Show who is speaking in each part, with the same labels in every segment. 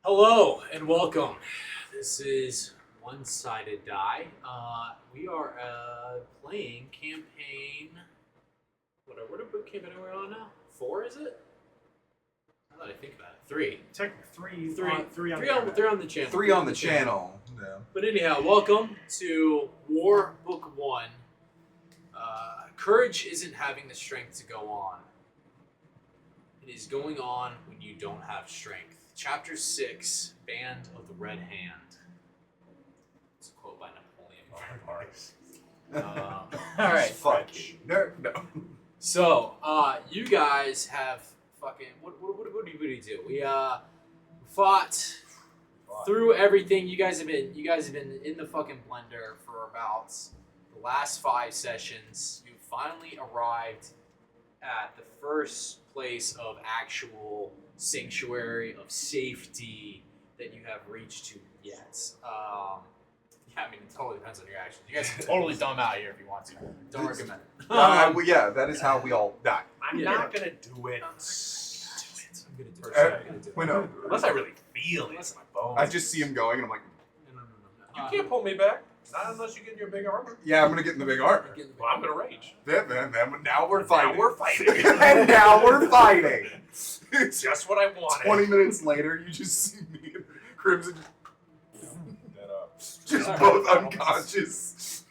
Speaker 1: Hello and welcome. This is One Sided Die. We are playing campaign. What campaign are we on now? 4 is it? Now that I think about it, 3.
Speaker 2: Technically
Speaker 1: Three
Speaker 2: on
Speaker 1: on the channel.
Speaker 3: Three on the channel. Yeah.
Speaker 1: But anyhow, welcome to War Book 1. Courage isn't having the strength to go on. It is going on when you don't have strength. Chapter 6, Band of the Red Hand. It's a quote by Napoleon Bonaparte. Alright.
Speaker 3: Fucking nerd. No.
Speaker 1: So, you guys have fucking... What do you do? We fought through everything. You guys have been in the fucking blender for about the last 5 sessions. You finally arrived at the first place of actual sanctuary of safety that you have reached to yet. Yeah, I mean, it totally depends on your actions. You guys can totally dumb out here if you want to. Don't recommend it.
Speaker 3: Well, yeah, that is how we all die.
Speaker 2: I'm not gonna do it.
Speaker 1: I'm gonna do it.
Speaker 3: Wait, no.
Speaker 2: Unless I really feel it in my bones.
Speaker 3: I just see him going, and I'm like,
Speaker 1: No.
Speaker 2: You can't pull me back. Not unless you get in your big armor.
Speaker 3: yeah, I'm gonna get in the big armor.
Speaker 2: Well, I'm gonna rage.
Speaker 3: Then, now we're fighting.
Speaker 2: Now we're fighting.
Speaker 3: And now we're fighting.
Speaker 2: It's just what I wanted.
Speaker 3: 20 minutes later, you just see me and Crimson just
Speaker 1: Alright.
Speaker 3: both unconscious.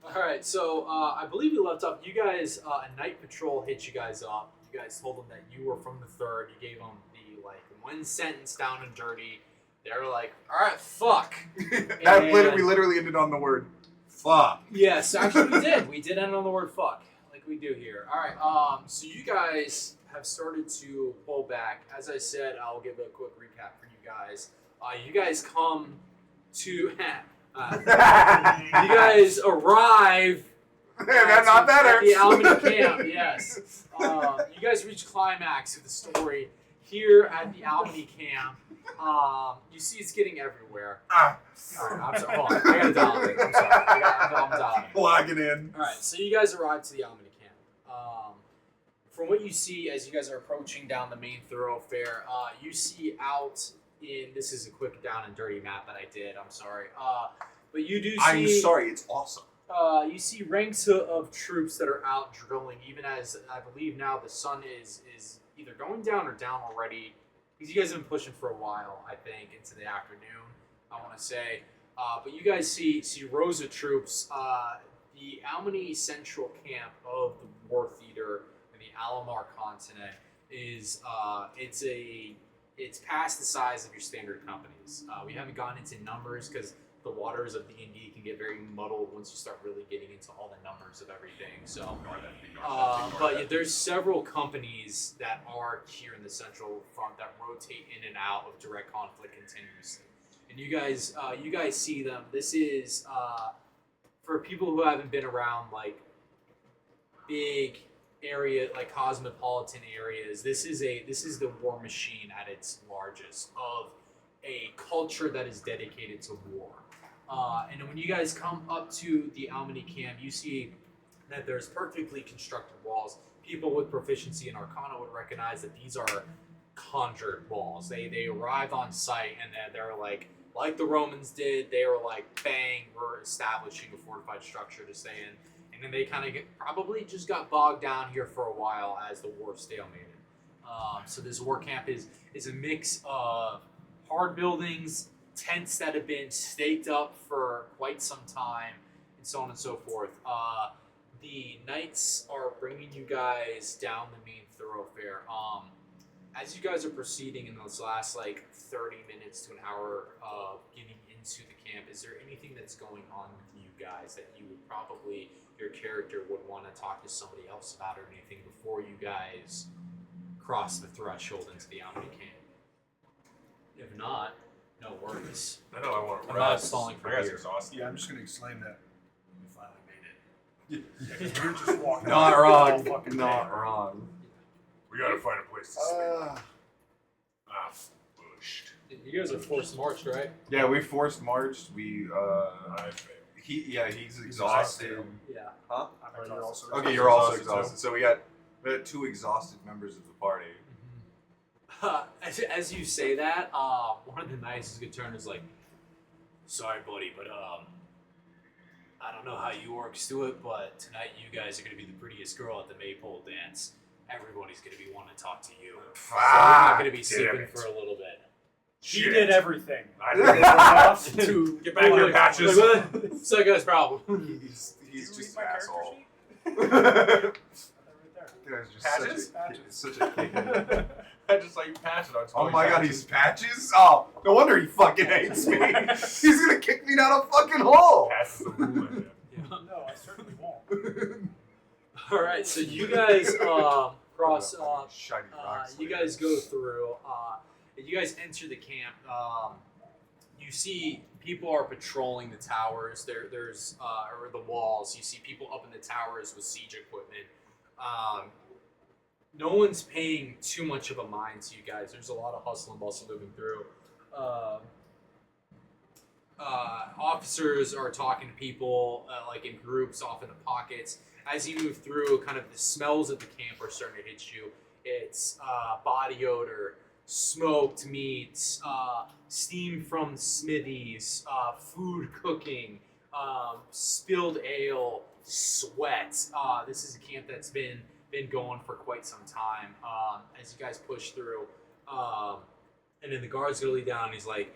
Speaker 1: Alright, so I believe we left off. You guys, a night patrol hit you guys up. You guys told them that you were from the 3rd. You gave them the, one sentence down and dirty. They were like, alright, fuck.
Speaker 3: We literally ended on the word fuck.
Speaker 1: Yes, actually we did. We did end on the word fuck, like we do here. Alright, so you guys have started to pull back. As I said, I'll give a quick recap for you guys. You guys come to... you guys arrive
Speaker 3: That's not better.
Speaker 1: at the Alameda camp, yes. You guys reach climax of the story here at the Alameda camp. You see it's getting everywhere. Alright, I'm sorry. Hold on. I gotta dial it. I'm sorry. I'm dialing it.
Speaker 3: Plug it in.
Speaker 1: Alright, so you guys arrive to the Alameda camp. From what you see as you guys are approaching down the main thoroughfare, you see out in... This is a quick down and dirty map that I did. I'm sorry. But you do see...
Speaker 3: I'm sorry, it's awesome.
Speaker 1: You see ranks of troops that are out drilling, even as I believe now the sun is either going down or down already. Because you guys have been pushing for a while, I think, into the afternoon, I want to say. But you guys see rows of troops. The Almany Central Camp of the War Theater in the Alamar continent is it's past the size of your standard companies. We haven't gone into numbers because the waters of D&D can get very muddled once you start really getting into all the numbers of everything. So, but yeah, there's several companies that are here in the central front that rotate in and out of direct conflict continuously. And you guys see them. This is for people who haven't been around big area, cosmopolitan areas. This is the war machine at its largest of a culture that is dedicated to war. And when you guys come up to the Alamany camp, you see that there's perfectly constructed walls. People with proficiency in Arcana would recognize that these are conjured walls. They arrive on site and they're like the Romans did. They were like, bang, we're establishing a fortified structure to stay in. And then they kind of probably just got bogged down here for a while as the war stalemated. So this war camp is a mix of hard buildings, tents that have been staked up for quite some time, and so on and so forth. The knights are bringing you guys down the main thoroughfare. As you guys are proceeding in those last 30 minutes to an hour of getting into the camp, is there anything that's going on with you guys that you would probably, your character would want to talk to somebody else about or anything before you guys cross the threshold into the Alamany camp? If not, no worries.
Speaker 2: I know I want to
Speaker 1: I'm not stalling for
Speaker 2: You guys
Speaker 1: beer.
Speaker 2: are exhausted.
Speaker 4: Yeah, I'm just gonna exclaim that we finally made it. We're just walking.
Speaker 3: Not
Speaker 4: all
Speaker 3: wrong.
Speaker 4: fucking
Speaker 3: Not
Speaker 4: day.
Speaker 3: wrong.
Speaker 2: We gotta find a place to sleep. Bushed.
Speaker 1: You guys are forced marched, right?
Speaker 3: Yeah, we forced marched. We
Speaker 2: I failed.
Speaker 3: he's exhausted.
Speaker 1: Yeah.
Speaker 3: Huh?
Speaker 4: I bet you're also
Speaker 3: Okay, you're also
Speaker 2: Exhausted,
Speaker 3: exhausted. So we got 2 exhausted members of the party.
Speaker 1: As you say that, one of the knights is gonna turn and is like, "Sorry, buddy, but I don't know how you orcs do it, but tonight you guys are gonna be the prettiest girl at the maypole dance. Everybody's gonna be wanting to talk to you. So we're not gonna be sleeping
Speaker 2: it.
Speaker 1: for a little bit."
Speaker 5: He did everything.
Speaker 2: I did it.
Speaker 1: To
Speaker 2: Get back here, Patches.
Speaker 1: What's that guy's problem?
Speaker 3: He's
Speaker 5: Did you
Speaker 3: just
Speaker 5: read
Speaker 3: an
Speaker 5: my
Speaker 3: asshole.
Speaker 5: character
Speaker 3: Guy's just
Speaker 2: Patches?
Speaker 3: such a kid.
Speaker 2: I just saw you patch it on.
Speaker 3: Oh my god, he's Patches? Oh, no wonder he fucking hates me. He's gonna kick me down a fucking hole.
Speaker 2: Patches the rule in
Speaker 5: No, I certainly won't.
Speaker 1: All right, so you guys cross.
Speaker 3: Shiny rocks.
Speaker 1: You guys go through. And you guys enter the camp. You see people are patrolling the towers. There's or the walls. You see people up in the towers with siege equipment. No one's paying too much of a mind to you guys. There's a lot of hustle and bustle moving through. Officers are talking to people like in groups off in the pockets. As you move through, kind of the smells of the camp are starting to hit you. It's body odor, smoked meats, steam from smithies, food cooking, spilled ale, sweat. This is a camp that's been going for quite some time. As you guys push through, and then the guard's gonna lead down. And he's like,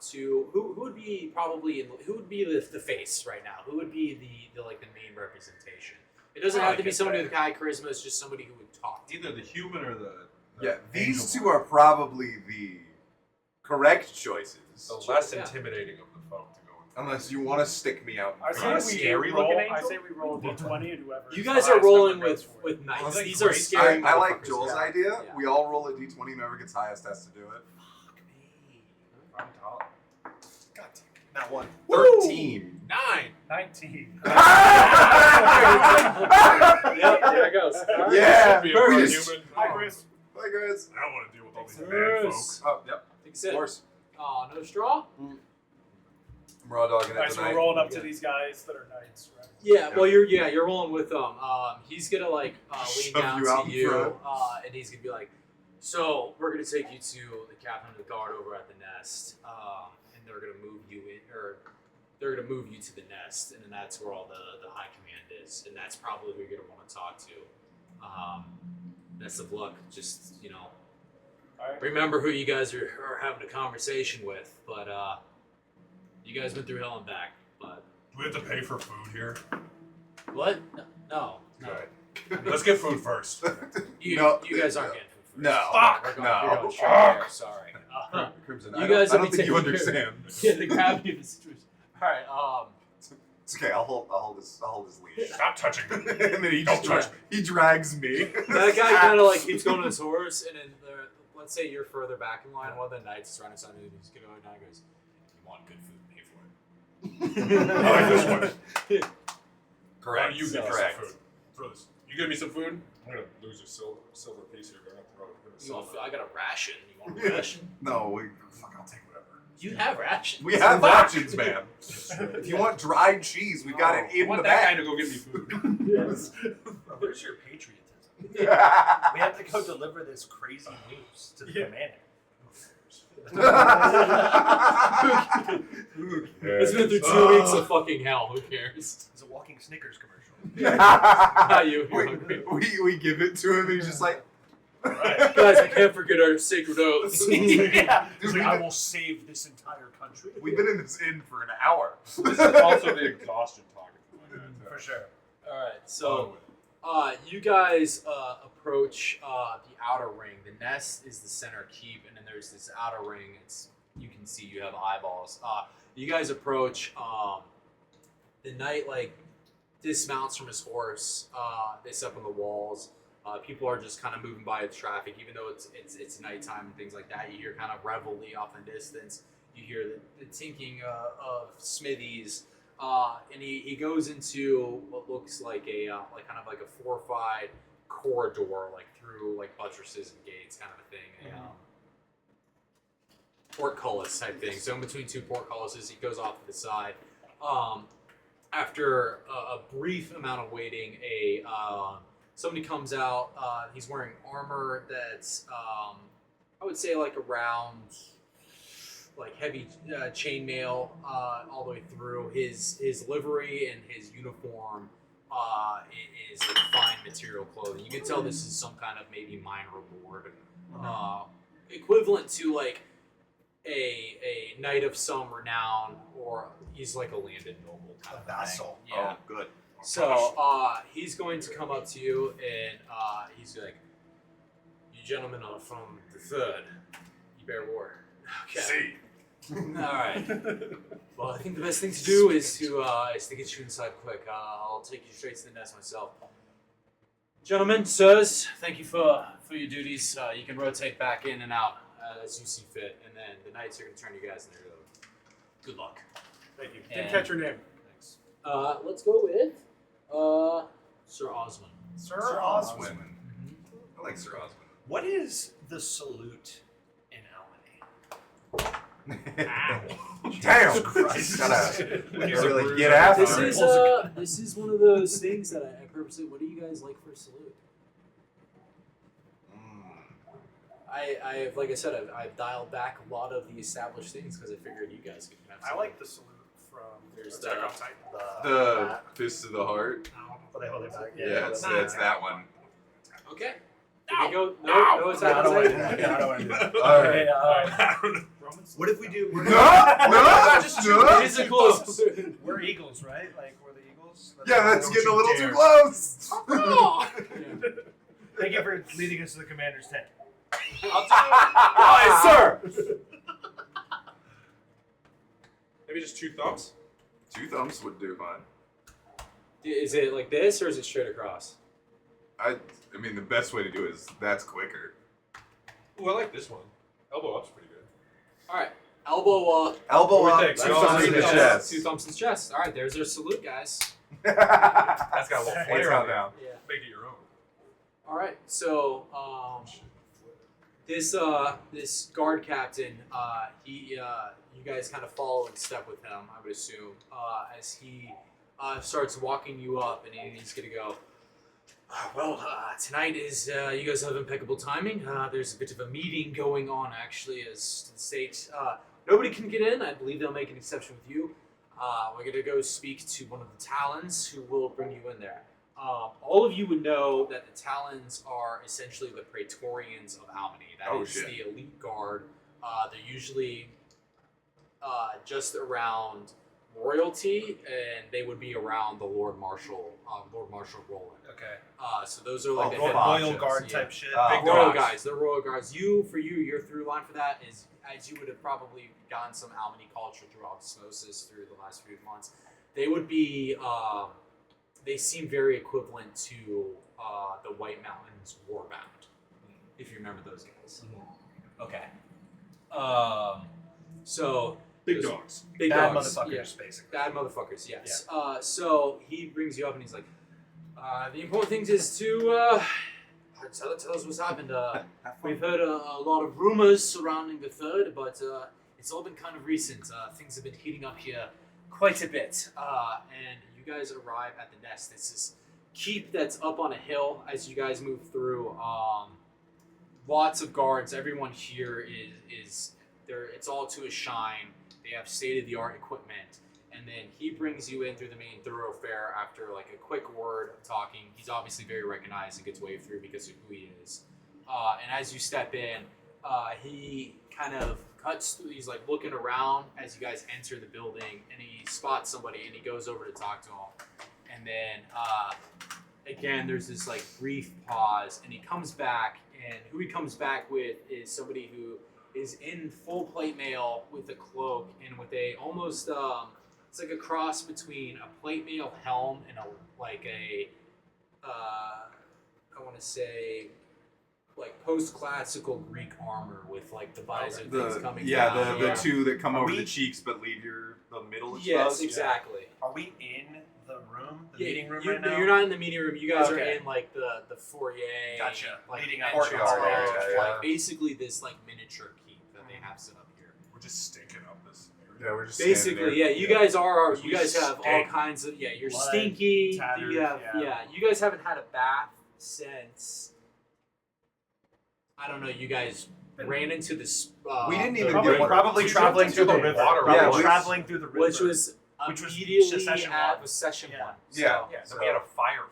Speaker 1: to who would be probably who would be the face right now? Who would be the like the main representation? It doesn't have to be somebody with high charisma. It's just somebody who would talk.
Speaker 4: Either the human or the
Speaker 3: Yeah, these
Speaker 4: angel
Speaker 3: two are probably the correct choices.
Speaker 2: The less
Speaker 1: Yeah.
Speaker 2: intimidating of the folk to go with.
Speaker 3: Unless you want to stick me out.
Speaker 5: I
Speaker 2: Are
Speaker 5: say
Speaker 2: you a
Speaker 5: we
Speaker 2: scary
Speaker 5: roll.
Speaker 2: looking
Speaker 5: I
Speaker 2: angel?
Speaker 5: say we roll a d20 and whoever.
Speaker 1: You
Speaker 5: is
Speaker 1: guys
Speaker 5: the
Speaker 1: are
Speaker 5: highest
Speaker 1: rolling
Speaker 5: number goes for it.
Speaker 1: with knights.
Speaker 2: Well, that's
Speaker 1: These are
Speaker 2: great.
Speaker 1: scary.
Speaker 3: I like
Speaker 1: motherfuckers.
Speaker 3: Joel's
Speaker 1: Yeah.
Speaker 3: idea.
Speaker 1: Yeah.
Speaker 3: We all roll a d20. Whoever gets highest has to do it.
Speaker 2: I'm tall.
Speaker 4: God damn it. Not one.
Speaker 3: 13.
Speaker 1: 9.
Speaker 5: 19.
Speaker 1: Yep, there it goes. All right.
Speaker 3: Yeah,
Speaker 2: Should be a
Speaker 3: we
Speaker 2: good
Speaker 3: just-
Speaker 2: human.
Speaker 5: Hi, Chris.
Speaker 3: Bye, guys.
Speaker 2: I don't want to deal with all these bad
Speaker 1: Chris.
Speaker 2: folk.
Speaker 3: Oh, yep.
Speaker 1: Take a
Speaker 3: Of
Speaker 1: sip.
Speaker 3: course.
Speaker 1: No straw?
Speaker 3: I'm raw dogging it
Speaker 5: Alright, so
Speaker 3: tonight.
Speaker 5: we're rolling up to
Speaker 1: Yeah.
Speaker 5: these guys that are knights, right?
Speaker 1: Yeah, well, you're rolling with him. He's gonna like lean
Speaker 3: Shove
Speaker 1: down
Speaker 3: you out
Speaker 1: to
Speaker 3: in
Speaker 1: you,
Speaker 3: front.
Speaker 1: and he's gonna be like, "So we're gonna take you to the captain of the guard over at the nest, and they're gonna move you in, or they're gonna move you to the nest, and then that's where all the high command is, and that's probably who you're gonna want to talk to. Best of luck. Just
Speaker 5: Alright.
Speaker 1: remember who you guys are having a conversation with, but you guys went through hell and back, but."
Speaker 2: Do we have to pay for food here?
Speaker 1: What? No.
Speaker 2: Good. Let's get food first.
Speaker 1: You
Speaker 3: No.
Speaker 1: guys aren't getting food.
Speaker 3: No.
Speaker 2: Fuck,
Speaker 1: We're going,
Speaker 3: no.
Speaker 1: You're going straight there. Sorry.
Speaker 3: Crimson,
Speaker 1: You
Speaker 3: I
Speaker 1: guys
Speaker 3: don't,
Speaker 1: will
Speaker 3: I don't
Speaker 1: be
Speaker 3: think you
Speaker 1: taking care
Speaker 3: understand.
Speaker 1: Yeah, the gravity of the situation. All right.
Speaker 3: It's okay. I'll hold his leash.
Speaker 2: Stop touching me.
Speaker 3: And then he
Speaker 2: Don't
Speaker 3: just
Speaker 2: touch me.
Speaker 3: he drags me.
Speaker 1: That guy kind of like keeps going on his horse, and then let's say you're further back in line. One of the knights is running aside, and he's going down. And goes, "If you want good food, pay for it."
Speaker 2: I like this one.
Speaker 3: Correct.
Speaker 2: You give me some
Speaker 3: Correct.
Speaker 2: food. Throw this. You give me some food? I'm gonna lose a silver piece here, but I'm gonna throw it.
Speaker 1: You want, I got a ration. You want a ration?
Speaker 3: No, fuck, I'll take whatever.
Speaker 1: You have rations.
Speaker 3: We have
Speaker 1: Fuck.
Speaker 3: rations, man. If you want dried cheese, we've got it
Speaker 2: I
Speaker 3: in
Speaker 2: want
Speaker 3: the
Speaker 2: that guy
Speaker 3: bag.
Speaker 2: to go get me food.
Speaker 6: Where's your patriotism? We have to go deliver this crazy news to the commander.
Speaker 1: It's been through 2 weeks of fucking hell. Who cares?
Speaker 6: It's a walking Snickers commercial.
Speaker 1: Not you. You're hungry.
Speaker 3: we give it to him, and he's just like,
Speaker 2: Right.
Speaker 1: Guys, I can't forget our sacred oaths.
Speaker 6: Yeah.
Speaker 3: Dude,
Speaker 6: Like, I will save this entire country.
Speaker 3: we've been in this inn for an hour.
Speaker 2: This is also the exhaustion talking to my head.
Speaker 6: For sure.
Speaker 1: All right, so you guys approach the outer ring. The nest is the center keep, and then there's this outer ring. You can see you have eyeballs. You guys approach. The knight dismounts from his horse. They step on the walls. People are just kind of moving by the traffic, even though it's nighttime and things like that. You hear kind of reveille off in the distance. You hear the tinking of smithies. And he goes into what looks like a kind of like a fortified corridor, through buttresses and gates, kind of a thing. Portcullis type thing. So in between two portcullises, he goes off to the side. After a brief amount of waiting, somebody comes out. He's wearing armor that's I would say like around like heavy chainmail all the way through. His livery and his uniform is like fine material clothing. You can tell this is some kind of maybe minor lord, equivalent to like a knight of some renown, or he's like a landed noble kind of
Speaker 6: vassal.
Speaker 1: thing. Yeah.
Speaker 3: Oh, good.
Speaker 1: So he's going to come up to you and he's like, "You gentlemen are from the third. You bear war." Okay.
Speaker 4: See.
Speaker 1: All right. Well, I think the best thing to do is to get you inside quick. I'll take you straight to the nest myself. Gentlemen, sirs, thank you for your duties. You can rotate back in and out as you see fit, and then the knights are going to turn you guys into good luck.
Speaker 5: Thank you.
Speaker 1: And-
Speaker 5: Didn't catch your name.
Speaker 1: Thanks. Let's go with Sir Osmond.
Speaker 5: Sir
Speaker 3: Oswin. I like Sir Oswin.
Speaker 6: What is the salute in Albany?
Speaker 3: Damn!
Speaker 6: Christ.
Speaker 3: Gotta
Speaker 2: He's a
Speaker 3: really
Speaker 2: bruiser.
Speaker 3: get after
Speaker 1: This
Speaker 3: it.
Speaker 1: is one of those things that I purposely. What do you guys like for a salute? Like I said, I've dialed back a lot of the established things because I figured you guys could have.
Speaker 5: I like the salute from
Speaker 1: There's
Speaker 5: Attack
Speaker 1: the-
Speaker 5: on Titan.
Speaker 3: The Fist of the Heart.
Speaker 6: Oh, they hold it back.
Speaker 3: Yeah, it's that one.
Speaker 1: Okay. Did we go? No, it's
Speaker 6: No, I
Speaker 1: not.
Speaker 6: don't want to do that. I don't want to do that.
Speaker 3: Alright.
Speaker 5: Roman
Speaker 6: What if we do?
Speaker 3: No! No!
Speaker 1: It is a close.
Speaker 6: We're eagles, right? Like we're the eagles.
Speaker 3: Yeah, that's
Speaker 6: Don't
Speaker 3: getting a
Speaker 6: you
Speaker 3: little
Speaker 6: dare.
Speaker 3: too close.
Speaker 6: Thank you for leading us to the commander's tent.
Speaker 3: Aye, sir!
Speaker 2: Maybe just 2 thumbs.
Speaker 3: 2 thumbs would do fine.
Speaker 1: Is it like this or is it straight across?
Speaker 3: I mean, the best way to do it is that's quicker.
Speaker 2: Ooh, I like this one. Elbow up's pretty good.
Speaker 1: All right. Elbow
Speaker 3: Elbow
Speaker 2: What
Speaker 3: up,
Speaker 2: do you think?
Speaker 3: 2 thumbs in the chest.
Speaker 1: 2 thumbs in the chest. All right. There's our salute, guys.
Speaker 2: That's got a little
Speaker 3: Hands
Speaker 2: flair
Speaker 3: out
Speaker 2: on it.
Speaker 3: now.
Speaker 1: Yeah.
Speaker 2: Make it your own.
Speaker 1: All right. So this guard captain, you guys kind of follow in step with him, I would assume, as he starts walking you up, and he's gonna go. Well, tonight is you guys have impeccable timing. There's a bit of a meeting going on actually, as to the state. Nobody can get in. I believe they'll make an exception with you. We're gonna go speak to one of the Talons, who will bring you in there. All of you would know that the Talons are essentially the Praetorians of Albany. That is
Speaker 3: shit.
Speaker 1: the elite guard. They're usually just around royalty, and they would be around the Lord Marshal Roland.
Speaker 6: Okay.
Speaker 1: So those are like the
Speaker 3: royal
Speaker 1: head
Speaker 6: Royal
Speaker 1: honchos,
Speaker 6: guard
Speaker 1: yeah.
Speaker 6: type shit.
Speaker 3: Big
Speaker 1: Royal
Speaker 3: dogs.
Speaker 1: guys, they're royal guards. Your through line for that is, as you would have probably gotten some Albany culture through osmosis through the last few months, they would be, they seem very equivalent to the White Mountains Warbound, if you remember those guys. Okay. So
Speaker 2: Big
Speaker 1: those-
Speaker 2: dogs.
Speaker 1: big
Speaker 6: Bad
Speaker 1: dogs,
Speaker 6: motherfuckers,
Speaker 1: yeah.
Speaker 6: basically.
Speaker 1: Bad motherfuckers, yes. So he brings you up and he's like, the important thing is to tell us what's happened. We've heard a lot of rumors surrounding the third, but it's all been kind of recent. Things have been heating up here quite a bit. And you guys arrive at the nest. It's this keep that's up on a hill as you guys move through. Lots of guards. Everyone here is there. It's all to a shine. They have state-of-the-art equipment. And then he brings you in through the main thoroughfare after like a quick word of talking. He's obviously very recognized and gets waved through because of who he is. And as you step in, he kind of cuts through, he's like looking around as you guys enter the building, and he spots somebody and he goes over to talk to him. And then again, there's this like brief pause, and he comes back, and who he comes back with is somebody who is in full plate mail with a cloak and with a almost it's like a cross between a plate mail helm and I want to say like post-classical Greek armor with like the visor things coming down.
Speaker 3: The 2 that come
Speaker 6: Are
Speaker 3: over
Speaker 6: we-
Speaker 3: the cheeks but leave the middle exposed.
Speaker 1: Yes, exactly.
Speaker 6: Are we in the room, the
Speaker 1: Yeah,
Speaker 6: meeting room
Speaker 1: you,
Speaker 6: right now?
Speaker 1: You're not in the meeting room. You guys
Speaker 6: Okay.
Speaker 1: are in like the foyer.
Speaker 6: Gotcha.
Speaker 1: Like
Speaker 6: Leading up
Speaker 1: entrance
Speaker 3: courtyard
Speaker 1: area,
Speaker 3: area,
Speaker 1: like
Speaker 3: yeah.
Speaker 1: basically this like miniature keep that they have set up here.
Speaker 2: We're just stinking up this area.
Speaker 3: Yeah, we're just
Speaker 1: Basically, yeah. You guys are. You
Speaker 2: We
Speaker 1: guys have all
Speaker 2: stink.
Speaker 1: kinds of. Yeah, you're
Speaker 6: Blood,
Speaker 1: stinky.
Speaker 6: tattered,
Speaker 1: You have.
Speaker 6: yeah.
Speaker 1: Yeah. You guys haven't had a bath since. I don't know. You guys ran into this.
Speaker 3: We didn't even
Speaker 6: Probably,
Speaker 3: get one.
Speaker 6: probably
Speaker 2: We
Speaker 6: traveling
Speaker 2: jumped
Speaker 6: through the
Speaker 2: into the
Speaker 6: river.
Speaker 2: water.
Speaker 6: Probably
Speaker 3: Yeah, we-
Speaker 6: traveling through the river.
Speaker 1: which was
Speaker 6: Which was
Speaker 1: immediately
Speaker 6: Secession
Speaker 1: at
Speaker 6: One.
Speaker 1: Secession
Speaker 6: Yeah.
Speaker 1: 1.
Speaker 3: Yeah.
Speaker 2: Yeah, so we had a firefight.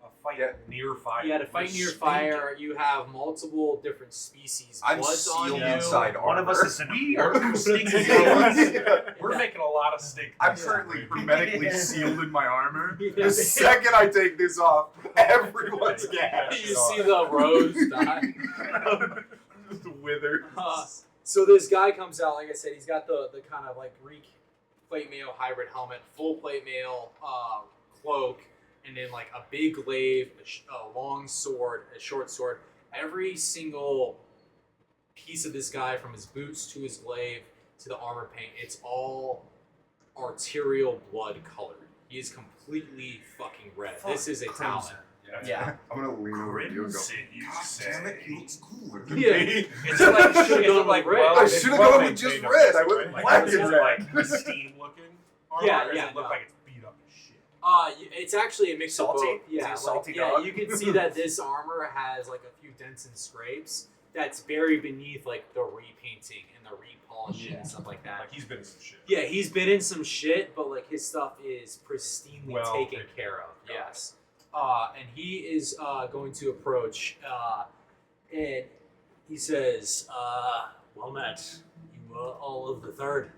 Speaker 2: A fight
Speaker 3: Yeah.
Speaker 2: near fire.
Speaker 1: You had to fight
Speaker 2: We're
Speaker 1: near
Speaker 2: stinking.
Speaker 1: fire. You have multiple different species.
Speaker 3: I'm
Speaker 1: Bloods on
Speaker 3: sealed
Speaker 1: you.
Speaker 3: inside
Speaker 6: One of us
Speaker 3: armor.
Speaker 6: is in
Speaker 2: We
Speaker 6: a
Speaker 2: are stinking.
Speaker 3: Yeah.
Speaker 2: We're making a lot of stink.
Speaker 3: I'm
Speaker 2: this
Speaker 3: currently
Speaker 2: time.
Speaker 3: hermetically sealed in my armor.
Speaker 1: Yeah.
Speaker 3: The second I take this off, everyone's
Speaker 2: Yeah.
Speaker 3: gas.
Speaker 1: You see the rose die.
Speaker 3: Just wither.
Speaker 1: So this guy comes out, like I said, he's got the kind of like Greek plate mail hybrid helmet, full plate mail cloak, and then like a big glaive, a long sword, a short sword. Every single piece of this guy, from his boots to his glaive to the armor paint, it's all arterial blood colored. He is completely fucking red. This is a talent. Yeah.
Speaker 3: I'm gonna lean over to you and go,
Speaker 2: Crimson, you
Speaker 3: God
Speaker 2: say.
Speaker 3: damn it, he looks cooler than
Speaker 1: Yeah.
Speaker 3: me.
Speaker 2: It's like
Speaker 1: Should've
Speaker 2: it's
Speaker 1: gone
Speaker 2: like
Speaker 1: with red.
Speaker 2: well,
Speaker 3: I
Speaker 2: it's
Speaker 3: should've
Speaker 2: well
Speaker 3: gone with
Speaker 2: maintained
Speaker 3: just
Speaker 2: up
Speaker 3: red.
Speaker 2: there,
Speaker 3: I went
Speaker 2: right?
Speaker 3: black
Speaker 2: Like,
Speaker 3: and
Speaker 2: is it
Speaker 3: red.
Speaker 2: like pristine looking armor,
Speaker 1: Yeah,
Speaker 2: or does
Speaker 1: yeah,
Speaker 2: it look
Speaker 1: no.
Speaker 2: like it's beat up as shit?
Speaker 1: It's actually a mix
Speaker 6: Salty?
Speaker 1: of both. Yeah,
Speaker 6: Is he a salty
Speaker 1: yeah.
Speaker 6: dog?
Speaker 1: You can see that this armor has like a few dents and scrapes. That's buried beneath like the repainting and the repolishing and stuff like that.
Speaker 2: Like he's been in some shit.
Speaker 1: Yeah, he's been in some shit, but like his stuff is pristinely
Speaker 2: Well
Speaker 1: taken
Speaker 2: taken
Speaker 1: care of.
Speaker 2: care of.
Speaker 1: Yes. And he is going to approach, and he says, "Well met, you all of the third."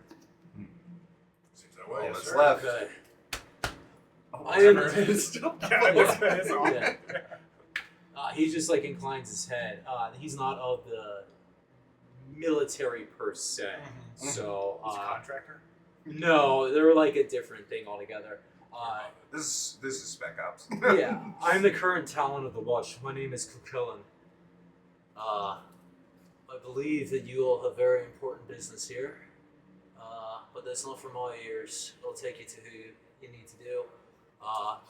Speaker 2: Seems that
Speaker 3: All
Speaker 2: way.
Speaker 3: that's
Speaker 2: Yes, sir.
Speaker 3: left.
Speaker 1: Okay.
Speaker 3: Oh,
Speaker 1: I am.
Speaker 5: Yeah.
Speaker 1: Yeah. He just like inclines his head. He's not of the military per se, so
Speaker 5: He's a contractor.
Speaker 1: no, they're like a different thing altogether.
Speaker 3: This is Spec Ops.
Speaker 1: Yeah, I'm the current talent of the watch. My name is Kukillan. I believe that you all have very important business here, but that's not for my ears. I'll take you to who you need to do.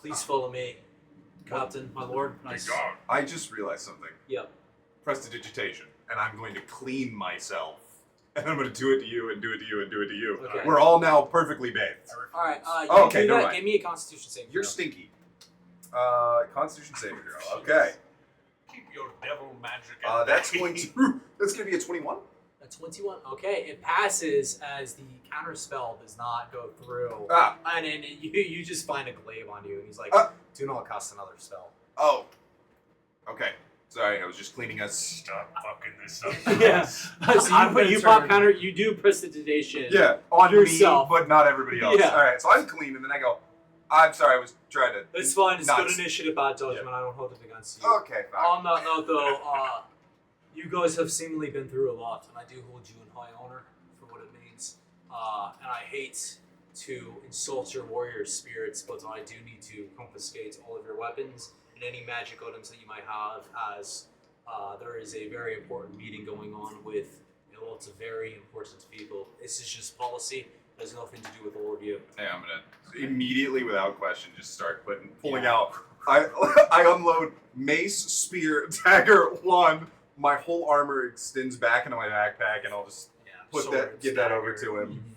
Speaker 1: Please follow me, Captain, my lord. Nice.
Speaker 2: Big dog.
Speaker 3: I just realized something.
Speaker 1: Yep.
Speaker 3: Prestidigitation, and I'm going to clean myself, and I'm going to do it to you, and do it to you, and do it to you.
Speaker 1: Okay.
Speaker 3: We're all now perfectly bathed.
Speaker 1: All right. You
Speaker 3: Oh, okay,
Speaker 1: do
Speaker 3: never
Speaker 1: that.
Speaker 3: mind.
Speaker 1: Give me a Constitution saving
Speaker 3: You're
Speaker 1: throw.
Speaker 3: stinky. Constitution saving throw. Okay.
Speaker 2: Keep your devil magic.
Speaker 3: That's going to be a 21.
Speaker 1: A 21. Okay, it passes as the counter spell does not go through.
Speaker 3: Ah.
Speaker 1: And then you just find a glaive on you, and he's like, "Do not cast another spell."
Speaker 3: Oh. Okay. Sorry, I was just cleaning us.
Speaker 2: Stop fucking this up.
Speaker 1: Yeah. So
Speaker 6: I'm gonna
Speaker 1: you pop
Speaker 6: turn-
Speaker 1: counter. You do prestidigitation.
Speaker 3: Yeah, on
Speaker 1: Yourself.
Speaker 3: me, but not everybody else.
Speaker 1: Yeah.
Speaker 3: All right, so I'm clean, and then I go, I'm sorry, I was trying to.
Speaker 1: It's fine. It's
Speaker 3: not-
Speaker 1: good initiative, bad judgment. I don't hold it against you.
Speaker 3: Okay, fine.
Speaker 1: On that note, though, you guys have seemingly been through a lot, and I do hold you in high honor for what it means. And I hate to insult your warrior spirits, but I do need to confiscate all of your weapons and any magic items that you might have, as there is a very important meeting going on with lots of very important people. This is just policy. It has nothing to do with all of you.
Speaker 3: Hey, I'm gonna immediately, without question, just start pulling
Speaker 1: Yeah.
Speaker 3: out. I unload mace, spear, dagger, wand. My whole armor extends back into my backpack, and I'll just
Speaker 1: Yeah.
Speaker 3: get that over to him.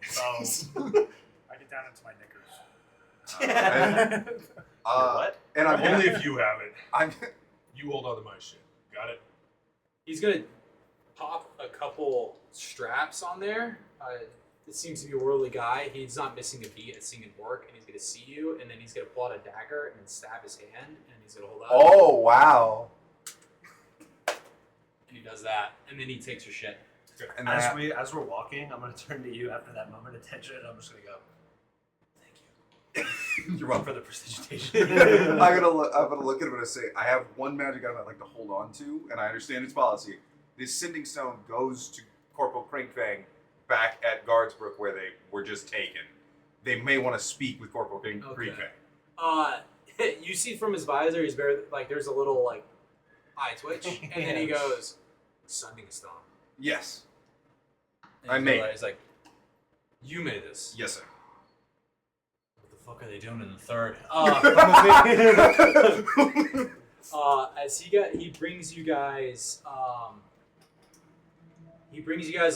Speaker 5: So I get down into my knickers.
Speaker 6: What?
Speaker 3: And I'm
Speaker 2: Only
Speaker 3: gonna,
Speaker 2: if you have it.
Speaker 3: I'm
Speaker 2: You hold on to my shit. Got it?
Speaker 1: He's gonna pop a couple straps on there. It seems to be a worldly guy. He's not missing a beat at seeing it work, and he's gonna see you, and then he's gonna pull out a dagger and stab his hand, and he's gonna hold out.
Speaker 3: Oh wow!
Speaker 1: And he does that, and then he takes your shit.
Speaker 3: And
Speaker 6: As
Speaker 3: then
Speaker 6: as we're walking, I'm gonna turn to you after that moment of tension, and I'm just gonna go.
Speaker 3: you're welcome.
Speaker 6: For the prestidigitation.
Speaker 3: I'm gonna look at him and say, I have one magic item I'd like to hold on to, and I understand its policy. This sending stone goes to Corporal Crinkfang back at Guardsbrook, where they were just taken. They may want to speak with Corporal
Speaker 1: Okay.
Speaker 3: Crinkfang.
Speaker 1: You see from his visor, he's very like there's a little like eye twitch, and then he goes, "Sending stone."
Speaker 3: Yes.
Speaker 1: And
Speaker 3: I
Speaker 1: he's
Speaker 3: made
Speaker 1: like- He's like, "You made this."
Speaker 3: Yes, sir.
Speaker 1: What the fuck are they doing in the third? As he brings you guys,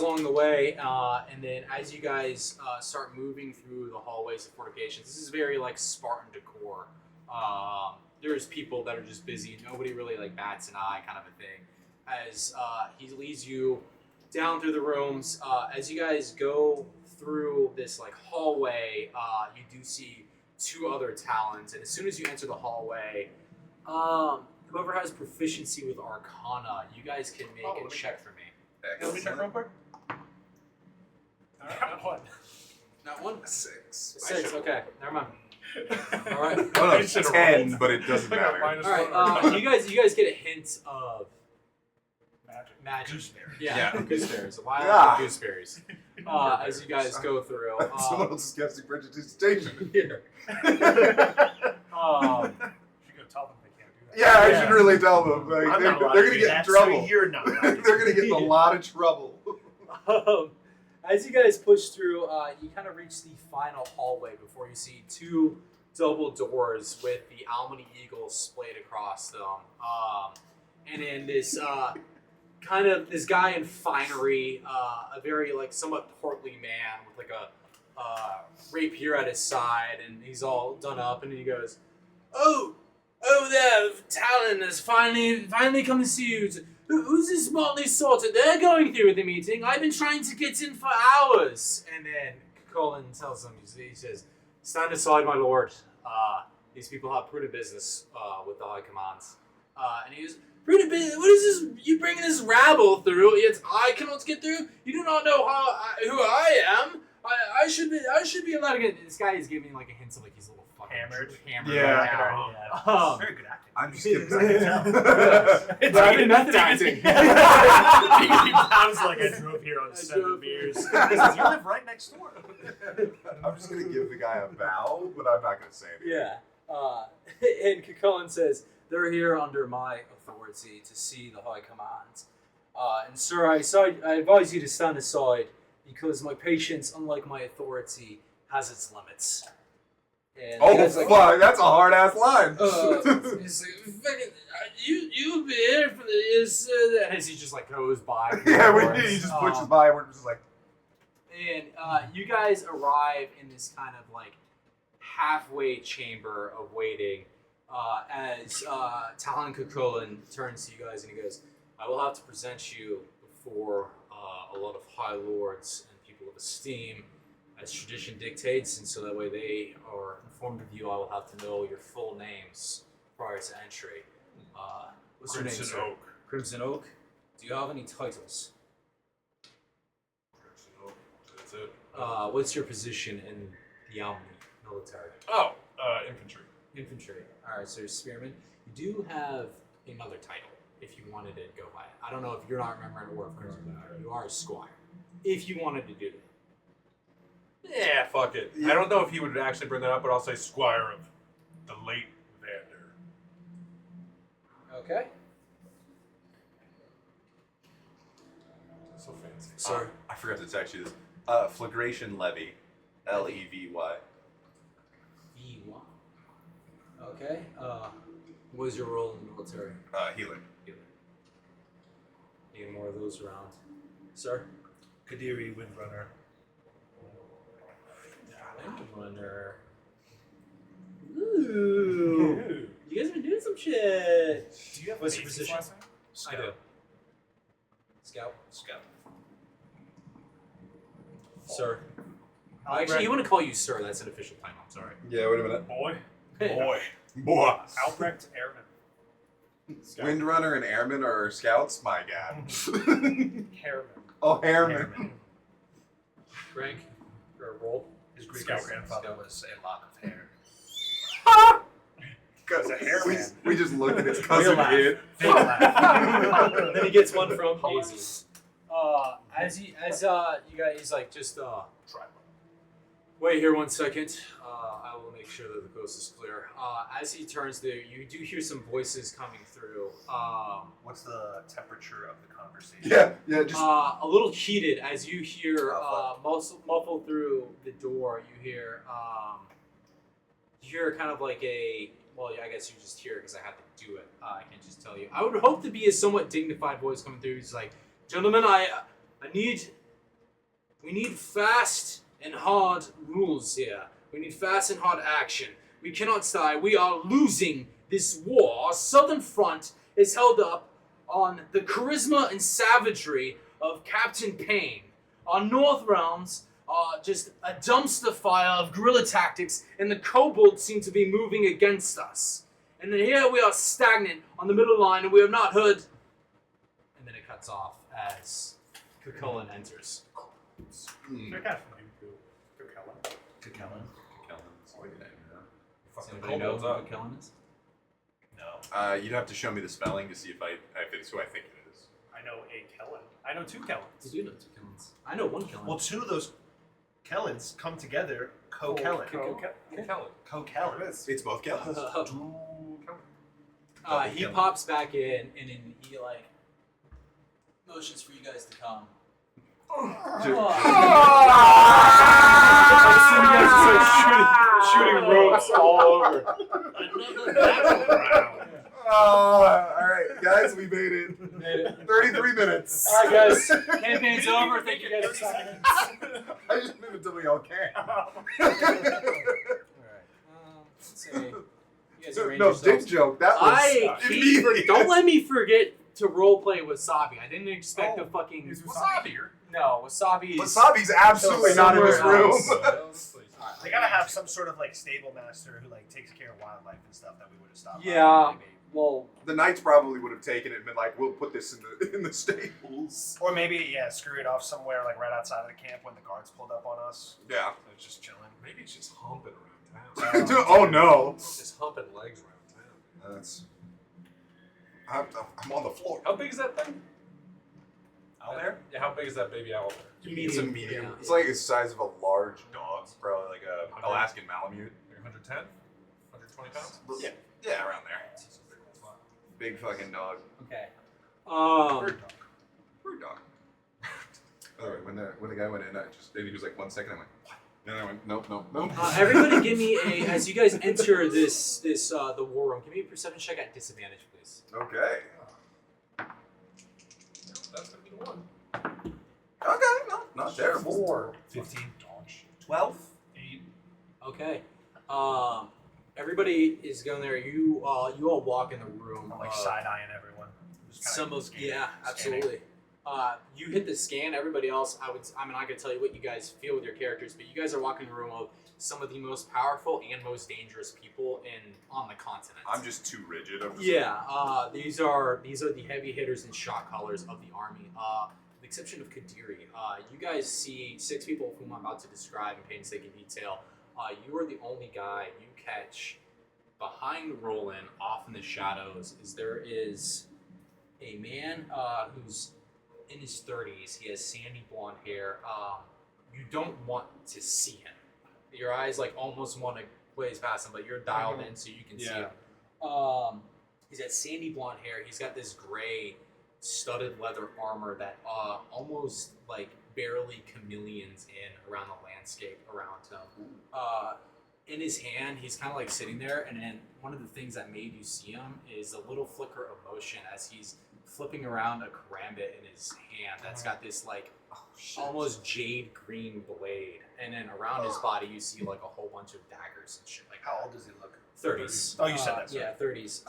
Speaker 1: along the way, and then as you guys start moving through the hallways of fortifications, this is very like Spartan decor. There's people that are just busy. Nobody really like bats an eye, kind of a thing. as he leads you down through the rooms. As you guys go through this like hallway, you do see 2 other Talons, and as soon as you enter the hallway, whoever has proficiency with Arcana, you guys can make a check for me.
Speaker 2: Let me check real quick.
Speaker 5: Got one.
Speaker 1: Not one.
Speaker 3: 6.
Speaker 1: 6. Okay, never mind. All right.
Speaker 3: Oh, no,
Speaker 2: I
Speaker 3: it's
Speaker 2: should've
Speaker 3: 10,
Speaker 2: rolled.
Speaker 3: but it doesn't
Speaker 2: I got
Speaker 3: matter.
Speaker 2: minus
Speaker 1: All right.
Speaker 2: 1.
Speaker 1: You guys get a hint of
Speaker 5: Magic.
Speaker 1: magic.
Speaker 6: Gooseberry.
Speaker 1: Yeah,
Speaker 3: Yeah.
Speaker 1: gooseberries. Wild
Speaker 3: Ah.
Speaker 1: gooseberries. As you guys go through.
Speaker 3: Someone else is casting prestidigitation.
Speaker 1: Here.
Speaker 5: You should go tell them they can't do that.
Speaker 3: Yeah, I
Speaker 6: Yeah.
Speaker 3: should really tell them. Like,
Speaker 6: I'm
Speaker 3: they're
Speaker 6: not allowed
Speaker 3: they're
Speaker 6: to
Speaker 3: gonna
Speaker 6: do
Speaker 3: get in
Speaker 6: that,
Speaker 3: trouble.
Speaker 6: So you're not. allowed to
Speaker 3: They're
Speaker 6: do
Speaker 3: gonna get in a lot of trouble.
Speaker 1: As you guys push through, you kind of reach the final hallway before you see 2 double doors with the Almany Eagle splayed across them. And then this this guy in finery, a very like somewhat portly man with like a rapier at his side, and he's all done up, and he goes, "Oh there, Talon has finally come to see you. Who's this motley sorted? They're going through with the meeting. I've been trying to get in for hours." And then Colin tells him, he says, "Stand aside, my lord. These people have prudent business with the high commands." And he goes, "Prudent business? What is this? You bringing this rabble through? Yet I cannot get through? You do not know who I am. I should be allowed to get." This guy is giving like a hint of like he's a little fucking
Speaker 6: Hammered.
Speaker 1: hammered
Speaker 3: Yeah.
Speaker 1: right now.
Speaker 6: Yeah. Very good acting.
Speaker 3: I'm just kidding.
Speaker 1: But I've been method acting.
Speaker 5: Sounds like I drove here on 7 beers.
Speaker 6: You live right next door.
Speaker 3: I'm just gonna give the guy a bow, but I'm not gonna say anything.
Speaker 1: Yeah. And Cucullin says, "They're here under my authority to see the high command. And sir, I advise you to stand aside because my patience, unlike my authority, has its limits." And
Speaker 3: Oh
Speaker 1: the guy's like,
Speaker 3: fuck, that's a hard ass line.
Speaker 1: he's like, "Fucking, you've been here for this," and as he just like goes by.
Speaker 3: Yeah, he just pushes by and we're just like,
Speaker 1: And you guys arrive in this kind of like halfway chamber of waiting as Talon Cucullin turns to you guys and he goes, "I will have to present you before a lot of high lords and people of esteem as tradition dictates, and so that way they are informed of you. I will have to know your full names prior to entry. What's your name,
Speaker 2: Crimson
Speaker 1: sir?
Speaker 2: Oak.
Speaker 1: Crimson Oak. Do you have any titles?
Speaker 2: Crimson Oak. That's it.
Speaker 1: What's your position in the Almany military?
Speaker 2: Oh, infantry.
Speaker 1: Infantry. Alright, so you're spearman. You do have another title if you wanted to go by it. I don't know if you're not remembering or if Crimson Oak. You are a squire. If you wanted to do that.
Speaker 2: Yeah, fuck it. I don't know if he would actually bring that up, but I'll say Squire of the late Vander.
Speaker 1: Okay.
Speaker 2: So fancy.
Speaker 1: Sir.
Speaker 3: I forgot to text you this. Flagration Levy. Levy.
Speaker 1: V1. Okay. What was your role in the military?
Speaker 3: Healing.
Speaker 1: Any more of those around? Sir?
Speaker 6: Kadiri Windrunner.
Speaker 1: Windrunner. Ooh. You guys have been doing some shit.
Speaker 5: Do you have
Speaker 1: What's your
Speaker 5: Macy's
Speaker 1: position?
Speaker 5: last name?
Speaker 1: I do. Scout. Sir. Actually, you want to call you sir. That's an official title. I'm sorry.
Speaker 3: Yeah, wait a minute.
Speaker 5: Boy.
Speaker 3: Boy.
Speaker 5: Albrecht Airman.
Speaker 3: Windrunner and Airmen are scouts? My god.
Speaker 5: Harriman.
Speaker 3: Oh, Airmen.
Speaker 1: Rank or roll?
Speaker 6: His great
Speaker 5: Scout.
Speaker 6: grandfather was a lock of hair.
Speaker 5: It's a hairman.
Speaker 3: We just looked at his cousin
Speaker 6: laugh.
Speaker 3: kid.
Speaker 6: Fake laugh.
Speaker 1: Then he gets one from Hazy. As you guys, he's like, just wait here 1 second. I will make sure that the coast is clear. As he turns there, you do hear some voices coming through.
Speaker 6: What's the temperature of the conversation?
Speaker 3: Yeah, just
Speaker 1: A little heated as you hear
Speaker 3: Oh,
Speaker 1: muffled through the door. You hear kind of like a. Well, I guess you just hear it because I have to do it. I can't just tell you. I would hope to be a somewhat dignified voice coming through. He's like, "Gentlemen, we need fast and hard rules here. We need fast and hard action. We cannot die. We are losing this war. Our southern front is held up. on the charisma and savagery of Captain Payne. On North Realms, just a dumpster fire of guerrilla tactics, and the kobolds seem to be moving against us. And then here we are stagnant on the middle line, and we have not heard. And then it cuts off as Cucullin enters.
Speaker 4: They're kind of funny too. Kellen.
Speaker 6: Kellen.
Speaker 3: Kellen's like that, you know?
Speaker 1: Does
Speaker 2: Fucking
Speaker 1: anybody know
Speaker 2: kobolds
Speaker 1: who
Speaker 2: up.
Speaker 1: Cucullin is?
Speaker 6: No.
Speaker 3: You'd have to show me the spelling to see if it's who I think it is.
Speaker 4: I know a Kellen. I know 2 Kellens.
Speaker 1: You do know two Cucullins. I know one Cucullin.
Speaker 6: Well, 2 of those Kellens come together. Co-Kellen.
Speaker 2: Kellen.
Speaker 6: Co-Kellen.
Speaker 3: It's both Kellens.
Speaker 1: He pops back in, and then he like motions for you guys to come.
Speaker 2: Shooting ropes all over.
Speaker 1: Another battle round.
Speaker 3: Alright, guys, we made it. 33 minutes.
Speaker 1: All right, guys. Campaign's over. Thank you guys for signing.
Speaker 3: I just made it till we all can.
Speaker 1: Let's see. You guys arrange
Speaker 3: No, dick
Speaker 1: yourselves.
Speaker 3: joke. That was
Speaker 1: I keep, don't let me forget to roleplay Wasabi. I didn't expect to fucking
Speaker 4: Wasabi here?
Speaker 1: No, Wasabi is
Speaker 3: Wasabi's absolutely not in this
Speaker 1: somewhere
Speaker 3: room.
Speaker 1: else.
Speaker 6: They gotta have some sort of like stable master who like takes care of wildlife and stuff that we would have stopped.
Speaker 1: Yeah.
Speaker 6: By, maybe.
Speaker 1: Well,
Speaker 3: The knights probably would have taken it and been like, "We'll put this in the stables."
Speaker 6: Or maybe screw it off somewhere like right outside of the camp when the guards pulled up on us.
Speaker 3: Yeah.
Speaker 6: It's just chilling.
Speaker 2: Maybe it's just humping around town.
Speaker 3: Oh no.
Speaker 2: Just humping legs around town.
Speaker 3: That's. I'm on the floor.
Speaker 2: How big is that thing?
Speaker 6: Out there?
Speaker 2: Yeah, how big is that baby owl there?
Speaker 3: It's a medium.
Speaker 1: Yeah.
Speaker 3: It's like the size of a large dog, probably like a Alaskan Malamute.
Speaker 2: Like 110? 120 pounds?
Speaker 3: Yeah, around there. Big fucking dog.
Speaker 1: okay.
Speaker 3: Bird dog. By the way, when the guy went in, he was like 1 second. I went, what? And I went, nope.
Speaker 1: Everybody, give me a as you guys enter this the war room. Give me a perception check at disadvantage, please.
Speaker 3: Okay.
Speaker 2: That's gonna be the one.
Speaker 3: Okay, no, not terrible.
Speaker 6: 4.
Speaker 2: 15.
Speaker 6: 12?
Speaker 2: 8.
Speaker 1: Okay. Everybody is going there. You all walk in the room.
Speaker 6: I'm like side-eyeing everyone. Just kinda
Speaker 1: Some of
Speaker 6: scanning-
Speaker 1: yeah,
Speaker 6: scanning.
Speaker 1: absolutely. You hit the scan. Everybody else, I'm not gonna tell you what you guys feel with your characters, but you guys are walking the room of some of the most powerful and most dangerous people on the continent.
Speaker 3: I'm just too rigid. I'm just
Speaker 1: Yeah, these are the heavy hitters and shot callers of the army. With the exception of Kadiri, you guys see 6 people whom I'm about to describe in painstaking detail. You are the only guy you catch behind Roland, off in the shadows. There is a man who's in his 30s. He has sandy blonde hair. You don't want to see him. Your eyes like almost want to glaze past him, but you're dialed in so you can see him. He's got sandy blonde hair. He's got this gray studded leather armor that almost like barely chameleons in around the landscape around him. In his hand, he's kind of like sitting there, and then one of the things that made you see him is a little flicker of motion as he's flipping around a karambit in his hand that's got this like almost jade green blade, and then around his body you see like a whole bunch of daggers and shit like
Speaker 6: How
Speaker 1: that.
Speaker 6: old does he look?
Speaker 1: 30s.
Speaker 6: Oh, you said that, sorry.
Speaker 1: Yeah, 30s.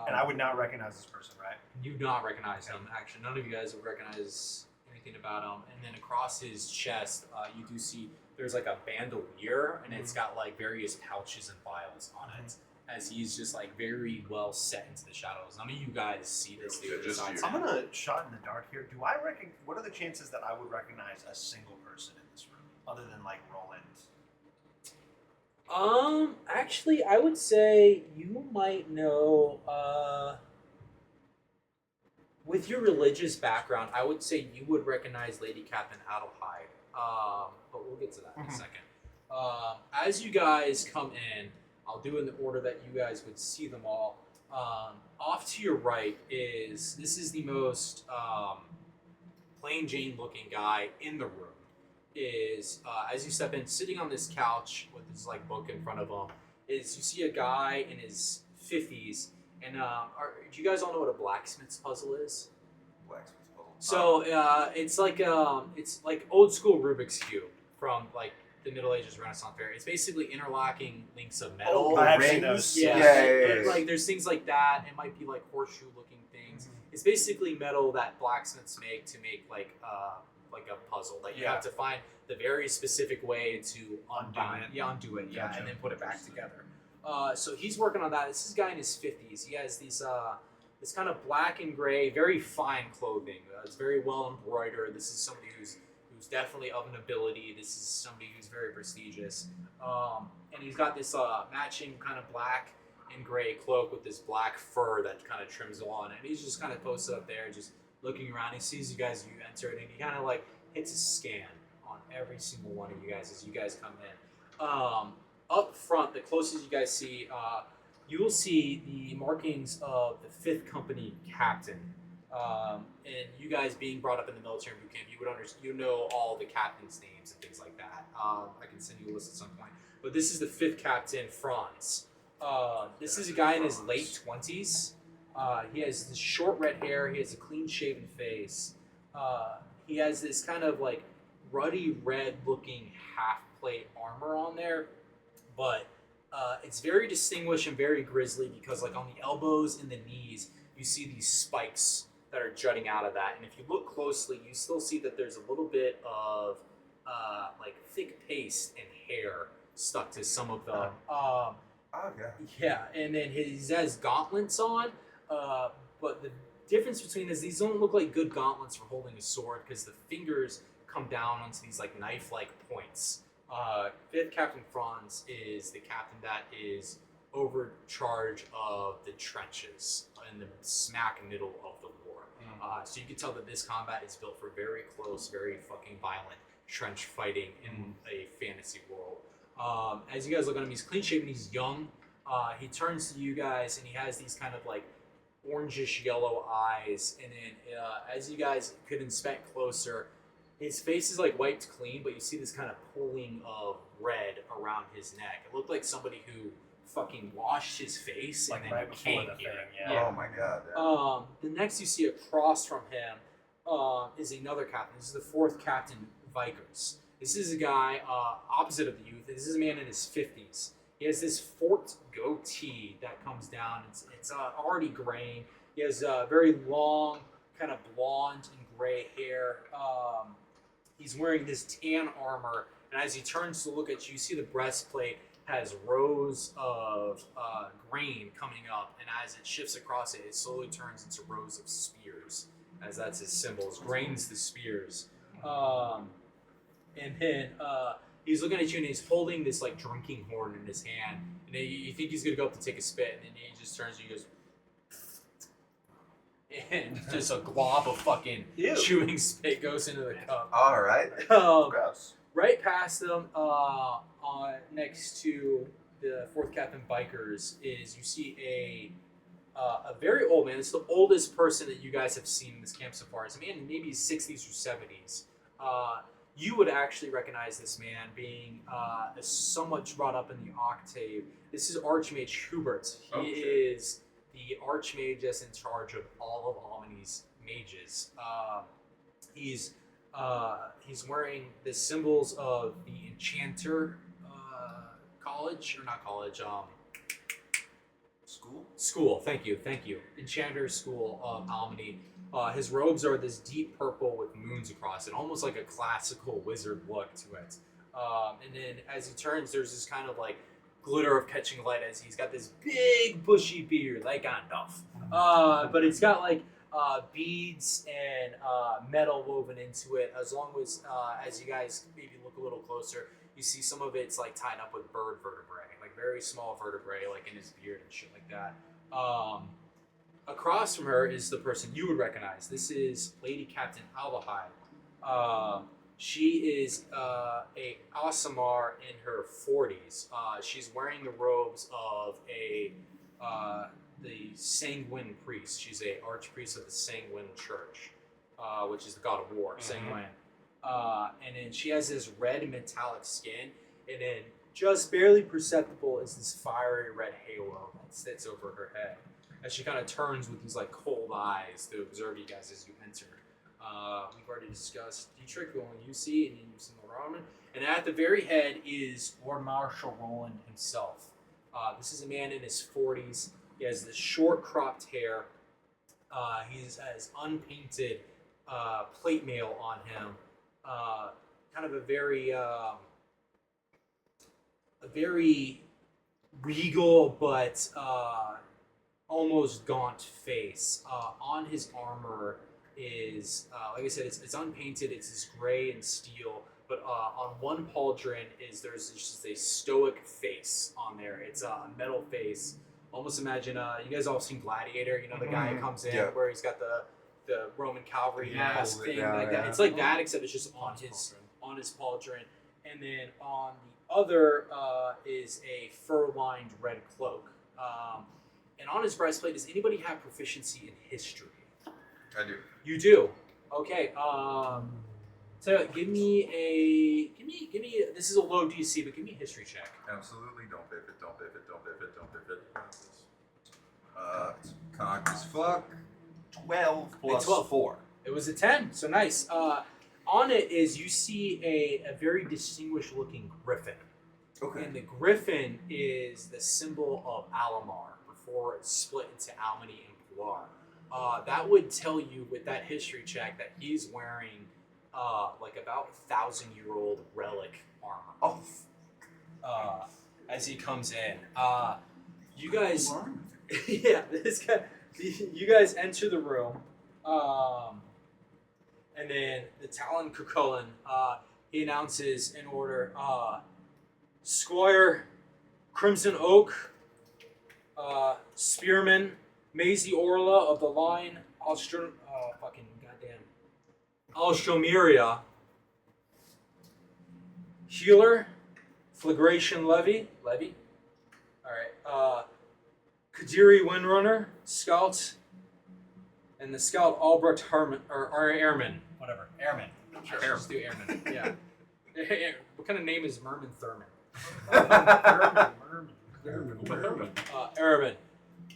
Speaker 6: And I would not recognize this person, right?
Speaker 1: You do not recognize him. Actually, none of you guys would recognize anything about him. And then across his chest, you do see there's like a bandolier, and it's got like various pouches and vials on it. As he's just like very well set into the shadows. None of you guys see this dude.
Speaker 3: Just
Speaker 1: besides
Speaker 3: you.
Speaker 6: I'm
Speaker 1: him.
Speaker 6: gonna shot in the dark here. Do I reckon? What are the chances that I would recognize a single person in this room, other than like Roland?
Speaker 1: Actually, I would say you might know. With your religious background, I would say you would recognize Lady Captain Adelheid. But we'll get to that in a second. As you guys come in, I'll do in the order that you guys would see them all. Off to your right this is the most plain Jane looking guy in the room. As you step in, sitting on this couch with this like book in front of him, you see a guy in his 50s. And do you guys all know what a blacksmith's puzzle is?
Speaker 3: Blacksmith's puzzle.
Speaker 1: So it's like old school Rubik's Cube from like the Middle Ages Renaissance period. It's basically interlocking links of metal.
Speaker 6: I have seen
Speaker 3: rings.
Speaker 6: those.
Speaker 1: Yeah,
Speaker 3: Yeah.
Speaker 1: Like there's things like that. It might be like horseshoe looking things. It's basically metal that blacksmiths make to make like a puzzle that you
Speaker 6: Yeah.
Speaker 1: have to find the very specific way to unbind.
Speaker 6: it.
Speaker 1: Yeah, undo it. Yeah,
Speaker 6: Gotcha.
Speaker 1: and then put it back together. So he's working on that. This is a guy in his 50s. He has these this kind of black and gray, very fine clothing. It's very well embroidered. This is somebody who's definitely of an ability. This is somebody who's very prestigious. And he's got this matching kind of black and gray cloak with this black fur that kind of trims on it. And he's just kind of posted up there, just looking around. He sees you guys, you enter it, and he kind of like hits a scan on every single one of you guys as you guys come in. Up front, the closest you guys see, you will see the markings of the 5th Company captain. And you guys being brought up in the military boot camp, you know all the captains' names and things like that. I can send you a list at some point. But this is the 5th Captain, Franz. This is a guy in his late 20s. He has this short red hair. He has a clean-shaven face. He has this kind of like ruddy red-looking half-plate armor on there, but it's very distinguished and very grisly because, like, on the elbows and the knees, you see these spikes that are jutting out of that. And if you look closely, you still see that there's a little bit of like thick paste and hair stuck to some of them.
Speaker 3: Okay.
Speaker 1: Yeah, and then he has gauntlets on, but the difference between these don't look like good gauntlets for holding a sword because the fingers come down onto these like knife-like points. 5th Captain Franz is the captain that is overcharge of the trenches in the smack middle of the war. So you can tell that this combat is built for very close, very fucking violent trench fighting in a fantasy world. As you guys look at him, he's clean shaven, he's young. He turns to you guys and he has these kind of like orangish yellow eyes. And then as you guys could inspect closer, his face is like wiped clean, but you see this kind of pooling of red around his neck. It looked like somebody who fucking washed his face
Speaker 6: Like
Speaker 1: and then
Speaker 6: right before
Speaker 1: came
Speaker 6: the
Speaker 1: here.
Speaker 6: thing, yeah.
Speaker 3: Oh my god.
Speaker 1: The next you see across from him is another captain. This is the 4th Captain, Vikers. This is a guy opposite of the youth. This is a man in his 50s. He has this forked goatee that comes down. It's already graying. He has very long, kind of blonde and gray hair. He's wearing this tan armor, and as he turns to look at you, you see the breastplate has rows of grain coming up, and as it shifts across it, it slowly turns into rows of spears, as that's his symbols. Grain's the spears. And then he's looking at you, and he's holding this like drinking horn in his hand, and then you think he's gonna go up to take a spit, and then he just turns to you and goes, and just a glob of fucking
Speaker 6: Ew.
Speaker 1: chewing spit goes into the cup.
Speaker 3: All right. Gross.
Speaker 1: Right past them, next to the 4th Captain Bikers, is you see a very old man. It's the oldest person that you guys have seen in this camp so far. It's a man in maybe his 60s or 70s. You would actually recognize this man being somewhat brought up in the octave. This is Archmage Hubert. He is the Archmage that's in charge of all of Almany's mages. He's wearing the symbols of the Enchanter college, or not college, school. Thank you. Enchanter School of Almany. His robes are this deep purple with moons across it, almost like a classical wizard look to it. And then as he turns, there's this kind of like glitter of catching light as he's got this big bushy beard, like Gandalf. But it's got like beads and metal woven into it. As long as you guys maybe look a little closer, you see some of it's like tied up with bird vertebrae, like very small vertebrae, like in his beard and shit like that. Across from her is the person you would recognize. This is Lady Captain Albahai. She is a Aasimar in her 40s. She's wearing the robes of the Sanguine priest. She's a archpriest of the Sanguine Church, which is the god of war, Sanguine. And then she has this red metallic skin, and then just barely perceptible is this fiery red halo that sits over her head. As she kind of turns with these like cold eyes to observe you guys as you enter. We've already discussed Dietrich, who only you see, and then you see Roman. And at the very head is Lord Marshal Roland himself. This is a man in his 40s. He has this short cropped hair. He has unpainted plate mail on him. Kind of a very regal but almost gaunt face. On his armor is, like I said, it's unpainted. It's this gray and steel. But on one pauldron there's just a stoic face on there. It's a metal face. Almost imagine you guys all seen Gladiator. You know the guy who comes in
Speaker 3: Yeah.
Speaker 1: where he's got the Roman cavalry
Speaker 3: Yeah,
Speaker 1: mask
Speaker 3: hold it
Speaker 1: thing
Speaker 3: down,
Speaker 1: like that.
Speaker 3: yeah.
Speaker 1: It's like that, except it's just on his pauldron. And then on the other is a fur-lined red cloak. And on his breastplate, does anybody have proficiency in history?
Speaker 3: I do.
Speaker 1: You do. Okay. So give me this is a low DC, but give me a history check.
Speaker 3: Absolutely. Don't biff it. Don't biff it. Don't biff it. Don't biff it. It's cocked as fuck.
Speaker 6: 12 plus
Speaker 1: 12.
Speaker 6: 4.
Speaker 1: It was a 10, so nice. On it is you see a very distinguished looking griffin.
Speaker 3: Okay.
Speaker 1: And the griffin is the symbol of Alamar before it's split into Almany and Pilar. That would tell you with that history check that he's wearing like about 1,000-year-old relic armor.
Speaker 3: Oh.
Speaker 1: As he comes in. You guys, yeah, this guy. You guys enter the room, and then the Talon Cucullin, he announces in order, Squire Crimson Oak, Spearman Maisie Orla of the line Alstromeria, Healer Flagration Levy, alright, Kadiri Windrunner, Scout, and the Scout Albrecht Herman, or Airman, whatever. Airman. Sure, just do Airman. Yeah. What kind of name is Merman Thurman? Airman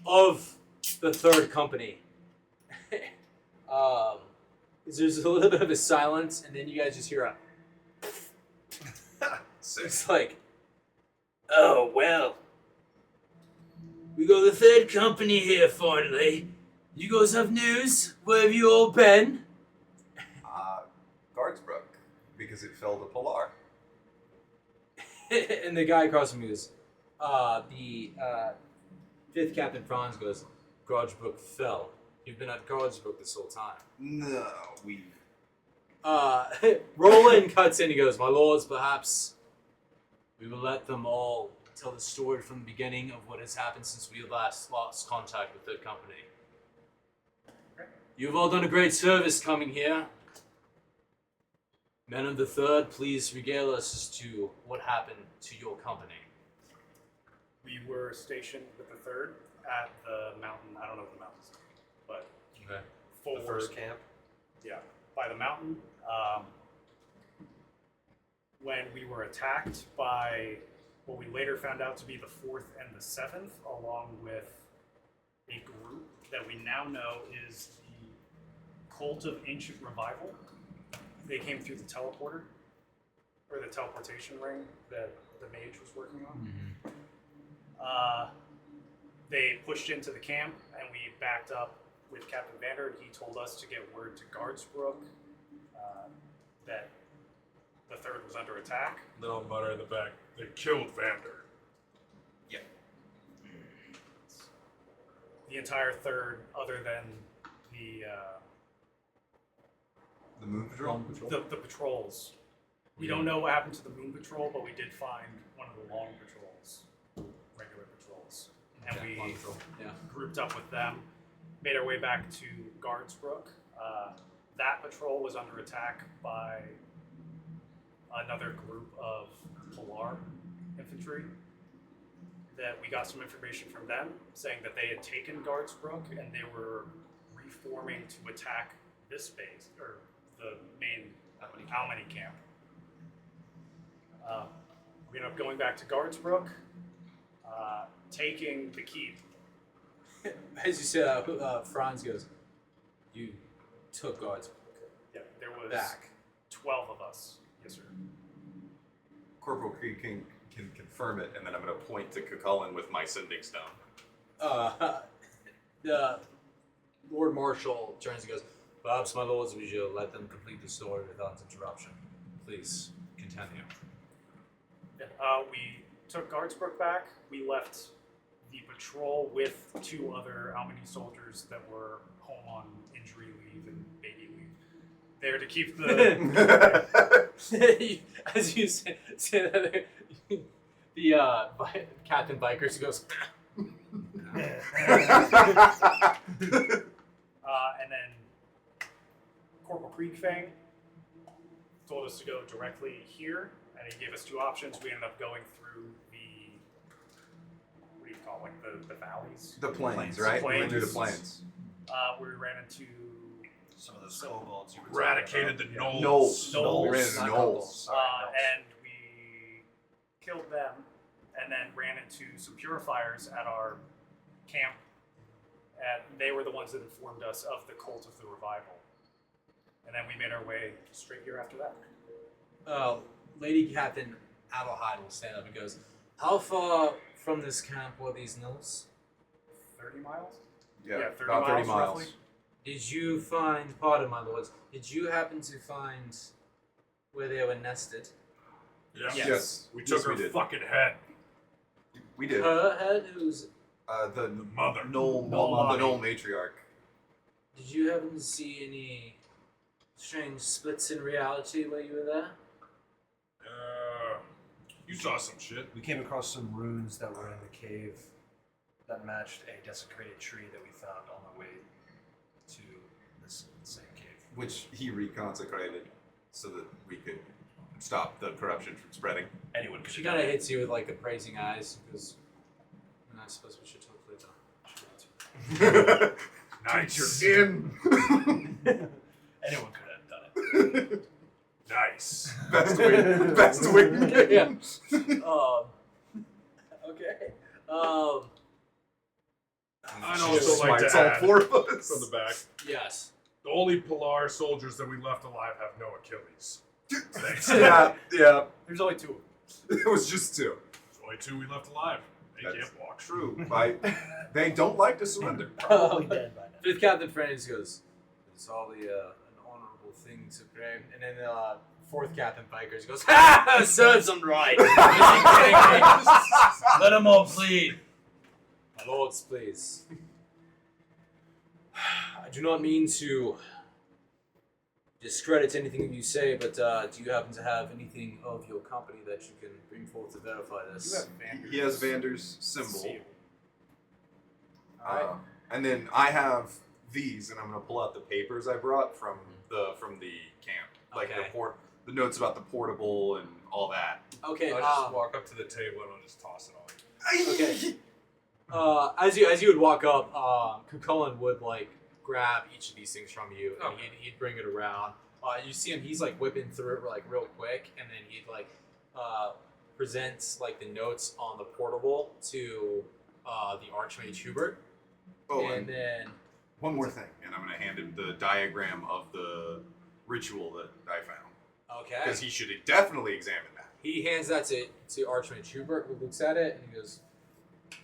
Speaker 1: of the Third Company. There's a little bit of a silence, and then you guys just hear a.
Speaker 3: Sick.
Speaker 1: It's like, oh well. We got the Third Company here finally. You guys have news? Where have you all been?
Speaker 3: Guardsbrook, because it fell to Pilar.
Speaker 1: And the guy across from me goes, the fifth Captain Franz goes, Guardsbrook fell. You've been at Guardsbrook this whole time.
Speaker 3: No, we.
Speaker 1: Roland cuts in. He goes, my lords, perhaps we will let them all tell the story from the beginning of what has happened since we last lost contact with Third Company. You've all done a great service coming here. Men of the Third, please regale us as to what happened to your company.
Speaker 5: We were stationed with the third at the mountain. I don't know what the mountain's name, but
Speaker 1: Okay.
Speaker 5: forward.
Speaker 6: The first camp.
Speaker 5: Yeah, by the mountain. When we were attacked by what we later found out to be the 4th and the 7th, along with a group that we now know is the Cult of Ancient Revival. They came through the teleporter, or the teleportation ring that the mage was working on. They pushed into the camp, and we backed up with Captain Vander, and he told us to get word to Guardsbrook that the third was under attack.
Speaker 2: Little mutter in the back. They killed Vander.
Speaker 5: The entire third, other than the
Speaker 3: Moon Patrol?
Speaker 5: the patrols. We don't know what happened to the Moon Patrol, but we did find one of the long patrols, regular patrols, and
Speaker 1: Okay,
Speaker 5: we
Speaker 1: Long Patrol. Yeah.
Speaker 5: grouped up with them, made our way back to Guardsbrook. That patrol was under attack by another group of Pilar infantry. That we got some information from them saying that they had taken Guardsbrook and they were reforming to attack this base, or the main Almany camp. We ended up going back to Guardsbrook, taking the keep.
Speaker 1: As you said, Franz goes, you took Guardsbrook
Speaker 5: Yeah, there was
Speaker 1: back.
Speaker 5: 12 of us. Yes, sir.
Speaker 3: Corporal Creed can confirm it, and then I'm going to point to Cucullin with my sending stone.
Speaker 1: The Lord Marshal turns and goes, "Perhaps, my lords, we should let them complete the story without interruption. Please continue."
Speaker 5: We took Guardsbrook back. We left the patrol with 2 other Almany soldiers that were home on injury leave and baby leave. There to keep the
Speaker 1: As you say that, Captain Bikers goes,
Speaker 5: and then Corporal Kriegfang told us to go directly here, and he gave us 2 options. We ended up going through the, what do you call it, like the valleys?
Speaker 3: The plains,
Speaker 6: Plains.
Speaker 3: right?
Speaker 5: Plains.
Speaker 3: We went through the plains.
Speaker 5: We ran into
Speaker 6: Some of those kobolds you were
Speaker 2: Eradicated the
Speaker 6: talking
Speaker 2: knolls.
Speaker 3: Knolls. We ran
Speaker 5: Knolls.
Speaker 3: into Knolls.
Speaker 5: and we killed them, and then ran into some purifiers at our camp, and they were the ones that informed us of the cult of the revival. And then we made our way straight here after that.
Speaker 1: Lady Captain Adelheid will stand up and goes, "How far from this camp were these gnolls?
Speaker 5: 30 miles?
Speaker 3: Yeah,
Speaker 5: 30
Speaker 3: about 30
Speaker 5: miles,
Speaker 3: miles.
Speaker 5: roughly.
Speaker 1: Did you find, pardon my lords, did you happen to find where they were nested?
Speaker 2: Yeah.
Speaker 3: Yes.
Speaker 2: We took
Speaker 3: Yes,
Speaker 2: her
Speaker 3: we did.
Speaker 2: fucking head.
Speaker 3: We did.
Speaker 1: Her head? Who's?
Speaker 3: The
Speaker 2: Mother.
Speaker 3: Knoll matriarch.
Speaker 1: Did you happen to see any strange splits in reality while you were there?
Speaker 2: You saw some shit.
Speaker 6: We came across some runes that were in the cave that matched a desecrated tree that we found on the way to this same cave.
Speaker 3: Which he reconsecrated so that we could stop the corruption from spreading.
Speaker 6: Anyone could
Speaker 1: She
Speaker 6: have
Speaker 1: kind of
Speaker 6: done it.
Speaker 1: hits you with like appraising eyes because I suppose we should hopefully the.
Speaker 2: Nice.
Speaker 3: You're in.
Speaker 6: Anyone could have done it.
Speaker 2: Nice.
Speaker 3: Best win. Best win.
Speaker 1: Yeah. Okay.
Speaker 2: I'd
Speaker 3: She
Speaker 2: also
Speaker 3: just
Speaker 2: like to
Speaker 3: swipes all
Speaker 2: add
Speaker 3: 4 of us.
Speaker 2: from the back.
Speaker 1: Yes.
Speaker 2: The only Pilar soldiers that we left alive have no Achilles. Thanks.
Speaker 3: Yeah.
Speaker 5: There's only 2.
Speaker 3: It was just 2.
Speaker 2: There's only 2 we left alive. They
Speaker 3: That's
Speaker 2: can't walk.
Speaker 3: True. They don't like to surrender.
Speaker 6: Probably dead by now.
Speaker 1: Fifth Captain Franz goes, "It's hardly an honorable thing to claim." And then fourth Captain Bikers goes, "Ha! Serves them right.
Speaker 6: Let them all bleed.
Speaker 1: My lords, please. I do not mean to discredit anything you say, but do you happen to have anything of your company that you can bring forth to verify this?"
Speaker 3: He has Vander's symbol.
Speaker 5: Seal.
Speaker 1: Alright.
Speaker 3: And then I have these, and I'm gonna pull out the papers I brought from the camp, like
Speaker 1: Okay.
Speaker 3: the notes about the portable and all that.
Speaker 1: Okay.
Speaker 2: I'll just walk up to the table and I'll just toss it on.
Speaker 1: Okay. As you would walk up, Cucullin would like grab each of these things from you, and
Speaker 2: Okay.
Speaker 1: he'd bring it around. You see him; he's like whipping through it like real quick, and then he'd like presents like the notes on the portable to the Archmage Hubert,
Speaker 3: Oh,
Speaker 1: and
Speaker 3: and
Speaker 1: then
Speaker 3: one more thing, and I'm gonna hand him the diagram of the ritual that I found
Speaker 1: okay,
Speaker 3: because he should definitely examine that.
Speaker 1: he hands that to Archmage Hubert, who looks at it and he goes,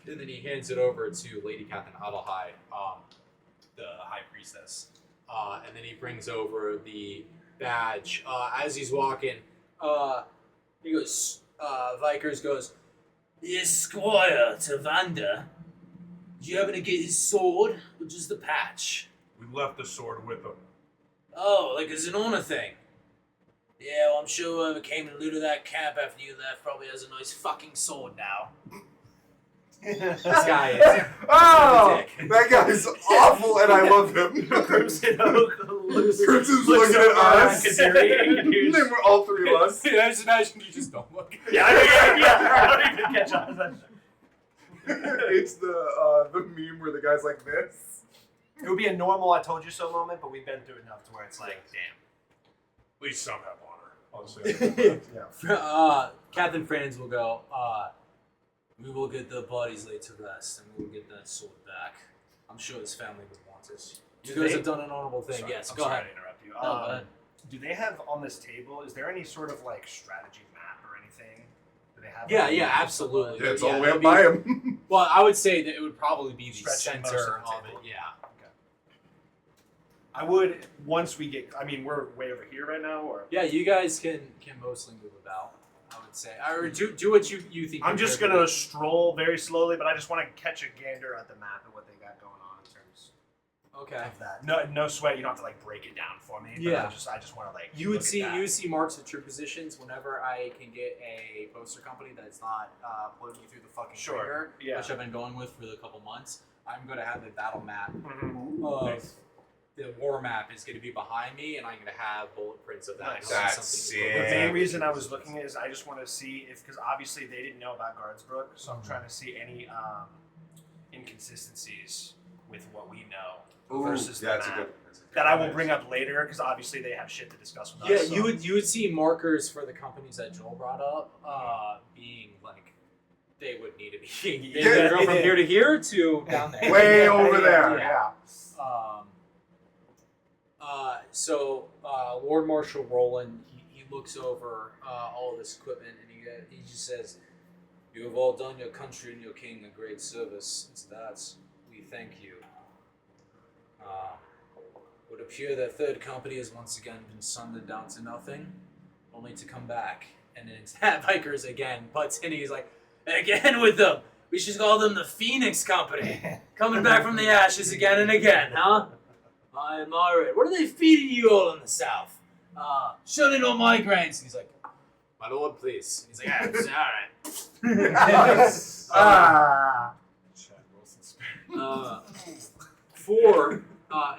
Speaker 1: and then he hands it over to Lady Captain Adelheid, the High Priestess, and then he brings over the badge. As he's walking, he goes, Vikers goes, "The Esquire to Vanda. Did you happen to get his sword or just the patch?"
Speaker 2: We left the sword with them.
Speaker 1: "Oh, like as an honor thing." "Yeah, well, I'm sure whoever came and looted that camp after you left probably has a nice fucking sword now." This guy is.
Speaker 3: Oh,
Speaker 1: dick.
Speaker 3: that guy's awful, and I love him.
Speaker 6: Crimson Oak looks
Speaker 3: Crimson's looking at us.
Speaker 6: Kadiri, and
Speaker 3: And then we're all 3 of us.
Speaker 1: I just imagine you just don't look.
Speaker 6: yeah, I don't even catch on to that.
Speaker 3: It's the meme where the guy's like this.
Speaker 6: It would be a normal "I told you so" moment, but we've been through enough to where it's like, damn.
Speaker 2: At least some have honor. I'll say that.
Speaker 1: Captain Franz will go, "We will get the bodies laid to rest, and we will get that sword back. I'm sure his family would want it. You
Speaker 6: Do
Speaker 1: guys
Speaker 6: they-
Speaker 1: have done an honorable thing."
Speaker 6: Sorry,
Speaker 1: Yes,
Speaker 6: I'm
Speaker 1: go
Speaker 6: sorry
Speaker 1: ahead.
Speaker 6: to interrupt you.
Speaker 1: No, go ahead.
Speaker 6: Do they have on this table? Is there any sort of like strategy map or anything? Do they have?
Speaker 1: Yeah,
Speaker 6: like,
Speaker 1: yeah,
Speaker 6: map or
Speaker 1: absolutely.
Speaker 6: something?
Speaker 3: Yeah, it's all the way
Speaker 1: it'd
Speaker 3: up
Speaker 1: be-
Speaker 3: by him.
Speaker 1: Well, I would say that it would probably be the
Speaker 6: Stretching most
Speaker 1: center
Speaker 6: of the
Speaker 1: of it.
Speaker 6: table.
Speaker 1: Yeah.
Speaker 4: I would once we get. I mean, we're way over here right now, or
Speaker 1: Yeah, you guys can mostly move about. I would say, or do what you think.
Speaker 4: I'm just
Speaker 1: you're
Speaker 4: gonna stroll very slowly, but I just want to catch a gander at the map and what they got going on in terms
Speaker 1: Okay.
Speaker 4: of that. No sweat. You don't have to like break it down for me. But
Speaker 1: Yeah.
Speaker 4: I just want to like.
Speaker 1: You would
Speaker 4: look at
Speaker 1: see
Speaker 4: that.
Speaker 1: marks of troop positions whenever I can get a poster company that's not putting you through the fucking
Speaker 4: Sure.
Speaker 1: ringer,
Speaker 4: Yeah.
Speaker 1: which I've been going with for the couple months. I'm gonna have the battle map
Speaker 4: Mhm.
Speaker 1: of
Speaker 4: Nice.
Speaker 1: the war map is gonna be behind me, and I'm gonna have bullet prints of that.
Speaker 4: Nice.
Speaker 1: on
Speaker 3: That's
Speaker 1: something
Speaker 3: sick.
Speaker 4: The
Speaker 1: equivalent.
Speaker 4: main reason I was looking is I just want to see if, because obviously they didn't know about Guardsbrook, so I'm trying to see any inconsistencies with what we know
Speaker 3: Ooh,
Speaker 4: versus the
Speaker 3: that's a
Speaker 4: map.
Speaker 3: good. That's a good
Speaker 4: That I will
Speaker 3: comment.
Speaker 4: bring up later, because obviously they have shit to discuss with
Speaker 1: Yeah,
Speaker 4: us. so-
Speaker 1: you would see markers for the companies that Joel brought up, being like they would need to be. They
Speaker 3: Yeah.
Speaker 1: would go from here to here to down there.
Speaker 3: Way over there.
Speaker 1: Yeah.
Speaker 3: Yeah.
Speaker 1: So Lord Marshal Roland, he looks over all of this equipment and he just says, "You have all done your country and your king a great service. And to that we thank you. It would appear that third company has once again been sundered down to nothing, only to come back." And then Hat Bikers again butts in. He's like, "Again with them. We should call them the Phoenix Company, coming back from the ashes again and again, huh? I admire it. What are they feeding you all in the South? Shut in on my grains." And he's like, "My lord, please." And he's like, "Yeah, all right."
Speaker 2: Chad Wilson's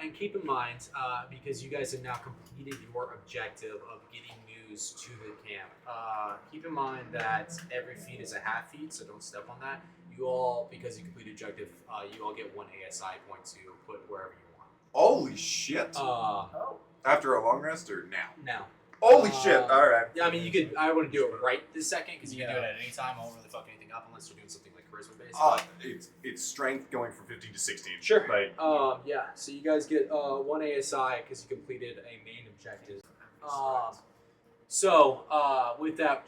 Speaker 1: And keep in mind, because you guys have now completed your objective of getting news to the camp, keep in mind that every feat is a half feat, so don't step on that. You all, because you completed objective, you all get 1 ASI point to put wherever you want.
Speaker 3: Holy shit!
Speaker 4: Oh.
Speaker 3: After a long rest or now?
Speaker 1: Now.
Speaker 3: Holy shit! All right.
Speaker 1: Yeah, I mean, you could. I wouldn't do it right this second because you can do it
Speaker 4: Yeah.
Speaker 1: at any time. I won't really fuck anything up unless you're doing something like charisma based.
Speaker 3: It's strength going from 15 to 16.
Speaker 1: Sure.
Speaker 3: Like
Speaker 1: Yeah. So you guys get 1 ASI because you completed a main objective. With that,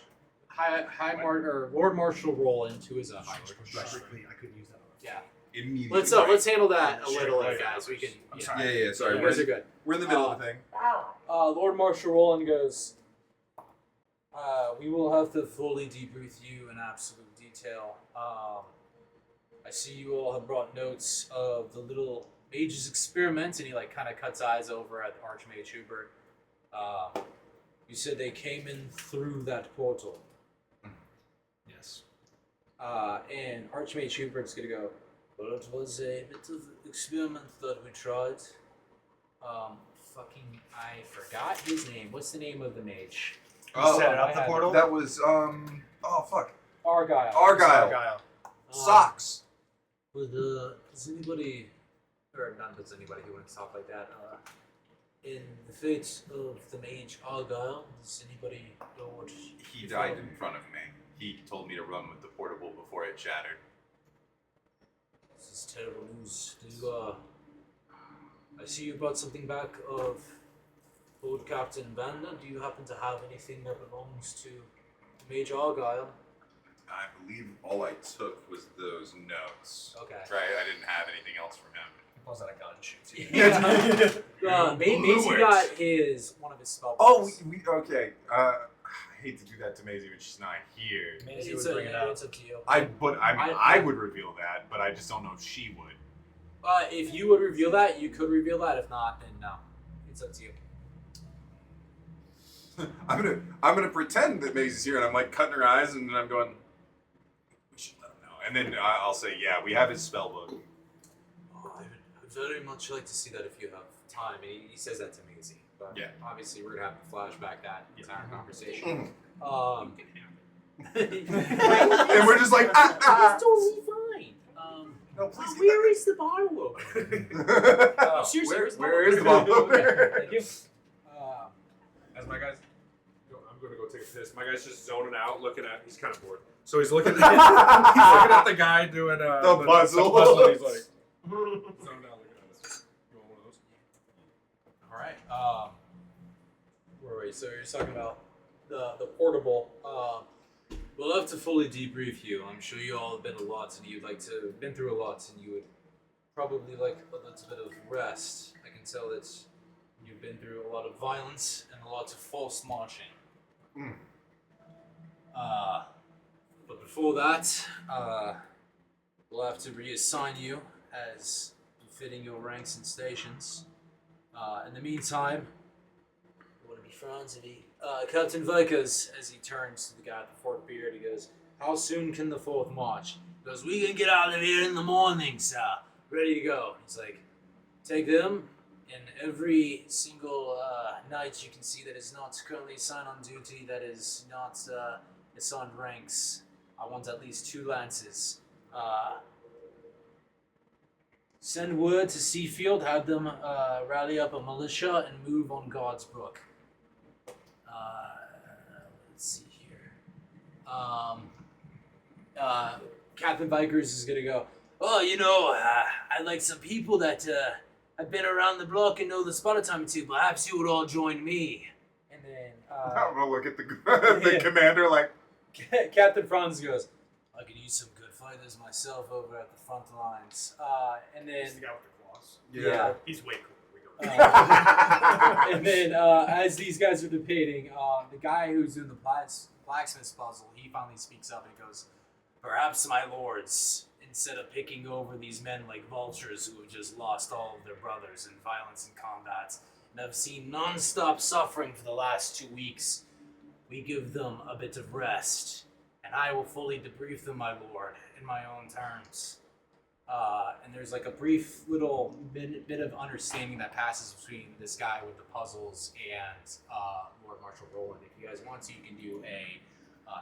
Speaker 1: Lord Marshal Roland, who is a high lord.
Speaker 6: Strictly, I couldn't use that.
Speaker 1: Yeah.
Speaker 3: immediately.
Speaker 1: Let's handle that a
Speaker 4: Sure,
Speaker 1: little,
Speaker 4: right.
Speaker 1: guys. We can.
Speaker 4: I'm
Speaker 1: Yeah.
Speaker 4: sorry.
Speaker 3: Yeah. Sorry.
Speaker 1: You
Speaker 3: We're,
Speaker 1: guys are good.
Speaker 3: we're in the middle of the thing.
Speaker 1: Lord Marshal Roland goes, "We will have to fully debrief you in absolute detail. I see you all have brought notes of the little mage's experiment," and he like kind of cuts eyes over at Archmage Hubert. "You said they came in through that portal."
Speaker 6: Yes.
Speaker 1: And Archmage Hubert's gonna go, "Well, it was a bit of experiment that we tried. I forgot his name. What's the name of the mage?
Speaker 4: You set it
Speaker 1: I
Speaker 4: up the
Speaker 1: have it.
Speaker 4: portal?
Speaker 3: That was oh fuck.
Speaker 1: Argyle.
Speaker 3: Argyle. Socks.
Speaker 1: Does anybody, or not does anybody who wants to talk like that, in the fate of the mage Argyle, does anybody know what
Speaker 3: He died in front of me. He told me to run with the portable before it shattered.
Speaker 1: This is terrible news. Do you, I see you brought something back of old Captain Vanda. Do you happen to have anything that belongs to Mage Argyle?
Speaker 3: I believe all I took was those notes.
Speaker 1: Okay.
Speaker 3: Right, I didn't have anything else from him.
Speaker 6: He pulls out a gun and shoots you.
Speaker 1: Maisie got one of his spell
Speaker 3: Oh,
Speaker 1: books.
Speaker 3: we okay. I hate to do that to Maisie when she's not here.
Speaker 4: Maisie
Speaker 1: It's
Speaker 4: would bring it up.
Speaker 1: it's up to you.
Speaker 3: I
Speaker 1: I-
Speaker 3: would reveal that, but I just don't know if she would.
Speaker 1: If you would reveal that, you could reveal that. If not, then no. It's up to you.
Speaker 3: I'm gonna pretend that Maisie's here, and I'm like cutting her eyes, and then I'm going, we should let him know. And then I'll say, yeah, we have his spell book.
Speaker 1: Oh, I would very much like to see that if you have time. And he says that to Maisie. But
Speaker 3: Yeah.
Speaker 1: obviously, we're going to have to flashback that entire conversation.
Speaker 3: Mhm.
Speaker 1: And
Speaker 3: And we're just like,
Speaker 1: It's totally fine.
Speaker 3: No, please get
Speaker 1: Where
Speaker 3: that.
Speaker 1: is the bottle opener?
Speaker 3: Oh,
Speaker 1: Seriously,
Speaker 3: where is the bottle opener?
Speaker 1: Thank you.
Speaker 2: As my guys, I'm going to go take a piss. My guy's just zoning out, looking at. He's kind of bored, so he's looking. He's looking at the guy doing
Speaker 3: The puzzle.
Speaker 2: and he's like zoned out, looking at us. You want one of those?
Speaker 1: All right. Where were we? So you're talking about the portable. We'll have to fully debrief you. I'm sure you all have been through a lot, and you would probably like a little bit of rest. I can tell that You've been through a lot of violence and a lot of false marching.
Speaker 3: Mm.
Speaker 1: But before that, we'll have to reassign you as befitting your ranks and stations. In the meantime, you want to be friends? Captain Vickers, as he turns to the guy at the fourth beard, he goes, "How soon can the fourth march?" He goes, "We can get out of here in the morning, sir. Ready to go." He's like, "Take them, and every single knight you can see that is not currently assigned on duty, that is not assigned ranks, I want at least 2 lances. Send word to Seafield, have them rally up a militia and move on God's Brook. Let's see here. Captain Vikers is gonna go, "Oh, I like some people that have been around the block and know the spot a time or two. Perhaps you would all join me." And then
Speaker 3: I'm gonna look at the commander like,
Speaker 1: Captain Franz goes, "I could use some good fighters myself over at the front lines." And
Speaker 5: He's the
Speaker 1: then
Speaker 5: guy with the claws.
Speaker 1: yeah.
Speaker 5: He's way cooler. We go.
Speaker 1: And then, as these guys are debating, the guy who's doing the blacksmith's puzzle, he finally speaks up and goes, "Perhaps, my lords, instead of picking over these men like vultures who have just lost all of their brothers in violence and combat, and have seen non-stop suffering for the last 2 weeks, we give them a bit of rest, and I will fully debrief them, my lord, in my own terms." And there's like a brief little bit of understanding that passes between this guy with the puzzles and Lord Marshal Roland. If you guys want to, you can do a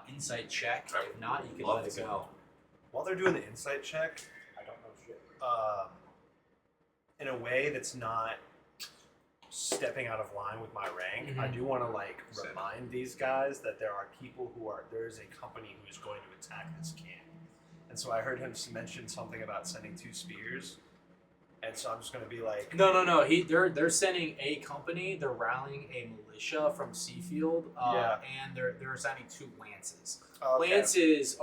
Speaker 1: insight check. If not, you can
Speaker 3: Love
Speaker 1: let it
Speaker 3: to.
Speaker 1: go.
Speaker 4: While they're doing the insight check,
Speaker 5: I don't know shit.
Speaker 4: in a way that's not stepping out of line with my rank, I do want to remind these guys that there are people there is a company who is going to attack this camp. And so I heard him mention something about sending 2 spears. And so I'm just going to be like,
Speaker 1: No. They're sending a company. They're rallying a militia from Seafield.
Speaker 4: Yeah.
Speaker 1: And they're sending 2 lances.
Speaker 4: okay.
Speaker 1: Lances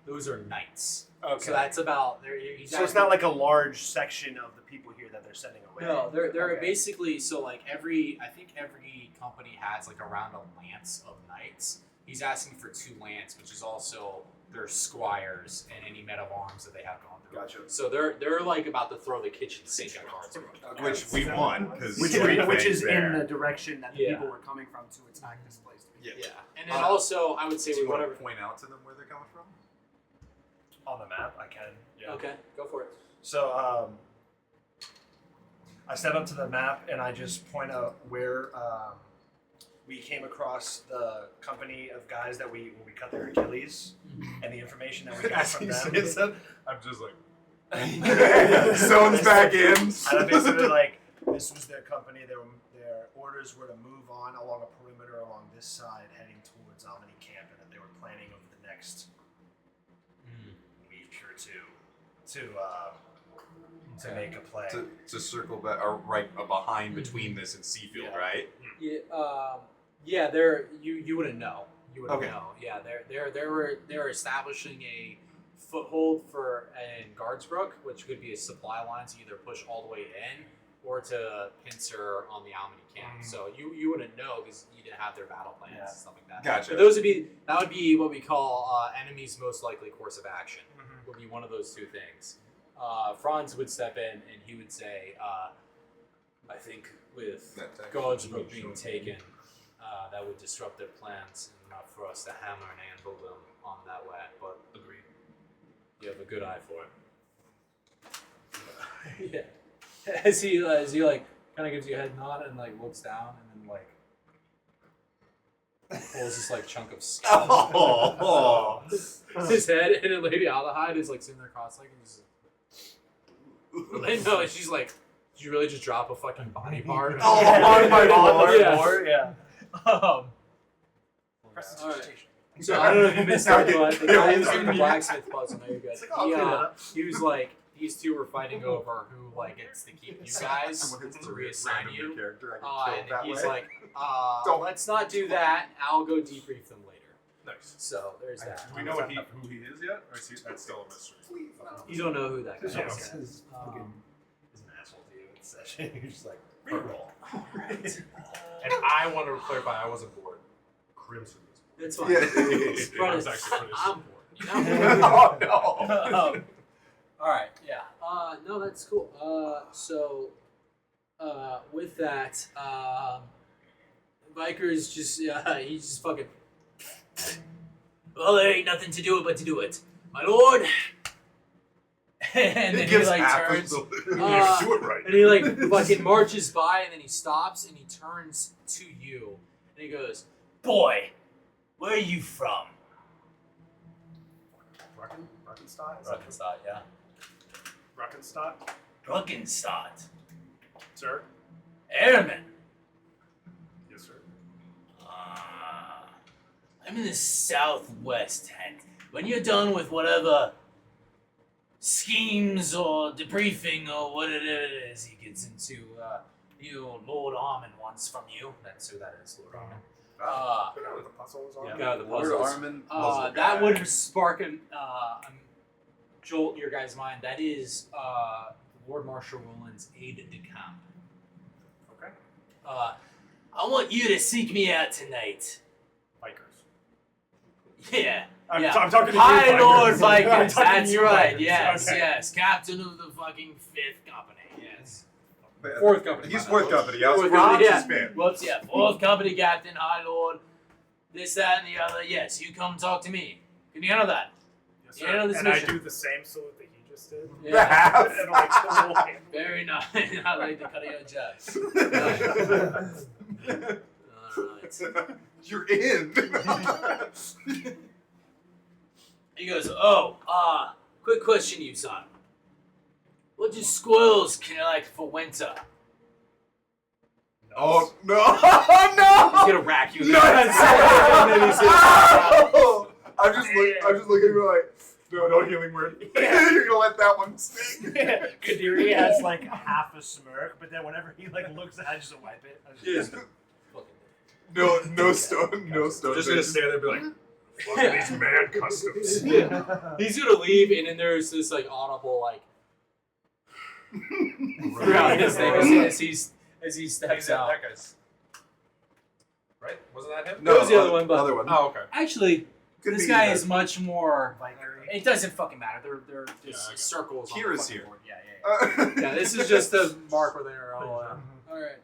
Speaker 1: those are knights.
Speaker 4: Okay.
Speaker 1: So that's about.
Speaker 4: So it's not like a large section of the people here that they're sending away.
Speaker 1: No, they're
Speaker 4: Okay.
Speaker 1: basically I think every company has like around a lance of knights. He's asking for 2 lance, which is also their squires and any men of arms that they have gone through.
Speaker 4: Gotcha.
Speaker 1: So they're like about to throw the kitchen sink at Carlsbrook.
Speaker 3: which we won because
Speaker 4: Which is in the direction that the
Speaker 1: Yeah.
Speaker 4: people were coming from to attack this place.
Speaker 3: yeah.
Speaker 1: And then also I would say
Speaker 3: Do you
Speaker 1: with
Speaker 3: want
Speaker 1: whatever.
Speaker 3: to point out to them where they're coming from?
Speaker 4: On the map, I can. Yeah.
Speaker 1: Okay, go for it.
Speaker 4: So I step up to the map and I just point out where we came across the company of guys that we cut their Achilles and the information that we got from them.
Speaker 2: I'm just like,
Speaker 3: Zone's back in.
Speaker 4: And I'm basically like, this was their company. Their orders were to move on along a perimeter along this side, heading towards Almany Camp, and that they were planning over the next week or two to make a play.
Speaker 3: To circle back, or right behind between this and Seafield,
Speaker 4: Yeah.
Speaker 3: right?
Speaker 1: Yeah, they're you wouldn't know. You wouldn't
Speaker 3: Okay.
Speaker 1: know. Yeah, they're establishing a foothold in Guardsbrook, which could be a supply line to either push all the way in or to pincer on the Almany camp. So you wouldn't know because you didn't have their battle plans and stuff like that.
Speaker 3: Gotcha.
Speaker 1: But that would be what we call enemy's most likely course of action. Would be one of those 2 things. Franz would step in and he would say, "I think with Guardsbrook being taken, that would disrupt their plans and not for us to hammer and anvil them on that way. But agreed, you have a good eye for it." Yeah. As he like kind of gives you a head nod and like looks down and then like pulls this like chunk of skin
Speaker 3: Oh.
Speaker 1: his head, and then Lady Alahide is like sitting there cross-legged and just. I know, she's like, "Did you really just drop a fucking body part?"
Speaker 3: Oh, on my floor.
Speaker 1: Yeah.
Speaker 4: Prestidigitation.
Speaker 1: So I don't know if you missed that, but the guy who's doing the blacksmith puzzle, no, you're good.
Speaker 4: It's like, oh, okay.
Speaker 1: He was like, these 2 were fighting over who like gets to keep you guys to reassign you.
Speaker 3: Character,
Speaker 1: And he's like, let's not do that. I'll go debrief them later.
Speaker 2: nice.
Speaker 1: So there's that.
Speaker 2: Do we know who he is yet, or is that's still a mystery?
Speaker 1: You don't know who that guy is.
Speaker 4: Is an asshole to you in session. You're just like, Reroll.
Speaker 2: And I want to clarify, I wasn't bored. Crimson was bored.
Speaker 1: That's fine.
Speaker 3: Yeah.
Speaker 1: But
Speaker 2: I was actually pretty
Speaker 1: I'm
Speaker 2: bored.
Speaker 1: You know?
Speaker 3: Oh no.
Speaker 1: All right. Yeah. No, that's cool. So, with that, Viker's just he's just fucking. Well, there ain't nothing to do it but to do it, my lord. And then he
Speaker 3: gives
Speaker 1: like
Speaker 3: half of
Speaker 1: turns,
Speaker 3: the-
Speaker 2: Do it right.
Speaker 1: and he like fucking marches by, and then he stops and he turns to you, and he goes, "Boy, where are you from?"
Speaker 5: Ruckenstadt?
Speaker 1: Ruckenstadt, yeah.
Speaker 5: Ruckenstadt?
Speaker 1: Ruckenstadt.
Speaker 5: Sir?
Speaker 1: Airman.
Speaker 5: Yes, sir.
Speaker 1: I'm in the southwest tent. When you're done with whatever schemes or debriefing or what it is he gets into, Lord Armin wants from you. That's who that is, Lord Armin.
Speaker 5: The guy with the puzzles on
Speaker 1: The
Speaker 5: it?
Speaker 1: guy with the
Speaker 3: Lord
Speaker 1: puzzles.
Speaker 3: Armin, puzzle
Speaker 1: That
Speaker 3: guy.
Speaker 1: would spark a jolt in your guys' mind. That is Lord Marshal Roland's aide de camp.
Speaker 5: Okay.
Speaker 1: I want you to seek me out tonight.
Speaker 5: Bikers.
Speaker 1: Yeah.
Speaker 5: I'm
Speaker 1: yeah.
Speaker 5: talking to you,
Speaker 1: High
Speaker 5: Bikers.
Speaker 1: Lord
Speaker 5: I'm
Speaker 1: Vikings,
Speaker 5: talking to
Speaker 1: that's
Speaker 5: you,
Speaker 1: right.
Speaker 5: Bikers.
Speaker 1: Yes,
Speaker 5: Okay.
Speaker 1: yes. Captain of the fucking 5th Company. Yes.
Speaker 2: Fourth company.
Speaker 3: He's fourth company. I was
Speaker 1: Fourth
Speaker 3: wrong.
Speaker 1: company, yeah.
Speaker 3: His man.
Speaker 1: Whoops, yeah. 4th Company Captain, High Lord. This, that, and the other. Yes, you come talk to me. Can you handle that?
Speaker 5: Yes,
Speaker 1: Yeah,
Speaker 5: sir.
Speaker 1: no, this
Speaker 5: and I
Speaker 1: mission.
Speaker 5: do the same salute that he just did.
Speaker 1: Yeah.
Speaker 3: Half.
Speaker 5: And like the little hand.
Speaker 1: Very nice. I like the cut of your jab. Alright.
Speaker 3: You're in.
Speaker 1: He goes, quick question, you son. What do squirrels can you like for winter?
Speaker 3: Oh no!
Speaker 1: He's
Speaker 3: No!
Speaker 1: gonna rack you.
Speaker 3: No!
Speaker 1: And then he's gonna-
Speaker 3: No! I'm just looking at you like, no, no healing word. You're gonna let that one sting.
Speaker 4: Kadiri has like half a smirk, but then whenever he like looks at it, I just wipe it. I just-
Speaker 3: No stone.
Speaker 2: Just gonna stand there and be like, look at these man customs.
Speaker 1: Yeah. He's gonna leave, and then there's this like audible like throughout his thing as he steps out.
Speaker 2: That guy's. Right? Wasn't that him?
Speaker 3: No,
Speaker 1: That was the other one, but-
Speaker 3: other one.
Speaker 2: Oh, okay.
Speaker 1: Actually,
Speaker 3: Could
Speaker 1: this
Speaker 3: be
Speaker 1: guy
Speaker 3: either.
Speaker 1: is much more.
Speaker 4: Viker.
Speaker 1: It doesn't fucking matter. They're just
Speaker 2: okay.
Speaker 1: circles. on the
Speaker 3: Kira's
Speaker 1: fucking
Speaker 3: here.
Speaker 1: board. Yeah. Yeah, this is just a mark where they're all. All right.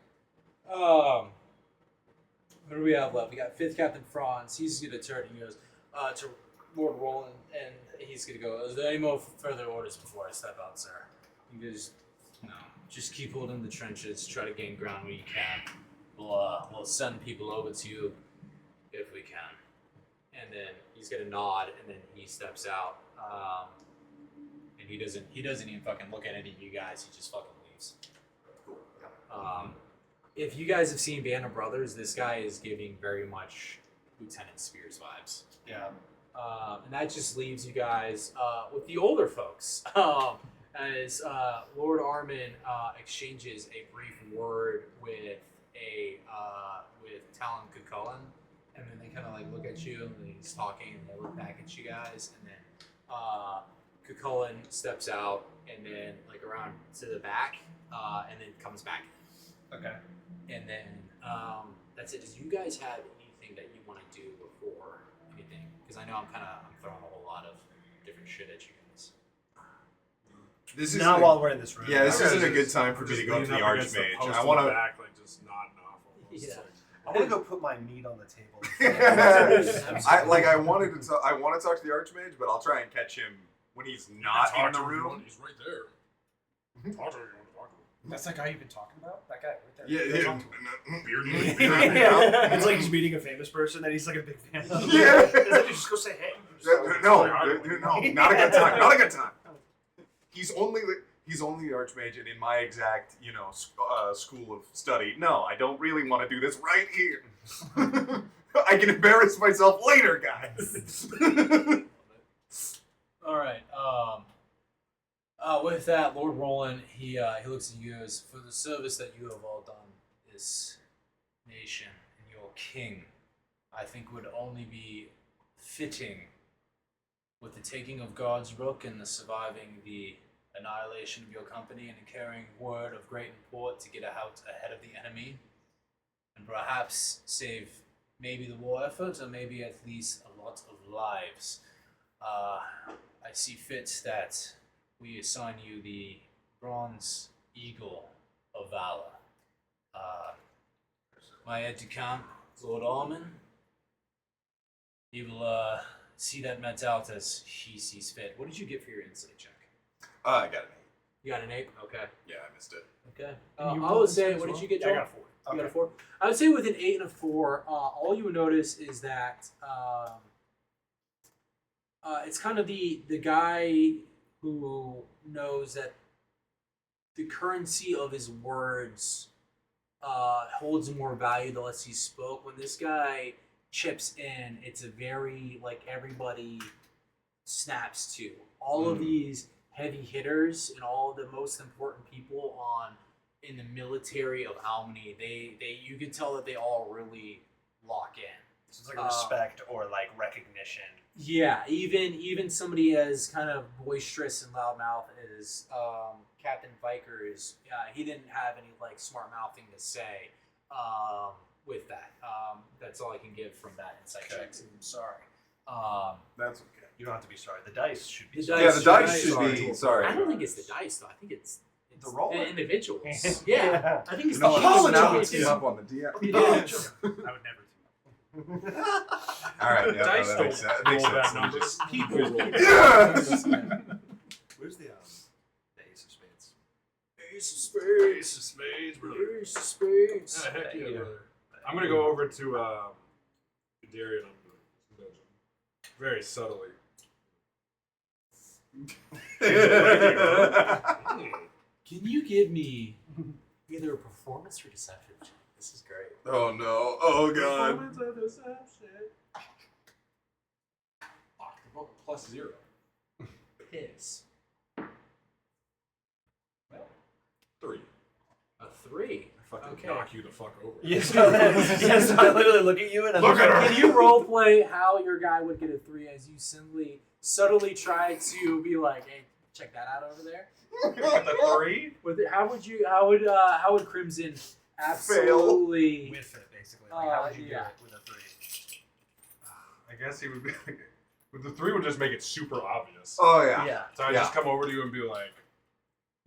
Speaker 1: What do we have left? We got 5th Captain Franz. He's gonna turn and he goes to Lord Roland, and he's gonna go. Is there any more further orders before I step out, sir? He goes, no. Just keep holding the trenches. Try to gain ground where you can. We'll send people over to you if we can. And then he's gonna nod, and then he steps out. And he doesn't even fucking look at any of you guys. He just fucking leaves. If you guys have seen Band of Brothers, this guy is giving very much Lieutenant Spears vibes.
Speaker 4: Yeah.
Speaker 1: And that just leaves you guys with the older folks. As Lord Armin exchanges a brief word with with Talon Cucullin, and then they kind of like look at you, and then he's talking, and they look back at you guys, and then Cucullin steps out, and then like around to the back, and then comes back.
Speaker 4: Okay.
Speaker 1: And then that's it. Do you guys have anything that you want to do before anything? Because I know I'm throwing a whole lot of different shit at you guys.
Speaker 3: This is
Speaker 4: Not while we're in this room.
Speaker 3: Yeah, this
Speaker 2: Okay,
Speaker 3: isn't a
Speaker 2: just-
Speaker 3: good time for me
Speaker 2: just
Speaker 3: to go to
Speaker 2: leaning
Speaker 3: the
Speaker 2: up against
Speaker 3: Archmage.
Speaker 2: post
Speaker 3: I
Speaker 2: in
Speaker 3: want
Speaker 2: the
Speaker 3: to.
Speaker 2: back, like just nodding off. Almost.
Speaker 1: Yeah.
Speaker 4: I want to go put my meat on the table.
Speaker 3: I wanted to. I want to talk to the Archmage, but I'll try and catch him when he's not in the room.
Speaker 2: He's right there. Talk to him. You want to talk to him?
Speaker 5: That's that guy you've been talking about? That guy right there.
Speaker 3: Yeah,
Speaker 5: Go
Speaker 3: yeah.
Speaker 5: talk to him.
Speaker 3: Beardy.
Speaker 4: It's like he's meeting a famous person that he's like a big fan of.
Speaker 3: Yeah.
Speaker 4: It's like, just go say hey.
Speaker 3: No, not a good time. Not a good time. He's only the Archmage, and in my exact, school of study. No, I don't really want to do this right here. I can embarrass myself later, guys.
Speaker 1: All right. With that, Lord Roland, he looks at you and goes, for the service that you have all done this nation and your king, I think would only be fitting with the taking of God's Rook and the surviving the annihilation of your company and carrying word of great import to get out ahead of the enemy, and perhaps save maybe the war effort, or maybe at least a lot of lives. I see fit that we assign you the Bronze Eagle of Valor. My aide-de-camp, Lord Armin, he will see that met out as he sees fit. What did you get for your insight check?
Speaker 3: I got it.
Speaker 1: You got an 8? Okay.
Speaker 3: Yeah, I missed it.
Speaker 1: Okay.
Speaker 6: And you
Speaker 1: I
Speaker 6: rolled
Speaker 1: would
Speaker 6: this
Speaker 1: say,
Speaker 6: as
Speaker 1: what
Speaker 6: well?
Speaker 1: did you get,
Speaker 5: Yeah, I
Speaker 1: Joel?
Speaker 5: got a 4.
Speaker 1: You got a 4? I would say with an 8 and a 4, all you would notice is that it's kind of the guy who knows that the currency of his words holds more value the less he spoke. When this guy chips in, it's a very, like, everybody snaps to. All of these heavy hitters and all the most important people in the military of Almany, they you can tell that they all really lock in.
Speaker 4: So it's like respect or like recognition.
Speaker 1: Yeah, even somebody as kind of boisterous and loudmouth as Captain Vikers, he didn't have any like smart mouthing to say with that. That's all I can give from that insight
Speaker 4: Okay.
Speaker 1: checks. I'm sorry.
Speaker 3: That's okay.
Speaker 4: You don't have to be sorry. The dice should be.
Speaker 1: The
Speaker 4: sorry.
Speaker 3: Yeah, the dice should
Speaker 1: sorry.
Speaker 3: be. Sorry.
Speaker 1: I don't think it's the dice though. I think it's
Speaker 6: The roller.
Speaker 1: the individuals. Yeah, I think it's
Speaker 3: You know
Speaker 1: the
Speaker 3: what? Now
Speaker 1: politics.
Speaker 3: let's team up on the DM.
Speaker 5: I would never do
Speaker 3: All right. Yeah,
Speaker 5: Dice
Speaker 3: no, that makes sense. That makes
Speaker 5: roll bad
Speaker 3: sense.
Speaker 5: numbers.
Speaker 2: People roll.
Speaker 3: Yes!
Speaker 4: Where's the Ace of Spades?
Speaker 1: Ace of spades.
Speaker 2: Ace of spades, brother.
Speaker 1: Ace of spades.
Speaker 2: Yeah, heck yeah,
Speaker 1: Yeah.
Speaker 2: brother. I'm gonna go over to Darian. Very subtly.
Speaker 1: Can you give me either a performance or deception check? This is great.
Speaker 3: Oh no! Oh god!
Speaker 2: +0.
Speaker 1: Piss.
Speaker 2: 3.
Speaker 1: A 3.
Speaker 2: I fucking
Speaker 1: Okay.
Speaker 2: knock you the fuck over.
Speaker 4: Yes, yes. I literally look at you and I'm
Speaker 2: Look at her.
Speaker 1: Can you role play how your guy would get a 3 as you subtly try to be like, hey, check that out over there?
Speaker 2: The 3?
Speaker 1: How would Crimson absolutely
Speaker 4: with it basically. Like, how would you
Speaker 1: yeah.
Speaker 4: do it with a 3?
Speaker 2: I guess he would be like, with the 3 would just make it super obvious.
Speaker 3: Oh yeah.
Speaker 4: Yeah.
Speaker 2: So I just come over to you and be like,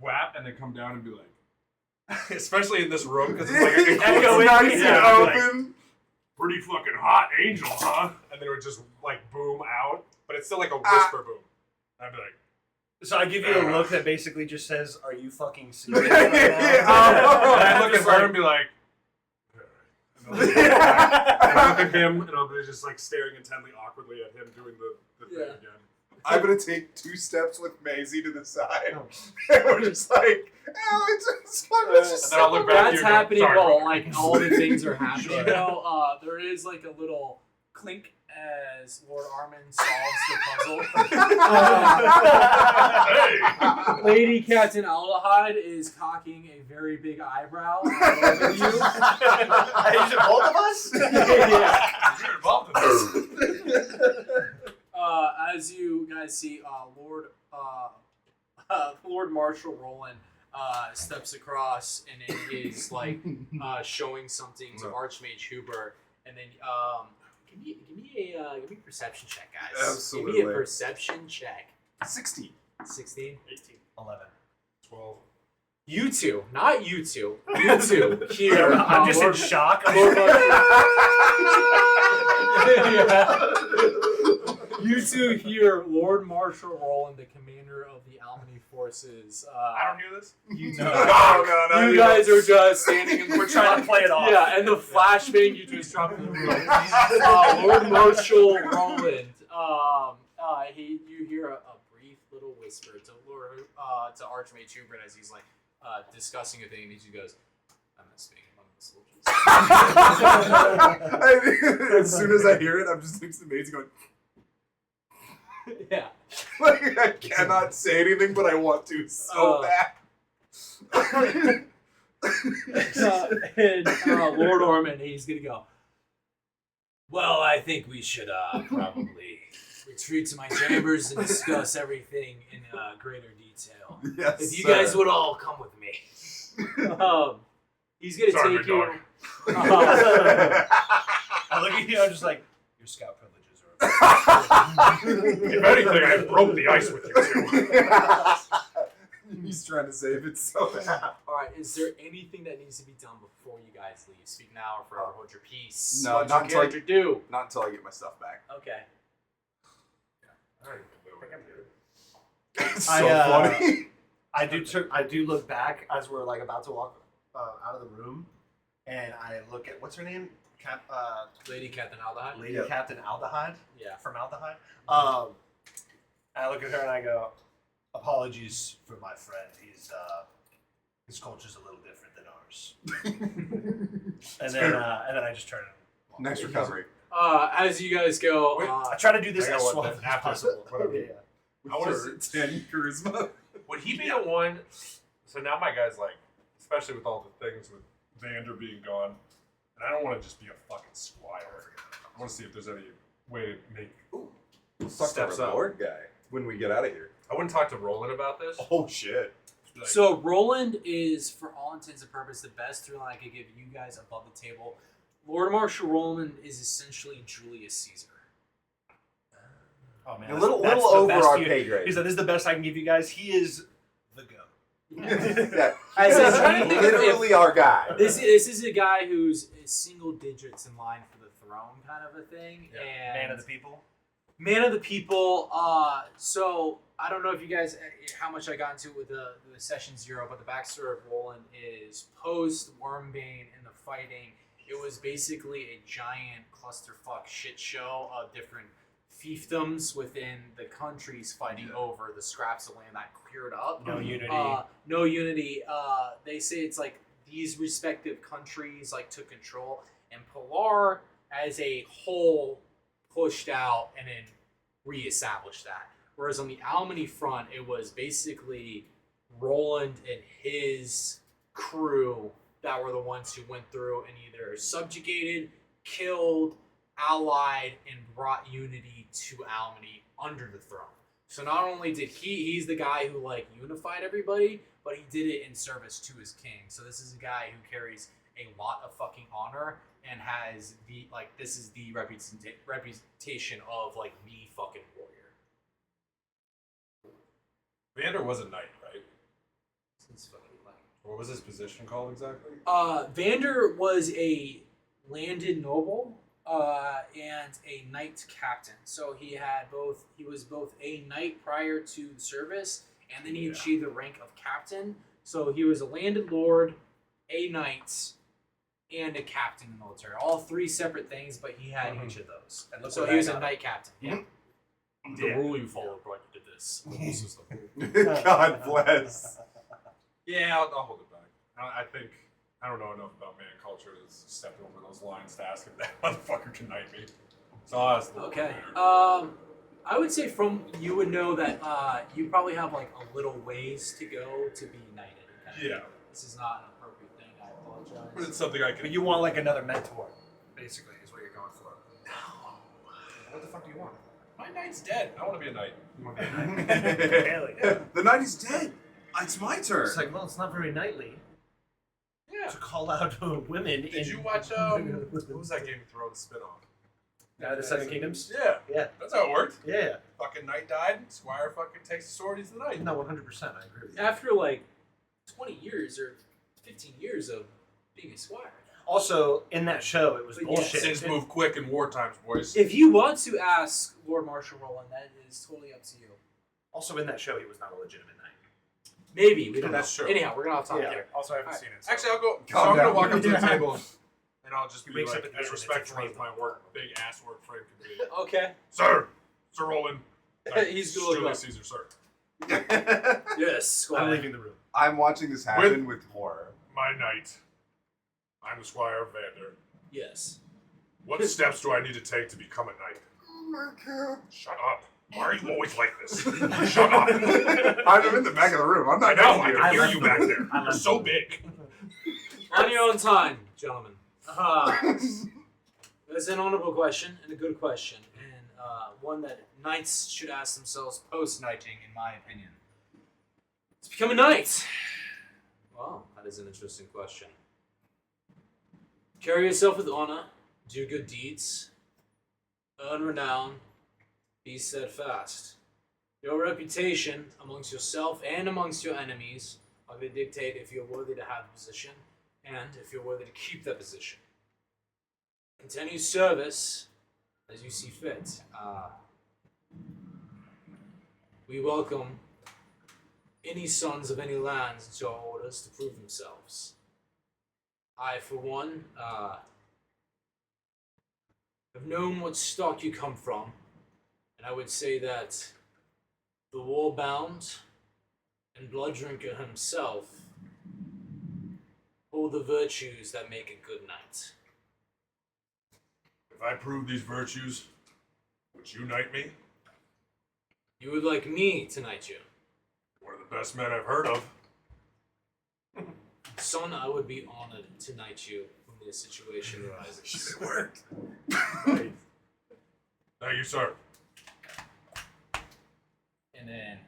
Speaker 2: whap, and then come down and be like, especially in this room because it's like
Speaker 3: It's
Speaker 2: echoing.
Speaker 3: nice
Speaker 2: Yeah,
Speaker 3: and
Speaker 2: like,
Speaker 3: open.
Speaker 2: pretty fucking hot angel, huh? And then it would just like boom out, but it's still like a whisper boom. I'd be like,
Speaker 4: So I give you a look that basically just says, "Are you fucking serious?"
Speaker 3: Yeah.
Speaker 2: and I look at
Speaker 4: Just
Speaker 2: her
Speaker 4: like-
Speaker 2: and be like, and I'll look back, and I look at him and I'll be just like staring intently, awkwardly at him doing the thing
Speaker 1: Yeah.
Speaker 2: again.
Speaker 3: I'm gonna take 2 steps with Maisie to the side, and we're just like, oh, it's just
Speaker 2: And then I'll look back
Speaker 1: That's
Speaker 2: to you and go,
Speaker 1: happening
Speaker 2: "Sorry,
Speaker 1: while
Speaker 2: brother."
Speaker 1: like all the things are happening.
Speaker 2: Sure.
Speaker 1: You know, there is like a little clink as Lord Armin solves the puzzle.
Speaker 2: Hey!
Speaker 1: Lady Captain Aldehide is cocking a very big eyebrow at both of you.
Speaker 4: Is it both of us?
Speaker 1: Yeah.
Speaker 2: You're involved in this.
Speaker 1: As you guys see, Lord Marshal Roland steps across and is like showing something to Archmage Hubert, and then give me a perception check, guys. Give me
Speaker 3: Absolutely.
Speaker 1: a perception check.
Speaker 3: 16.
Speaker 1: 16.
Speaker 5: 18.
Speaker 4: 11.
Speaker 2: 12.
Speaker 1: You two, not you two. You two here.
Speaker 4: I'm just in
Speaker 1: Lord-
Speaker 4: shock.
Speaker 1: Lord You two hear Lord Marshal Roland, the commander of the Almany forces.
Speaker 2: I don't hear this.
Speaker 1: You
Speaker 4: No.
Speaker 3: No,
Speaker 1: you guys are just standing in
Speaker 4: We're trying to play it off.
Speaker 1: Yeah, and the flashbang you just dropped in the room. Lord Marshal Roland. You hear a brief little whisper to Archmage Hubert as he's like discussing a thing, and he just goes, "I'm not speaking among the soldiers."
Speaker 3: As soon as I hear it, I'm just next to Maisie going,
Speaker 1: Yeah.
Speaker 3: like, I cannot say anything, but I want to so bad.
Speaker 1: And Lord Ormond, he's gonna go, well, I think we should probably retreat to my chambers and discuss everything in greater detail.
Speaker 3: Yes,
Speaker 1: If you
Speaker 3: sir.
Speaker 1: guys would all come with me. He's gonna
Speaker 2: Sorry,
Speaker 1: take
Speaker 2: big
Speaker 1: you.
Speaker 2: dog.
Speaker 4: I look at you, I'm just like, your scout privileges are.
Speaker 2: If anything, I broke the ice with you too.
Speaker 3: He's trying to save it so bad.
Speaker 1: All right. Is there anything that needs to be done before you guys leave? Speak now or forever hold your peace.
Speaker 3: No,
Speaker 1: What's
Speaker 3: not
Speaker 1: your
Speaker 3: until I-
Speaker 1: character do?
Speaker 3: Not until I get my stuff back.
Speaker 1: Okay.
Speaker 2: I don't even know what I'm doing.
Speaker 3: It's
Speaker 4: I,
Speaker 3: so funny.
Speaker 4: I do look back as we're like about to walk out of the room, and I look at what's her name,
Speaker 1: Lady Captain Aldehyde.
Speaker 4: Lady
Speaker 3: Yep.
Speaker 4: Captain Aldehyde.
Speaker 1: Yeah.
Speaker 4: Formaldehyde. I look at her and I go, apologies for my friend. His culture's a little different than ours. and then I just turn and walk.
Speaker 3: Nice recovery.
Speaker 1: As you guys go,
Speaker 2: Wait,
Speaker 4: I try to do this
Speaker 2: I got
Speaker 4: as
Speaker 2: one
Speaker 4: suave
Speaker 2: then
Speaker 4: as
Speaker 2: after,
Speaker 4: possible.
Speaker 2: whatever.
Speaker 4: Yeah.
Speaker 2: I wanna see-
Speaker 3: 10 charisma.
Speaker 2: Would he be the one? So now my guy's like, especially with all the things with Vander being gone, and I don't want to just be a fucking squire. I want to see if there's any way to make.
Speaker 3: Let's talk
Speaker 2: Steps
Speaker 3: to our
Speaker 2: up.
Speaker 3: Lord guy when we get out of here.
Speaker 2: I wouldn't talk to Roland about this.
Speaker 3: Oh shit.
Speaker 2: Like,
Speaker 1: So Roland is, for all intents and purposes, the best through line I could give you guys above the table. Lord Marshal Roland is essentially Julius Caesar.
Speaker 4: Oh man,
Speaker 3: A little
Speaker 4: that's the
Speaker 3: over
Speaker 4: best
Speaker 3: our
Speaker 4: you-
Speaker 3: pay grade.
Speaker 4: He said, "This is the best I can give you guys." He is the go.
Speaker 3: Yeah.
Speaker 1: As in, trying to think of
Speaker 3: Literally our guy.
Speaker 1: This is a guy who's single digits in line for the throne, kind of a thing. And
Speaker 4: Man of the people.
Speaker 1: Man of the people. So I don't know if you guys how much I got into it with the session 0, but the backstory of Roland is post Wormbane and the fighting. It was basically a giant clusterfuck shit show of different fiefdoms within the countries fighting over the scraps of land that cleared up.
Speaker 4: No unity.
Speaker 1: No unity. They say it's like these respective countries like took control, and Pilar as a whole pushed out and then reestablished that. Whereas on the Almany front, it was basically Roland and his crew that were the ones who went through and either subjugated, killed, allied, and brought unity to Almany under the throne. So not only did he's the guy who like unified everybody, but he did it in service to his king. So this is a guy who carries a lot of fucking honor and has the like this is the reputation of like the fucking warrior.
Speaker 2: Vander was a knight, right?
Speaker 1: Since fucking like
Speaker 2: What was his position called exactly?
Speaker 1: Vander was a landed noble and a knight captain. So he had both. He was both a knight prior to the service, and then he achieved the rank of captain. So he was a landed lord, a knight, and a captain in the military. All three separate things, but he had each of those.
Speaker 4: And look
Speaker 1: So
Speaker 4: where
Speaker 1: he
Speaker 4: that
Speaker 1: was a
Speaker 4: got
Speaker 1: knight captain. Yeah.
Speaker 2: The
Speaker 4: Yeah.
Speaker 2: rule you followed brought you to this. This is the rule.
Speaker 3: God bless.
Speaker 2: Yeah, I'll hold it back. I think I don't know enough about man culture to step over those lines to ask if that motherfucker can knight me. So I'll ask the
Speaker 1: Okay.
Speaker 2: Vander.
Speaker 1: I would say from you would know that you probably have like a little ways to go to be knighted. kind of
Speaker 2: Yeah.
Speaker 1: thing. This is not an appropriate thing. I
Speaker 2: But
Speaker 1: apologize.
Speaker 2: it's something I
Speaker 4: But
Speaker 2: can.
Speaker 4: you want like another mentor, basically, is what you're going for.
Speaker 2: What the fuck do you want? My knight's dead. I want to be a knight.
Speaker 4: You want to be a knight? Really?
Speaker 3: The knight is dead. It's my turn.
Speaker 4: It's like, well, it's not very knightly
Speaker 2: Yeah.
Speaker 4: to call out women.
Speaker 2: Did you watch what was that Game of Thrones spinoff?
Speaker 4: The Seven Kingdoms?
Speaker 2: Yeah.
Speaker 4: Yeah.
Speaker 2: That's how it worked.
Speaker 4: Yeah.
Speaker 2: Fucking knight died. Squire fucking takes the sword. He's the knight.
Speaker 4: No, 100%. I agree with you.
Speaker 1: After like 20 years or 15 years of being a squire.
Speaker 4: Also, in that show, it was
Speaker 1: But
Speaker 4: bullshit.
Speaker 2: Things move quick in war times, boys.
Speaker 1: If you want to ask Lord Marshal Roland, that is totally up to you.
Speaker 4: Also, in that show, he was not a legitimate knight.
Speaker 1: Maybe we don't
Speaker 2: That's
Speaker 1: know.
Speaker 2: true.
Speaker 1: Anyhow, we're gonna off topic
Speaker 4: Yeah.
Speaker 1: here.
Speaker 5: Also, I haven't
Speaker 1: Alright.
Speaker 5: seen it. So.
Speaker 2: Actually, I'll go. So
Speaker 3: Calm
Speaker 2: I'm gonna
Speaker 3: down.
Speaker 2: walk up to the
Speaker 4: Yeah.
Speaker 2: table and I'll just
Speaker 4: He
Speaker 2: be
Speaker 4: wakes
Speaker 2: like,
Speaker 4: up at the
Speaker 2: as
Speaker 4: end, it's a
Speaker 2: respectful as
Speaker 4: dream.
Speaker 2: my work, big ass work friend can be.
Speaker 1: Okay.
Speaker 2: Sir Roland.
Speaker 1: He's good.
Speaker 2: Julius Caesar, sir.
Speaker 1: Yes. Squire.
Speaker 4: I'm leaving the room.
Speaker 3: I'm watching this happen with horror.
Speaker 2: My knight. I'm the Squire of Vander.
Speaker 1: Yes.
Speaker 2: What steps do I need to take to become a knight? Shut up. Why are you always like this? Shut up.
Speaker 3: I'm in the back of the room. I'm
Speaker 2: I
Speaker 3: not
Speaker 2: know,
Speaker 3: next
Speaker 2: I
Speaker 3: to
Speaker 2: can
Speaker 3: you.
Speaker 2: hear you back there.
Speaker 4: I
Speaker 2: You're
Speaker 4: left
Speaker 2: so
Speaker 4: you.
Speaker 2: big.
Speaker 1: On your own time, gentlemen. That's an honorable question and a good question. And one that knights should ask themselves post-knighting, in my opinion. Let's become a knight. Well, that is an interesting question. Carry yourself with honor, do good deeds, earn renown, be steadfast. Your reputation amongst yourself and amongst your enemies are going to dictate if you're worthy to have the position and if you're worthy to keep that position. Continue service as you see fit. We welcome any sons of any lands into our orders to prove themselves. I, for one, have known what stock you come from, and I would say that the Warbound and Blooddrinker himself hold the virtues that make a good knight.
Speaker 2: If I prove these virtues, would you knight me?
Speaker 1: You would like me to knight you.
Speaker 2: One of the best men I've heard of.
Speaker 1: Son, I would be honored to knight you when this situation arises.
Speaker 2: Shit, it worked. Thank you, sir.
Speaker 1: And then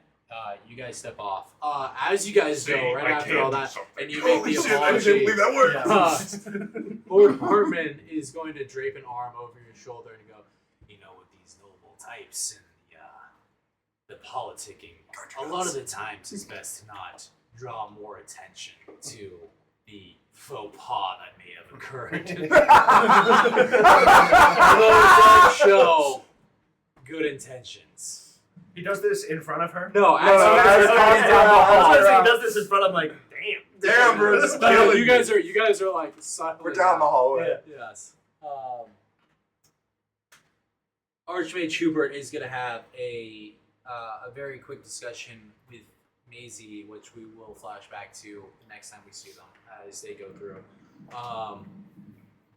Speaker 1: you guys step off. As you guys go, right after all that, and you make the apology,
Speaker 2: that worked.
Speaker 1: Lord Hartman is going to drape an arm over your shoulder and go, you know, with these noble types and the politicking, a lot of the times it's best to not draw more attention to the faux pas that may have occurred. Although it does show good intentions.
Speaker 4: He does this in front of her?
Speaker 1: No,
Speaker 3: as
Speaker 1: down the hall.
Speaker 4: He does this in front of like,
Speaker 3: Damn, bro, this is
Speaker 1: No,
Speaker 3: killing
Speaker 1: you guys are like silent.
Speaker 3: We're down the hallway.
Speaker 1: Yes. Archmage Hubert is going to have a very quick discussion with Maisie, which we will flash back to the next time we see them as they go through.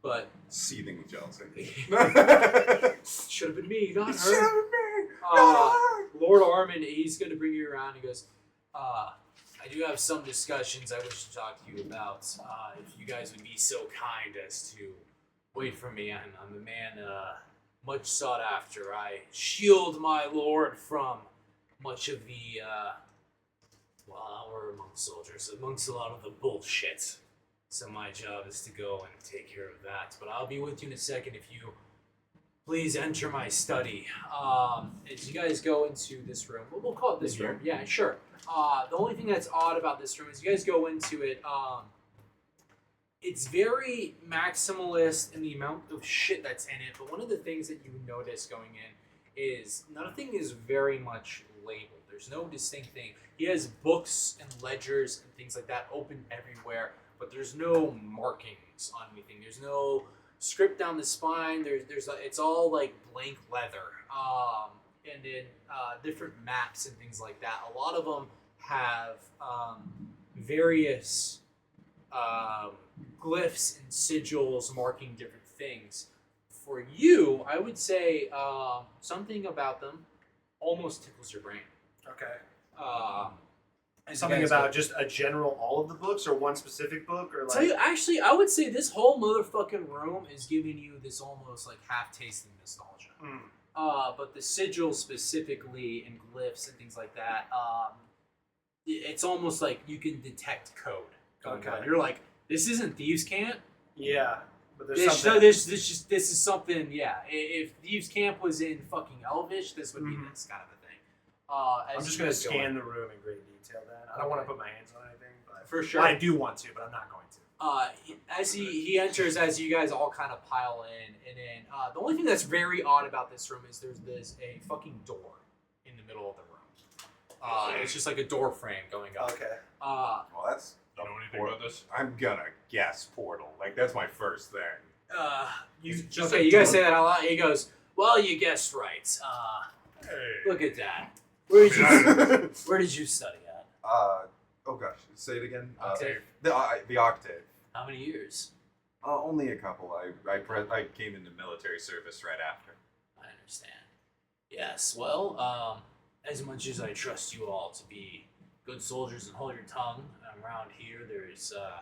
Speaker 1: But
Speaker 3: Seething with jealousy.
Speaker 1: should have been me, not
Speaker 3: Should've
Speaker 1: her.
Speaker 3: been me, not her.
Speaker 1: Lord Armin, he's going to bring you around. He goes, I do have some discussions I wish to talk to you about. If you guys would be so kind as to wait for me, I'm a man much sought after. I shield my lord from much of the, we're amongst soldiers, amongst a lot of the bullshit. So my job is to go and take care of that. But I'll be with you in a second if you please enter my study. As you guys go into this room, we'll call it this room. Yeah, sure. The only thing that's odd about this room is you guys go into it. It's very maximalist in the amount of shit that's in it. But one of the things that you notice going in is nothing is very much labeled. There's no distinct thing. He has books and ledgers and things like that open everywhere, but there's no markings on anything. There's no script down the spine. It's all like blank leather. And then different maps and things like that. A lot of them have various glyphs and sigils marking different things. For you, I would say something about them almost tickles your brain.
Speaker 4: Okay.
Speaker 1: As
Speaker 4: Something
Speaker 1: you guys
Speaker 4: about
Speaker 1: go.
Speaker 4: just a general all of the books or one specific book or like.
Speaker 1: Tell you, actually, I would say this whole motherfucking room is giving you this almost like half-tasted nostalgia. But the sigils specifically and glyphs and things like that, it's almost like you can detect code going
Speaker 4: Okay.
Speaker 1: on. You're like, this isn't Thieves' Camp.
Speaker 4: Yeah, but there's
Speaker 1: This
Speaker 4: something.
Speaker 1: this is something. Yeah, if Thieves' Camp was in fucking Elvish, this would be
Speaker 4: Mhm.
Speaker 1: this kind of a thing.
Speaker 4: I'm
Speaker 1: As
Speaker 4: just
Speaker 1: you
Speaker 4: gonna
Speaker 1: guys go
Speaker 4: scan
Speaker 1: in.
Speaker 4: the room in great detail. Then I don't want to put my hands on anything, but
Speaker 1: For sure.
Speaker 4: I do want to, but I'm not going to.
Speaker 1: As he enters, as you guys all kind of pile in, and then the only thing that's very odd about this room is there's a fucking door in the middle of the room. It's just like a door frame going up.
Speaker 4: Okay.
Speaker 3: Well, that's.
Speaker 2: You know anything about this?
Speaker 3: I'm gonna guess portal. Like that's my first thing.
Speaker 1: You
Speaker 2: Just
Speaker 1: okay?
Speaker 2: a
Speaker 1: You guys
Speaker 2: door.
Speaker 1: say that out loud. He goes, "Well, you guessed right.
Speaker 2: Hey.
Speaker 1: Look at that. Where did
Speaker 2: I
Speaker 1: where did you study at?
Speaker 3: Oh gosh, say it again.
Speaker 1: Octave.
Speaker 3: The octave.
Speaker 1: How many years?
Speaker 3: Only a couple. I came into military service right after.
Speaker 1: I understand. Yes. Well, as much as I trust you all to be good soldiers and hold your tongue, around here there's the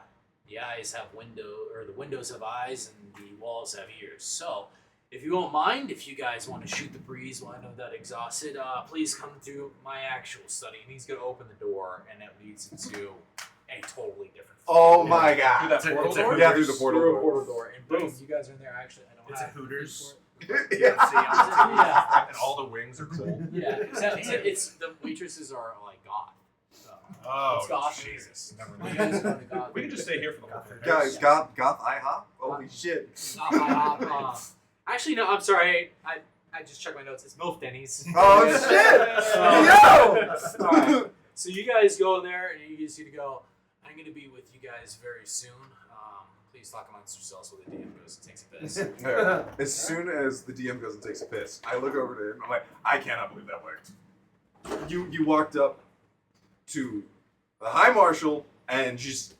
Speaker 1: windows have eyes and the walls have ears. So, if you won't mind, if you guys want to shoot the breeze while I know that exhausted, please come through my actual study. And he's going to open the door, and it leads into a totally different.
Speaker 3: Oh my
Speaker 2: Through
Speaker 3: god.
Speaker 2: that portal
Speaker 4: it's a
Speaker 2: door?
Speaker 3: Yeah, through the portal
Speaker 1: Through a
Speaker 3: door.
Speaker 1: portal door, and boom, you guys are in there. Actually, I don't
Speaker 4: It's a
Speaker 1: have the
Speaker 4: Hooters.
Speaker 1: key for it.
Speaker 3: Yeah.
Speaker 1: Yeah.
Speaker 2: And all the wings are cool.
Speaker 1: Yeah, except it's the waitresses are like goth. So.
Speaker 2: Oh,
Speaker 1: It's goth.
Speaker 2: Jesus. Never
Speaker 1: You
Speaker 2: mind.
Speaker 1: guys go to goth.
Speaker 2: We can just stay here for the whole thing.
Speaker 3: Guys, goth IHOP? Holy shit.
Speaker 1: Actually, no. I'm sorry. I just checked my notes. It's MILF Denny's.
Speaker 3: Oh shit! Yo!
Speaker 1: Alright. So you guys go in there, and you just need to go. I'm going to be with you guys very soon. Please talk amongst yourselves while the DM goes and takes a piss.
Speaker 3: Yeah. As soon as the DM goes and takes a piss, I look over to him. I'm like, I cannot believe that worked. You walked up to the High Marshal and just,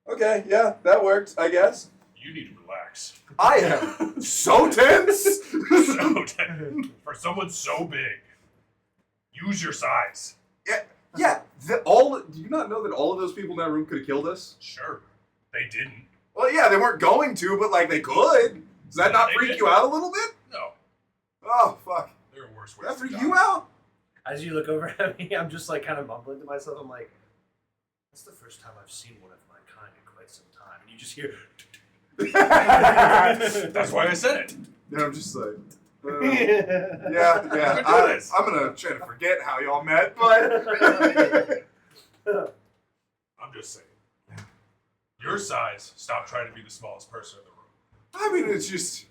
Speaker 3: okay, yeah, that worked, I guess.
Speaker 2: You need to relax.
Speaker 3: I am so tense.
Speaker 2: So tense. For someone so big, use your size.
Speaker 3: Yeah, do you not know that all of those people in that room could have killed us?
Speaker 2: Sure. They didn't.
Speaker 3: Well, yeah, they weren't going to, but like they could. Does that not
Speaker 2: They
Speaker 3: freak
Speaker 2: did.
Speaker 3: you out a little bit?
Speaker 2: No.
Speaker 3: Oh fuck!
Speaker 2: There are worse
Speaker 3: Does
Speaker 2: ways
Speaker 3: that
Speaker 2: to
Speaker 3: freak
Speaker 2: die.
Speaker 3: you out?
Speaker 4: As you look over at me, I'm just like kind of mumbling to myself. I'm like, that's the first time I've seen one of my kind in quite some time. And you just hear.
Speaker 2: That's why I said it.
Speaker 3: And I'm just like, yeah,
Speaker 2: We
Speaker 3: yeah.
Speaker 2: can do this.
Speaker 3: I'm gonna try to forget how y'all met, but
Speaker 2: I'm just saying. Your size, stop trying to be the smallest person in the room.
Speaker 3: I mean, it's just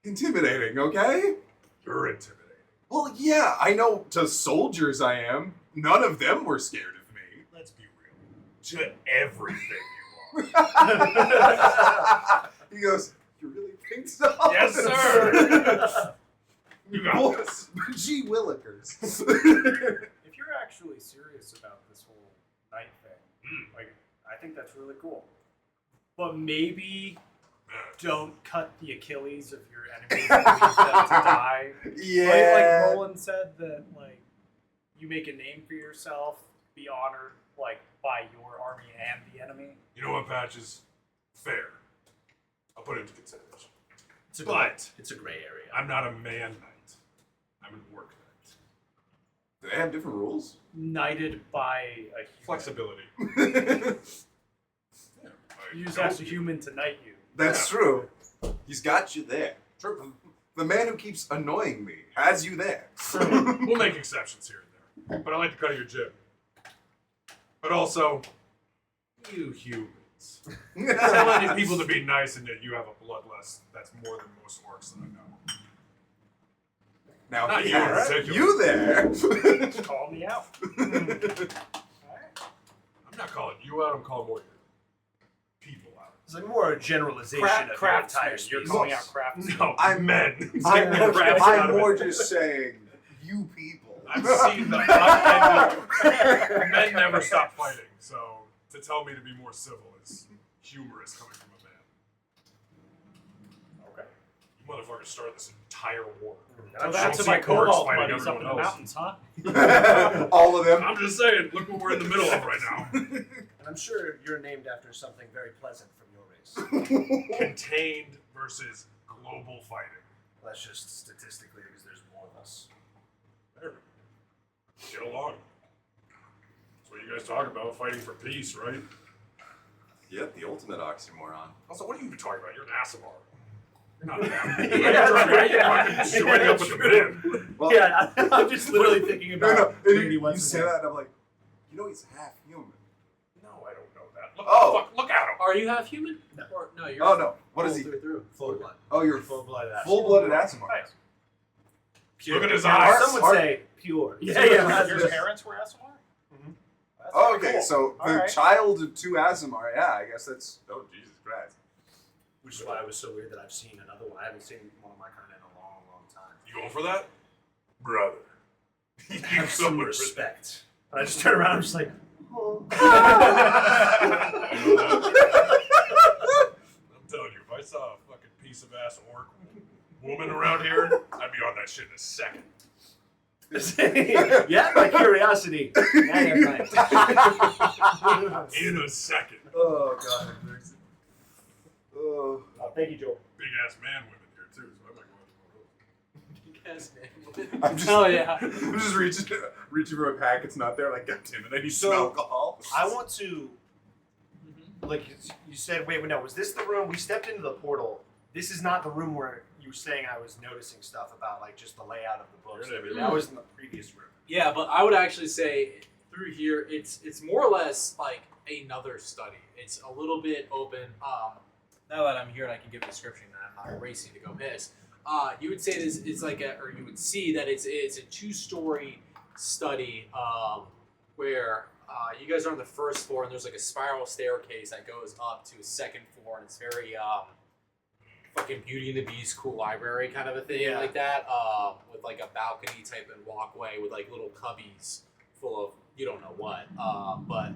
Speaker 3: intimidating, okay?
Speaker 2: You're intimidating.
Speaker 3: Well, yeah, I know to soldiers I am. None of them were scared of me.
Speaker 2: Let's be real. To everything you are.
Speaker 3: He goes, you really think so?
Speaker 2: Yes, sir. You got
Speaker 3: Boy,
Speaker 2: this.
Speaker 3: Gee Willikers.
Speaker 5: If you're actually serious about this whole night thing, like, I think that's really cool. But maybe don't cut the Achilles of your enemies and leave them to die.
Speaker 3: Yeah.
Speaker 5: Like Roland said, that like you make a name for yourself, be honored like by your army and the enemy.
Speaker 2: You know what, Patches? Fair. I'll put it into consideration.
Speaker 4: But it's a gray area.
Speaker 2: I'm not a man knight. I'm an orc knight.
Speaker 3: Do they have different rules?
Speaker 5: Knighted by a human.
Speaker 2: Flexibility.
Speaker 5: You just ask a human to knight you.
Speaker 3: That's
Speaker 2: Yeah.
Speaker 3: true. He's got you there.
Speaker 2: True.
Speaker 3: The man who keeps annoying me has you there.
Speaker 2: We'll make exceptions here and there. But I like to cut your jib. But also, you humans. Telling people to be nice and that you have a bloodlust that's more than most orcs that I know.
Speaker 3: Now
Speaker 2: Not
Speaker 3: he
Speaker 2: you in
Speaker 3: has
Speaker 2: particular.
Speaker 3: you there.
Speaker 5: Call me out.
Speaker 2: I'm not calling you out, I'm calling more your people out.
Speaker 4: It's like more a generalization of your entire
Speaker 5: Craftsman.
Speaker 4: species.
Speaker 5: You're calling out craftsmen.
Speaker 2: No,
Speaker 3: I'm-
Speaker 2: men. Take the crafts out
Speaker 3: I'm
Speaker 2: of
Speaker 3: more
Speaker 2: it.
Speaker 3: just saying, you people.
Speaker 2: I've seen the unending. Men never stop fighting, so to tell me to be more civil is humorous coming from a man.
Speaker 5: Okay.
Speaker 2: You motherfuckers started this entire war.
Speaker 5: Tell
Speaker 2: I
Speaker 5: that
Speaker 2: don't
Speaker 5: to
Speaker 2: see
Speaker 5: my
Speaker 2: orcs
Speaker 5: cobalt
Speaker 2: fighting
Speaker 5: buddies up in the
Speaker 2: everyone else.
Speaker 5: mountains, huh?
Speaker 3: All of them.
Speaker 2: I'm just saying, look what we're in the middle of right now.
Speaker 4: And I'm sure you're named after something very pleasant from your race.
Speaker 2: Contained versus global fighting.
Speaker 4: That's just statistically because there's more of us.
Speaker 2: There. Get along. That's what you guys talk about, fighting for peace, right?
Speaker 3: Yep, the ultimate oxymoron.
Speaker 2: Also, what are you talking about? You're an Asimar. You're not an Asimar. You're fucking joining up with the man.
Speaker 3: Well,
Speaker 4: Yeah, I'm just literally thinking
Speaker 3: no,
Speaker 4: about
Speaker 3: no. And
Speaker 4: Brady
Speaker 3: you
Speaker 4: once
Speaker 3: say
Speaker 4: again.
Speaker 3: that, and I'm like, you know, he's half human.
Speaker 2: No, I don't know that. Look,
Speaker 3: Oh.
Speaker 2: look at him.
Speaker 1: Are you half human?
Speaker 4: No.
Speaker 1: Or, no, you're.
Speaker 3: Oh no, what is
Speaker 1: full
Speaker 3: he?
Speaker 1: Through, through.
Speaker 4: Full blood.
Speaker 3: Oh, you're
Speaker 4: Full-blooded Asimar.
Speaker 3: full-blooded Asimar.
Speaker 5: Nice.
Speaker 2: Look at his
Speaker 4: Now,
Speaker 2: eyes.
Speaker 4: Some would
Speaker 3: Heart-
Speaker 4: say pure.
Speaker 5: So your parents were Asimar?
Speaker 4: Mhm.
Speaker 5: That's
Speaker 3: Oh,
Speaker 5: pretty
Speaker 3: okay,
Speaker 5: cool.
Speaker 3: so the
Speaker 5: Alright.
Speaker 3: child of two Asimar. Yeah, I guess that's. Oh, Jesus Christ.
Speaker 4: Which is why it was so weird that I've seen another one. I haven't seen one of my kind in a long, long time.
Speaker 2: You going for that? Brother.
Speaker 4: I
Speaker 2: You
Speaker 4: have
Speaker 2: so
Speaker 4: some
Speaker 2: much
Speaker 4: respect. And I just turn around and I'm just like,
Speaker 2: I'm telling you, if I saw a fucking piece of ass orc woman around here, I'd be on that shit in a second.
Speaker 4: yeah, my curiosity. Yeah, right.
Speaker 2: In a second.
Speaker 3: Oh God. Oh.
Speaker 5: Thank you, Joel.
Speaker 2: Big ass man women here too, so I might go
Speaker 1: Yes, man.
Speaker 3: I'm just,
Speaker 1: Hell yeah.
Speaker 3: I'm just reaching for a pack. It's not there. Like, God damn it, I need
Speaker 4: So-
Speaker 3: some alcohol.
Speaker 4: I want to, like you said, wait, no, was this the room? We stepped into the portal. This is not the room where you were saying I was noticing stuff about, like, just the layout of the books.
Speaker 2: You're gonna be-
Speaker 4: That was in the previous room.
Speaker 1: Yeah, but I would actually say through here, it's more or less like another study. It's a little bit open. Now that I'm here and I can give a description, and I'm not racing to go piss. You would say this it's like or you would see that it's a 2-story study where you guys are on the first floor and there's like a spiral staircase that goes up to a second floor, and it's very fucking Beauty and the Beast, cool library kind of a thing,
Speaker 4: Yeah.
Speaker 1: like that, with like a balcony type and walkway with like little cubbies full of you don't know what, but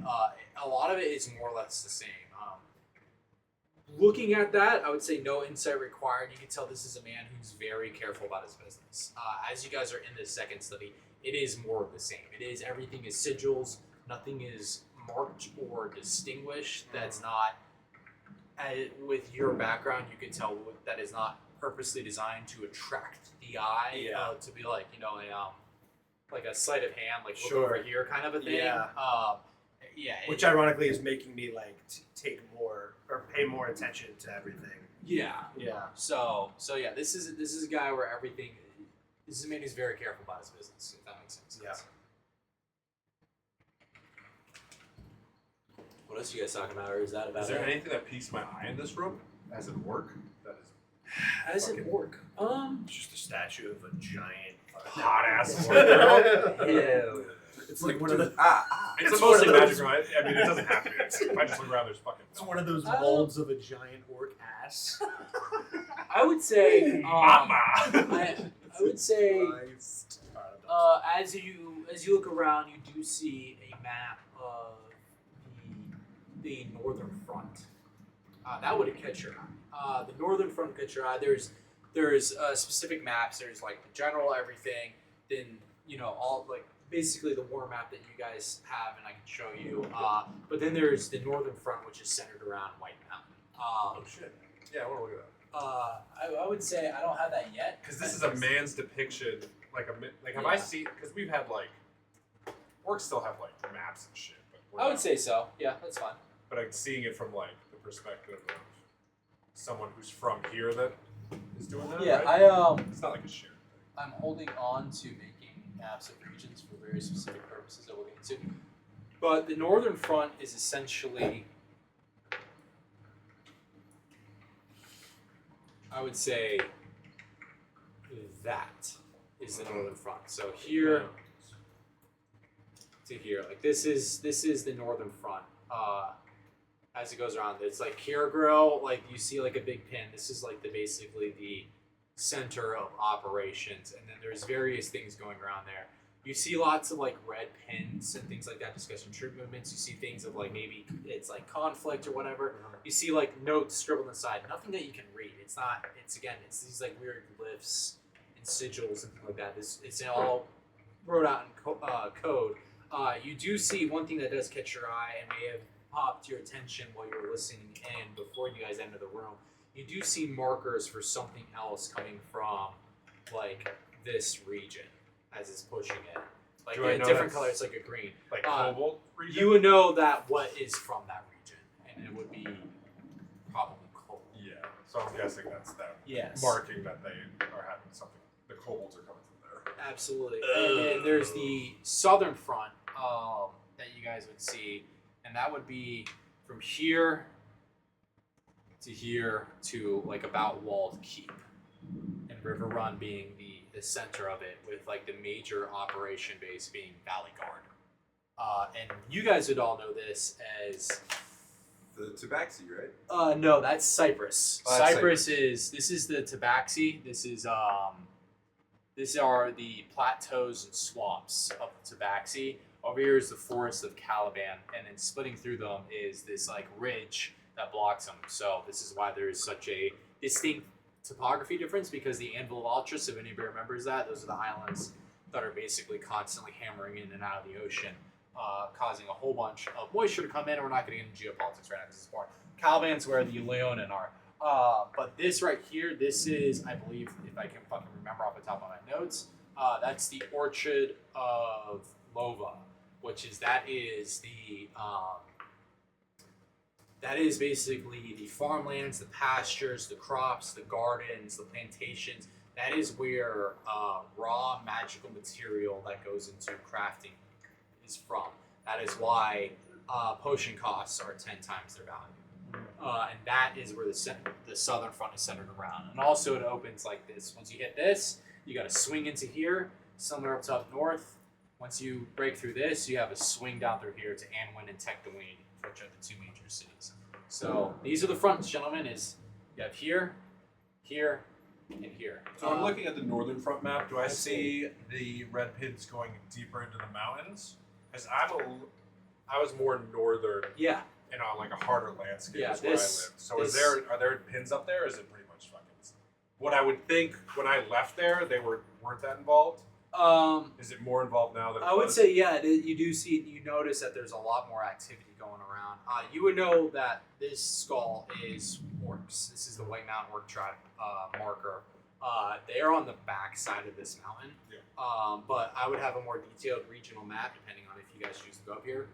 Speaker 1: a lot of it is more or less the same. Looking at that, I would say no insight required. You can tell this is a man who's very careful about his business. As you guys are in this second study, it is more of the same. It is everything is sigils, nothing is marked or distinguished. That's not. With your background, you can tell that is not purposely designed to attract the eye,
Speaker 4: Yeah.
Speaker 1: to be like like a sleight of hand, like look
Speaker 4: Sure.
Speaker 1: over here kind of a thing.
Speaker 4: Yeah.
Speaker 1: Yeah.
Speaker 4: Which ironically is making me, like, take more or pay more attention to everything.
Speaker 1: yeah.
Speaker 4: Yeah.
Speaker 1: So yeah, this is a guy where everything. This is a man who's very careful about his business. If that makes sense.
Speaker 4: Yeah.
Speaker 1: What else you guys talking about, or is that about
Speaker 2: Is there
Speaker 1: it?
Speaker 2: anything that piques my eye in this room as an orc? That is
Speaker 1: How does it work?
Speaker 4: It's just a statue of a giant
Speaker 2: hot ass.
Speaker 1: Ew.
Speaker 4: It's like one of the.
Speaker 2: It's
Speaker 4: It's
Speaker 2: mostly
Speaker 4: one of those-
Speaker 2: magic, right? I mean, it doesn't have to be. If I just look around, there's fucking.
Speaker 4: It's one of those
Speaker 1: Oh.
Speaker 4: molds of a giant orc ass.
Speaker 1: I would say.
Speaker 2: Mama.
Speaker 1: I would say. As you look around, you do see a map of the northern front. That would catch your eye. The northern front catch your eye. There's specific maps. There's like the general everything. Then all like basically the war map that you guys have, and I can show you. But then there's the northern front, which is centered around White Mountain.
Speaker 2: Oh shit. Yeah, I want to look at that.
Speaker 1: I would say I don't have that yet
Speaker 2: Because this is a man's depiction. Have I seen? Because we've had like orcs still have like maps and shit. But we're
Speaker 1: I would
Speaker 2: not-
Speaker 1: say so. Yeah, that's fine.
Speaker 2: But I'm seeing it from like the perspective of someone who's from here that is doing that.
Speaker 1: Yeah,
Speaker 2: right? It's not like a shared thing.
Speaker 1: I'm holding on to making maps of regions for very specific purposes that we'll get into. But the northern front is essentially, I would say, that is the northern front. So here to here, like this is the northern front. As it goes around, it's like Kirigrill, like you see like a big pin. This is like basically the center of operations, and then there's various things going around there. You see lots of like red pins and things like that discussing troop movements. You see things of like maybe it's like conflict or whatever. You see like notes scribbled on the side, nothing that you can read. It's it's these like weird glyphs and sigils and things like that. It's all wrote out in code. You do see one thing that does catch your eye and may have popped your attention while you were listening in before you guys enter the room. You do see markers for something else coming from like this region as it's pushing it. Like
Speaker 2: Do I
Speaker 1: a
Speaker 2: know
Speaker 1: different
Speaker 2: that's-
Speaker 1: color, it's like a green.
Speaker 2: Like Cobalt region.
Speaker 1: You would know that what is from that region, and it would be probably cold.
Speaker 2: Yeah. So I'm guessing that's them
Speaker 1: Yes.
Speaker 2: marking that they are having something. The kobolds are coming from there.
Speaker 1: Absolutely. And then there's the southern front that you guys would see, and that would be from here to like about Walled Keep, and River Run being the center of it, with like the major operation base being Valley Guard. And you guys would all know this as
Speaker 3: The Tabaxi, right?
Speaker 1: no, that's Cyprus.
Speaker 3: Oh, that's
Speaker 1: Cyprus is the Tabaxi. These are the plateaus and swamps of the Tabaxi. Over here is the forest of Caliban, and then splitting through them is this like ridge that blocks them. So this is why there is such a distinct topography difference, because the Anvil of Altris, if anybody remembers that, those are the islands that are basically constantly hammering in and out of the ocean, causing a whole bunch of moisture to come in. And we're not getting into geopolitics right now because it's boring. Caliban's where the Leonin are. But this right here, this is, I believe, if I can fucking remember off the top of my notes, that's the Orchard of Lova, which is that is basically the farmlands, the pastures, the crops, the gardens, the plantations. That is where raw magical material that goes into crafting is from. That is why potion costs are 10 times their value. And that is where the southern front is centered around. And also it opens like this. Once you hit this, you got to swing into here, somewhere up north. Once you break through this, you have a swing down through here to Anwin and Tectaween, which are the two major cities. So these are the fronts, gentlemen. Is you have here, here, and here.
Speaker 2: So I'm looking at the northern front map. Do I see the red pins going deeper into the mountains? Because I was more northern,
Speaker 1: Yeah.
Speaker 2: like a harder landscape
Speaker 1: Yeah,
Speaker 2: is where I
Speaker 1: this-
Speaker 2: live. So
Speaker 1: this-
Speaker 2: are there pins up there? Or is it pretty much fucking? What I would think when I left there, they weren't that involved. Is it more involved now than it
Speaker 1: I would
Speaker 2: was?
Speaker 1: say, yeah, you notice that there's a lot more activity going around. You would know that this skull is orcs. This is the White Mountain Orc tribe marker. They are on the back side of this mountain.
Speaker 2: Yeah.
Speaker 1: But I would have a more detailed regional map, depending on if you guys choose to go up here.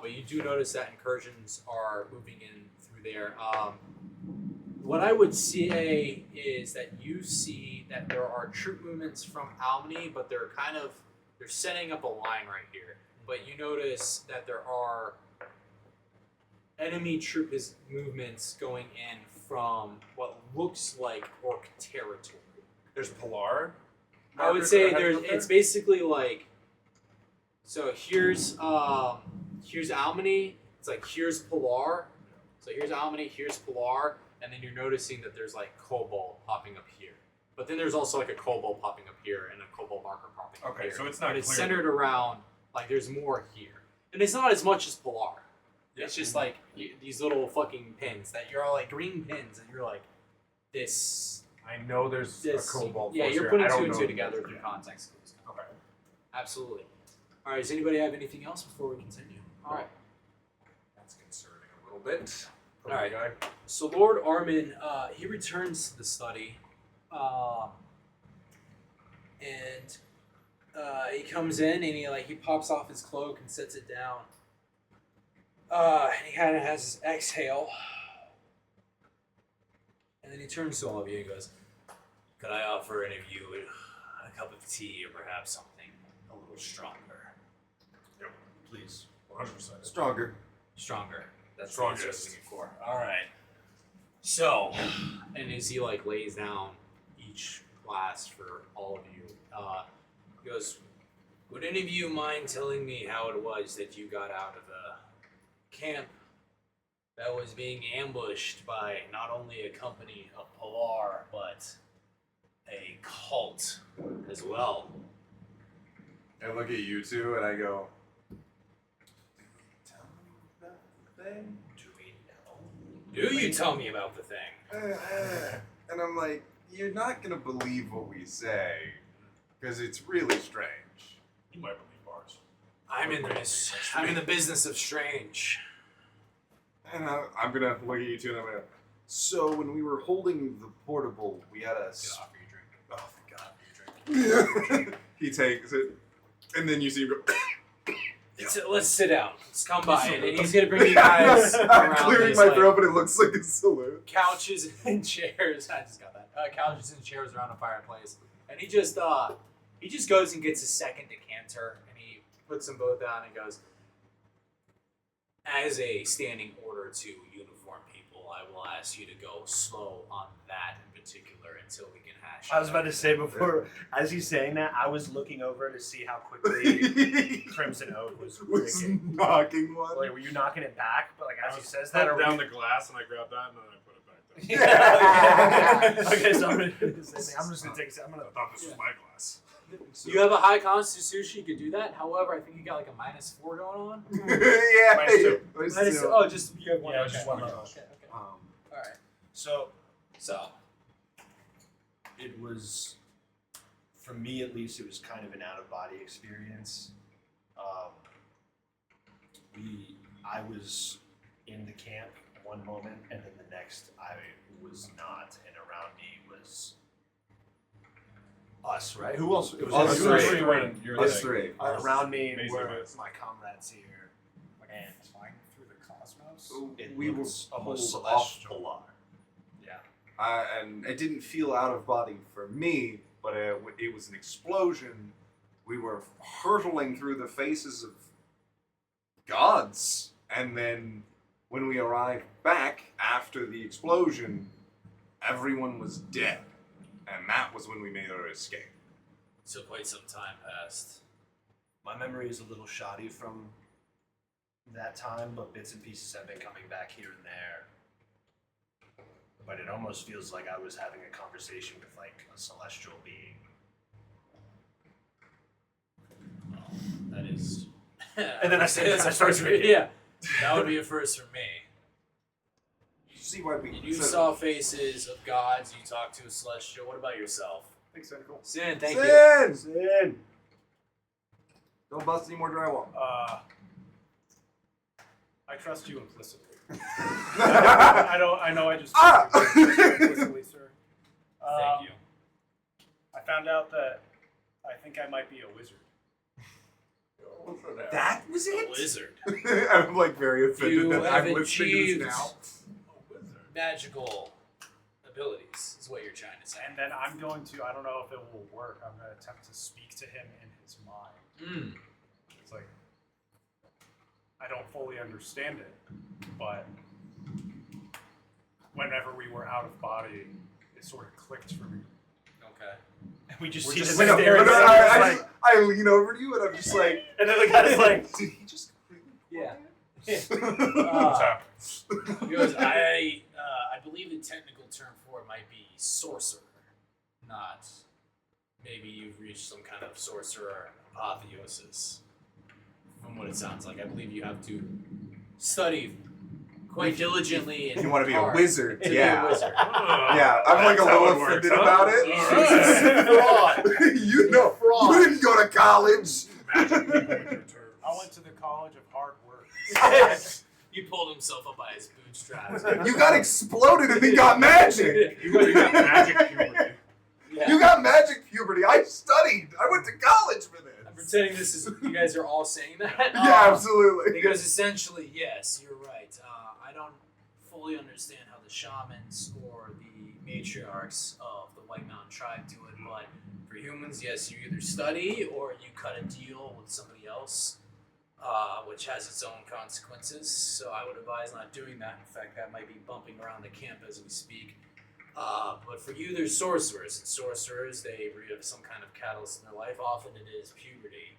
Speaker 1: But you do notice that incursions are moving in through there. What I would say is that you see that there are troop movements from Almany, but they're setting up a line right here. But you notice that there are enemy troop movements going in from what looks like Orc territory.
Speaker 2: There's Pilar.
Speaker 1: I would
Speaker 2: markers
Speaker 1: say
Speaker 2: that are heading up
Speaker 1: it's
Speaker 2: there?
Speaker 1: basically like, so here's Almany. It's like here's Pilar. So here's Almany, here's Pilar, and then you're noticing that there's like Cobalt popping up here. But then there's also like a Cobalt popping up here and a Cobalt marker popping up
Speaker 2: Okay,
Speaker 1: here.
Speaker 2: so it's not
Speaker 1: But it's
Speaker 2: clear.
Speaker 1: centered around, like there's more here. And it's not as much as Pilar.
Speaker 2: Yeah.
Speaker 1: It's just like these little fucking pins that you're all like green pins, and you're like, this.
Speaker 2: I know there's a Cobalt.
Speaker 1: Yeah,
Speaker 2: force
Speaker 1: you're
Speaker 2: here.
Speaker 1: putting
Speaker 2: I don't
Speaker 1: two and
Speaker 2: know
Speaker 1: two
Speaker 2: the-
Speaker 1: together through
Speaker 2: yeah.
Speaker 1: context clues.
Speaker 2: Okay.
Speaker 1: Absolutely. All right. Does anybody have anything else before we continue? All right.
Speaker 2: That's concerning a little bit.
Speaker 1: All right.
Speaker 2: Guy.
Speaker 1: So Lord Armin, he returns to the study, and he comes in and he pops off his cloak and sets it down. And he kind of has his exhale, and then he turns to all of you and goes, "Could I offer any of you a cup of tea or perhaps something a little stronger?"
Speaker 2: Yep.
Speaker 6: Please.
Speaker 2: 100%.
Speaker 3: Stronger.
Speaker 1: Stronger. That's
Speaker 2: Strongest.
Speaker 1: what I was looking for. All right. So, and as he like lays down each glass for all of you, he goes, "Would any of you mind telling me how it was that you got out of the camp that was being ambushed by not only a company of Pilar, but a cult as well?"
Speaker 3: I look at you two and I go, "Tell me about the thing."
Speaker 1: Do you tell me about the thing?
Speaker 3: And I'm like, you're not gonna believe what we say, because it's really strange.
Speaker 2: You might believe ours.
Speaker 1: I'm in the business of strange.
Speaker 3: And I'm gonna look at you two and I'm gonna. So when we were holding the portable, we had a.
Speaker 1: Get off your drink.
Speaker 3: Oh, thank God for your drink. He takes it, and then you see him go.
Speaker 1: Let's sit down. Let's come by, and he's gonna bring you guys
Speaker 3: I'm
Speaker 1: around
Speaker 3: clearing
Speaker 1: these,
Speaker 3: my
Speaker 1: like,
Speaker 3: throat, but it looks like a salute.
Speaker 1: couches and chairs. I just got that. Couches and chairs around a fireplace, and he just goes and gets a second decanter, and he puts them both down and goes, "As a standing order to uniform people, I will ask you to go slow on that in particular until we can hash."
Speaker 4: I was about to say before, as he's saying that, I was looking over to see how quickly Crimson Oak was
Speaker 3: Was
Speaker 4: drinking.
Speaker 3: knocking one.
Speaker 4: Like, were you knocking it back? But like as he says
Speaker 2: Put
Speaker 4: that,
Speaker 2: down the glass and I grabbed that and then I put it back down.
Speaker 4: Yeah. Okay, so I'm gonna do the same thing. I'm just gonna take. I'm gonna.
Speaker 2: I thought this was my glass.
Speaker 1: You have a high constitution, you could do that. However, I think you got like a -4 going on.
Speaker 3: Yeah.
Speaker 2: -2.
Speaker 1: Minus, oh, just you have one.
Speaker 4: Yeah,
Speaker 1: okay.
Speaker 4: just one
Speaker 1: Okay,
Speaker 4: level.
Speaker 1: okay, okay.
Speaker 3: Um,
Speaker 1: All right.
Speaker 4: So
Speaker 1: So,
Speaker 6: It was, for me at least, it was kind of an out of body experience. I was in the camp
Speaker 4: one moment, and then the next I was not, and around me was us, right? Who else? It was
Speaker 3: Us
Speaker 4: us
Speaker 3: three.
Speaker 4: three.
Speaker 2: When you're
Speaker 3: Us
Speaker 2: like-
Speaker 3: three.
Speaker 4: Around me
Speaker 2: Amazing
Speaker 4: were
Speaker 2: minds.
Speaker 4: my comrades here, and
Speaker 5: Flying through the cosmos.
Speaker 4: it
Speaker 3: We were
Speaker 4: looks almost
Speaker 3: pulled off
Speaker 4: celestial.
Speaker 3: Polar.
Speaker 4: Yeah.
Speaker 3: And it didn't feel out of body for me, but it was an explosion. We were hurtling through the faces of gods, and then when we arrived back after the explosion, everyone was dead, and that was when we made our escape.
Speaker 1: So quite some time passed.
Speaker 4: My memory is a little shoddy from that time, but bits and pieces have been coming back here and there. But it almost feels like I was having a conversation with like a celestial being.
Speaker 1: That is.
Speaker 4: And then I said,
Speaker 1: that's
Speaker 4: I
Speaker 1: a
Speaker 4: started
Speaker 1: first.
Speaker 4: reading.
Speaker 1: Yeah, that would be a first for me.
Speaker 3: You see why we
Speaker 1: You
Speaker 3: said-
Speaker 1: saw faces of gods. You talked to a celestial. What about yourself?
Speaker 5: Thanks, Cynical.
Speaker 1: Sin, thank you.
Speaker 3: Sin!
Speaker 4: Sin!
Speaker 3: Don't bust any more drywall.
Speaker 5: I trust you implicitly. I don't. I know. I just
Speaker 3: Ah!
Speaker 5: trust you implicitly, sir.
Speaker 1: Thank you.
Speaker 5: I found out that I think I might be a wizard.
Speaker 3: That was
Speaker 1: A
Speaker 3: it?
Speaker 1: wizard.
Speaker 3: I'm like very offended
Speaker 1: You
Speaker 3: that
Speaker 1: have
Speaker 3: I'm listening to
Speaker 1: achieved
Speaker 3: this now.
Speaker 1: magical abilities, is what you're trying to say.
Speaker 5: And then I'm going to. I don't know if it will work. I'm going to attempt to speak to him in his mind. It's like I don't fully understand it, but whenever we were out of body, it sort of clicked for me.
Speaker 1: Okay.
Speaker 5: And we just
Speaker 3: We're
Speaker 5: see
Speaker 3: just-
Speaker 5: the
Speaker 3: wait, no,
Speaker 5: staring
Speaker 3: no,
Speaker 5: at
Speaker 3: I,
Speaker 5: us, like,
Speaker 3: I lean over to you and I'm just like,
Speaker 4: And then the guy's like,
Speaker 3: did he just completely
Speaker 1: Yeah.
Speaker 2: What's
Speaker 1: Uh,
Speaker 2: happening?
Speaker 1: he goes, I believe the technical term for it might be sorcerer, not maybe you've reached some kind of sorcerer apotheosis. From what it sounds like, I believe you have to study quite diligently and
Speaker 3: You want to be a
Speaker 1: hard
Speaker 3: wizard?
Speaker 1: to be
Speaker 3: Yeah.
Speaker 1: a wizard.
Speaker 3: Yeah, I'm like a
Speaker 2: That's how
Speaker 3: little
Speaker 2: it works,
Speaker 3: offended
Speaker 2: huh?
Speaker 3: about it.
Speaker 1: Fraud.
Speaker 3: you know,
Speaker 1: Fraud.
Speaker 3: you didn't go to college.
Speaker 2: Magic people with your terms.
Speaker 5: I went to the College of Hard Work.
Speaker 1: He pulled himself up by his bootstraps.
Speaker 3: You got exploded and then got magic.
Speaker 2: You got magic puberty.
Speaker 1: Yeah.
Speaker 3: You got magic puberty. I studied. I went to college for
Speaker 1: I'm
Speaker 3: this.
Speaker 1: pretending this is. You guys are all saying that.
Speaker 3: Yeah, absolutely.
Speaker 1: Because essentially, yes, you're right. I don't fully understand how the shamans or the matriarchs of the White Mountain tribe do it, but for humans, yes, you either study or you cut a deal with somebody else, which has its own consequences. So I would advise not doing that. In fact, that might be bumping around the camp as we speak. But for you, there's sorcerers. And sorcerers, they have some kind of catalyst in their life. Often it is puberty.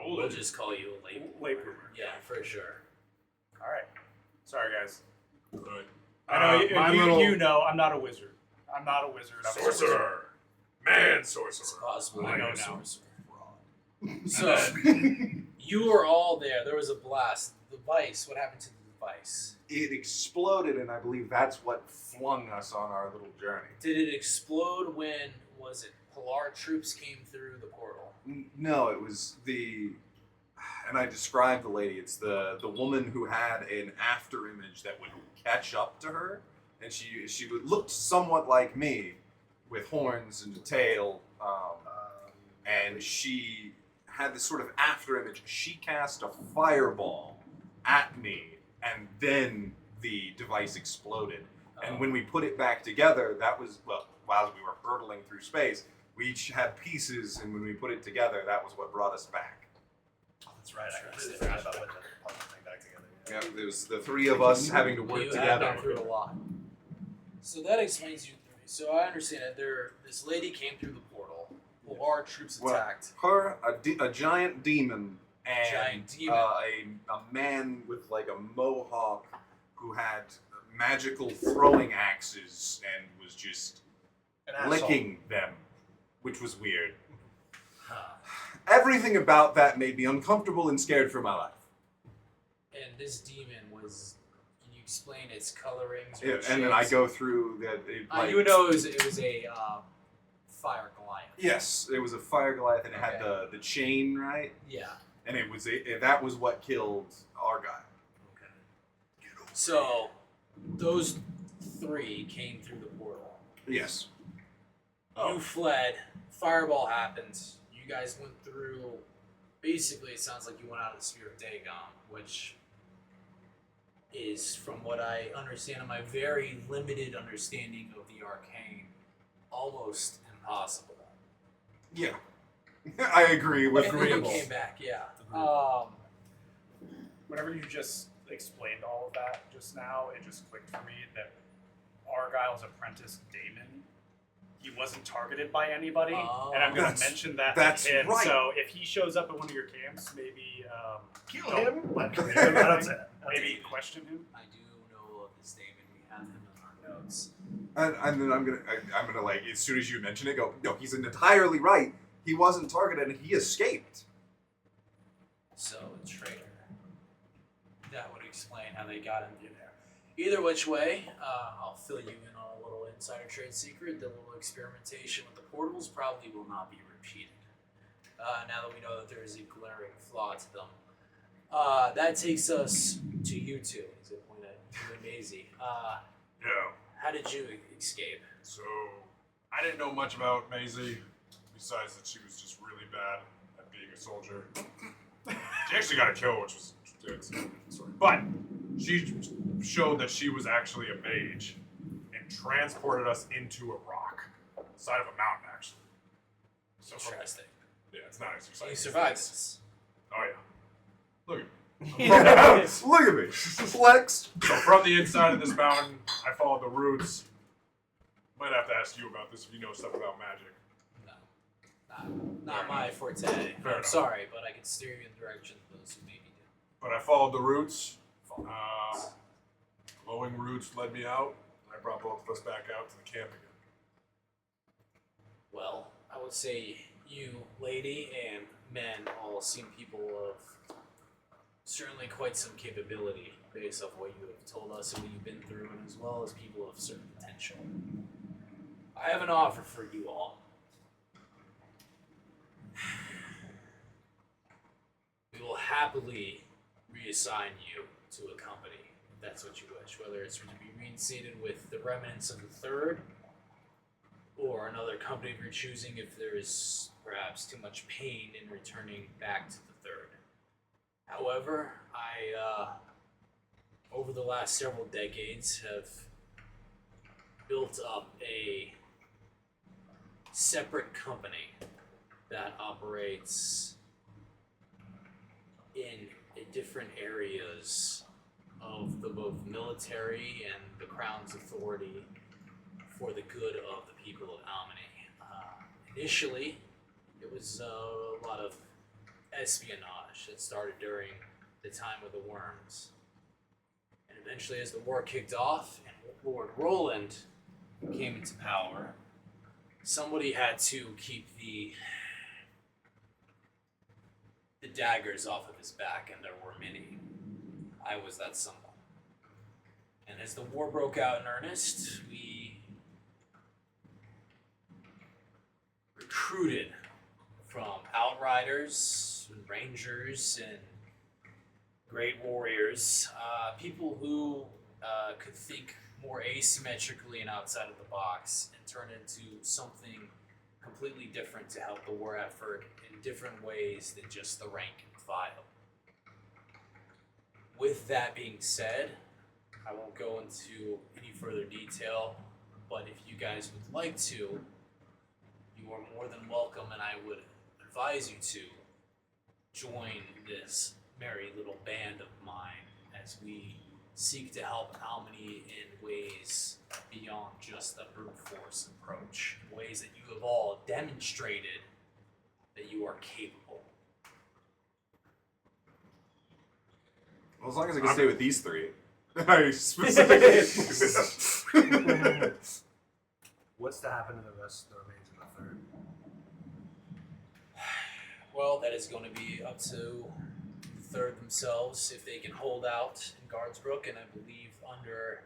Speaker 1: We'll just call you a late bloomer. Yeah, for sure.
Speaker 5: All right. Sorry, guys.
Speaker 2: Good.
Speaker 5: I know
Speaker 2: my
Speaker 5: you,
Speaker 2: little
Speaker 5: you know I'm not a wizard. I'm not a wizard. I'm a
Speaker 2: sorcerer. Man
Speaker 1: It's
Speaker 2: sorcerer.
Speaker 1: possible
Speaker 5: I
Speaker 1: you're
Speaker 5: know
Speaker 1: a
Speaker 5: now.
Speaker 1: sorcerer. So, you were all there. There was a blast. The device, what happened to the device?
Speaker 3: It exploded, and I believe that's what flung us on our little journey.
Speaker 1: Did it explode when, was it Polar troops came through the portal?
Speaker 3: No, it was and I described the lady. It's the woman who had an after image that would catch up to her, and she looked somewhat like me, with horns and a tail, and she had this sort of after image. She cast a fireball at me, and then the device exploded. And when we put it back together, that was, well, while we were hurtling through space, we each had pieces, and when we put it together, that was what brought us back.
Speaker 4: oh, that's right. I completely forgot about putting the puzzle thing back together.
Speaker 3: Yeah, it was the three of us having to work
Speaker 1: you
Speaker 3: together.
Speaker 1: have been through a lot. So that explains you three. So I understand that this lady came through the portal. Polar troops
Speaker 3: Well,
Speaker 1: attacked.
Speaker 3: Her, a giant demon, and
Speaker 1: Giant demon.
Speaker 3: a man with like a mohawk who had magical throwing axes and was just
Speaker 4: An asshole.
Speaker 3: licking them, which was weird.
Speaker 1: Huh.
Speaker 3: Everything about that made me uncomfortable and scared for my life.
Speaker 1: And this demon was. Can you explain its colorings? Or
Speaker 3: Yeah,
Speaker 1: its
Speaker 3: and then I
Speaker 1: shapes?
Speaker 3: go through that.
Speaker 1: You would know it was a fire Goliath.
Speaker 3: Yes, it was a fire Goliath, and it had
Speaker 1: Okay.
Speaker 3: the chain, right?
Speaker 1: Yeah.
Speaker 3: And it was that was what killed our guy.
Speaker 1: Okay. So, those three came through the portal.
Speaker 3: Yes.
Speaker 1: You fled. Fireball happened. You guys went through. Basically, it sounds like you went out of the Sphere of Dagon, which is, from what I understand, in my very limited understanding of the arcane, almost impossible.
Speaker 3: Yeah. I agree with
Speaker 1: And then you
Speaker 3: agreeable.
Speaker 1: came back, yeah.
Speaker 5: Whenever you just explained all of that just now, it just clicked for me that Argyle's apprentice Damon, he wasn't targeted by anybody, and I'm going to
Speaker 3: That's-
Speaker 5: mention that
Speaker 3: that's
Speaker 5: to him.
Speaker 3: right.
Speaker 5: So if he shows up at one of your camps, maybe
Speaker 4: Kill
Speaker 5: don't
Speaker 4: him.
Speaker 5: let him
Speaker 4: I don't say that.
Speaker 5: maybe question him.
Speaker 1: I do know of this Damon. We have him in our notes.
Speaker 3: And then I'm gonna like as soon as you mention it, go no. He's entirely right. He wasn't targeted and he escaped.
Speaker 1: So, a traitor. That would explain how they got him through there. Either which way, I'll fill you in on a little insider trade secret. The little experimentation with the portals probably will not be repeated. Now that we know that there is a glaring flaw to them. That takes us to you two. As I point at you and Maisie.
Speaker 2: Yeah.
Speaker 1: How did you escape?
Speaker 2: So I didn't know much about Maisie, besides that she was just really bad at being a soldier. She actually got a kill, which was good. But she showed that she was actually a mage and transported us into a rock, side of a mountain, actually. So from-
Speaker 1: Interesting.
Speaker 2: yeah, it's not as
Speaker 1: So
Speaker 2: exciting.
Speaker 1: you survived this.
Speaker 2: Oh yeah. Look at me.
Speaker 3: Look at me, flex.
Speaker 2: So from the inside of this mountain, I followed the roots. Might have to ask you about this if you know stuff about magic.
Speaker 1: No. Not my forte.
Speaker 2: Fair
Speaker 1: I'm
Speaker 2: enough.
Speaker 1: sorry, but I can steer you in the direction of those who maybe do.
Speaker 2: But I followed the roots. Glowing roots led me out. I brought both of us back out to the camp again.
Speaker 1: Well, I would say you, lady, and men all seem people of certainly quite some capability based off what you have told us and what you've been through, and as well as people of certain potential. I have an offer for you all. We will happily reassign you to a company, if that's what you wish, whether it's to be reinstated with the remnants of the Third, or another company of your choosing if there is perhaps too much pain in returning back to the Third. However, I, over the last several decades, have built up a separate company that operates in different areas of the both military and the Crown's authority for the good of the people of Almany. Initially, it was a lot of espionage that started during the time of the Worms. And eventually, as the war kicked off and Lord Roland came into power, somebody had to keep the daggers off of his back, and there were many. I was that someone. And as the war broke out in earnest, we recruited from outriders and rangers and great warriors, people who could think more asymmetrically and outside of the box and turn into something completely different to help the war effort in different ways than just the rank and file. With that being said, I won't go into any further detail, but if you guys would like to, you are more than welcome, and I would advise you to join this merry little band of mine as we seek to help Almany in ways beyond just the brute force approach, in ways that you have all demonstrated that you are capable.
Speaker 3: Well, as long as I can stay with these three. I specifically.
Speaker 4: What's to happen to the rest of the remains of the Third?
Speaker 1: Well, that is going to be up to the Third themselves if they can hold out in Guardsbrook, and I believe under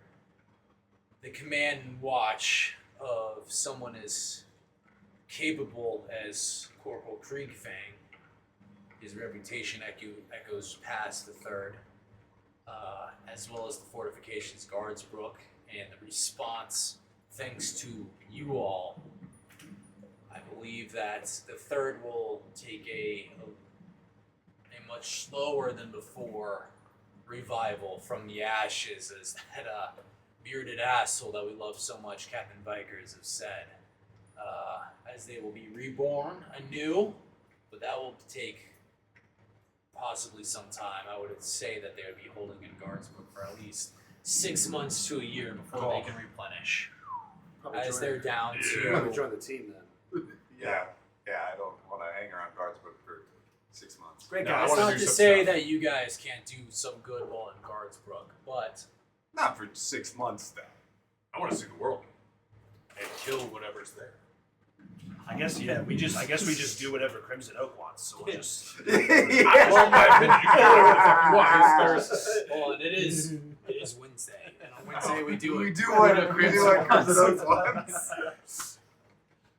Speaker 1: the command and watch of someone as capable as Corporal Kriegfang, his reputation echoes past the Third. as well as the fortifications Guardsbrook, and the response, thanks to you all, I believe that the third will take a much slower than before revival from the ashes, as that bearded asshole that we love so much, Captain Vikers, have said. As they will be reborn anew, but that will take possibly some time. I would say that they would be holding in Guardsbrook for at least 6 months to a year before they can replenish. As they're down
Speaker 6: Probably
Speaker 1: to
Speaker 6: join the team then.
Speaker 3: Yeah, I don't want to hang around Guardsbrook for 6 months.
Speaker 4: Great
Speaker 2: No, I
Speaker 4: guys.
Speaker 1: That's
Speaker 2: wanna
Speaker 1: not
Speaker 2: do
Speaker 1: to
Speaker 2: some
Speaker 1: say
Speaker 2: stuff.
Speaker 1: that you guys can't do some good while in Guardsbrook, but
Speaker 3: Not for 6 months, though.
Speaker 2: I want to see the world and kill whatever's there.
Speaker 4: I guess we just do whatever Crimson Oak wants. So we'll just.
Speaker 2: Well, my opinion, you can do whatever the fuck you want. It's Thursday.
Speaker 1: well, and it is Wednesday, and on Wednesday we do
Speaker 3: we
Speaker 1: it.
Speaker 3: do what
Speaker 1: a
Speaker 3: we do what Crimson Oaks wants.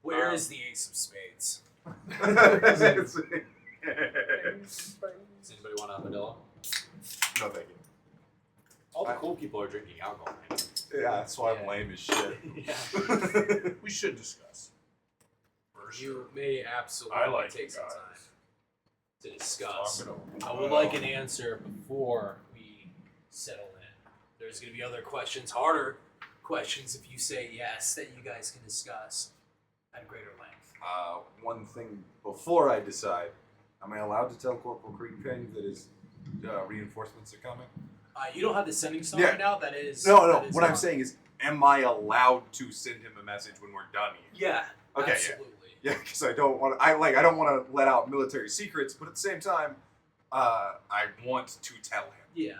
Speaker 1: Where is the Ace of Spades? Does anybody want a Modelo?
Speaker 3: No, thank you.
Speaker 1: All the cool people are drinking alcohol.
Speaker 3: Yeah, that's why I'm
Speaker 1: Yeah.
Speaker 3: lame as shit.
Speaker 1: Yeah.
Speaker 2: We should discuss. For sure.
Speaker 1: You may absolutely
Speaker 2: I like
Speaker 1: take
Speaker 2: you
Speaker 1: some
Speaker 2: guys.
Speaker 1: time to discuss.
Speaker 2: Talk it
Speaker 1: I
Speaker 2: over.
Speaker 1: would like an answer before we settle in. There's going to be other questions, harder questions, if you say yes, that you guys can discuss at greater length.
Speaker 3: One thing before I decide, am I allowed to tell Corporal Creekping that his reinforcements are coming?
Speaker 1: You don't have the sending stone
Speaker 3: Yeah.
Speaker 1: right now. That is
Speaker 3: No.
Speaker 1: that is
Speaker 3: What I'm
Speaker 1: not-
Speaker 3: saying is, am I allowed to send him a message when we're done here?
Speaker 1: Yeah.
Speaker 3: Okay, yeah.
Speaker 1: Absolutely.
Speaker 3: Yeah, because I don't want. I don't want to let out military secrets, but at the same time, I want to tell him.
Speaker 1: Yeah.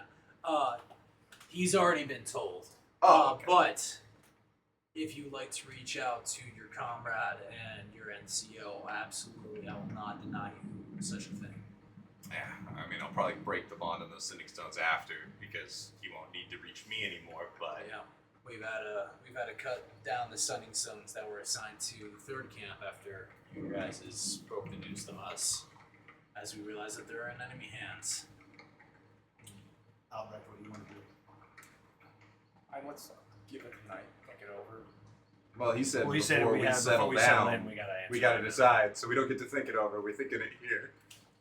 Speaker 1: He's already been told.
Speaker 3: Oh, okay.
Speaker 1: But if you'd like to reach out to your comrade and your NCO, absolutely, I will not deny you such a thing.
Speaker 3: Yeah, I mean, I'll probably break the bond on those sending stones after because he won't need to reach me anymore. But
Speaker 1: Yeah, we've had to cut down the sending stones that were assigned to the third camp after you guys broke the news to us, as we realized that they're in enemy hands.
Speaker 4: Albrecht, what do you want to do?
Speaker 6: Let's give it a night, think it over.
Speaker 3: well, he said
Speaker 4: Well, he
Speaker 3: before
Speaker 4: said
Speaker 3: we settle down,
Speaker 4: in, we gotta answer.
Speaker 3: we got to
Speaker 4: it.
Speaker 3: decide. So we don't get to think it over. We're thinking it here.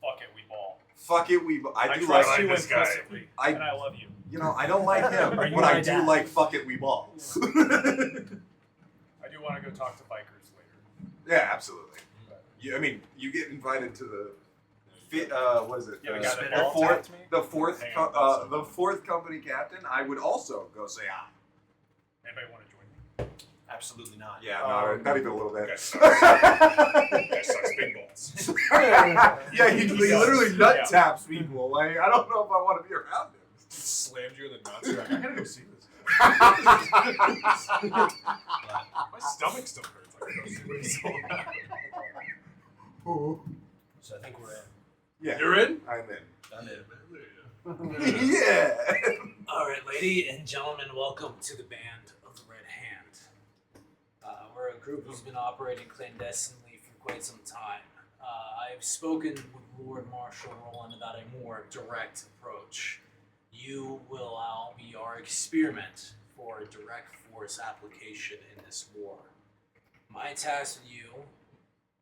Speaker 5: Fuck it, we ball.
Speaker 3: Fuck it, I do
Speaker 5: trust
Speaker 3: like
Speaker 5: you
Speaker 2: this guy.
Speaker 5: implicitly,
Speaker 3: I-
Speaker 5: and I love you.
Speaker 3: You know, I don't like him,
Speaker 4: Are you
Speaker 3: but I
Speaker 4: my
Speaker 3: do
Speaker 4: dad?
Speaker 3: like fuck it, we ball.
Speaker 5: I do want to go talk to bikers later.
Speaker 3: Yeah, absolutely. I mean, you get invited to the what is it?
Speaker 5: Yeah, we
Speaker 3: The
Speaker 5: got
Speaker 4: spin
Speaker 5: it.
Speaker 4: off.
Speaker 3: fourth,
Speaker 5: Me.
Speaker 3: the fourth,
Speaker 2: Hang on,
Speaker 3: the fourth company captain. I would also go say aye.
Speaker 5: Anybody want to join me?
Speaker 4: Absolutely not.
Speaker 3: Yeah, not even a little bit.
Speaker 2: Guys sucks. Guys sucks big balls.
Speaker 3: Yeah, he literally nut
Speaker 5: Yeah.
Speaker 3: taps people. Like, I don't know if I want to be around him.
Speaker 2: Slammed you in the nuts. You're like, I gotta go see this. My stomach still hurts. I gotta go see what he's all about.
Speaker 4: So I think we're in.
Speaker 3: Yeah,
Speaker 2: You're in?
Speaker 3: I'm in.
Speaker 4: Done it.
Speaker 3: Yeah.
Speaker 1: All right, ladies and gentlemen, welcome to the Band of the Red Hand. We're a group who's been operating clandestinely for quite some time. I've spoken with Lord Marshal Roland about a more direct approach. You will allow me our experiment for a direct force application in this war. My task with you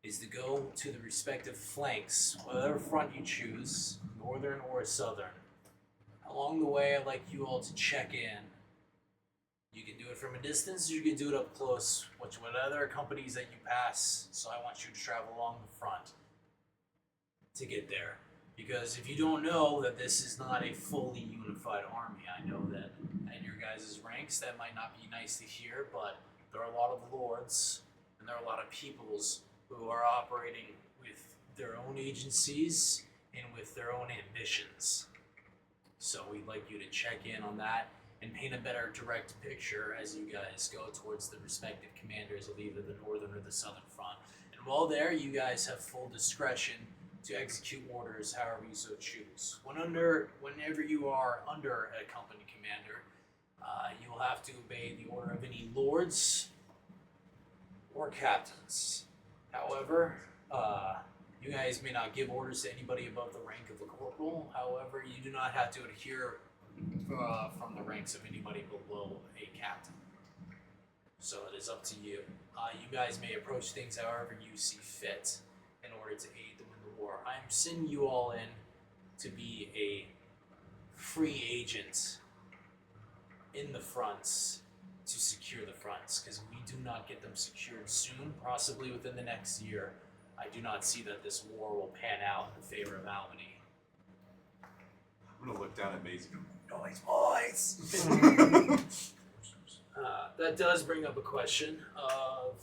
Speaker 1: is to go to the respective flanks, whatever front you choose, northern or southern. Along the way, I'd like you all to check in. You can do it from a distance, or you can do it up close, with other companies that you pass. So I want you to travel along the front to get there. Because if you don't know that this is not a fully unified army, I know that at your guys' ranks that might not be nice to hear, but there are a lot of lords and there are a lot of peoples who are operating with their own agencies and with their own ambitions. So we'd like you to check in on that and paint a better direct picture as you guys go towards the respective commanders of either the northern or the southern front. And while there, you guys have full discretion to execute orders however you so choose. Whenever you are under a company commander, you will have to obey the order of any lords or captains. However, you guys may not give orders to anybody above the rank of a corporal. However, you do not have to adhere from the ranks of anybody below a captain. So it is up to you. You guys may approach things however you see fit in order to aid them in the war. I'm sending you all in to be a free agent in the fronts to secure the fronts, because we do not get them secured soon, possibly within the next year. I do not see that this war will pan out in favor of Almany.
Speaker 3: I'm gonna look down at Maisie and go, noise, boys!
Speaker 1: That does bring up a question of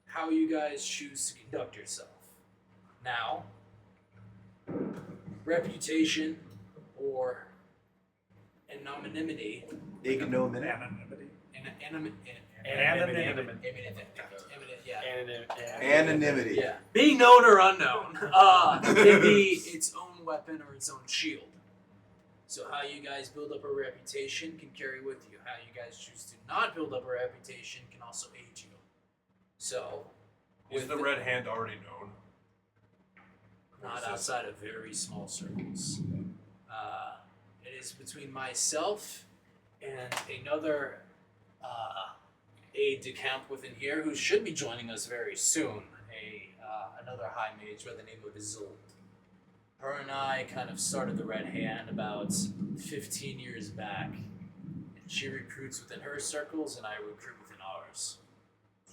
Speaker 1: how you guys choose to conduct yourself. Now, reputation or anonymity.
Speaker 3: Ignominy. Anonymity.
Speaker 1: Yeah. Being known or unknown can be its own weapon or its own shield. So how you guys build up a reputation can carry with you. How you guys choose to not build up a reputation can also aid you. So,
Speaker 2: Is the Red Hand already known?
Speaker 1: not outside of very small circles. It is between myself and another aide de camp within here who should be joining us very soon. Another high mage by the name of Isolde. Her and I kind of started the Red Hand about 15 years back. And she recruits within her circles, and I recruit within ours.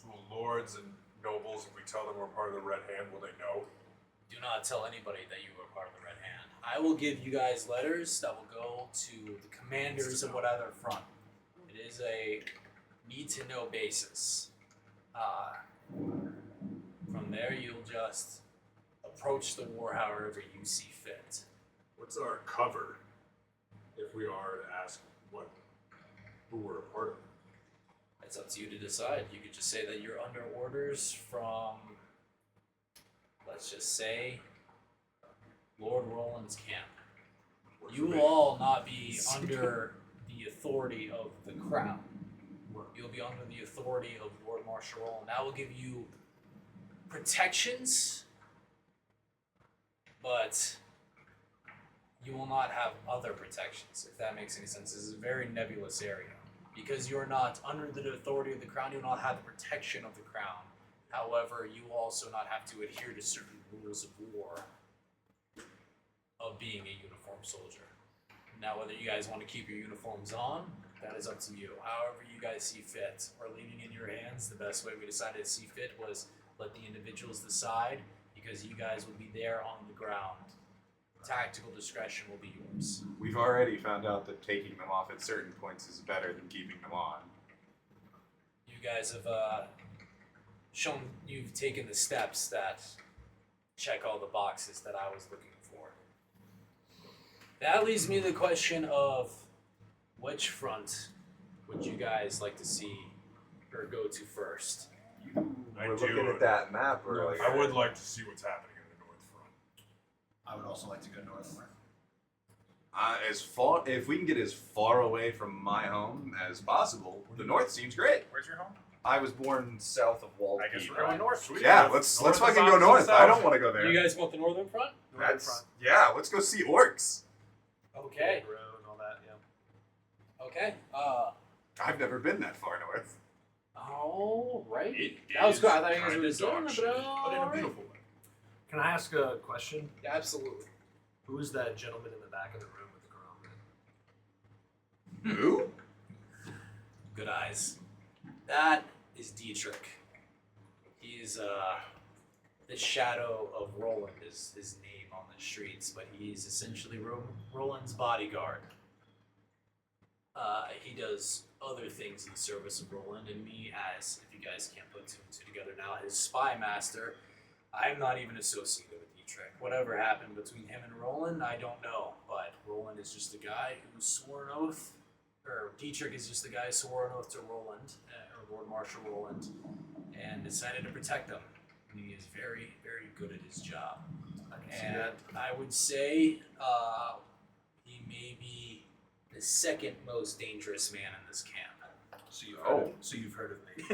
Speaker 2: So lords and nobles, if we tell them we're part of the Red Hand, will they know?
Speaker 1: Do not tell anybody that you are part of the Red Hand. I will give you guys letters that will go to the commanders of whatever front. It is a need-to-know basis. From there, you'll just approach the war however you see fit.
Speaker 2: What's our cover if we are to ask who we're a part of?
Speaker 1: It's up to you to decide. You could just say that you're under orders from, let's just say, Lord Roland's camp. You will all not be under the authority of the crown. You'll be under the authority of Lord Marshal Roland. That will give you protections, but you will not have other protections, if that makes any sense. This is a very nebulous area. Because you're not under the authority of the crown, you will not have the protection of the crown. However, you will also not have to adhere to certain rules of war of being a uniformed soldier. Now, whether you guys want to keep your uniforms on, that is up to you. However you guys see fit, or leaving in your hands, the best way we decided to see fit was let the individuals decide, because you guys will be there on the ground. Tactical discretion will be yours.
Speaker 3: We've already found out that taking them off at certain points is better than keeping them on.
Speaker 1: You guys have shown you've taken the steps that check all the boxes that I was looking for. That leads me to the question of which front would you guys like to see or go to first?
Speaker 3: We're looking at that map earlier.
Speaker 2: I would like to see what's happening in the North Front.
Speaker 4: I would also like to go north.
Speaker 3: If we can get as far away from my home as possible, the north seems great.
Speaker 5: Where's your home?
Speaker 3: I was born south of Walled
Speaker 5: I guess
Speaker 3: Peak.
Speaker 5: we're going north. Sweet.
Speaker 3: Yeah, let's
Speaker 2: North is
Speaker 3: fucking go
Speaker 2: opposite
Speaker 3: north.
Speaker 2: south.
Speaker 3: I don't want to go there.
Speaker 1: You guys want the northern front?
Speaker 3: Yeah, let's go see orcs.
Speaker 1: Okay.
Speaker 4: Road and all that, yeah.
Speaker 1: Okay.
Speaker 3: I've never been that far north.
Speaker 1: All right.
Speaker 2: It
Speaker 1: That was
Speaker 2: is
Speaker 1: good. I thought you guys
Speaker 2: kinda
Speaker 1: were just
Speaker 2: dog
Speaker 1: doing it,
Speaker 2: shit,
Speaker 1: but
Speaker 2: but in a
Speaker 1: alright.
Speaker 2: beautiful way.
Speaker 6: Can I ask a question?
Speaker 1: Yeah, absolutely.
Speaker 6: Who is that gentleman in the back of the room with the Quran?
Speaker 3: Who?
Speaker 1: Good eyes. That is Dietrich. He's the shadow of Roland is his name on the streets, but he's essentially Roland's bodyguard. He does other things in the service of Roland, and me as, if you guys can't put two and two together now, his spy master. I'm not even associated with Dietrich. Whatever happened between him and Roland, I don't know, but Roland is just a guy who swore an oath, or Dietrich is just the guy who swore an oath to Roland, or Lord Marshal Roland, and decided to protect him. And he is very, very good at his job. And I would say he may be the second most dangerous man in this camp.
Speaker 6: So you've heard of me.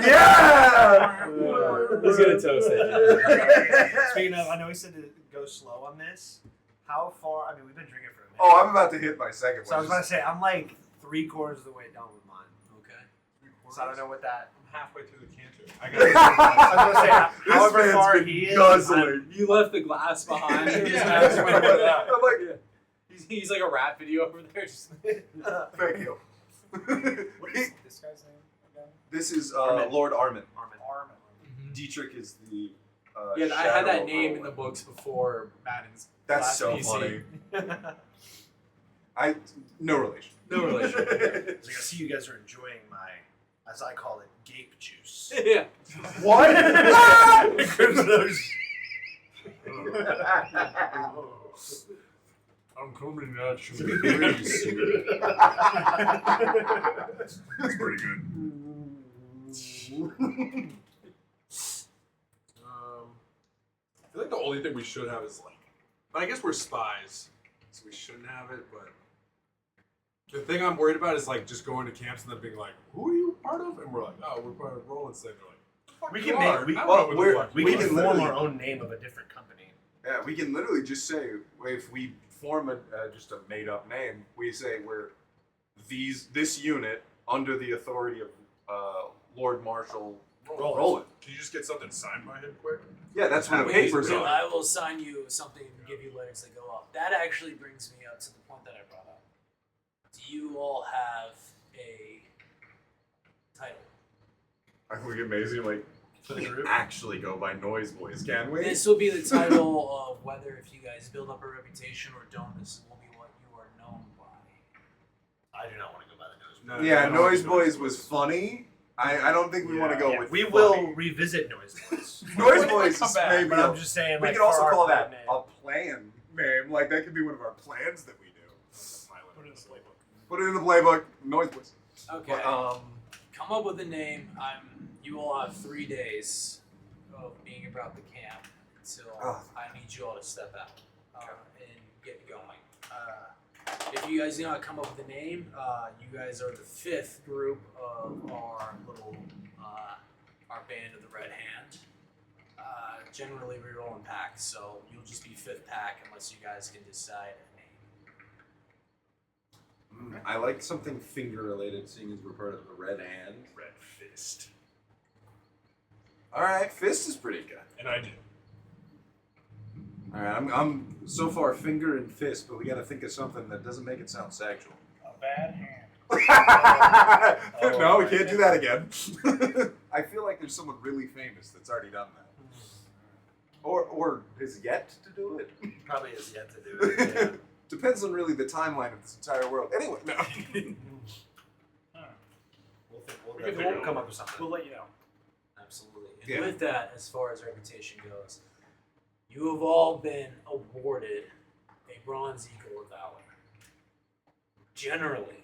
Speaker 3: Yeah!
Speaker 1: Who's gonna toast it?
Speaker 6: Speaking of, I know he said to go slow on this.
Speaker 4: How far? I mean, we've been drinking for a minute.
Speaker 3: Oh, I'm about to hit my second
Speaker 4: So I
Speaker 3: one.
Speaker 4: was about to say, I'm like 3/4 of the way done with mine.
Speaker 1: Okay.
Speaker 4: So I don't know what that.
Speaker 2: I'm halfway through the canter. I
Speaker 4: I was gonna say,
Speaker 3: This
Speaker 4: however
Speaker 3: man's
Speaker 4: far
Speaker 3: been
Speaker 4: he is,
Speaker 3: guzzling.
Speaker 1: You left the glass behind.
Speaker 2: Yeah,
Speaker 3: I'm like,
Speaker 1: He's like a rap video over there. Just
Speaker 3: thank you.
Speaker 5: What is this guy's name again?
Speaker 3: This is
Speaker 4: Armin.
Speaker 3: Lord Armin.
Speaker 4: Armin.
Speaker 5: Armin.
Speaker 3: Dietrich is the.
Speaker 1: yeah, I
Speaker 3: shadow
Speaker 1: had that
Speaker 3: of
Speaker 1: name in
Speaker 3: Roland.
Speaker 1: the books before Madden's.
Speaker 3: That's
Speaker 1: last
Speaker 3: so
Speaker 1: PC.
Speaker 3: funny. No relation.
Speaker 1: No relation.
Speaker 4: So I see you guys are enjoying my, as I call it, gape juice.
Speaker 1: Yeah.
Speaker 3: What?
Speaker 2: I'm coming at you.
Speaker 3: That's
Speaker 2: That's pretty good. I feel like the only thing we should have is like, but I guess we're spies, so we shouldn't have it. But the thing I'm worried about is like just going to camps and then being like, "Who are you part of?" And we're like, "Oh, we're part of Roland's thing." They're like, "The fuck
Speaker 4: We
Speaker 2: you
Speaker 4: can
Speaker 2: are?"
Speaker 4: make. We,
Speaker 2: I don't
Speaker 3: well,
Speaker 2: know who the
Speaker 3: we're-
Speaker 2: fuck
Speaker 4: we
Speaker 2: you
Speaker 3: we
Speaker 4: can
Speaker 2: are.
Speaker 3: can
Speaker 4: form
Speaker 3: literally-
Speaker 4: our own name of a different company.
Speaker 3: Yeah, we can literally just say if we form a just a made up name, we say we're this unit under the authority of Lord Marshal Roland.
Speaker 2: Can you just get something signed by him quick?
Speaker 3: Yeah, that's what the
Speaker 1: Wait,
Speaker 3: papers
Speaker 1: so
Speaker 3: are.
Speaker 1: I will sign you something and give you letters that go up. That actually brings me up to the point that I brought up. Do you all have a title?
Speaker 3: I think amazing. Like, we can actually go by Noise Boys, can we?
Speaker 1: This will be the title of whether if you guys build up a reputation or don't. This will be what you are known by.
Speaker 4: I do not want to go by the nose.
Speaker 2: No,
Speaker 3: Yeah,
Speaker 2: I don't
Speaker 3: Noise
Speaker 2: like
Speaker 3: Boys was funny. I don't think we want to go
Speaker 4: Yeah,
Speaker 3: with.
Speaker 4: we
Speaker 3: funny.
Speaker 4: will revisit Noise Boys.
Speaker 3: Noise
Speaker 2: When
Speaker 3: Boys
Speaker 2: come
Speaker 3: is
Speaker 2: back,
Speaker 3: maybe.
Speaker 4: But I'm just saying,
Speaker 3: we
Speaker 4: like,
Speaker 3: can also
Speaker 4: for our
Speaker 3: call
Speaker 4: clan
Speaker 3: that
Speaker 4: name.
Speaker 3: a plan name. Like that could be one of our plans that we do.
Speaker 2: Put it in the playbook.
Speaker 3: Put it in the playbook. Noise Boys.
Speaker 1: Okay.
Speaker 3: But,
Speaker 1: Come up with a name. You all have 3 days of being about the camp until
Speaker 3: Oh.
Speaker 1: I need you all to step out and get going. If you guys do not come up with a name, you guys are the 5th group of our little our band of the Red Hand. Generally, we roll in packs, so you'll just be 5th pack unless you guys can decide a name.
Speaker 3: I like something finger related, seeing as we're part of the Red Hand.
Speaker 2: Red Fist.
Speaker 3: All right, Fist is pretty good.
Speaker 2: And I did.
Speaker 3: All right, I'm so far finger and fist, but we got to think of something that doesn't make it sound sexual.
Speaker 5: A bad hand.
Speaker 3: No, we can't do that again. I feel like there's someone really famous that's already done that, or is yet to do it.
Speaker 4: Probably is yet to do it. Yeah.
Speaker 3: Depends on really the timeline of this entire world. Anyway, no.
Speaker 4: We'll come up with something.
Speaker 5: We'll let you know.
Speaker 1: Absolutely. And
Speaker 3: Yeah.
Speaker 1: with that, as far as reputation goes, you have all been awarded a Bronze Eagle of Valor. Generally,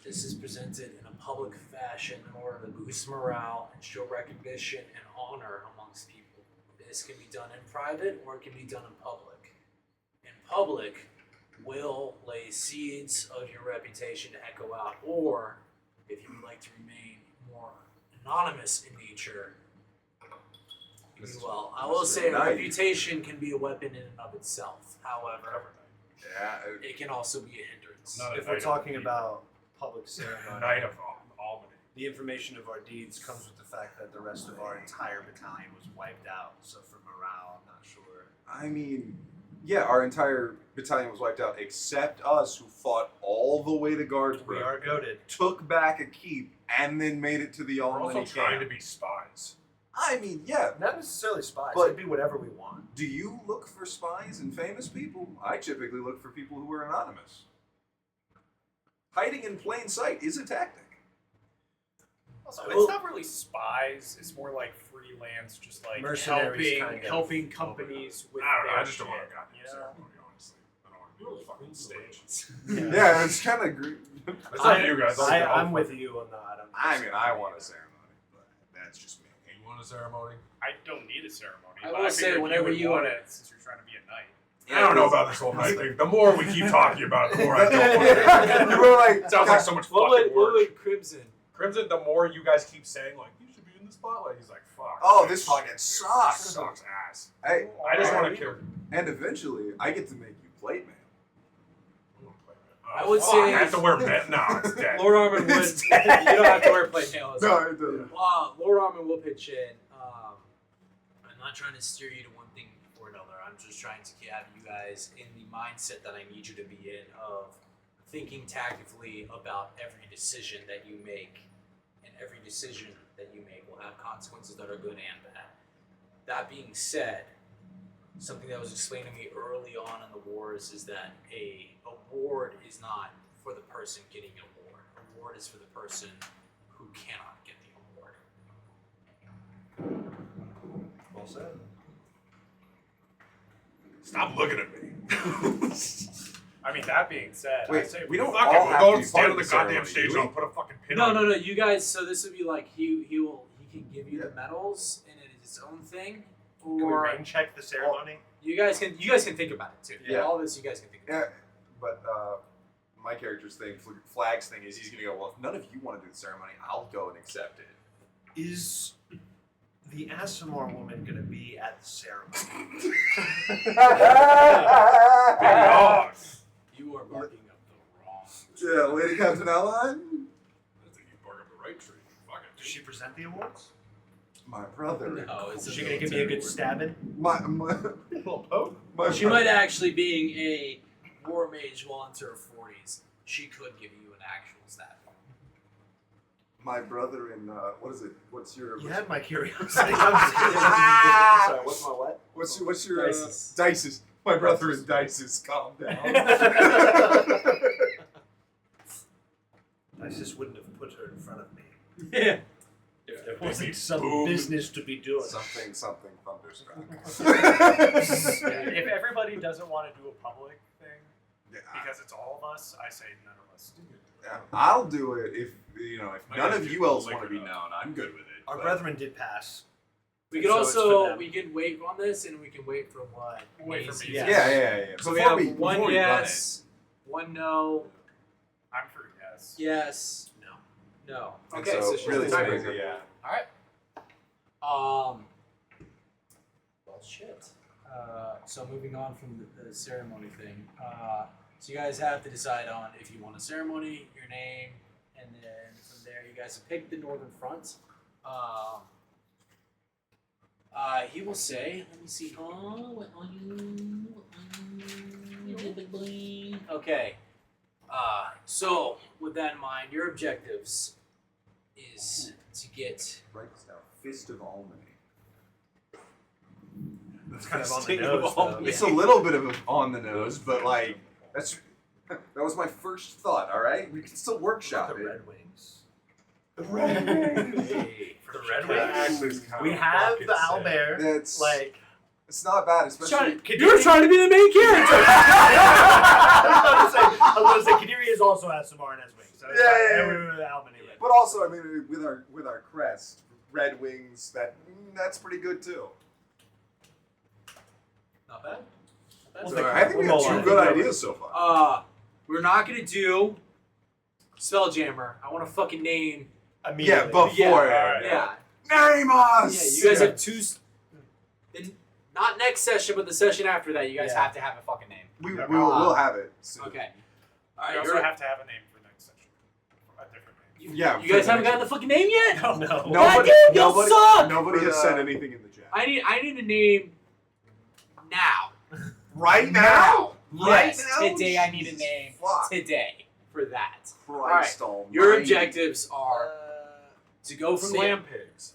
Speaker 1: this is presented in a public fashion in order to boost morale and show recognition and honor amongst people. This can be done in private or it can be done in public. In public, will lay seeds of your reputation to echo out, or if you would like to remain more anonymous in nature, you will. I will say a
Speaker 3: Nice.
Speaker 1: reputation can be a weapon in and of itself. However,
Speaker 3: Yeah.
Speaker 1: it can also be a hindrance.
Speaker 2: Not a
Speaker 4: If
Speaker 2: knight
Speaker 4: we're
Speaker 2: of
Speaker 4: talking
Speaker 2: the-
Speaker 4: about public ceremony,
Speaker 2: Knight of Albany.
Speaker 4: the information of our deeds comes with the fact that the rest of our entire battalion was wiped out. So for morale, I'm not sure.
Speaker 3: I mean, yeah, our entire battalion was wiped out except us, who fought all the way to
Speaker 4: We
Speaker 3: Guardsborough,
Speaker 4: are goaded.
Speaker 3: took back a keep, and then made it to the
Speaker 2: We're also
Speaker 3: Albany
Speaker 2: trying to
Speaker 3: camp.
Speaker 2: be spies.
Speaker 3: I mean, yeah.
Speaker 4: Not necessarily spies.
Speaker 3: But-
Speaker 4: It'd be whatever we want.
Speaker 3: Do you look for spies and famous people? I typically look for people who are anonymous. Hiding in plain sight is a tactic.
Speaker 5: Also,
Speaker 1: Well-
Speaker 5: it's not really spies. It's more like freelance, just like
Speaker 4: Mercenaries
Speaker 5: helping
Speaker 4: kind of.
Speaker 5: helping companies with
Speaker 2: I don't know.
Speaker 5: their
Speaker 2: I just don't want
Speaker 5: shit,
Speaker 2: to goddamn
Speaker 5: you know?
Speaker 2: ceremony, honestly. I don't want to be on the fucking stage.
Speaker 3: Yeah, it's kind of.
Speaker 2: It's not you guys.
Speaker 4: I'm with you on that.
Speaker 3: I mean, I want a ceremony, but that's just me.
Speaker 2: You want a ceremony?
Speaker 5: I don't need a ceremony.
Speaker 1: I
Speaker 5: but
Speaker 1: will say,
Speaker 5: figured
Speaker 1: whenever
Speaker 5: would
Speaker 1: you
Speaker 5: want
Speaker 1: are-
Speaker 5: it, since you're trying to be a knight.
Speaker 2: I don't know about this whole night thing. The more we keep talking about it, the more I don't want it.
Speaker 3: You were like,
Speaker 2: It sounds like so much
Speaker 1: What
Speaker 2: fucking
Speaker 1: would
Speaker 2: work.
Speaker 1: Crimson?
Speaker 2: Crimson, the more you guys keep saying, like, you should be in the spotlight, he's like, fuck.
Speaker 3: Oh,
Speaker 2: bitch.
Speaker 3: this fucking sucks.
Speaker 2: Sucks ass.
Speaker 3: Hey,
Speaker 2: I just want to kill.
Speaker 3: and eventually, I get to make you Plate mail.
Speaker 1: I would
Speaker 2: Fuck,
Speaker 1: say-
Speaker 2: I have to wear met. No, it's dead.
Speaker 1: Lord Armin would.
Speaker 3: It's
Speaker 1: you don't have to wear plate mail.
Speaker 3: No, it doesn't.
Speaker 1: Lord Armin will pitch in. I'm not trying to steer you to one thing or another. I'm just trying to have you guys in the mindset that I need you to be in of thinking tactically about every decision that you make, and every decision that you make will have consequences that are good and bad. That being said, something that was explained to me early on in the wars is that a award is not for the person getting an award. Award is for the person who cannot get the award.
Speaker 4: Well said.
Speaker 2: Stop looking at me.
Speaker 5: I mean, that being said, I
Speaker 3: Wait,
Speaker 5: say
Speaker 3: we don't
Speaker 2: Fuck
Speaker 3: all
Speaker 2: it.
Speaker 3: have
Speaker 2: We'll
Speaker 3: to
Speaker 2: go
Speaker 3: be
Speaker 2: stand
Speaker 3: part
Speaker 2: on
Speaker 3: of
Speaker 2: the
Speaker 3: the
Speaker 2: goddamn
Speaker 3: ceremony,
Speaker 2: stage.
Speaker 3: do we?
Speaker 2: I'll put a fucking pin
Speaker 1: No,
Speaker 2: on
Speaker 1: no,
Speaker 2: it.
Speaker 1: no. You guys. So this would be like he can give you the medals and it is its own thing,
Speaker 4: Can we
Speaker 1: or
Speaker 4: rain check the ceremony?
Speaker 1: you guys can think about it too.
Speaker 3: Yeah.
Speaker 1: All this you guys can think about.
Speaker 3: Yeah, but my character's thing, Flag's thing, is he's gonna go. Well, if none of you want to do the ceremony, I'll go and accept it.
Speaker 4: Is the Asimar woman gonna be at the ceremony?
Speaker 2: Dog.
Speaker 1: You are barking up the wrong.
Speaker 3: Yeah, Lady Captain Ellen.
Speaker 2: I think you bark up the right tree. Fuck it.
Speaker 4: Does she present the awards?
Speaker 3: My brother.
Speaker 1: No, it's
Speaker 4: Is
Speaker 1: a
Speaker 4: she gonna give me a good stabbing?
Speaker 3: My
Speaker 4: Little poke?
Speaker 3: my
Speaker 1: She might actually, being a war mage well into her 40s, she could give you an actual stat.
Speaker 3: My brother in what is it? What's your
Speaker 4: You had my curiosity. I'm just kidding. Sorry, what's my what?
Speaker 3: what's your
Speaker 1: Dices.
Speaker 3: Dices? My brother in Dices. Calm down.
Speaker 4: I just wouldn't have put her in front of me.
Speaker 1: Yeah.
Speaker 4: There wasn't some
Speaker 2: Boom.
Speaker 4: business to be doing.
Speaker 3: something thunderstruck.
Speaker 5: if everybody doesn't want to do a public thing
Speaker 3: Yeah,
Speaker 5: because it's all of us, I say none of us do it.
Speaker 3: yeah, I'll do it if if
Speaker 2: I
Speaker 3: none
Speaker 2: gotta
Speaker 3: of
Speaker 2: do
Speaker 3: you else
Speaker 2: liquor
Speaker 3: want to be
Speaker 2: up.
Speaker 3: known. I'm good with it.
Speaker 4: Our
Speaker 3: but-
Speaker 4: brethren did pass.
Speaker 1: We can
Speaker 4: So it's for
Speaker 1: also
Speaker 4: them.
Speaker 1: we can wait on this and we can wait for what?
Speaker 5: Wait for
Speaker 1: Macy's.
Speaker 5: me.
Speaker 3: Yeah,
Speaker 5: Yes.
Speaker 3: yeah.
Speaker 1: So we
Speaker 3: Before
Speaker 1: have
Speaker 3: we
Speaker 1: one
Speaker 3: before we run
Speaker 1: yes, one no,
Speaker 5: I'm for yes.
Speaker 1: yes,
Speaker 4: No.
Speaker 1: no.
Speaker 3: And
Speaker 1: Okay, so, she's
Speaker 3: really,
Speaker 1: the tiebreaker.
Speaker 3: Swayze, yeah.
Speaker 1: All right. Well, shit. So moving on from the ceremony thing. So you guys have to decide on if you want a ceremony, your name, and then from there you guys have picked the Northern Front. He will say, let me see. What are you? Okay. So with that in mind, your objectives is to get.
Speaker 3: Write this down. Fist of Almany.
Speaker 4: That's kind of on the
Speaker 1: Sting of
Speaker 4: nose,
Speaker 1: all
Speaker 4: though.
Speaker 3: It's a little bit of on the nose, but like that was my first thought. All right, we can still workshop
Speaker 4: The
Speaker 3: it.
Speaker 4: Red Wings.
Speaker 1: Hey.
Speaker 4: For the Red
Speaker 2: That
Speaker 4: Wings.
Speaker 2: is kind
Speaker 4: We
Speaker 2: of
Speaker 4: have
Speaker 2: fucking
Speaker 4: the
Speaker 2: sick.
Speaker 4: owlbear.
Speaker 3: It's
Speaker 4: Like,
Speaker 3: it's not bad, especially.
Speaker 1: You're trying to be the main character.
Speaker 4: I was gonna say, Kadiri is also Asimar and has wings. So it's
Speaker 3: Yeah,
Speaker 4: fine.
Speaker 3: yeah, yeah.
Speaker 4: And we were the Albany Red.
Speaker 3: But also, I mean, with our crest, Red Wings, that's pretty good too.
Speaker 1: Not bad.
Speaker 4: We'll
Speaker 3: So
Speaker 4: think
Speaker 3: I think we
Speaker 4: we'll
Speaker 3: got
Speaker 4: mull on
Speaker 3: two
Speaker 4: it.
Speaker 3: good ideas so far.
Speaker 1: We're not gonna do Spelljammer. I want a fucking name.
Speaker 3: Yeah,
Speaker 4: Immediately.
Speaker 3: beforehand.
Speaker 1: Yeah.
Speaker 3: Name us.
Speaker 1: Yeah. You guys have two. Not next session, but the session after that. You guys
Speaker 4: Yeah.
Speaker 1: have to have a fucking name.
Speaker 3: We'll have it. Soon.
Speaker 1: Okay. All
Speaker 5: We
Speaker 1: right.
Speaker 5: also
Speaker 1: You're,
Speaker 5: have to have a name for next session. A different name.
Speaker 3: Yeah.
Speaker 1: you guys haven't gotten the fucking name yet.
Speaker 4: No.
Speaker 3: Nobody,
Speaker 1: damn, y'all
Speaker 3: nobody,
Speaker 1: suck!
Speaker 3: nobody has said anything in the chat.
Speaker 1: I need a name now.
Speaker 3: Right now.
Speaker 1: Yes,
Speaker 3: Right now?
Speaker 1: today I need a
Speaker 3: Jesus
Speaker 1: name.
Speaker 3: fuck.
Speaker 1: Today for that.
Speaker 3: Christ almighty.
Speaker 1: Your objectives are to go from the
Speaker 2: Slam pigs.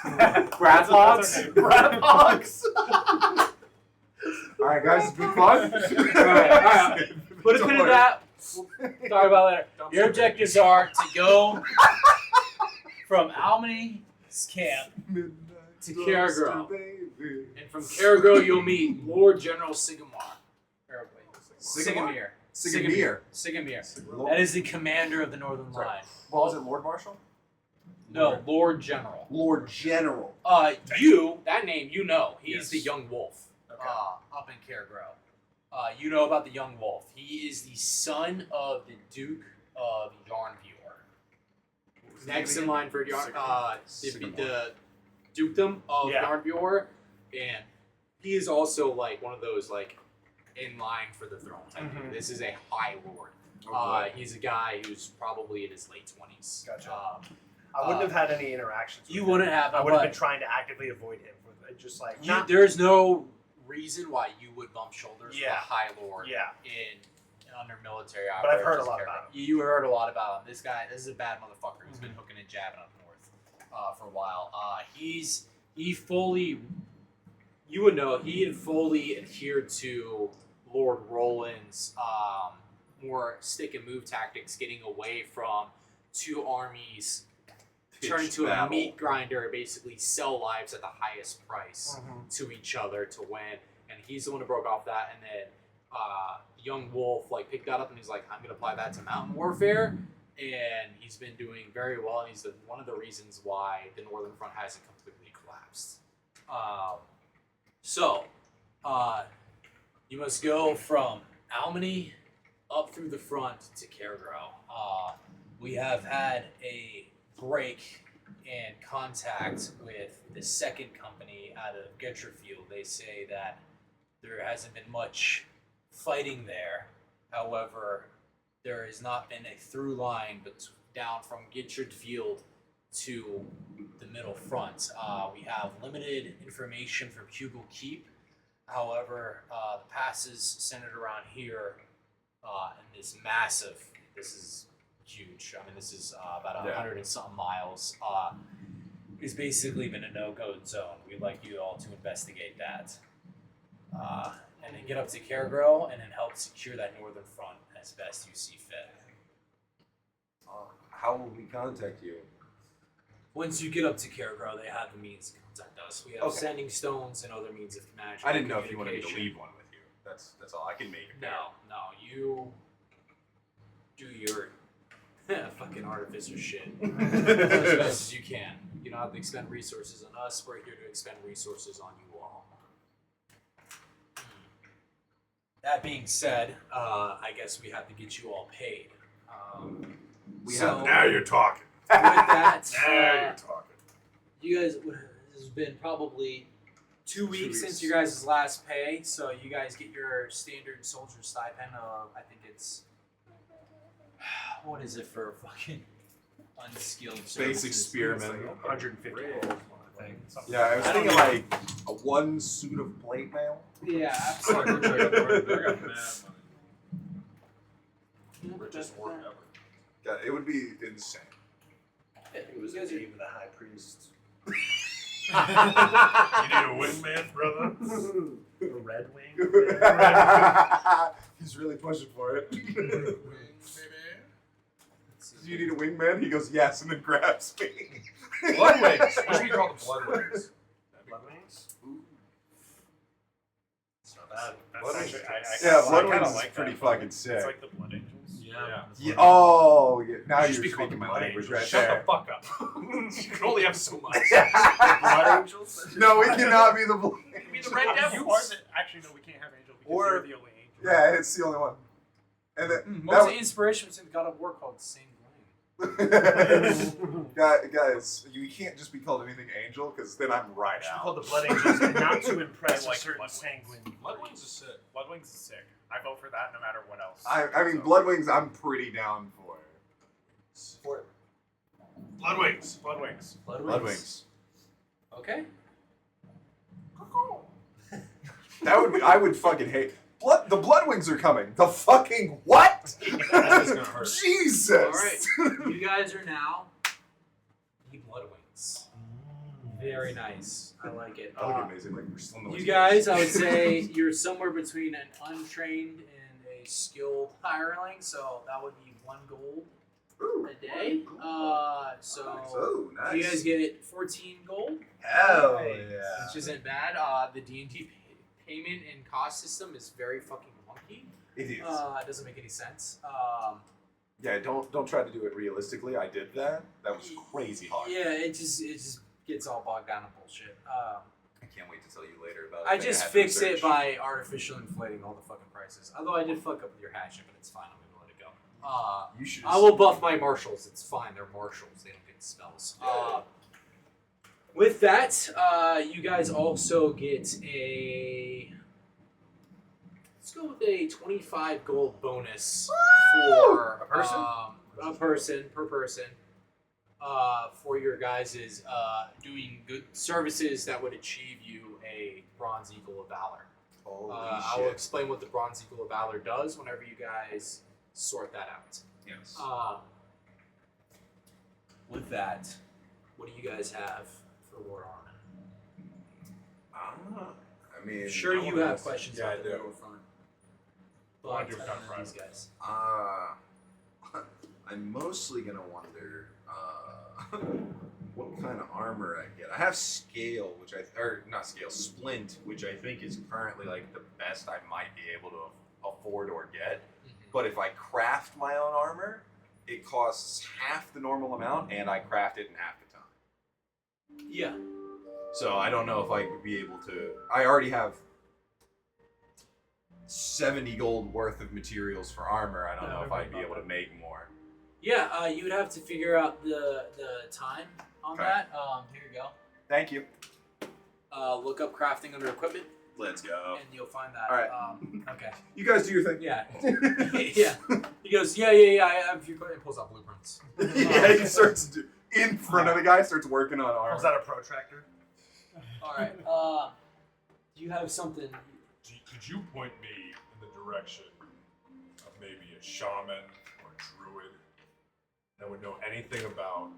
Speaker 1: Grab Hogs.
Speaker 4: Brad Hawks.
Speaker 3: All right, guys, it's been fun.
Speaker 1: All right. Put a
Speaker 3: Don't
Speaker 1: pin in
Speaker 3: worry.
Speaker 1: that. We'll talk about it later. Your objectives are to go from Almany's camp, To Caragro.
Speaker 3: Baby.
Speaker 1: and from Caragro you'll meet Lord General Sigmar. Or wait,
Speaker 3: Sigmar?
Speaker 1: Sigmar.
Speaker 3: Sigmar.
Speaker 1: Sigmar. That is the commander of the Northern
Speaker 3: Sorry.
Speaker 1: Line.
Speaker 3: What was it, Lord Marshal?
Speaker 1: No, Lord General.
Speaker 3: Lord General.
Speaker 1: That name you know. He's
Speaker 2: Yes.
Speaker 1: the young wolf.
Speaker 3: Okay.
Speaker 1: Up in Caragro. You know about the young wolf. He is the son of the Duke of Yarnviewer. Next in line for the dukedom of
Speaker 5: Yeah.
Speaker 1: Yarnviewer, and he is also like one of those like in line for the throne type
Speaker 4: Mhm.
Speaker 1: dude. This is a high lord.
Speaker 3: Oh, boy.
Speaker 1: He's a guy who's probably in his late 20s.
Speaker 4: Gotcha. I wouldn't have had any interactions. With
Speaker 1: You
Speaker 4: him.
Speaker 1: wouldn't have,
Speaker 4: I would have
Speaker 1: but-
Speaker 4: been trying to actively avoid him. Just like
Speaker 1: There's no reason why you would bump shoulders with a
Speaker 4: Yeah.
Speaker 1: high lord
Speaker 4: yeah.
Speaker 1: in under military
Speaker 4: But I've heard a
Speaker 1: operations
Speaker 4: lot
Speaker 1: character.
Speaker 4: about him.
Speaker 1: You heard a lot about him. This is a bad motherfucker. He's
Speaker 4: Mm-hmm.
Speaker 1: been hooking and jabbing up north for a while. He fully, you would know, he had fully adhered to Lord Roland's more stick and move tactics, getting away from two armies, turn into a meat grinder, basically sell lives at the highest price to each other to win. And he's the one who broke off that. And then young Wolf picked that up and he's like, I'm gonna apply that to mountain warfare. And he's been doing very well. And he's one of the reasons why the Northern Front hasn't completely collapsed. You must go from Almany up through the front to Cairgro. We have had a break in contact with the second company out of Getcherfield. They say that there hasn't been much fighting there. However, there has not been a through line but down from Getcherfield to the middle front. We have limited information from Hugel Keep. However, the passes centered around here and this is huge. I mean, this is about 100 and something miles. It's basically been a no-go zone. We'd like you all to investigate that. And then get up to Cairgro and then help secure that northern front as best you see fit.
Speaker 3: How will we contact you?
Speaker 1: Once you get up to Cairgro, they have the means to contact us. We have
Speaker 3: Okay.
Speaker 1: sending stones and other means of management.
Speaker 3: I didn't know if you wanted me to
Speaker 1: communication.
Speaker 3: leave one with you. That's all. I can make it.
Speaker 1: No, you do your fucking artificer shit as best as you can. You don't have to expend resources on us. We're here to expend resources on you all. That being said, I guess we have to get you all paid.
Speaker 3: We
Speaker 1: so
Speaker 3: have-
Speaker 2: Now you're talking.
Speaker 1: with that,
Speaker 2: Now you're talking.
Speaker 1: you guys, this has been probably 2 weeks
Speaker 3: weeks.
Speaker 1: since you guys' last pay, so you guys get your standard soldier stipend of, I think it's, what is it for fucking unskilled
Speaker 3: Basic
Speaker 1: services?
Speaker 3: spearman.
Speaker 4: 150 gold, I think. Something
Speaker 3: Yeah, I was
Speaker 1: I don't
Speaker 3: thinking
Speaker 1: know.
Speaker 3: like a one suit of plate mail.
Speaker 1: Yeah,
Speaker 2: I got
Speaker 1: absolutely.
Speaker 2: mad money.
Speaker 1: Just
Speaker 3: Yeah, it would be insane.
Speaker 4: It was a day with the high priest.
Speaker 2: You need a wingman, brother?
Speaker 4: The Red Wing.
Speaker 3: He's really pushing for it. Do you need a wingman? He goes, yes, and then grabs me.
Speaker 2: Blood wings. What should we call the blood wings?
Speaker 4: Blood Wings?
Speaker 5: It's not bad. That's
Speaker 2: Blood
Speaker 5: actually,
Speaker 2: Angels.
Speaker 3: Yeah,
Speaker 5: I
Speaker 3: Blood
Speaker 5: kinda
Speaker 3: Wings is
Speaker 5: like
Speaker 3: pretty
Speaker 5: that.
Speaker 3: fucking sick.
Speaker 5: It's like the Blood Angels.
Speaker 2: Yeah.
Speaker 3: Yeah, oh, yeah, now
Speaker 2: Should
Speaker 3: you're
Speaker 2: be called
Speaker 3: speaking my
Speaker 2: Blood
Speaker 3: language
Speaker 2: Angels.
Speaker 3: right
Speaker 2: Shut
Speaker 3: there.
Speaker 2: the fuck up. You can only have so much.
Speaker 4: Blood Angels?
Speaker 3: No, we cannot be the Blood
Speaker 2: Be
Speaker 3: Angels.
Speaker 2: the Red
Speaker 5: You
Speaker 2: Devils.
Speaker 5: are the, actually, no, we can't have Angel because
Speaker 3: Or-
Speaker 5: you're the only Angel.
Speaker 3: Yeah, it's the only one. And then,
Speaker 1: What was the inspiration was in God of War called Sanguine?
Speaker 3: guys, you can't just be called anything angel because then I'm right
Speaker 4: Should be
Speaker 3: out.
Speaker 4: called the Blood Angels, and not to impress
Speaker 5: I like
Speaker 4: a certain
Speaker 5: Blood Wings.
Speaker 4: sanguine.
Speaker 2: Blood wings is sick.
Speaker 5: Blood Wings is sick. I vote for that no matter what else.
Speaker 3: I mean,
Speaker 5: So-
Speaker 3: Blood Wings, I'm pretty down for.
Speaker 2: Blood wings.
Speaker 5: Blood Wings.
Speaker 3: Blood Wings.
Speaker 1: Okay.
Speaker 3: That would be, I would fucking hate. The Blood Wings are coming. The fucking what?
Speaker 2: That's what's gonna hurt.
Speaker 3: Jesus.
Speaker 1: All right. You guys are now the Blood Wings. Very nice. I like it.
Speaker 3: That would be amazing. Like we're still in the
Speaker 1: You guys, I would say you're somewhere between an untrained and a skilled hireling, so that would be 1 gold a day.
Speaker 3: So nice.
Speaker 1: You guys get 14 gold,
Speaker 3: Hell
Speaker 1: which isn't bad. The D&D payment and cost system is very fucking wonky.
Speaker 3: It is.
Speaker 1: It doesn't make any sense.
Speaker 3: Yeah, don't try to do it realistically. I did that. That was crazy hard.
Speaker 1: Yeah, it just gets all bogged down in bullshit.
Speaker 3: I can't wait to tell you later about.
Speaker 1: I
Speaker 3: the thing
Speaker 1: just
Speaker 3: had to
Speaker 1: fix it
Speaker 3: research.
Speaker 1: by artificial inflating all the fucking prices. Although I did fuck up with your hatchet, but it's fine. I'm gonna let it go.
Speaker 3: You should.
Speaker 1: I will buff my marshals. It's fine. They're marshals. They don't get spells. With that, you guys also get a Let's go with a 25 gold bonus for
Speaker 4: A person?
Speaker 1: per person. For your guys' doing good services that would achieve you a Bronze Eagle of Valor.
Speaker 3: Holy
Speaker 1: I will explain what the Bronze Eagle of Valor does whenever you guys sort that out.
Speaker 3: Yes.
Speaker 1: With that, what do you guys have for War Armor?
Speaker 3: I mean,
Speaker 1: I'm sure
Speaker 2: I
Speaker 1: you
Speaker 2: wanna
Speaker 1: have
Speaker 2: ask-
Speaker 1: questions
Speaker 2: yeah, I
Speaker 1: about the
Speaker 2: do.
Speaker 1: Battlefront.
Speaker 2: I wanna
Speaker 1: But
Speaker 2: do
Speaker 1: I
Speaker 2: kind
Speaker 1: don't
Speaker 2: of
Speaker 1: know these
Speaker 2: private.
Speaker 1: guys.
Speaker 3: I'm mostly gonna wonder what kind of armor I get. I have scale, not scale, splint, which I think is currently like the best I might be able to afford or get. But if I craft my own armor, it costs half the normal amount, and I craft it in half the time.
Speaker 1: Yeah.
Speaker 3: So I don't know if I would be able to. I already have 70 gold worth of materials for armor. I don't know if I'd be able to make more.
Speaker 1: Yeah, you would have to figure out the time on
Speaker 3: Okay.
Speaker 1: that. Here you go.
Speaker 3: Thank you.
Speaker 1: Look up crafting under equipment,
Speaker 3: Let's go.
Speaker 1: and you'll find that.
Speaker 3: All right.
Speaker 1: Okay.
Speaker 3: You guys do your thing.
Speaker 1: Yeah. Yeah. He goes, yeah. I have a few questions. Pulls out blueprints.
Speaker 3: Yeah, he starts in front of the guy, starts working on armor.
Speaker 4: Was that a protractor?
Speaker 1: All right. Do you have something?
Speaker 2: Could you point me in the direction of maybe a shaman or a druid that would know anything about?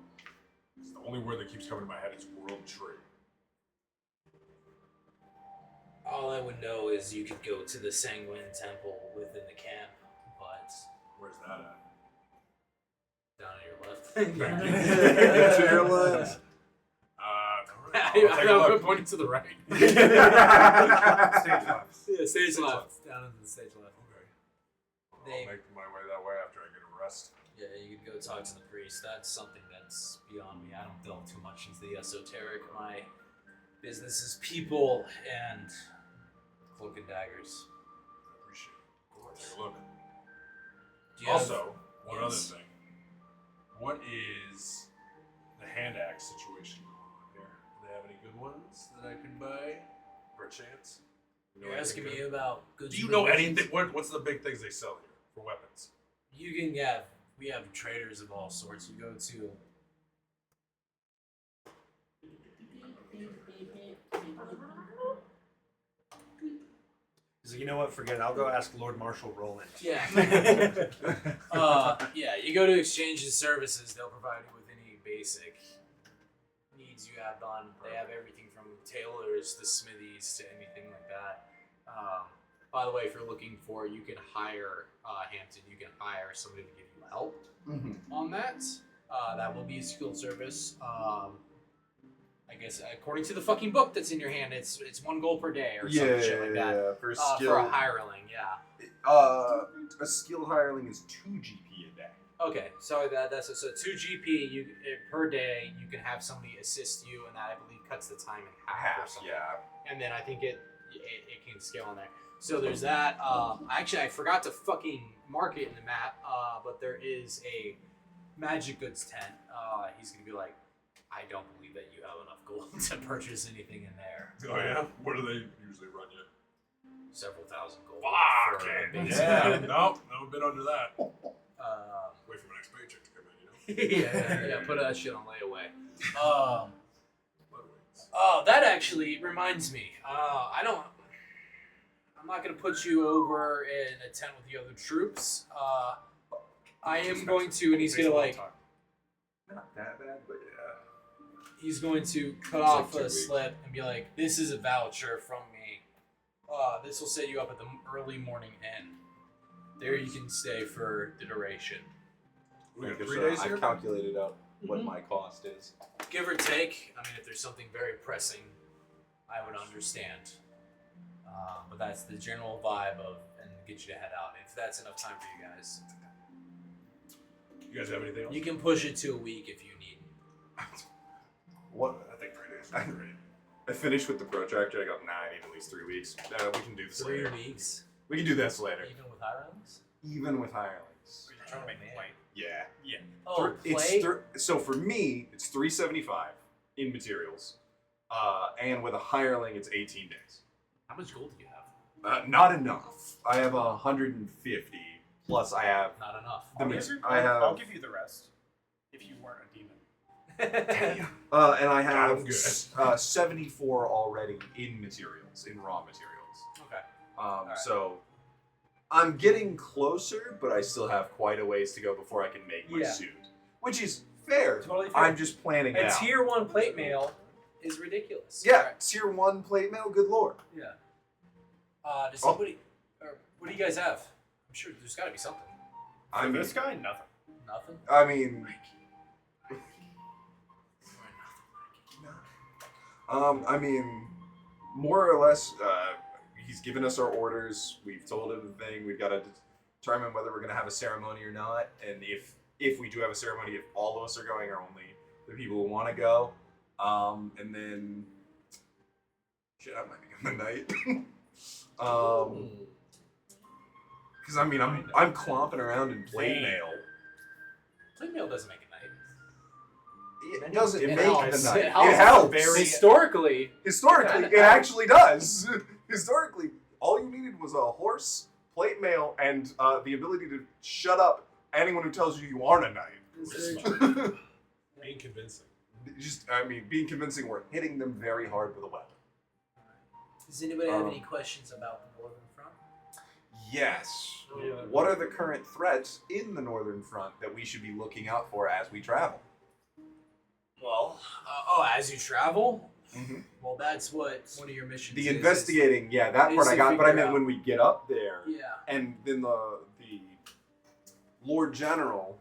Speaker 2: Because the only word that keeps coming to my head is world trade.
Speaker 1: All I would know is you could go to the Sanguine Temple within the camp, but
Speaker 2: Where's that at?
Speaker 1: down on your left.
Speaker 3: To your left.
Speaker 2: I'll take a
Speaker 1: I'm
Speaker 2: look.
Speaker 1: pointing to the right.
Speaker 4: Stage left.
Speaker 1: Yeah, stage
Speaker 2: Stage
Speaker 1: left. Down into the stage left.
Speaker 2: Okay.
Speaker 1: They-
Speaker 2: I'll make my way that way after I get a rest.
Speaker 1: Yeah, you could go talk to the priest. That's something that's beyond me. I don't delve too much into the esoteric. My business is people and cloak and daggers.
Speaker 2: I appreciate it. I'll take a look.
Speaker 1: Do you have-
Speaker 2: Also, one other
Speaker 1: Yes.
Speaker 2: thing. What is the hand axe situation going on here? Do they have any good ones that I can buy? Perchance? You know
Speaker 1: You're asking
Speaker 2: anything
Speaker 1: me
Speaker 2: good?
Speaker 1: about goods.
Speaker 2: Do you
Speaker 1: and
Speaker 2: know
Speaker 1: provisions?
Speaker 2: anything? What's the big things they sell here for weapons?
Speaker 1: You can have. We have traders of all sorts. You go to.
Speaker 4: He's like, you know what? Forget it. I'll go ask Lord Marshal Roland.
Speaker 1: Yeah. Yeah. You go to exchange and services. They'll provide you with any basic needs you have done. They have everything from tailors to smithies to anything like that. By the way, if you're looking for, you can hire Hampton. You can hire somebody to give you help on that. That will be a skilled service. I guess according to the fucking book that's in your hand, it's 1 gold per day or some shit like that.
Speaker 3: For a
Speaker 1: For
Speaker 3: skill.
Speaker 1: a hireling, yeah.
Speaker 3: A skilled hireling is 2 GP a day.
Speaker 1: Okay, so that's so 2 GP per day. You can have somebody assist you, and that I believe cuts the time in half. Or something.
Speaker 3: Yeah.
Speaker 1: And then I think it can scale on there. So there's that. Actually, I forgot to fucking mark it in the map, but there is a magic goods tent. He's gonna be like, I don't believe that you have enough gold to purchase anything in there.
Speaker 2: Oh yeah? What do they usually run you?
Speaker 1: Several thousand gold.
Speaker 2: Fuck
Speaker 1: for a
Speaker 2: it.
Speaker 1: basic
Speaker 2: Yeah.
Speaker 1: item.
Speaker 2: Nope. No bit under that.
Speaker 1: Uh,
Speaker 2: Wait for my next paycheck to come in. You know.
Speaker 1: yeah, put that shit on layaway.
Speaker 2: Blood wings.
Speaker 1: Oh, that actually reminds me. I'm not gonna put you over in a tent with the other troops. I am going to, and he's gonna like,
Speaker 3: Not that bad, but yeah.
Speaker 1: he's going to cut
Speaker 3: It's
Speaker 1: off
Speaker 3: like 2
Speaker 1: a
Speaker 3: weeks.
Speaker 1: slip and be like, "This is a voucher from me. This will set you up at the early morning inn. There you can stay for the duration,
Speaker 2: We got
Speaker 3: Like
Speaker 2: 3
Speaker 3: I said,
Speaker 2: days here?
Speaker 3: I calculated out what
Speaker 1: Mhm.
Speaker 3: my cost is.
Speaker 1: give or take. I mean, if there's something very pressing, I would understand. But that's the general vibe of, and get you to head out. If that's enough time for you guys,
Speaker 2: You guys have anything else?
Speaker 1: you can push it to a week if you need.
Speaker 3: What?
Speaker 2: I think 3 days is great.
Speaker 3: I finished with the protractor. I got, nah, I need at least 3 weeks. We can do this
Speaker 1: 3
Speaker 3: later.
Speaker 1: weeks,
Speaker 3: We can do this later.
Speaker 1: even with hirelings.
Speaker 3: Even with hirelings.
Speaker 5: You're trying to make a plate.
Speaker 3: Yeah.
Speaker 1: Oh,
Speaker 3: It's
Speaker 1: play.
Speaker 3: so for me, it's 375 in materials, and with a hireling, it's 18 days.
Speaker 1: How much gold do you have?
Speaker 3: Not enough. I have 150 plus. I have
Speaker 1: Not enough.
Speaker 3: the
Speaker 4: I'll give you the rest. If you weren't a demon.
Speaker 3: and I
Speaker 2: Got 'em
Speaker 3: have 74 already in materials, in raw materials.
Speaker 1: Okay.
Speaker 3: Um, So I'm getting closer, but I still have quite a ways to go before I can make my
Speaker 7: Yeah.
Speaker 3: suit, which is fair.
Speaker 7: Totally fair.
Speaker 3: I'm just planning it
Speaker 7: And
Speaker 3: out.
Speaker 7: tier 1 plate mail is ridiculous.
Speaker 3: Yeah, tier 1 plate mail. Good lord.
Speaker 7: Yeah.
Speaker 1: Does
Speaker 3: Oh.
Speaker 1: somebody? Or what do you guys have? I'm sure there's got to be something.
Speaker 3: I
Speaker 4: For
Speaker 3: mean,
Speaker 4: this guy, nothing.
Speaker 1: Nothing.
Speaker 3: I mean, I mean, more or less, he's given us our orders. We've told him the thing. We've got to determine whether we're going to have a ceremony or not, and if we do have a ceremony, if all of us are going or only the people who want to go. And then, shit, I might become the knight. Because I mean, I'm clomping around in plate mail.
Speaker 1: Plate mail doesn't make a knight.
Speaker 3: It doesn't
Speaker 1: It
Speaker 3: make
Speaker 1: helps.
Speaker 3: the knight.
Speaker 1: It
Speaker 3: It
Speaker 1: helps.
Speaker 3: helps.
Speaker 7: Historically,
Speaker 3: Historically, it actually does. Historically, all you needed was a horse, plate mail, and the ability to shut up anyone who tells you you aren't a knight.
Speaker 2: Being convincing.
Speaker 3: Just, I mean, being convincing, we're hitting them very hard with a weapon.
Speaker 1: Does anybody have any questions about the Northern Front?
Speaker 3: Yes.
Speaker 2: Yeah.
Speaker 3: What are the current threats in the Northern Front that we should be looking out for as we travel?
Speaker 1: Well, as you travel,
Speaker 3: Mm-hmm.
Speaker 1: well, that's what one of your missions
Speaker 3: The
Speaker 1: is.
Speaker 3: investigating, yeah, that
Speaker 1: is
Speaker 3: part I
Speaker 1: to
Speaker 3: got, but I
Speaker 1: figure
Speaker 3: meant
Speaker 1: out-
Speaker 3: when we get up there,
Speaker 1: Yeah.
Speaker 3: and then the Lord General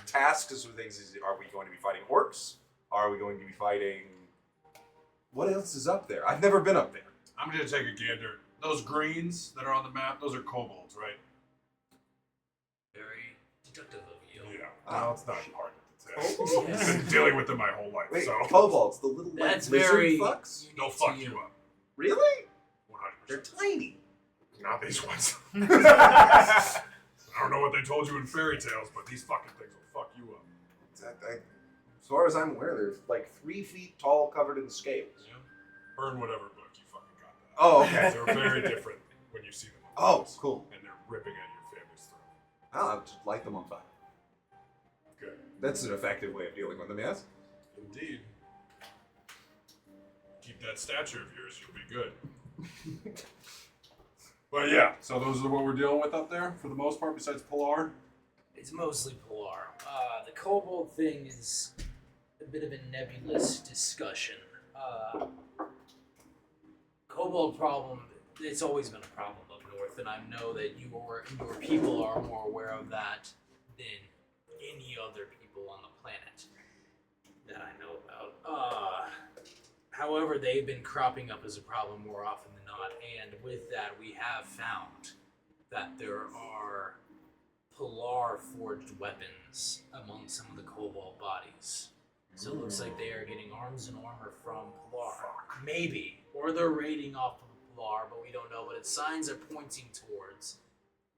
Speaker 3: tasks us with things. Are we going to be fighting orcs? Are we going to be fighting? What else is up there? I've never been up there.
Speaker 2: I'm gonna take a gander. Those greens that are on the map, those are kobolds, right?
Speaker 1: Very deductive of you.
Speaker 2: Yeah.
Speaker 3: Ah,
Speaker 2: No, it's not hard to say.
Speaker 1: Yes.
Speaker 2: I've been dealing with them my whole life,
Speaker 3: Wait,
Speaker 2: so
Speaker 3: kobolds, the little
Speaker 1: That's
Speaker 3: like, lizard
Speaker 1: very
Speaker 3: fucks?
Speaker 1: unique
Speaker 2: they'll
Speaker 1: to
Speaker 2: fuck you up.
Speaker 3: Really?
Speaker 2: 100%.
Speaker 3: They're tiny.
Speaker 2: Not these ones. I don't know what they told you in fairy tales, but these fucking things will fuck you up.
Speaker 3: As far as I'm aware, they're like 3 feet tall, covered in scales.
Speaker 2: Yeah. Burn whatever book you fucking got that.
Speaker 3: Oh, okay.
Speaker 2: They're very different when you see them. up
Speaker 3: Oh,
Speaker 2: close.
Speaker 3: cool.
Speaker 2: And they're ripping at your family's throat.
Speaker 3: I'll just light them on fire.
Speaker 2: Good.
Speaker 3: That's an effective way of dealing with them, yes?
Speaker 2: Indeed. Keep that stature of yours, you'll be good. But yeah, so those are what we're dealing with up there for the most part, besides Pilar.
Speaker 1: It's mostly Pilar. The kobold thing is a bit of a nebulous discussion. Kobold problem, it's always been a problem up north, and I know that your people are more aware of that than any other people on the planet that I know about. However, they've been cropping up as a problem more often than not, and with that, we have found that there are Pilar forged weapons among some of the kobold bodies. So it looks like they are getting arms and armor from Pilar. Maybe. Or they're raiding off of Pilar, but we don't know. But its signs are pointing towards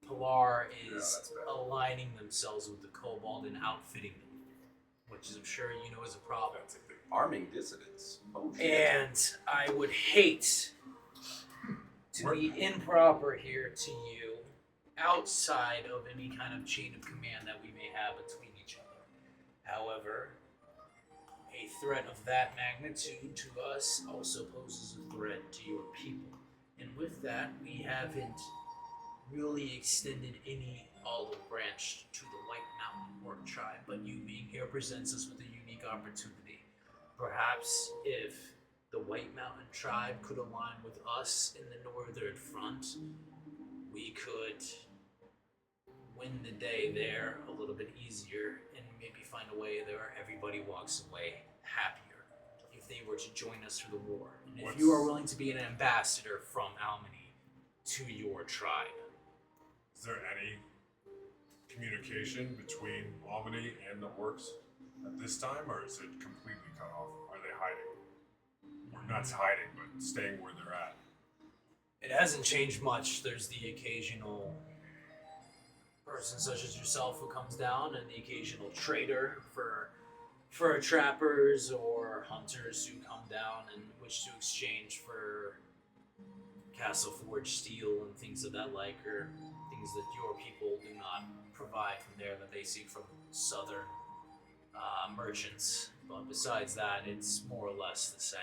Speaker 1: Pilar is aligning themselves with the kobold and outfitting them. Which is, I'm sure you know is a problem.
Speaker 2: That's a big
Speaker 3: Arming dissidents. Oh, shit.
Speaker 1: And I would hate to be improper here to you outside of any kind of chain of command that we may have between each other. However, a threat of that magnitude to us also poses a threat to your people. And with that, we haven't really extended any olive branch to the White Mountain Orc tribe, but you being here presents us with a unique opportunity. Perhaps if the White Mountain tribe could align with us in the Northern Front, we could win the day there a little bit easier and maybe find a way there where everybody walks away happier if they were to join us for the war. And if you are willing to be an ambassador from Almany to your tribe.
Speaker 2: Is there any communication between Almany and the orcs at this time, or is it completely cut off? Are they hiding? Or not hiding, but staying where they're at?
Speaker 1: It hasn't changed much. There's the occasional person such as yourself who comes down, and the occasional trader for trappers or hunters who come down and wish to exchange for
Speaker 8: Castle Forge steel and things of that like, or things that your people do not provide from there that they seek from southern merchants. But besides that, it's more or less the same.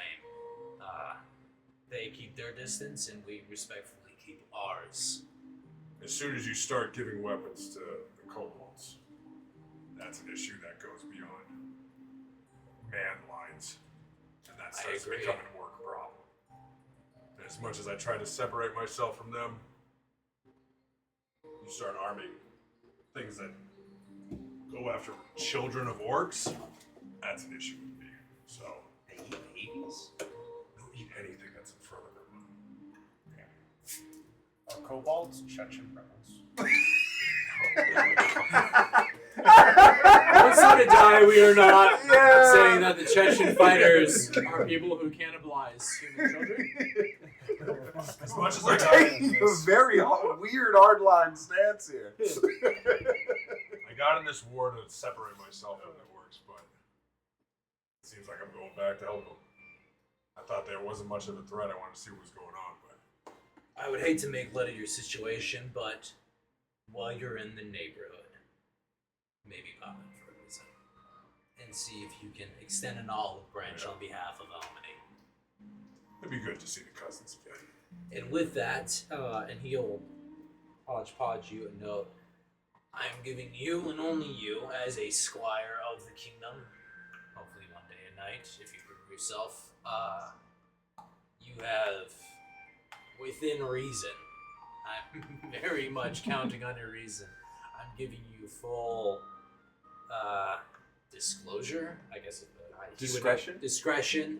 Speaker 8: They keep their distance, and we respectfully keep ours.
Speaker 2: As soon as you start giving weapons to the kobolds, that's an issue that goes beyond man lines, and that
Speaker 8: I
Speaker 2: starts
Speaker 8: agree.
Speaker 2: becoming a work problem. And as much as I try to separate myself from them, you start arming things that go after children of orcs, that's an issue with me. So,
Speaker 3: They eat babies?
Speaker 2: they'll eat anything that's in front of them.
Speaker 5: Are kobolds Chechen rebels?
Speaker 1: One side of die, we are not
Speaker 3: Yeah.
Speaker 1: saying that the Chechen fighters are people who cannibalize human children.
Speaker 2: As much as
Speaker 3: We're
Speaker 2: I got
Speaker 3: taking
Speaker 2: in
Speaker 3: a
Speaker 2: this,
Speaker 3: very weird hardline stance here.
Speaker 2: I got in this war to separate myself from the orcs, but it seems like I'm going back to help them. I thought there wasn't much of a threat. I wanted to see what was going on, but
Speaker 8: I would hate to make light of your situation, but while you're in the neighborhood, maybe pop in for a visit and see if you can extend an olive branch on behalf of Almany.
Speaker 2: it'd be good to see the cousins again.
Speaker 8: And with that, and he'll hodgepodge you a note. I am giving you and only you as a squire of the kingdom, hopefully one day and night, if you prove yourself, you have, within reason, I'm very much counting on your reason, I'm giving you full disclosure, I guess. Discretion,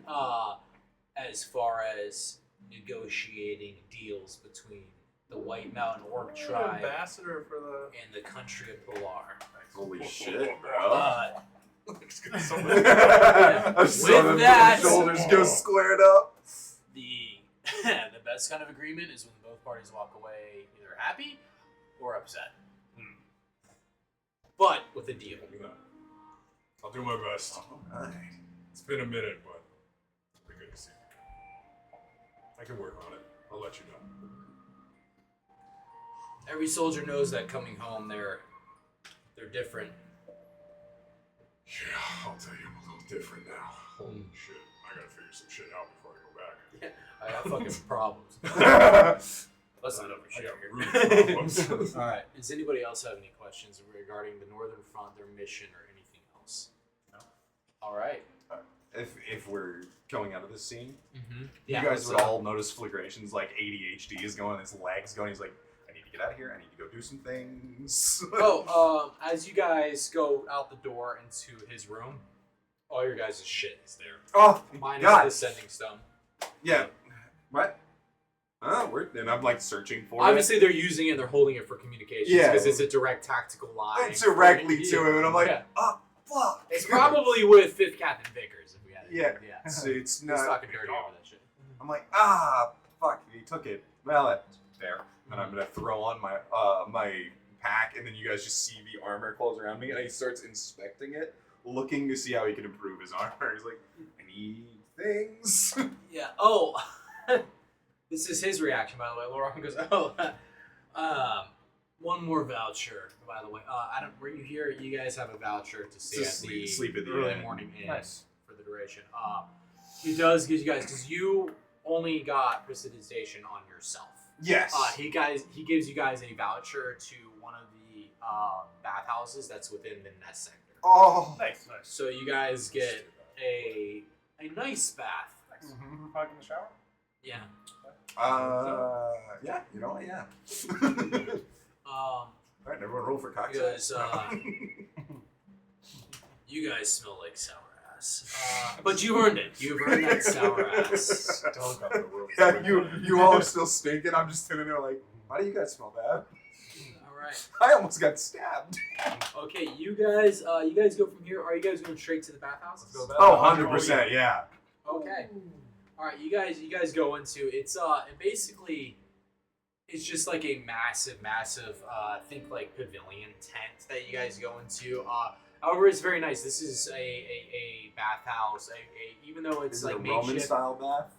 Speaker 8: as far as negotiating deals between the White Mountain Orc tribe
Speaker 6: Ambassador for the.
Speaker 8: and the country of Pilar.
Speaker 3: Holy shit, bro.
Speaker 2: Let's get some
Speaker 3: I just saw
Speaker 8: With
Speaker 3: them
Speaker 8: that-
Speaker 3: shoulders go squared up.
Speaker 8: The the best kind of agreement is when both parties walk away either happy or upset. But with a deal.
Speaker 2: I'll do my best.
Speaker 3: Alright.
Speaker 2: It's been a minute, but it's been good to see you. I can work on it. I'll let you know.
Speaker 8: Every soldier knows that coming home they're different.
Speaker 2: Yeah, I'll tell you, I'm a little different now. Holy shit. I gotta figure some shit out before I go back.
Speaker 8: I got fucking problems. Let's not
Speaker 2: I
Speaker 8: overshare
Speaker 2: got
Speaker 8: here.
Speaker 2: rude problems.
Speaker 1: All right. Does anybody else have any questions regarding the Northern Front, their mission, or anything else? No. All right.
Speaker 3: If we're going out of this scene,
Speaker 1: Mm-hmm.
Speaker 3: you guys would all notice Flagration's like ADHD is going, his legs going. He's like, I need to get out of here. I need to go do some things.
Speaker 1: As you guys go out the door into his room, all your guys' shit is there.
Speaker 3: Oh,
Speaker 1: Minus
Speaker 3: God.
Speaker 1: the sending stone.
Speaker 3: Yeah. What? And I'm like searching for
Speaker 1: Obviously, they're using it and they're holding it for communications
Speaker 3: Yeah.
Speaker 1: because it's a direct tactical line.
Speaker 3: it directly
Speaker 1: for-
Speaker 3: to him, and I'm like,
Speaker 1: Yeah.
Speaker 3: oh, fuck.
Speaker 1: It's probably with 5th Captain Vickers if we had it.
Speaker 3: Yeah.
Speaker 1: Yeah.
Speaker 3: So it's
Speaker 1: He's
Speaker 3: not.
Speaker 1: talking dirty over that shit.
Speaker 3: I'm like, fuck, he took it. Well, that's fair. And I'm gonna throw on my my pack, and then you guys just see the armor close around me, and he starts inspecting it, looking to see how he can improve his armor. He's like, I need things.
Speaker 8: Yeah. Oh, this is his reaction, by the way. Laura goes, "Oh, one more voucher, by the way. I don't. Were you here? You guys have a voucher to stay
Speaker 3: To
Speaker 8: at the
Speaker 3: sleep at the
Speaker 8: early
Speaker 3: inn.
Speaker 8: morning inn
Speaker 6: Nice.
Speaker 8: for the duration. He does give you guys because you only got prestidigitation on yourself.
Speaker 3: Yes.
Speaker 8: He gives you guys a voucher to one of the bathhouses that's within the nest sector.
Speaker 3: Oh.
Speaker 6: Nice, nice.
Speaker 8: So you guys get a nice bath.
Speaker 6: Mm-hmm. Probably in the shower.
Speaker 8: Yeah.
Speaker 3: Yeah. You know what? Yeah. All right, everyone roll for cocktails.
Speaker 8: Because you guys smell like sour ass. But you've earned it. You've earned that sour ass.
Speaker 2: Don't come to the room.
Speaker 3: Yeah, you all are still stinking. I'm just sitting there like, why do you guys smell bad?
Speaker 8: All right.
Speaker 3: I almost got stabbed.
Speaker 8: Okay, you guys go from here. Are you guys going straight to the bathhouse?
Speaker 2: Let's go back.
Speaker 3: Oh, 100%, yeah.
Speaker 8: Okay. All right, you guys go into it's and basically it's just like a massive think like pavilion tent that you guys go into. However, it's very nice. This is a bathhouse. Even though it's
Speaker 3: Is
Speaker 8: like
Speaker 3: it a Roman
Speaker 8: makeshift,
Speaker 3: style bath?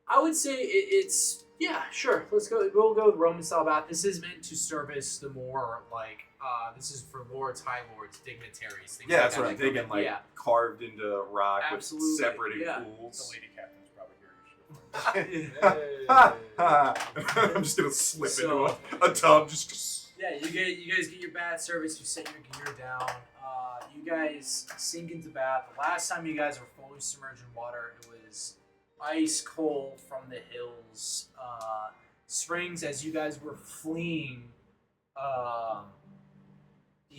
Speaker 8: I would say it's
Speaker 1: Yeah, sure. Let's go. We'll go with Roman style bath. This is meant to service the more like. This is for lords, high lords, dignitaries. Things
Speaker 3: Yeah,
Speaker 1: like
Speaker 3: that's
Speaker 1: that
Speaker 3: what I'm
Speaker 1: that come
Speaker 3: thinking.
Speaker 1: in.
Speaker 3: Like
Speaker 1: yeah.
Speaker 3: carved into rock
Speaker 1: Absolutely,
Speaker 3: with separated
Speaker 1: yeah.
Speaker 5: The
Speaker 3: pools.
Speaker 5: lady captain's probably here.
Speaker 3: I'm just gonna slip
Speaker 1: So-
Speaker 3: into a tub. Just
Speaker 1: Yeah, you guys get your bath service. You set your gear down. You guys sink into bath. The last time you guys were fully submerged in water, it was ice cold from the hills. Springs, as you guys were fleeing the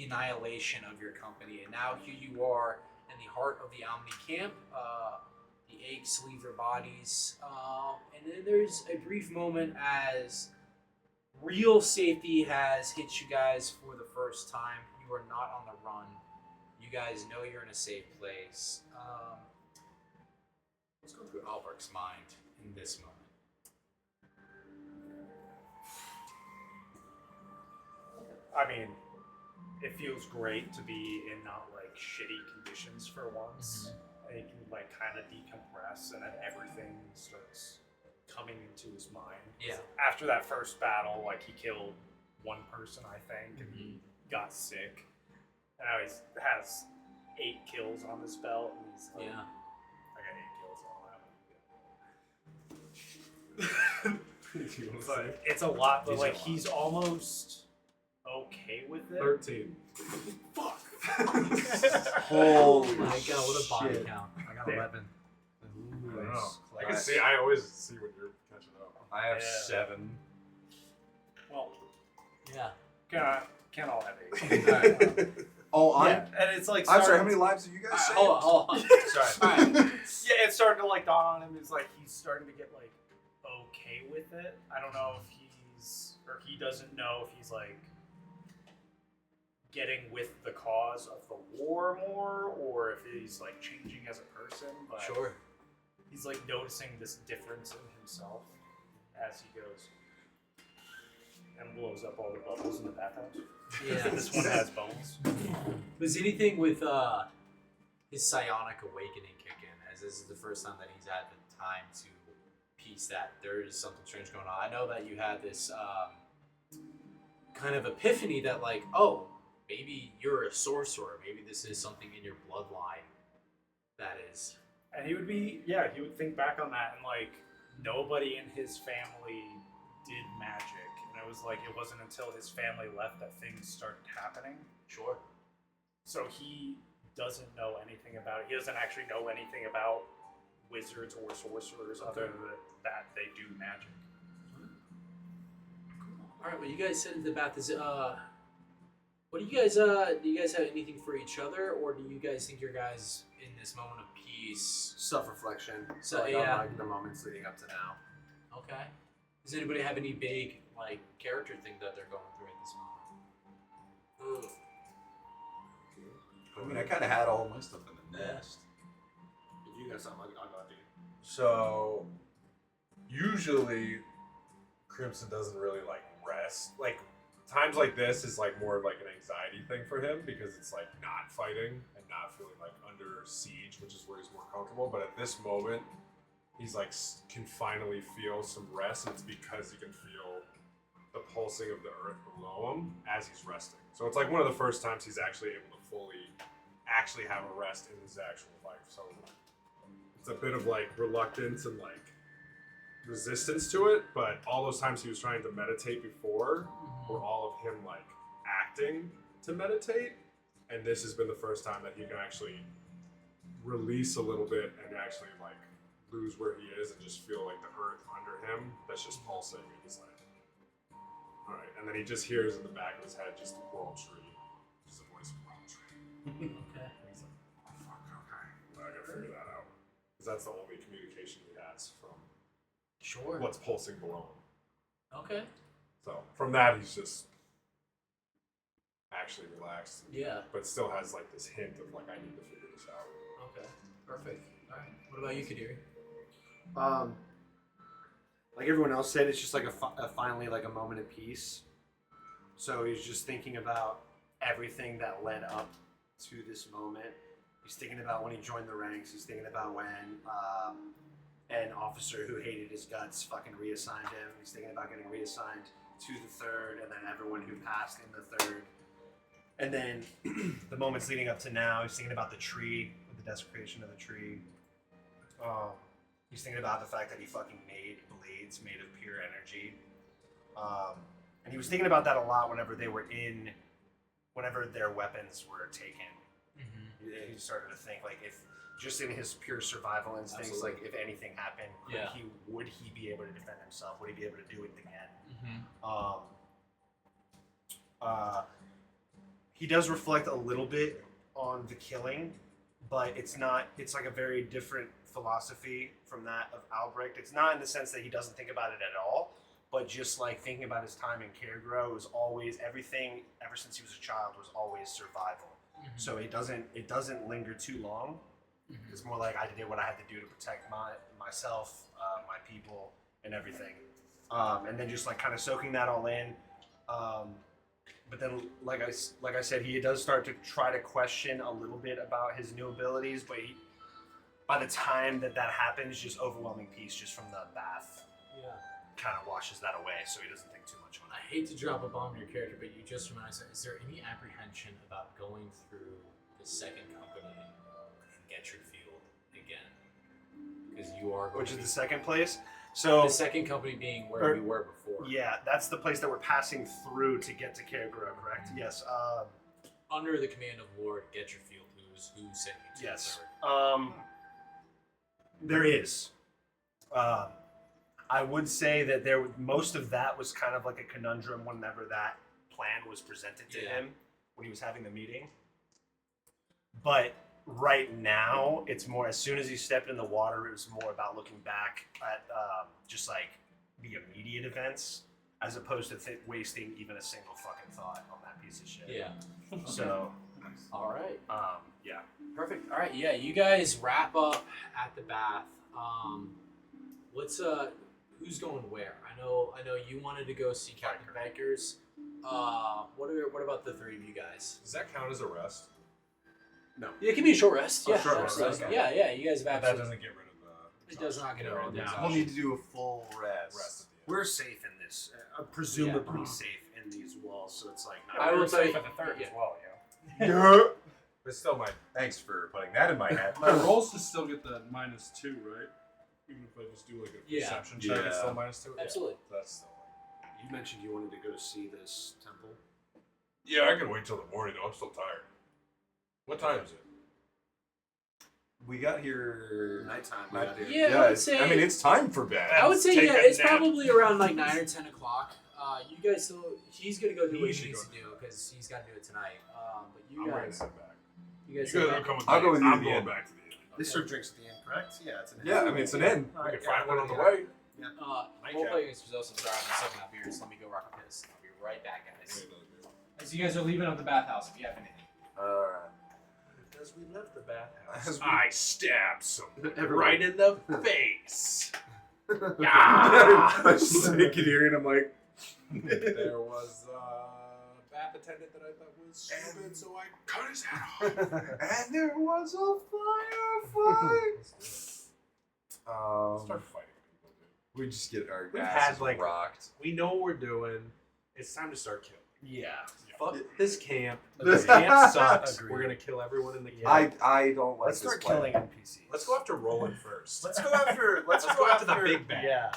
Speaker 1: annihilation of your company, and now here you are in the heart of the Omni camp. The aches leave your bodies, and then there's a brief moment as real safety has hit you guys for the first time. You are not on the run. You guys know you're in a safe place. Let's go through Albert's mind in this moment.
Speaker 5: I mean, it feels great to be in not like shitty conditions for once. And he can like kind of decompress, and then everything starts coming into his mind.
Speaker 1: Yeah.
Speaker 5: After that first battle, like he killed one person, I think, and he got sick. And now he has 8 kills on his belt, and he's like,
Speaker 1: Yeah.
Speaker 5: I got 8 kills. But it's a lot, but
Speaker 2: These
Speaker 5: like
Speaker 2: are a lot.
Speaker 5: he's almost okay with it.
Speaker 2: 13.
Speaker 5: Fuck.
Speaker 3: holy
Speaker 1: My God, what a body
Speaker 3: shit.
Speaker 1: count.
Speaker 6: I got
Speaker 5: Damn.
Speaker 6: 11.
Speaker 2: I don't know. I can see. I always see when you're catching up.
Speaker 3: I have
Speaker 5: Yeah.
Speaker 3: 7.
Speaker 5: Well,
Speaker 1: Yeah.
Speaker 5: can't all have 8.
Speaker 3: Oh, I'm.
Speaker 5: Yeah, and it's like
Speaker 3: I'm sorry. How
Speaker 5: starting-
Speaker 3: many lives have you guys saved?
Speaker 1: Hold on.
Speaker 5: Sorry.
Speaker 1: Alright.
Speaker 5: Yeah, it's starting to like dawn on him. It's like he's starting to get like okay with it. I don't know if he doesn't know if he's like getting with the cause of the war more, or if he's like changing as a person. But
Speaker 1: Sure.
Speaker 5: he's like noticing this difference in himself as he goes and blows up all the bubbles in the bathhouse.
Speaker 1: Yeah.
Speaker 5: This one has bones.
Speaker 1: Was anything with his psionic awakening kick in? As this is the first time that he's had the time to piece that there is something strange going on. I know that you had this kind of epiphany that like, oh, maybe you're a sorcerer. Maybe this is something in your bloodline that is.
Speaker 5: And he would think back on that, and like nobody in his family did magic, and it was like it wasn't until his family left that things started happening.
Speaker 1: Sure.
Speaker 5: So he doesn't know anything about it. He doesn't actually know anything about wizards or sorcerers other than that they do magic.
Speaker 1: All right. Well, you guys said the bath is what do you guys do? You guys have anything for each other, or do you guys think your guys in this moment of peace?
Speaker 6: Self-reflection.
Speaker 1: So,
Speaker 6: like,
Speaker 1: yeah.
Speaker 6: on, like the moments leading up to now.
Speaker 1: Okay. Does anybody have any big like character thing that they're going through at this moment?
Speaker 3: I mean, I kind of had all my stuff in the nest.
Speaker 6: If you got something, I'll go after you.
Speaker 2: So usually Crimson doesn't really like rest. Like times like this is like more of like an anxiety thing for him because it's like not fighting and not feeling like under siege, which is where he's more comfortable. But at this moment, he's like can finally feel some rest, and it's because he can feel the pulsing of the earth below him as he's resting. So it's like one of the first times he's actually able to fully actually have a rest in his actual life. So it's a bit of like reluctance and like resistance to it, but all those times he was trying to meditate before were all of him like acting to meditate, and this has been the first time that he can actually release a little bit and actually like lose where he is and just feel like the earth under him that's just pulsing, and he's like, all right, and then he just hears in the back of his head just World Tree, just a voice of World Tree.
Speaker 1: Okay.
Speaker 2: And he's like, oh, fuck, okay. I gotta figure that out. Because that's the only communication he has from
Speaker 1: Sure.
Speaker 2: what's pulsing below him.
Speaker 1: Okay.
Speaker 2: So from that, he's just actually relaxed.
Speaker 1: Yeah.
Speaker 2: But still has like this hint of like, I need to figure this out.
Speaker 1: Okay. Perfect. All right. What about you, Kadiri?
Speaker 6: Like everyone else said, it's just like a finally like a moment of peace. So he's just thinking about everything that led up to this moment. He's thinking about when he joined the ranks. He's thinking about when
Speaker 4: an officer who hated his guts fucking reassigned him. He's thinking about getting reassigned to the third, and then everyone who passed in the third. And then the moments leading up to now, he's thinking about the tree, the desecration of the tree. He's thinking about the fact that he fucking made blades made of pure energy. And he was thinking about that a lot whenever their weapons were taken. He started to think, like, if just in his pure survival instincts, like, if anything happened, would he be able to defend himself? Would he be able to do it again? He does reflect a little bit on the killing, but it's like a very different philosophy from that of Albrecht. It's not in the sense that he doesn't think about it at all, but just like thinking about his time in Caregrow was always everything ever since he was a child was always survival. So it doesn't linger too long. It's more like I did what I had to do to protect myself, my people, and everything. And then just like kind of soaking that all in. But then, like I said, he does start to try to question a little bit about his new abilities. But by the time that happens, just overwhelming peace just from the bath kind of washes that away. So he doesn't think too much on it.
Speaker 8: I hate to drop a bomb on your character, but you just reminded me, is there any apprehension about going through the second company in Getchard Field again? Because you are going
Speaker 4: Which
Speaker 8: to
Speaker 4: is
Speaker 8: be
Speaker 4: the second place. So
Speaker 8: the second company being where we were before.
Speaker 4: Yeah, that's the place that we're passing through to get to Caregrow, correct? Yes.
Speaker 8: Under the command of Lord Getchard Field, who sent you to
Speaker 4: Yes.
Speaker 8: the third.
Speaker 4: There is. I would say that most of that was kind of like a conundrum whenever that plan was presented to him when he was having the meeting. But right now, it's more, as soon as he stepped in the water, it was more about looking back at just like the immediate events as opposed to wasting even a single fucking thought on that piece of shit.
Speaker 8: Yeah.
Speaker 4: So,
Speaker 8: All right.
Speaker 4: yeah.
Speaker 8: Perfect. All right. Yeah. You guys wrap up at the bath. Let's who's going where? I know you wanted to go see Captain Bankers. What about the three of you guys?
Speaker 2: Does that count as a rest?
Speaker 8: Yeah, it can be a short rest. Yeah,
Speaker 2: short rest,
Speaker 8: absolutely.
Speaker 2: okay.
Speaker 8: Yeah. You guys have
Speaker 2: But that
Speaker 8: absolutely.
Speaker 2: doesn't get rid of the.
Speaker 8: It does not get rid of the
Speaker 3: We'll
Speaker 8: exhaustion.
Speaker 3: need to do a full rest.
Speaker 2: rest at the end.
Speaker 4: We're safe in this, presumably safe in these walls, so it's like
Speaker 8: I will tell you.
Speaker 5: for the third
Speaker 8: yeah.
Speaker 5: as well,
Speaker 3: Yeah.
Speaker 2: But still, my
Speaker 3: Thanks for putting that in my head.
Speaker 9: My rolls to still get the -2, right? Even if I just do like a
Speaker 8: Yeah.
Speaker 2: perception check is
Speaker 3: Yeah.
Speaker 2: still -2.
Speaker 8: Absolutely.
Speaker 2: That's still.
Speaker 4: You mentioned you wanted to go see this temple.
Speaker 2: Yeah, I can wait till the morning though. I'm still tired. What time is it?
Speaker 3: We got here.
Speaker 4: Nighttime.
Speaker 3: Night-
Speaker 8: Yeah, I would
Speaker 3: it's,
Speaker 8: say.
Speaker 3: I mean, it's time for bed.
Speaker 8: I would say
Speaker 5: Take
Speaker 8: yeah.
Speaker 5: a
Speaker 8: It's
Speaker 5: nap.
Speaker 8: probably around like 9 or 10 o'clock. You guys still. He's gonna go do what
Speaker 2: He
Speaker 8: he
Speaker 2: should
Speaker 8: needs
Speaker 2: go
Speaker 8: to do because he's got to do it tonight. But you
Speaker 2: I'm ready to
Speaker 8: guys.
Speaker 2: sit back.
Speaker 8: You guys.
Speaker 2: You guys
Speaker 8: sit
Speaker 2: will
Speaker 8: back?
Speaker 2: come with
Speaker 3: I'll
Speaker 2: me.
Speaker 3: go with you
Speaker 2: I'm
Speaker 3: at the
Speaker 2: going
Speaker 3: end.
Speaker 2: back to the end.
Speaker 4: They serve drinks at the end, correct? Yeah, it's an
Speaker 3: Yeah, I mean, it's an inn.
Speaker 2: We can find one on the way.
Speaker 8: Role playing against yourself. I'm sorry, I'm sucking up beers. Let me go rock a piss. I'll be right back, guys.
Speaker 7: As you guys are leaving up the bathhouse, if you have anything.
Speaker 3: Alright.
Speaker 2: As we left the bathhouse,
Speaker 3: As we-
Speaker 2: I stabbed someone
Speaker 3: Everyone.
Speaker 2: right in the face.
Speaker 3: I just can hear it. I'm like,
Speaker 2: There was a bath attendant that I thought was stupid, so I cut his head off.
Speaker 3: and there was a firefight.
Speaker 2: Start fighting people, dude.
Speaker 3: We just get our
Speaker 2: We've
Speaker 3: asses
Speaker 2: had, like-
Speaker 3: rocked.
Speaker 2: We know what we're doing. It's time to start killing.
Speaker 4: Yeah.
Speaker 2: Fuck this camp.
Speaker 3: This
Speaker 2: This camp sucks.
Speaker 4: Agreed.
Speaker 2: We're gonna kill everyone in the camp.
Speaker 3: I don't like
Speaker 4: Let's
Speaker 3: this
Speaker 4: start
Speaker 3: plan.
Speaker 4: killing NPCs.
Speaker 2: Let's go after Roland first.
Speaker 4: Let's go after. Let's
Speaker 2: go after the big bad.
Speaker 4: Yeah.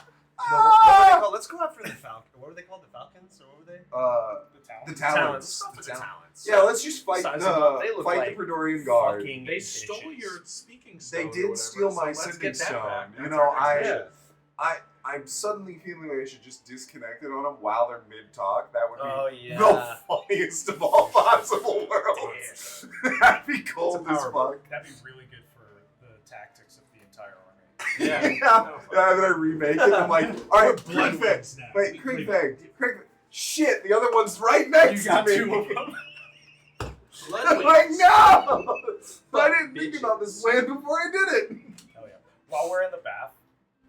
Speaker 4: No, what were they called? Let's go after the Falcon. What were they called? The Falcons, or what were they?
Speaker 2: The
Speaker 3: The
Speaker 2: talent.
Speaker 3: talents.
Speaker 4: Let's go after the talents.
Speaker 3: Yeah, let's just fight
Speaker 4: Size them up. They
Speaker 3: the
Speaker 4: look
Speaker 3: fight
Speaker 4: like
Speaker 3: the Praetorian Guard.
Speaker 4: Fucking
Speaker 2: They
Speaker 4: bitches.
Speaker 2: stole your speaking stone.
Speaker 3: They
Speaker 2: or
Speaker 3: did
Speaker 2: whatever,
Speaker 3: steal
Speaker 2: so
Speaker 3: my
Speaker 2: let's
Speaker 3: sending
Speaker 2: get that
Speaker 3: stone.
Speaker 2: back.
Speaker 3: You
Speaker 2: That's
Speaker 3: know,
Speaker 2: our next mission.
Speaker 3: I'm suddenly feeling like I should just disconnect it on them while they're mid talk. That would be
Speaker 4: Oh yeah.
Speaker 3: the funniest of all possible worlds. That'd be cold
Speaker 2: It's a
Speaker 3: as
Speaker 2: power
Speaker 3: fuck.
Speaker 5: That'd be really good for the tactics of the entire army.
Speaker 3: Yeah, then I remake it. I'm like, all right,
Speaker 5: Blood
Speaker 3: Kriegfang.
Speaker 5: wings now.
Speaker 3: Wait, Kriegfang. Shit, the other one's right next
Speaker 5: You got
Speaker 3: to me.
Speaker 5: 2 of them.
Speaker 3: I'm like, no! I didn't think about this plan before I did it.
Speaker 5: Hell yeah. While we're in the bath,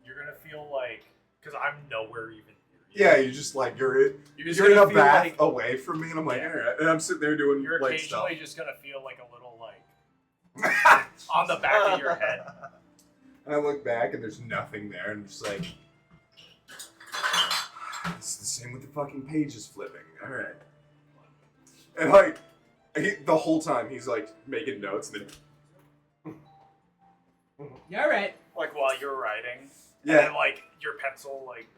Speaker 5: you're gonna feel like, because I'm nowhere even.
Speaker 3: Yeah, you're just like, you're
Speaker 5: just
Speaker 3: in
Speaker 5: gonna
Speaker 3: a
Speaker 5: feel
Speaker 3: bath
Speaker 5: like
Speaker 3: away from me, and I'm like,
Speaker 5: Yeah.
Speaker 3: all right. And I'm sitting there doing
Speaker 5: you're
Speaker 3: like stuff.
Speaker 5: occasionally just gonna feel like a little like on the back of your head.
Speaker 3: And I look back and there's nothing there, and I'm just like, it's the same with the fucking pages flipping. All right. And like, the whole time he's like making notes, and then
Speaker 7: Yeah, all right.
Speaker 5: Like while you're writing, and
Speaker 3: yeah,
Speaker 5: then like your pencil like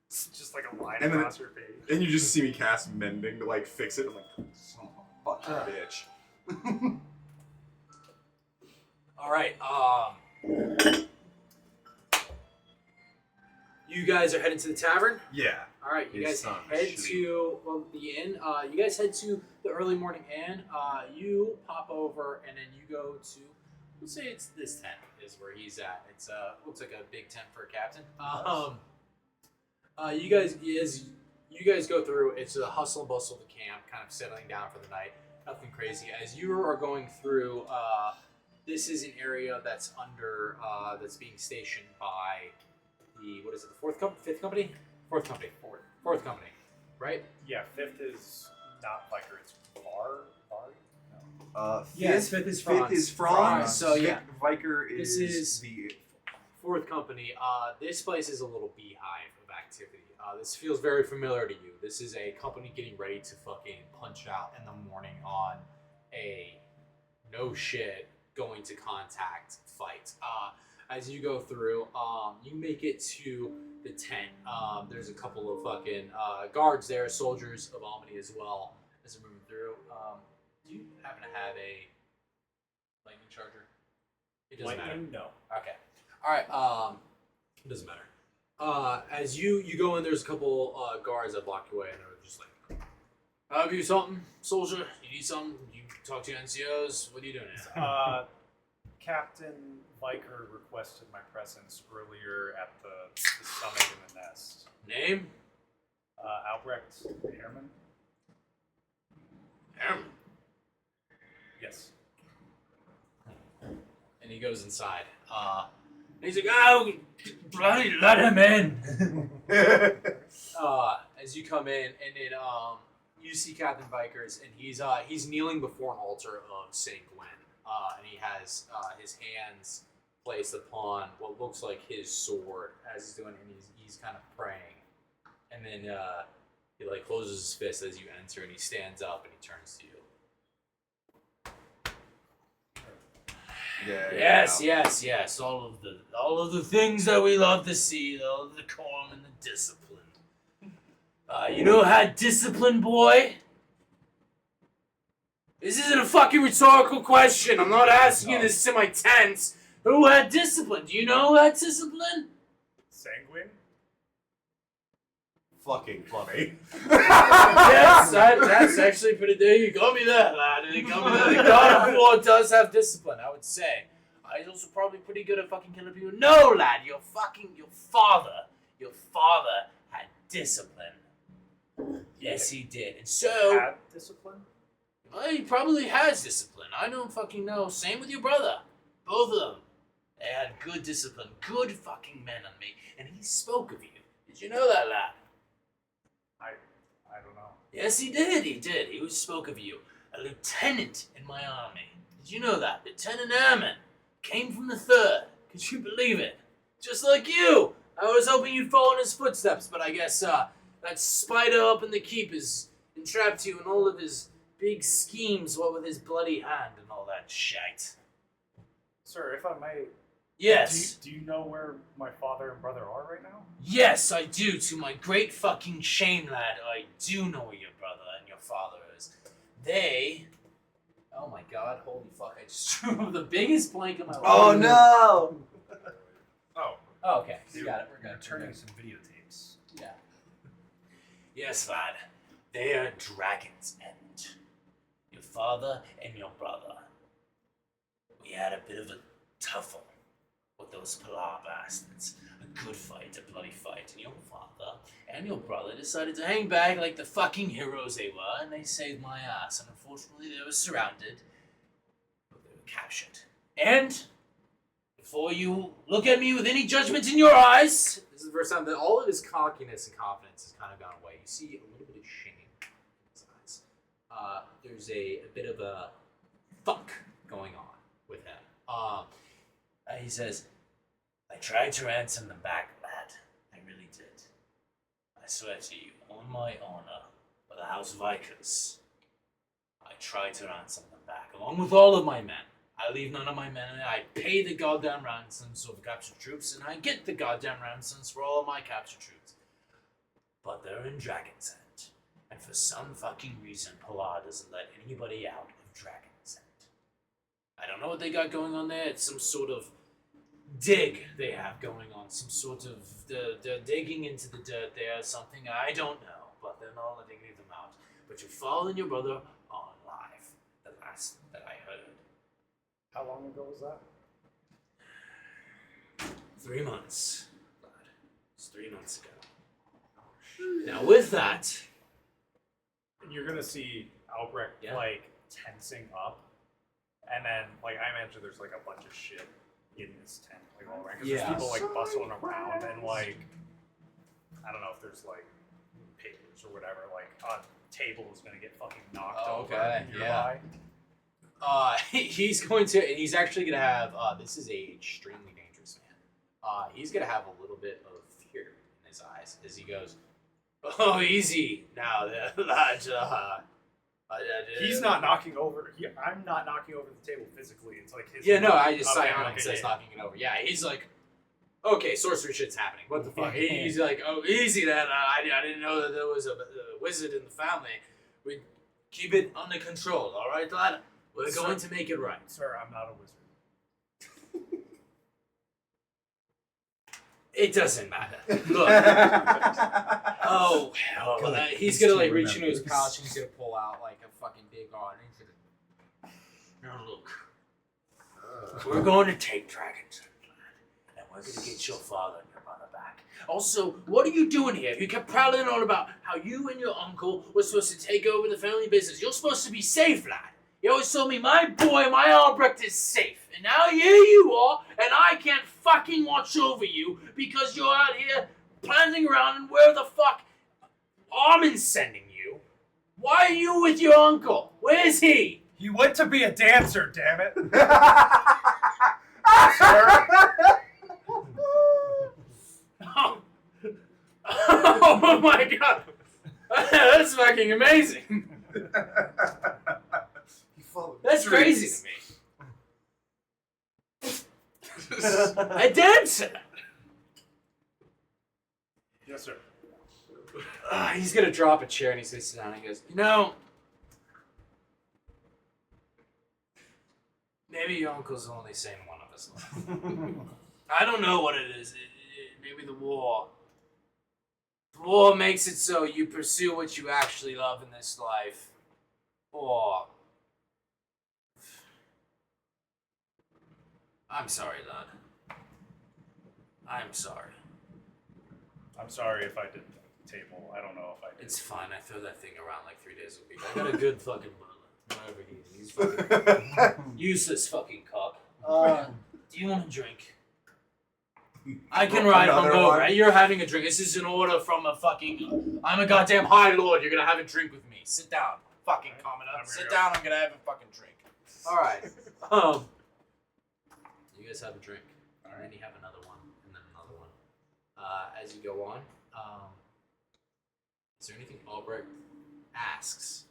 Speaker 5: it's just like a line
Speaker 3: And then
Speaker 5: across your page.
Speaker 3: and you just see me cast mending to like fix it. I'm like, son of a fucking bitch.
Speaker 8: All right. You guys are heading to the tavern.
Speaker 3: Yeah.
Speaker 8: All right, you
Speaker 3: His
Speaker 8: guys
Speaker 3: son,
Speaker 8: head
Speaker 3: shitty.
Speaker 8: to the inn. You guys head to the early morning inn. You pop over, and then you go to. Let's say it's this tent is where he's at. It's looks like a big tent for a captain. You guys as you guys go through. It's a hustle and bustle of the camp, kind of settling down for the night. Nothing crazy. As you are going through, this is an area that's under that's being stationed by the what is it? The fifth company. Fourth company, right?
Speaker 5: Yeah, fifth is not Viker, it's Var.
Speaker 7: Yes, fifth is
Speaker 3: Fifth
Speaker 7: Franz.
Speaker 3: is Franz.
Speaker 8: So, yeah.
Speaker 3: Viker
Speaker 8: This is-
Speaker 3: the.
Speaker 8: Fourth company. This place is a little beehive of activity. This feels very familiar to you. This is a company getting ready to fucking punch out in the morning on a no shit going to contact fight. As you go through, you make it to the tent. There's a couple of fucking guards there, soldiers of Omni as well. As you're moving through, do you happen to have a lightning charger? It doesn't matter.
Speaker 5: Lightning? No.
Speaker 8: Okay. All right. It doesn't matter. As you go in, there's a couple guards that block your way, and they're just like, "Have you something, soldier? You need something? You talk to your NCOs? What are you doing here?"
Speaker 5: Captain Viker requested my presence earlier at the summit in the nest.
Speaker 8: Name?
Speaker 5: Albrecht Herman?
Speaker 8: Herman.
Speaker 5: Yes.
Speaker 8: And he goes inside. And he's like, "Oh, bloody let him in." As you come in, and then you see Captain Vikers, and he's kneeling before an altar of Saint Gwen, and he has his hands placed upon what looks like his sword as he's doing, and he's kind of praying, and then he like closes his fist as you enter, and he stands up and he turns to you. Yes. All of the things that we love to see, all of the decorum and the discipline. You know who had discipline, boy? This isn't a fucking rhetorical question. I'm not asking you this in my tent. Who had discipline? Do you know who had discipline?
Speaker 5: Sanguine?
Speaker 3: Fucking funny.
Speaker 8: Yes, that's actually pretty good. You got me there, lad. You got me there. The God of War does have discipline, I would say. He's also probably pretty good at fucking killing people. No, lad, your father had discipline. Yes, he did. And so,
Speaker 5: Had discipline?
Speaker 8: well, he probably has discipline. I don't fucking know. Same with your brother. Both of them. They had good discipline. Good fucking men on me. And he spoke of you. Did you know that, lad?
Speaker 5: I don't know.
Speaker 8: Yes, he did. He spoke of you. A lieutenant in my army. Did you know that? Lieutenant Airman. Came from the 3rd. Could you believe it? Just like you. I was hoping you'd follow in his footsteps, but I guess that spider up in the keep has entrapped you in all of his big schemes, what with his bloody hand and all that shite.
Speaker 5: Sir, if I may,
Speaker 8: Yes.
Speaker 5: do you know where my father and brother are right now?
Speaker 8: Yes, I do. To my great fucking shame, lad, I do know where your brother and your father is. They... Oh my god, holy fuck, I just drew the biggest blank in my life.
Speaker 3: Oh no!
Speaker 8: Oh, okay, you got it, we're
Speaker 6: They're
Speaker 8: good.
Speaker 6: turning some videotapes.
Speaker 8: Yeah. Yes, lad. They are dragons, and your father and your brother. We had a bit of a tuffle with those Pilar bastards. A good fight, a bloody fight. And your father and your brother decided to hang back like the fucking heroes they were, and they saved my ass. And unfortunately, they were surrounded, but they were captured. And before you look at me with any judgment in your eyes, this is the first time that all of his cockiness and confidence has kind of gone away. You see a little bit of shame in his eyes. There's a bit of a fuck going on with him. He says, I tried to ransom them back, lad. I really did. I swear to you, on my honor, for the House of Icus, I tried to ransom them back, along with all of my men. I leave none of my men in it. I pay the goddamn ransoms of captured troops, and I get the goddamn ransoms for all of my captured troops. But they're in Dragon's End, and for some fucking reason, Pilar doesn't let anybody out of Dragon's End. I don't know what they got going on there. It's some sort of dig they have going on. Some sort of they're digging into the dirt there. Something I don't know, but they're not letting them out. But your father and your brother are alive. The last that I heard.
Speaker 5: How long ago was that?
Speaker 8: 3 months, lad. It's 3 months ago. Now with that,
Speaker 5: You're gonna see Albrecht
Speaker 8: Yeah.
Speaker 5: like tensing up, and then like I imagine there's like a bunch of shit in this tent, like all around, because
Speaker 8: Yeah.
Speaker 5: there's people like bustling around, and like I don't know if there's like papers or whatever, like a table is gonna get fucking knocked
Speaker 8: Oh,
Speaker 5: over
Speaker 8: okay,
Speaker 5: nearby.
Speaker 1: He's going to, and he's actually going to have, this is a extremely dangerous man. He's going to have a little bit of fear in his eyes as he goes, oh, easy now, lad.
Speaker 5: He's not knocking over. I'm not knocking over the table physically. It's like his.
Speaker 1: Yeah, no, I just
Speaker 5: Okay,
Speaker 1: psionic
Speaker 5: okay,
Speaker 1: says
Speaker 5: yeah.
Speaker 1: knocking it over. Yeah, he's like, okay, sorcery shit's happening. What the fuck? He's like, oh, easy then. I didn't know that there was a wizard in the family. We keep it under control, all right, lad? We're going to make it right.
Speaker 5: Sir, I'm not a wizard.
Speaker 1: It doesn't matter. Look. Oh, hell. He's gonna like reach into his pouch and he's gonna pull out like a fucking big rod. And he's gonna. Now look. We're going to take Dragon's Den, lad, and we're gonna get your father and your mother back. Also, what are you doing here? You kept prattling on about how you and your uncle were supposed to take over the family business. You're supposed to be safe, lad. You always told me my boy, my Albrecht is safe. And now here you are, and I can't fucking watch over you because you're out here planting around and where the fuck Armin's sending you. Why are you with your uncle? Where's he?
Speaker 5: He went to be a dancer, damn it.
Speaker 1: Oh, oh my god. That's fucking amazing. That's crazy to me. A dancer.
Speaker 5: Yes, sir.
Speaker 1: He's gonna drop a chair and he's gonna sit down and he goes, you know, maybe your uncle's the only sane one of us left. I don't know what it is. Maybe the war. The war makes it so you pursue what you actually love in this life. Or... I'm sorry, lad. I'm sorry.
Speaker 5: I'm sorry if I did the table. I don't know if I did.
Speaker 1: It's fine. I throw that thing around like 3 days a week. I got a good fucking butler. Whatever he is. He's fucking useless fucking cock. Do you want a drink? I can ride
Speaker 3: Another
Speaker 1: hungover.
Speaker 3: one?
Speaker 1: Right? You're having a drink. This is an order from a fucking... I'm a goddamn high lord. You're gonna have a drink with me. Sit down. Fucking commoner.
Speaker 5: I'm
Speaker 1: Sit
Speaker 5: gonna
Speaker 1: down. I'm gonna have a fucking drink. Alright. You guys have a drink. And then you have another one. And then another one. As you go on, is there anything Albrecht asks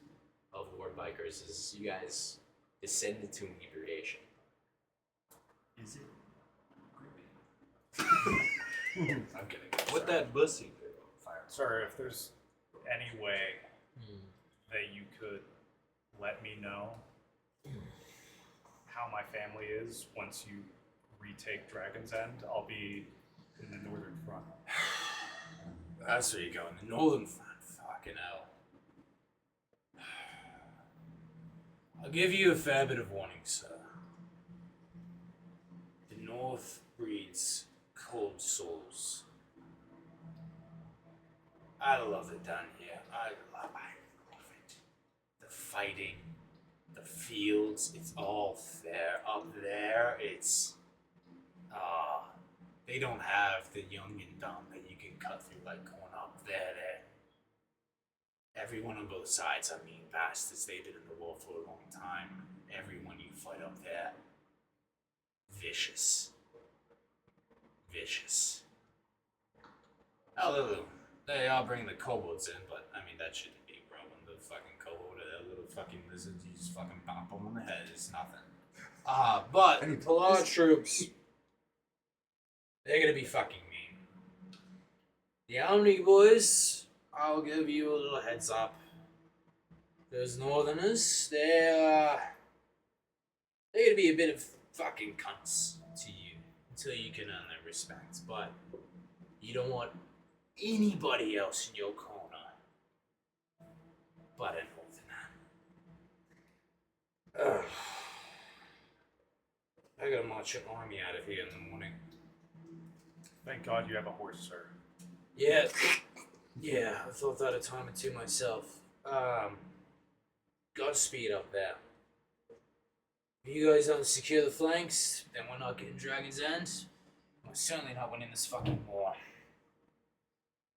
Speaker 1: of Lord Bikers as you guys descend into inebriation?
Speaker 9: Is it?
Speaker 1: I'm kidding.
Speaker 9: What that bussy do?
Speaker 5: Sir, if there's any way that you could let me know how my family is once you retake Dragon's End, I'll be in the northern front.
Speaker 1: That's where you're going. The northern front. Fucking hell. I'll give you a fair bit of warning, sir. The north breeds cold souls. I love it down here. I love it. The fighting, the fields, it's all fair. Up there, it's... they don't have the young and dumb that you can cut through like corn up there. Everyone on both sides are mean bastards. They've been in the war for a long time. Everyone you fight up there, vicious.
Speaker 8: vicious. Oh, they are bringing the kobolds in, but I mean that shouldn't be a problem. The fucking kobold, that little fucking lizard, you just fucking bop them on the head. It's nothing. But the Pilar troops, they're gonna be fucking mean. The Omni boys, I'll give you a little heads up. Those Northerners, they're gonna be a bit of fucking cunts to you until you can earn their respect. But you don't want anybody else in your corner but an Northerner. Ugh. I gotta march an army out of here in the morning.
Speaker 5: Thank God you have a horse, sir.
Speaker 8: Yeah, I thought that a time or two myself. Godspeed up there. If you guys don't secure the flanks, then we're not getting Dragon's End. We're certainly not winning this fucking war.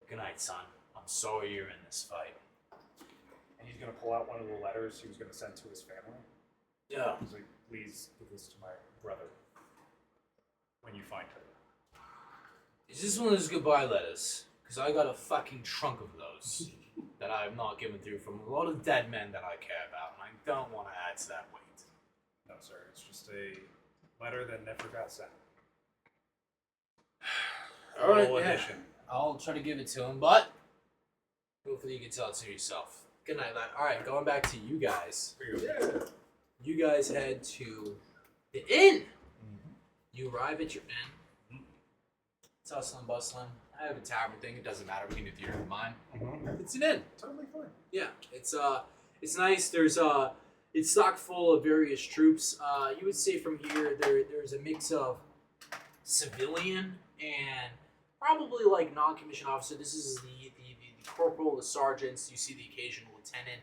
Speaker 8: Good night, son. I'm sorry you're in this fight.
Speaker 5: And he's gonna pull out one of the letters he was gonna send to his family.
Speaker 8: Yeah.
Speaker 5: He's like, please give this to my brother when you find her.
Speaker 8: Is this one of those goodbye letters? Because I got a fucking trunk of those that I have not given through from a lot of dead men that I care about, and I don't want to add to that weight.
Speaker 5: No, sir. It's just a letter that never got sent.
Speaker 8: All right,
Speaker 5: Little
Speaker 8: yeah.
Speaker 5: addition.
Speaker 8: I'll try to give it to him, but hopefully you can tell it to yourself. Good night, lad. All right, going back to you guys. You guys head to the inn. You arrive at your inn. It's hustling, bustling. I have a tavern thing. It doesn't matter. We can do theater of mine. It's an inn.
Speaker 4: Totally fine.
Speaker 8: Yeah, it's nice. There's it's stocked full of various troops. You would say from here there's a mix of civilian and probably like non-commissioned officer. This is the corporal, the sergeants. You see the occasional lieutenant.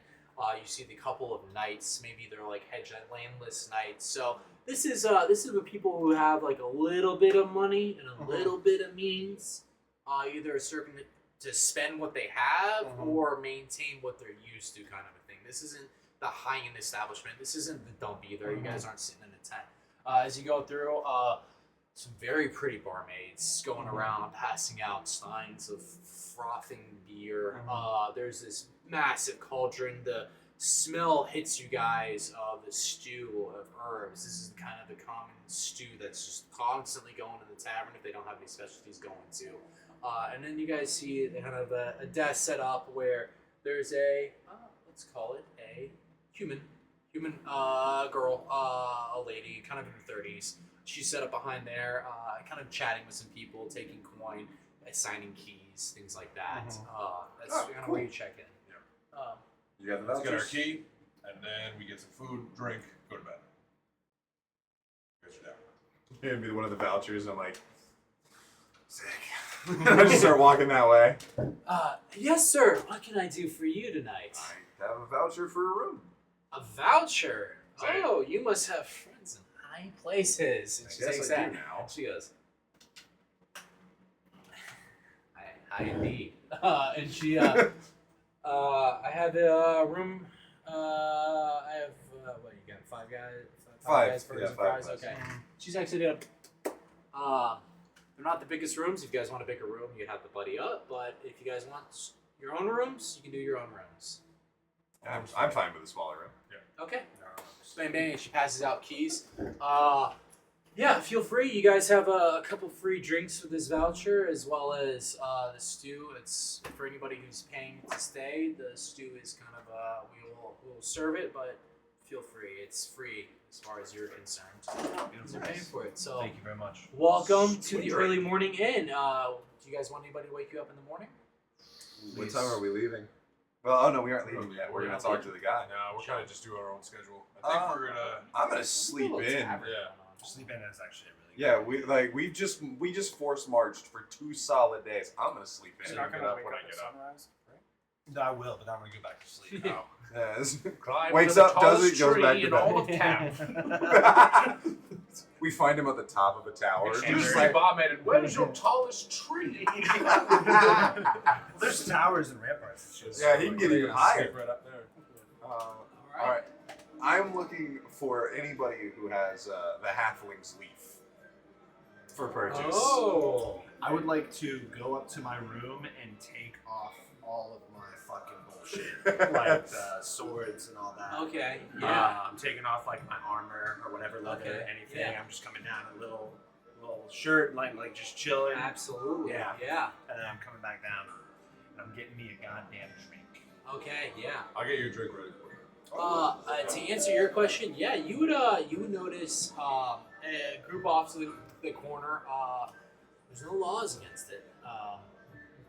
Speaker 8: You see the couple of knights. Maybe they're like hedge landless knights. So this is what people who have like a little bit of money and a little bit of means, either certain to spend what they have or maintain what they're used to, kind of a thing. This isn't the high-end establishment. This isn't the dump either. You guys aren't sitting in a tent. As you go through, some very pretty barmaids going around passing out steins of frothing beer. There's this massive cauldron. The smell hits you guys of the stew of herbs. This is kind of the common stew that's just constantly going in the tavern if they don't have any specialties going to. And then you guys see kind of a desk set up where there's a, let's call it a human girl, a lady, kind of in her 30s. She's set up behind there, kind of chatting with some people, taking coin, signing keys, things like that. That's kind of where you check in.
Speaker 3: You got the
Speaker 2: Let's get our
Speaker 3: vouchers?
Speaker 2: key, and then we get some food, drink, go to bed. Guys are down.
Speaker 3: Hand me one of the vouchers. I'm like, sick. I just start walking that way.
Speaker 8: Yes, sir. What can I do for you tonight?
Speaker 3: I have a voucher for a room.
Speaker 8: A voucher?
Speaker 3: Say it.
Speaker 8: Oh, you must have friends in high places. And
Speaker 3: I
Speaker 8: she
Speaker 3: guess
Speaker 8: takes
Speaker 3: I
Speaker 8: that.
Speaker 3: do now.
Speaker 8: She goes, hi indeed. And she, I have a room. I have, what, you got five guys?
Speaker 3: Five.
Speaker 8: Guys for
Speaker 3: Yeah,
Speaker 8: some
Speaker 3: five
Speaker 8: fries?
Speaker 3: guys.
Speaker 8: Okay. She's actually doing, they're not the biggest rooms. If you guys want a bigger room, you have to buddy up. But if you guys want your own rooms, you can do your own rooms.
Speaker 3: I'm fine with a smaller room.
Speaker 8: Okay. Bang bang, and she passes out keys. Yeah, feel free. You guys have a couple free drinks with this voucher, as well as the stew. It's for anybody who's paying to stay. The stew is kind of we'll serve it, but feel free. It's free as far as you're concerned. You're paying for it. So
Speaker 6: Thank you very much.
Speaker 8: welcome to the early morning inn. Do you guys want anybody to wake you up in the morning?
Speaker 3: What time are we leaving? Well, oh no, we aren't leaving yet. We're gonna talk to the guy.
Speaker 2: No, we're kind of just do our own schedule. I think we're gonna.
Speaker 3: I'm gonna sleep
Speaker 8: Little
Speaker 3: in.
Speaker 8: tavern
Speaker 2: Yeah.
Speaker 8: going on.
Speaker 6: Sleep in is actually really
Speaker 3: Yeah, we just force marched for 2 solid days. I'm gonna sleep in.
Speaker 5: You're not
Speaker 2: get
Speaker 5: gonna
Speaker 2: up
Speaker 5: wake
Speaker 2: when
Speaker 5: up
Speaker 2: I
Speaker 5: at
Speaker 2: get up.
Speaker 5: sunrise, right?
Speaker 6: good. No, I will, but I'm gonna go back to sleep.
Speaker 2: Oh.
Speaker 3: Yeah, this-
Speaker 2: Climb
Speaker 3: Wakes
Speaker 2: to the
Speaker 3: up, does it,
Speaker 2: tallest
Speaker 3: goes back
Speaker 2: tree
Speaker 3: to
Speaker 2: in
Speaker 3: bed.
Speaker 2: all of town.
Speaker 3: we find him at the top of a tower.
Speaker 2: Excuse
Speaker 3: just
Speaker 2: me,
Speaker 3: like,
Speaker 2: Bob man, where's your tallest tree?
Speaker 6: There's towers and ramparts. It's just-
Speaker 3: Yeah, he can get even higher.
Speaker 2: Sleep right up there.
Speaker 8: All
Speaker 3: all right. I'm looking for anybody who has the halfling's leaf.
Speaker 4: for purchase.
Speaker 1: Oh.
Speaker 4: I would like to go up to my room and take off all of my fucking bullshit, like swords and all that.
Speaker 1: Okay. Yeah.
Speaker 4: I'm taking off like my armor or whatever leather,
Speaker 1: Okay,
Speaker 4: anything.
Speaker 1: yeah.
Speaker 4: I'm just coming down a little shirt, like just chilling.
Speaker 1: Absolutely.
Speaker 4: Yeah.
Speaker 1: Yeah.
Speaker 4: And then I'm coming back down and I'm getting me a goddamn drink.
Speaker 1: Okay. Yeah.
Speaker 2: I'll get you a drink ready for you.
Speaker 1: To answer your question, yeah, you would notice a group off to the corner. There's no laws against it.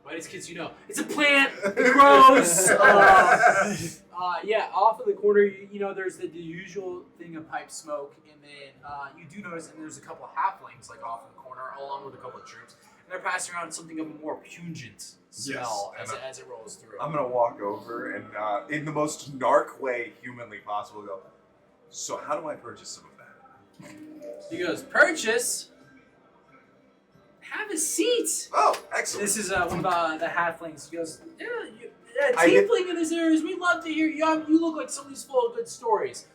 Speaker 1: But it's kids, it's a plant. It grows. Yeah, off of the corner, there's the usual thing of pipe smoke, and then you do notice, and there's a couple of halflings like off in the corner, along with a couple of troops, and they're passing around something of a more pungent smell as it rolls through.
Speaker 3: I'm gonna walk over and, in the most narc way humanly possible, go. So how do I purchase some of that?
Speaker 1: He goes, purchase. Have a seat.
Speaker 3: Oh, excellent.
Speaker 1: This is one of the halflings. He goes,
Speaker 3: I
Speaker 1: tiefling in this areas. We love to hear you. You look like somebody's full of good stories.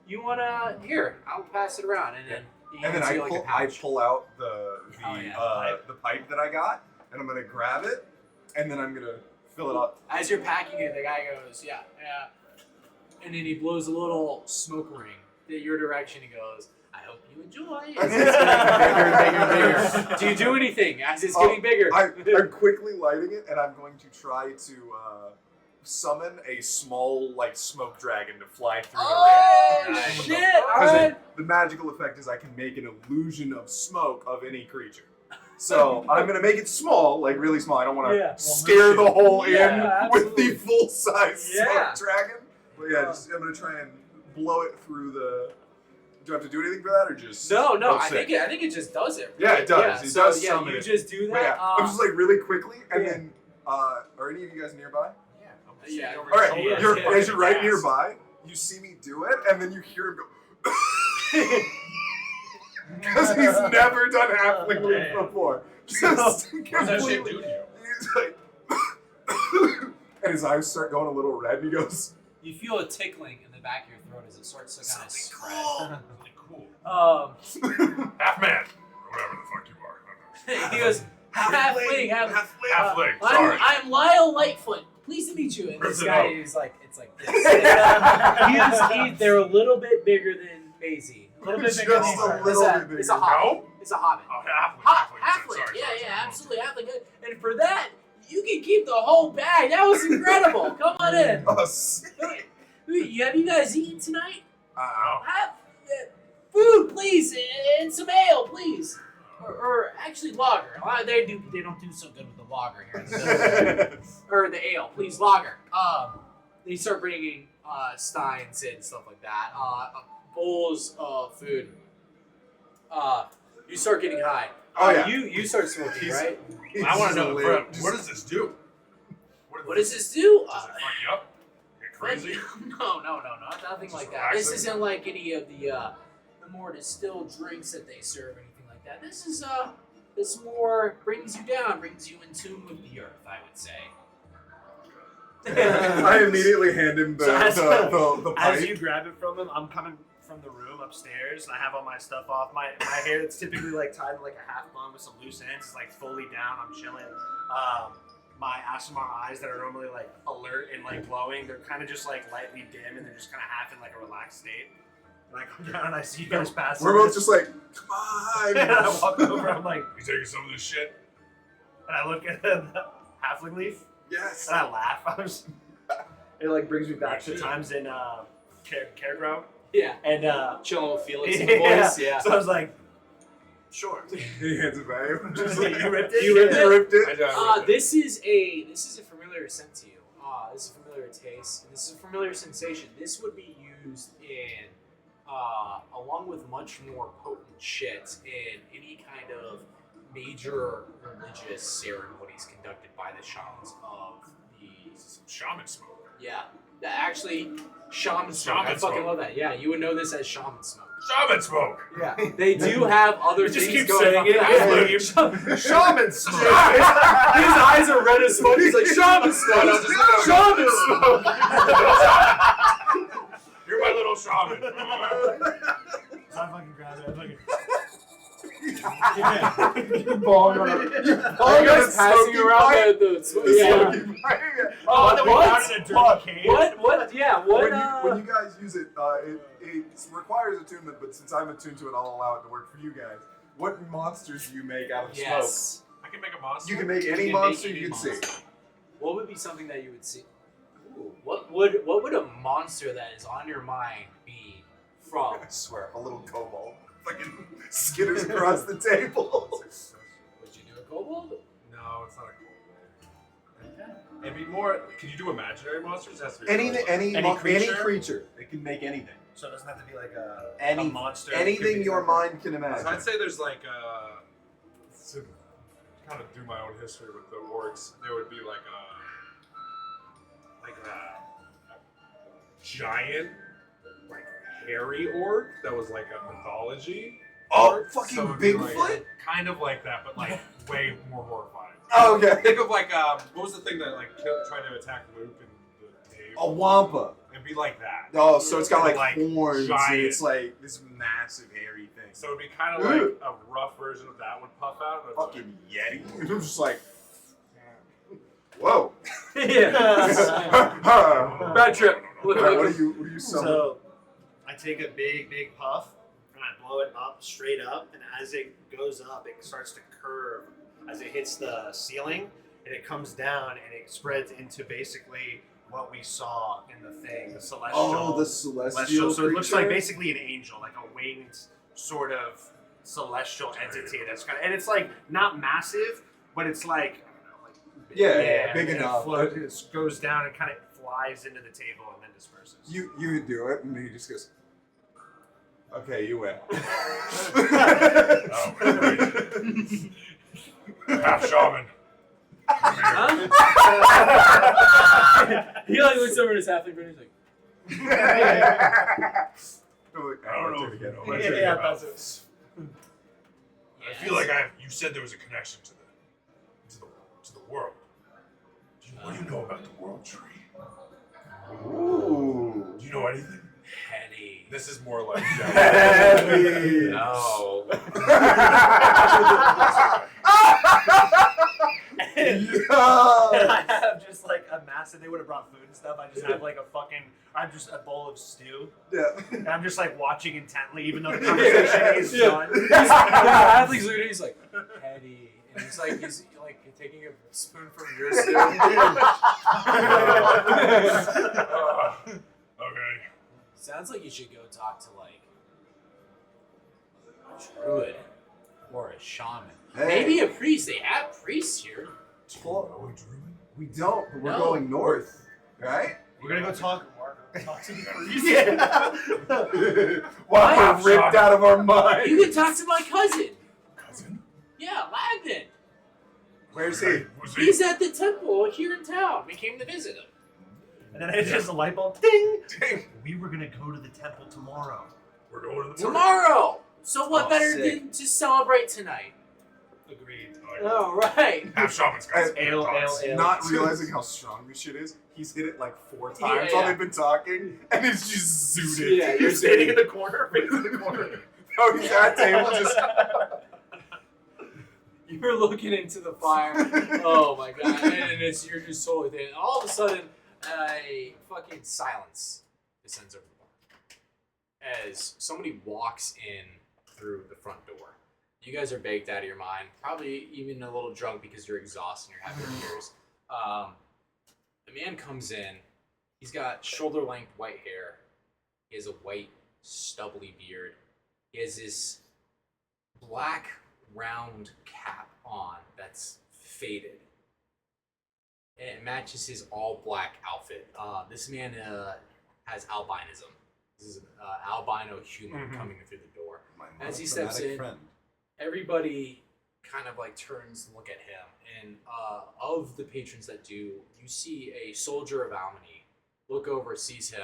Speaker 1: You wanna here? I'll pass it around, and then
Speaker 3: And then I pull out the pipe that I got, and I'm gonna grab it, and then I'm gonna fill it up.
Speaker 1: As you're packing it, the guy goes, yeah, and then he blows a little smoke ring in your direction. He goes, I hope you enjoy. As it's getting bigger and bigger and bigger. Do you do anything as it's getting bigger?
Speaker 3: I'm quickly lighting it, and I'm going to try to summon a small, smoke dragon to fly through the ring.
Speaker 1: Shit! Alright.
Speaker 3: The magical effect is I can make an illusion of smoke of any creature. So I'm gonna make it small, really small. I don't want to scare the whole inn with the full-size smoke dragon. But yeah, I'm gonna try and blow it through the. Do I have to do anything for that, or just?
Speaker 1: No. I think it just does it.
Speaker 3: Yeah, it does.
Speaker 1: Yeah,
Speaker 3: It
Speaker 1: so,
Speaker 3: does
Speaker 1: yeah,
Speaker 3: summon
Speaker 1: you
Speaker 3: it.
Speaker 1: just do
Speaker 3: But
Speaker 1: that.
Speaker 3: yeah, I'm just really quickly, and then are any of you guys nearby?
Speaker 1: Yeah.
Speaker 3: All right,
Speaker 1: Yes,
Speaker 3: as you're right
Speaker 2: Ass.
Speaker 3: nearby, you see me do it, and then you hear him go. Because he's never done halfling moves before. Just
Speaker 2: What does that shit
Speaker 3: completely.
Speaker 2: do to you?
Speaker 3: He's like, and his eyes start going a little red, and he goes,
Speaker 1: You feel a tickling in the back of your throat as it starts to kind of spread.
Speaker 2: Really cool. Half man, or whatever the fuck you are.
Speaker 1: He goes, halfling.
Speaker 2: Halfling. Sorry.
Speaker 1: I'm Lyle Lightfoot. Pleased to meet you. And this
Speaker 2: Rip it
Speaker 1: guy
Speaker 2: out.
Speaker 1: is like, it's like this. They're a little bit bigger than Maisie. A little bit bigger
Speaker 3: Just
Speaker 1: than
Speaker 3: a
Speaker 1: her.
Speaker 3: little bit
Speaker 1: It's a
Speaker 3: bigger.
Speaker 1: hobbit.
Speaker 2: No?
Speaker 1: It's a hobbit.
Speaker 2: Oh, halfling.
Speaker 1: Halfling.
Speaker 2: Sorry,
Speaker 1: Absolutely. Halfling. And for that, you can keep the whole bag. That was incredible. Come on in.
Speaker 3: "Oh, sick."
Speaker 1: Have you guys eaten tonight?
Speaker 2: Oh.
Speaker 1: Have food, please, and some ale, please. Or actually, lager. They don't do so good with the lager here. Or the ale, please, lager. They start bringing steins and stuff like that. Bowls of food. You start getting high.
Speaker 3: Oh, yeah.
Speaker 1: You start smoking, right?
Speaker 2: I want to know,
Speaker 3: He's
Speaker 2: bro,
Speaker 3: just-
Speaker 2: what does this do?
Speaker 1: What does this do?
Speaker 2: Does it fuck you up? Get crazy?
Speaker 1: No, nothing
Speaker 2: Just
Speaker 1: like that. This
Speaker 2: relaxing?
Speaker 1: isn't like any of the more distilled drinks that they serve, anything like that. This is this more brings you down, brings you in tune with the earth, I would say.
Speaker 3: I immediately hand him the
Speaker 4: As
Speaker 3: pipe.
Speaker 4: you grab it from him, I'm coming from the room upstairs, and I have all my stuff off. My hair that's typically tied in a half bun with some loose ends is fully down. I'm chilling. My Asimar eyes that are normally alert and glowing, they're kind of just lightly dim, and they're just kind of half in a relaxed state. And I come down and I see you guys passing.
Speaker 3: We're both just come on.
Speaker 4: And I walk over. I'm like,
Speaker 2: You taking some of this shit?
Speaker 4: and I look at the halfling leaf,
Speaker 3: Yes.
Speaker 4: and I laugh. It brings me back to times in Caregrow.
Speaker 1: Yeah.
Speaker 4: And
Speaker 1: Chilling with Felix and the boys. Yeah.
Speaker 4: So I was like, sure.
Speaker 3: He hands it back. Just
Speaker 4: You ripped it?
Speaker 1: You ripped it?
Speaker 3: ripped it.
Speaker 1: This is a familiar scent to you. This is a familiar taste. This is a familiar sensation. This would be used in along with much more potent shit in any kind of major religious ceremonies conducted by the shamans of the
Speaker 2: Some shaman smoke.
Speaker 1: yeah. Actually, shaman smoke. I
Speaker 2: Shaman
Speaker 1: fucking
Speaker 2: smoke.
Speaker 1: love that. Yeah, you would know this as shaman smoke.
Speaker 2: Shaman smoke!
Speaker 1: Yeah, they do have other
Speaker 4: Just
Speaker 1: things
Speaker 4: keep
Speaker 1: going
Speaker 4: saying
Speaker 1: on.
Speaker 4: it.
Speaker 3: Shaman smoke.
Speaker 1: His eyes are red as smoke. He's like, shaman smoke. Shaman smoke.
Speaker 2: You're my little shaman.
Speaker 4: So I fucking grab it. I fucking
Speaker 3: You're balling on a
Speaker 1: Are you guys passing around the yeah.
Speaker 4: Oh, that we
Speaker 1: What?
Speaker 4: found in a dirty cave.
Speaker 1: What? Yeah, what?
Speaker 3: When you guys use it, it requires attunement, but since I'm attuned to it, I'll allow it to work for you guys. What monsters do you make out of smoke?
Speaker 1: Yes.
Speaker 2: I can make a monster.
Speaker 3: You can make any
Speaker 1: can
Speaker 3: monster
Speaker 1: make any
Speaker 3: you can see.
Speaker 1: monster. What would be something that you would see? Ooh, what would a monster that is on your mind be from?
Speaker 3: I swear, a little kobold fucking skitters across the table.
Speaker 1: Would you do a kobold?
Speaker 2: No, it's not a kobold. It'd be more. Can you do imaginary monsters? It has to be
Speaker 3: Any
Speaker 4: creature?
Speaker 3: creature. It can make anything.
Speaker 4: So it doesn't have to be like a
Speaker 3: Any
Speaker 4: monster.
Speaker 3: Anything your mind can
Speaker 2: So
Speaker 3: imagine.
Speaker 2: I'd say there's like to kind of do my own history with the orcs. There would be like a giant, like hairy orc that was like a mythology.
Speaker 3: Oh,
Speaker 2: orc.
Speaker 3: fucking
Speaker 2: So it'd be
Speaker 3: Bigfoot?
Speaker 2: like, kind of like that, but like way more horrifying.
Speaker 3: Oh, okay.
Speaker 2: Think of like what was the thing that like tried to attack Luke in the cave?
Speaker 3: A wampa.
Speaker 2: It'd be like that.
Speaker 3: Oh, so it's got like,
Speaker 2: Like,
Speaker 3: horns.
Speaker 2: giant.
Speaker 3: And it's like this massive hairy thing.
Speaker 2: So it'd be kind of like a rough version of that would puff out. And it's like,
Speaker 3: Fucking yeti. And I'm just like, whoa.
Speaker 1: Bad trip.
Speaker 3: What are you summoning?
Speaker 4: So I take a big puff and I blow it up straight up, and as it goes up, it starts to curve as it hits the ceiling, and it comes down and it spreads into basically what we saw in the thing, the celestial.
Speaker 3: Oh, the celestial.
Speaker 4: So it looks like
Speaker 3: creature?
Speaker 4: basically an angel, like a winged sort of celestial entity. That's kind of, and it's like not massive, but it's like I don't know, like
Speaker 3: Yeah, big
Speaker 4: and
Speaker 3: enough.
Speaker 4: It goes down and kind of flies into the table and then disperses.
Speaker 3: You do it, and he just goes, okay, you win.
Speaker 2: half shaman.
Speaker 1: He like looks over at his halfling friend. He's like,
Speaker 3: I
Speaker 2: I don't know if you know much
Speaker 4: Yeah,
Speaker 2: about
Speaker 4: that's it.
Speaker 2: this. I feel like you said there was a connection to the world. What do you know about the world tree?
Speaker 3: Ooh.
Speaker 2: Do you know anything?
Speaker 1: Hetty.
Speaker 2: This is more like
Speaker 3: Heavy.
Speaker 1: No.
Speaker 4: I have just like a massive. They would have brought food and stuff. I just have like I'm just a bowl of stew.
Speaker 3: Yeah.
Speaker 4: And I'm just like watching intently, even though the conversation is done.
Speaker 1: Halfling's looking at he's like, Hetty. And he's like taking a spoon from your stew.
Speaker 2: Okay.
Speaker 1: Sounds like you should go talk to like a druid or a shaman.
Speaker 3: Hey.
Speaker 1: Maybe a priest. They have priests here.
Speaker 3: We don't, but we're
Speaker 1: No.
Speaker 3: going north, right?
Speaker 4: We're gonna go talk to the priest.
Speaker 3: Yeah. Wow,
Speaker 1: What?
Speaker 3: we're ripped out of our minds.
Speaker 1: You can talk to my cousin.
Speaker 2: Cousin?
Speaker 1: Yeah, Lagden.
Speaker 3: Where's he?
Speaker 2: Was he?
Speaker 1: He's at the temple here in town. We came to visit him.
Speaker 4: And then it's just a light bulb. Ding!
Speaker 3: Ding.
Speaker 4: We were gonna go to the temple tomorrow.
Speaker 2: We're going to the morning.
Speaker 1: Tomorrow. So what
Speaker 3: Oh,
Speaker 1: better
Speaker 3: sick.
Speaker 1: than to celebrate tonight?
Speaker 4: Agreed.
Speaker 1: Oh, right.
Speaker 2: Half shaman's got
Speaker 4: Ale.
Speaker 3: Not realizing how strong this shit is, he's hit it like 4 times
Speaker 1: Yeah,
Speaker 3: while
Speaker 1: yeah.
Speaker 3: they've been talking, and it's just zooted.
Speaker 1: Yeah,
Speaker 4: You're standing in the corner, facing the corner.
Speaker 3: Oh, he's at table just.
Speaker 1: You're looking into the fire. Oh my god. And you're just totally there. And all of a sudden, a fucking silence descends over the bar. As somebody walks in through the front door. You guys are baked out of your mind. Probably even a little drunk because you're exhausted and you're having beers. The man comes in. He's got shoulder-length white hair. He has a white, stubbly beard. He has this black, round cap on that's faded. And it matches his all-black outfit. This man has albinism. This is an albino human coming through the door. As he steps in, everybody kind of like turns to look at him. And of the patrons that do, you see a soldier of Almany look over, sees him,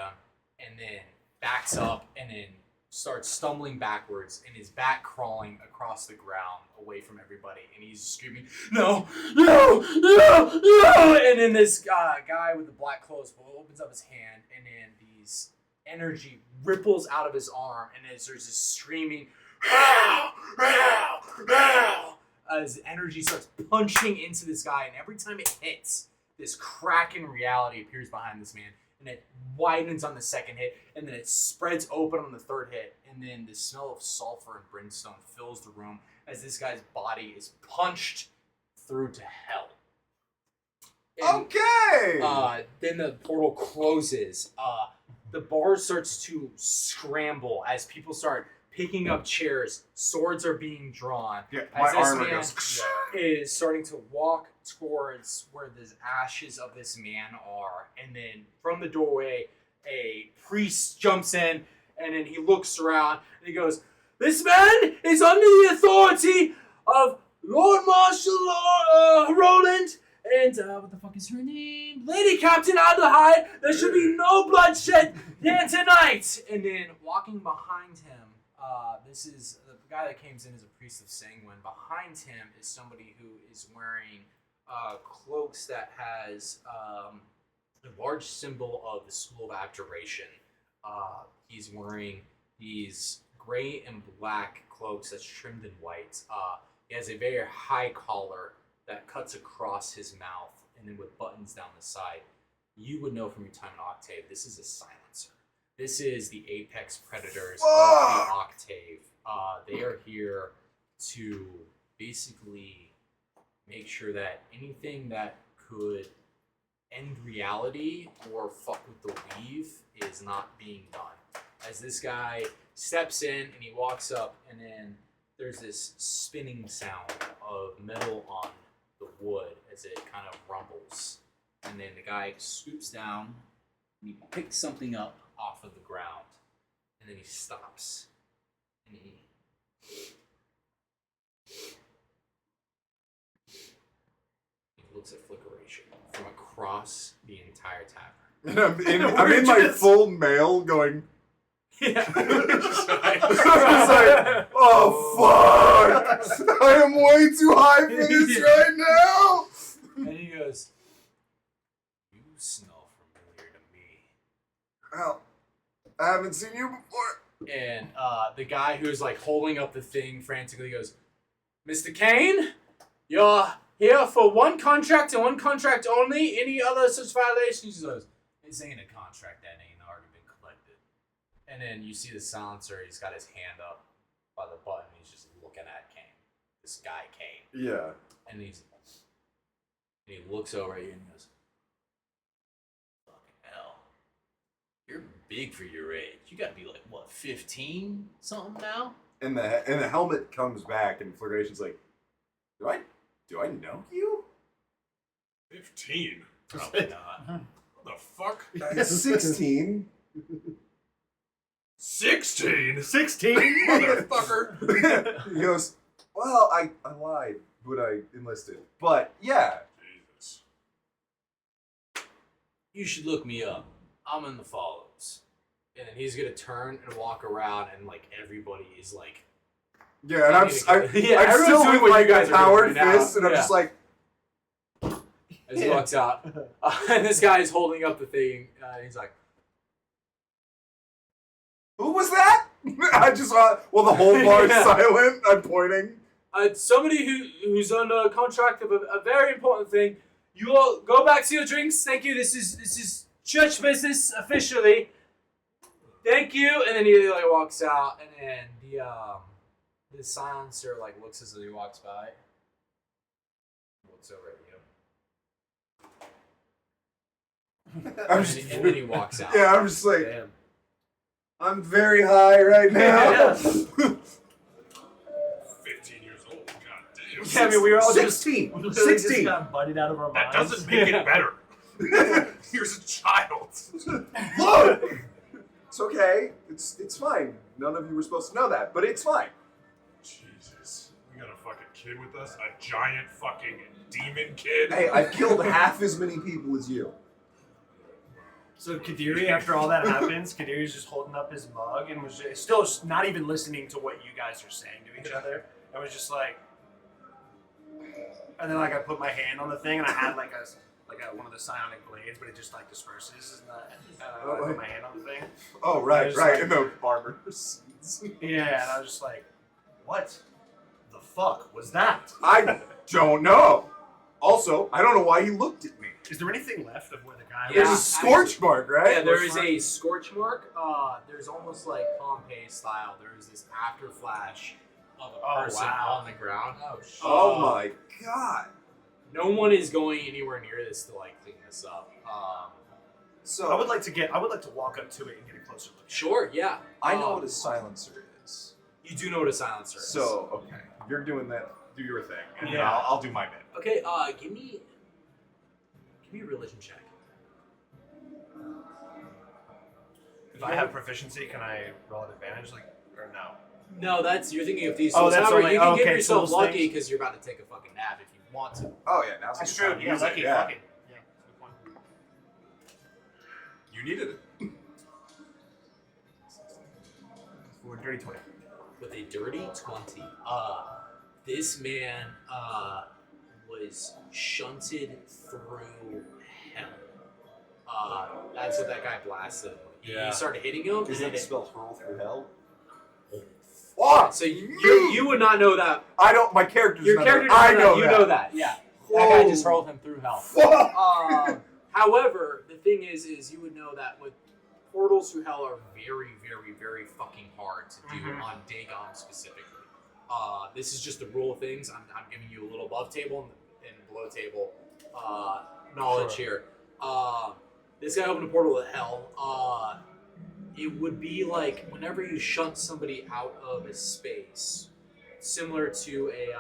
Speaker 1: and then backs up and then starts stumbling backwards and is back crawling across the ground away from everybody. And he's screaming, no, no, no, no! And then this guy with the black clothes opens up his hand, and then these energy ripples out of his arm, and there's this screaming, as energy starts punching into this guy, and every time it hits, this crack in reality appears behind this man, and it widens on the second hit, and then it spreads open on the third hit, and then the smell of sulfur and brimstone fills the room as this guy's body is punched through to hell. And,
Speaker 3: Okay.
Speaker 1: then the portal closes. The bar starts to scramble as people start picking up chairs. Swords are being drawn.
Speaker 3: Yeah,
Speaker 1: As
Speaker 3: my
Speaker 1: this
Speaker 3: armor
Speaker 1: man
Speaker 3: goes.
Speaker 1: is starting to walk towards where the ashes of this man are. And then from the doorway, a priest jumps in, and then he looks around, and he goes, "This man is under the authority of Lord Marshal Roland, and what the fuck is her name? Lady Captain Aldehyde. There should be no bloodshed here tonight." And then walking behind him, this is the guy that comes in as a priest of Sanguine. Behind him is somebody who is wearing cloaks that has a large symbol of the School of Abjuration. He's wearing these gray and black cloaks that's trimmed in white. He has a very high collar that cuts across his mouth, and then with buttons down the side. You would know from your time in Octave, this is a silencer. This is the apex predators of the Octave. They are here to basically make sure that anything that could end reality or fuck with the weave is not being done. As this guy steps in and he walks up, and then there's this spinning sound of metal on the wood as it kind of rumbles. And then the guy scoops down and he picks something up off of the ground. And then he stops. And he looks at Flickeration from across the entire tavern.
Speaker 3: And I'm in my full mail going.
Speaker 1: Yeah.
Speaker 3: I was like, oh fuck! I am way too high for this right now.
Speaker 1: And he goes, "You smell familiar to me."
Speaker 3: Well, I haven't seen you before.
Speaker 1: And the guy who's like holding up the thing frantically goes, "Mr. Kane, you're here for one contract and one contract only. Any other such violations?" He goes, "This ain't a contract that ain't already been collected." And then you see the silencer, he's got his hand up by the button, he's just looking at Kane. This guy Kane.
Speaker 3: Yeah.
Speaker 1: And he looks over at you and he goes, "Fucking hell. You're big for your age. You gotta be like, what, 15 something now?"
Speaker 3: And the helmet comes back, and Flirtation's like, Do I know you?
Speaker 2: 15.
Speaker 1: Probably not.
Speaker 2: What the fuck?
Speaker 3: 16.
Speaker 2: 16?
Speaker 4: 16?
Speaker 2: Motherfucker!
Speaker 3: He goes, well, I lied when I enlisted. But, yeah.
Speaker 2: Jesus.
Speaker 1: You should look me up. I'm in the follows. And then he's gonna turn and walk around, and like everybody is like,
Speaker 3: Yeah, and I'm still
Speaker 1: everyone's doing
Speaker 3: with
Speaker 1: what
Speaker 3: my
Speaker 1: you guys are
Speaker 3: powered
Speaker 1: doing right now.
Speaker 3: fist, and I'm
Speaker 1: Yeah.
Speaker 3: just like,
Speaker 1: as he walks out. And this guy is holding up the thing, and he's like,
Speaker 3: who was that? I just the whole bar's
Speaker 1: Yeah.
Speaker 3: silent. I'm pointing.
Speaker 1: "Somebody who's on a contract of a very important thing. You all go back to your drinks. Thank you. This is church business officially. Thank you." And then he like walks out, and then the silencer like looks as he walks by. Looks over at you.
Speaker 3: I'm
Speaker 1: And
Speaker 3: just,
Speaker 1: then he walks out.
Speaker 3: yeah, I'm just like,
Speaker 4: Damn.
Speaker 3: I'm very high right now.
Speaker 2: 15 years old. God damn.
Speaker 4: Yeah, I mean, we were all
Speaker 3: 16.
Speaker 4: just literally just
Speaker 3: 16.
Speaker 4: got buddied out of our
Speaker 2: That
Speaker 4: minds.
Speaker 2: doesn't make it better. Here's a child.
Speaker 3: Look! It's okay. It's fine. None of you were supposed to know that, but it's fine.
Speaker 2: Jesus. We got a fucking kid with us? A giant fucking demon kid?
Speaker 3: Hey, I've killed half as many people as you.
Speaker 4: So Kadiri, after all that happens, Kadiri's just holding up his mug and was just, still just not even listening to what you guys are saying to each other. And was just like, and then like I put my hand on the thing and I had like one of the psionic blades, but it just like disperses. And I put my hand on the thing.
Speaker 3: Oh,
Speaker 4: I
Speaker 3: right,
Speaker 4: was
Speaker 3: right.
Speaker 4: like-
Speaker 3: In the armor.
Speaker 4: Yeah, and I was just like, What the fuck was that?
Speaker 3: I don't know. Also, I don't know why he looked at me.
Speaker 4: Is there anything left of where the guy
Speaker 3: There's a
Speaker 4: was?
Speaker 3: scorch mark, right?
Speaker 1: Yeah, there is a scorch mark. There's almost like Pompeii style. There's this after flash of a
Speaker 4: Oh,
Speaker 1: person
Speaker 4: wow.
Speaker 1: on the ground. Oh shit!
Speaker 3: Oh my god.
Speaker 1: No one is going anywhere near this to like clean this up.
Speaker 3: So
Speaker 4: I would like to walk up to it and get a closer look.
Speaker 1: Sure, yeah.
Speaker 3: I know what a silencer is.
Speaker 1: You do know what a silencer is.
Speaker 3: So okay, you're doing that. Do your thing, and then
Speaker 4: Yeah.
Speaker 3: I'll do my bit.
Speaker 1: okay, give me a religion check.
Speaker 4: If I have proficiency, can I roll an advantage, like, or no?
Speaker 1: No, you're thinking of these.
Speaker 4: Oh,
Speaker 1: tools.
Speaker 4: that's
Speaker 1: However,
Speaker 4: only-
Speaker 1: you can give
Speaker 4: okay,
Speaker 1: yourself
Speaker 4: tools
Speaker 1: lucky
Speaker 4: things.
Speaker 1: because you're about to take a fucking nap if you want to.
Speaker 3: Oh yeah, now's a
Speaker 4: That's
Speaker 3: good time
Speaker 4: true.
Speaker 3: to
Speaker 4: Yeah,
Speaker 3: use it,
Speaker 4: lucky.
Speaker 3: yeah.
Speaker 4: Fuck it. Yeah. Good point.
Speaker 3: You needed it.
Speaker 4: For a dirty 20.
Speaker 1: With a dirty 20. This man was shunted through hell. That's what that guy blasted.
Speaker 4: Yeah.
Speaker 1: He started hitting him.
Speaker 3: Is
Speaker 1: and
Speaker 3: it spelled hurl through hell?
Speaker 1: Fuck! So you would not know that.
Speaker 3: I don't. My character's
Speaker 1: Your
Speaker 3: not
Speaker 1: character
Speaker 3: know.
Speaker 1: does
Speaker 3: I
Speaker 1: not
Speaker 3: know
Speaker 1: You
Speaker 3: that.
Speaker 1: know that. Yeah. That guy just hurled him through hell.
Speaker 3: Fuck.
Speaker 1: However, the thing is you would know that with portals through hell are very, very, very fucking hard to do on Dagon specifically. This is just the rule of things. I'm giving you a little above table and below table knowledge here. This guy opened a portal to hell. It would be like whenever you shunt somebody out of a space, similar to a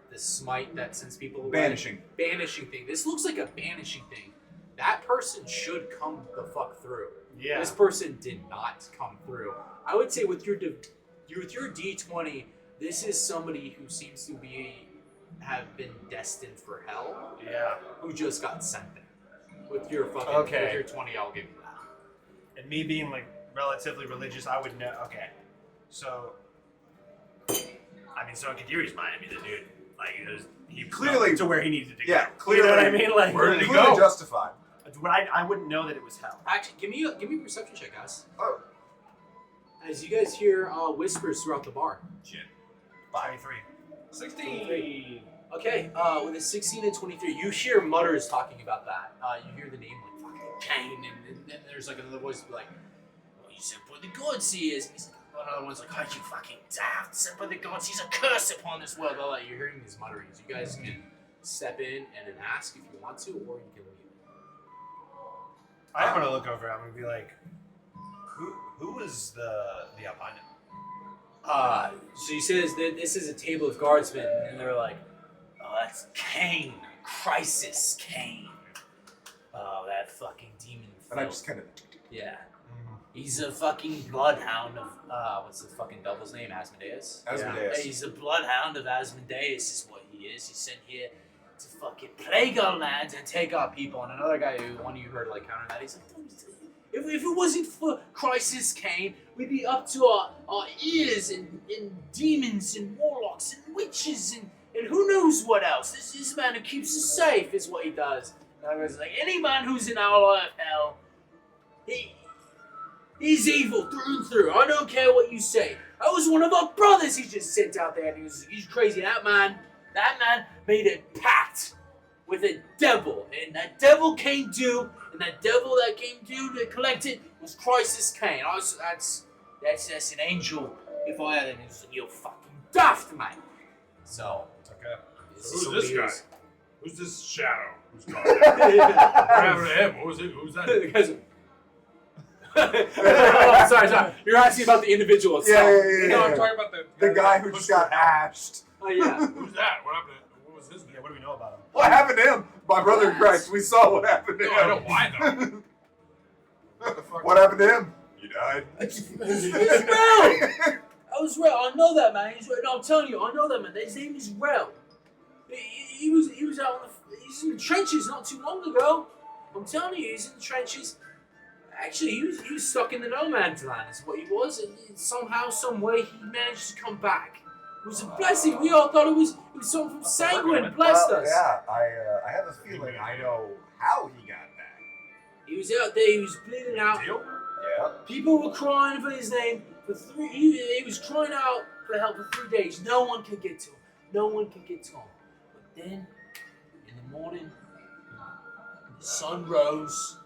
Speaker 1: the smite that sends people away. Banishing thing. This looks like a banishing thing. That person should come the fuck through.
Speaker 4: Yeah.
Speaker 1: This person did not come through. I would say with your D20, this is somebody who seems to have been destined for hell,
Speaker 4: Yeah.
Speaker 1: who just got sent there. With your fucking
Speaker 4: Okay.
Speaker 1: with your 20, I'll give you that.
Speaker 4: And me being like relatively religious, I would know. Okay. So. I mean, so Kadiri's Miami, the dude. Like, he
Speaker 3: Clearly-
Speaker 4: got to where he needed to go.
Speaker 3: Yeah, clearly.
Speaker 4: You know what I mean? Like,
Speaker 2: Where did he
Speaker 3: Clearly
Speaker 2: go?
Speaker 3: justified.
Speaker 4: But I wouldn't know that it was hell.
Speaker 1: Actually, give me a perception check, guys.
Speaker 3: Oh.
Speaker 1: As you guys hear whispers throughout the bar.
Speaker 4: 23.
Speaker 2: 16.
Speaker 1: Okay, with a 16 and 23, you hear mutters talking about that. You hear the name like fucking Cain, and then there's like another voice like, "Oh, you said by the gods he is." And he's like, another one's like, "Oh, you fucking daft! Said by the gods he's a curse upon this world." Blah, blah. You're hearing these mutterings. You guys can step in and then ask if you want to, or you can leave.
Speaker 4: I'm gonna look over. I'm gonna be like, who was the albino?
Speaker 1: So he says that this is a table of guardsmen, and they're like, "Oh, that's Cain, Crisis Cain. Oh, that fucking demon."
Speaker 3: And I
Speaker 1: filth."
Speaker 3: just kind of.
Speaker 1: Yeah. He's a fucking bloodhound of, what's the fucking devil's name? Asmodeus?
Speaker 3: Asmodeus.
Speaker 1: Yeah, he's a bloodhound of Asmodeus is what he is. He's sent here to fucking plague our land and take our people. And another guy who, one of you heard, like, counter that, he's like, if it wasn't for Crisis Cain, we'd be up to our ears in demons and warlocks and witches and who knows what else. This man who keeps us safe is what he does. And I was like, any man who's in our of hell, he's evil through and through. I don't care what you say. That was one of our brothers he just sent out there, and he's crazy. That man made a pact with a devil, and that devil came due, and that devil that came due to collect it was Crisis Cain. That's an angel. If I had it, you're fucking daft, man. So,
Speaker 2: Okay.
Speaker 1: this
Speaker 2: Who's
Speaker 1: is
Speaker 2: this
Speaker 1: somebody
Speaker 2: guy? Who's this shadow? Who's talking? What happened to him? What was it? Who's that?
Speaker 1: The guy's oh, sorry. You're asking about the individual itself.
Speaker 3: Yeah.
Speaker 2: No, I'm talking about
Speaker 3: The guy who
Speaker 2: pushed
Speaker 3: just got
Speaker 2: her out.
Speaker 3: ashed.
Speaker 1: Oh, yeah.
Speaker 2: Who's that? What happened? What was his name?
Speaker 4: Yeah, what do we know about him?
Speaker 3: What happened to him? My brother in Christ. We saw what happened to
Speaker 2: No,
Speaker 3: him.
Speaker 2: I know why though. What the fuck?
Speaker 3: What happened to him? He died.
Speaker 1: That was Rel. I know that, man. No, I'm telling you, I know that, man. His name is Rel. He was out he's in the trenches not too long ago. I'm telling you, he's in the trenches. Actually, he was stuck in the no man's land, is what he was, and somehow, some way, he managed to come back. It was a blessing. We all thought it was something from Sanguine blessed us.
Speaker 3: Yeah, I have a feeling I know how he got back.
Speaker 1: He was out there. He was bleeding out.
Speaker 2: Deal?
Speaker 3: Yeah.
Speaker 1: People were crying for his name. He was crying out
Speaker 8: for help for 3 days. No one could get to him. No one could get to him. But then, in the morning, the sun rose.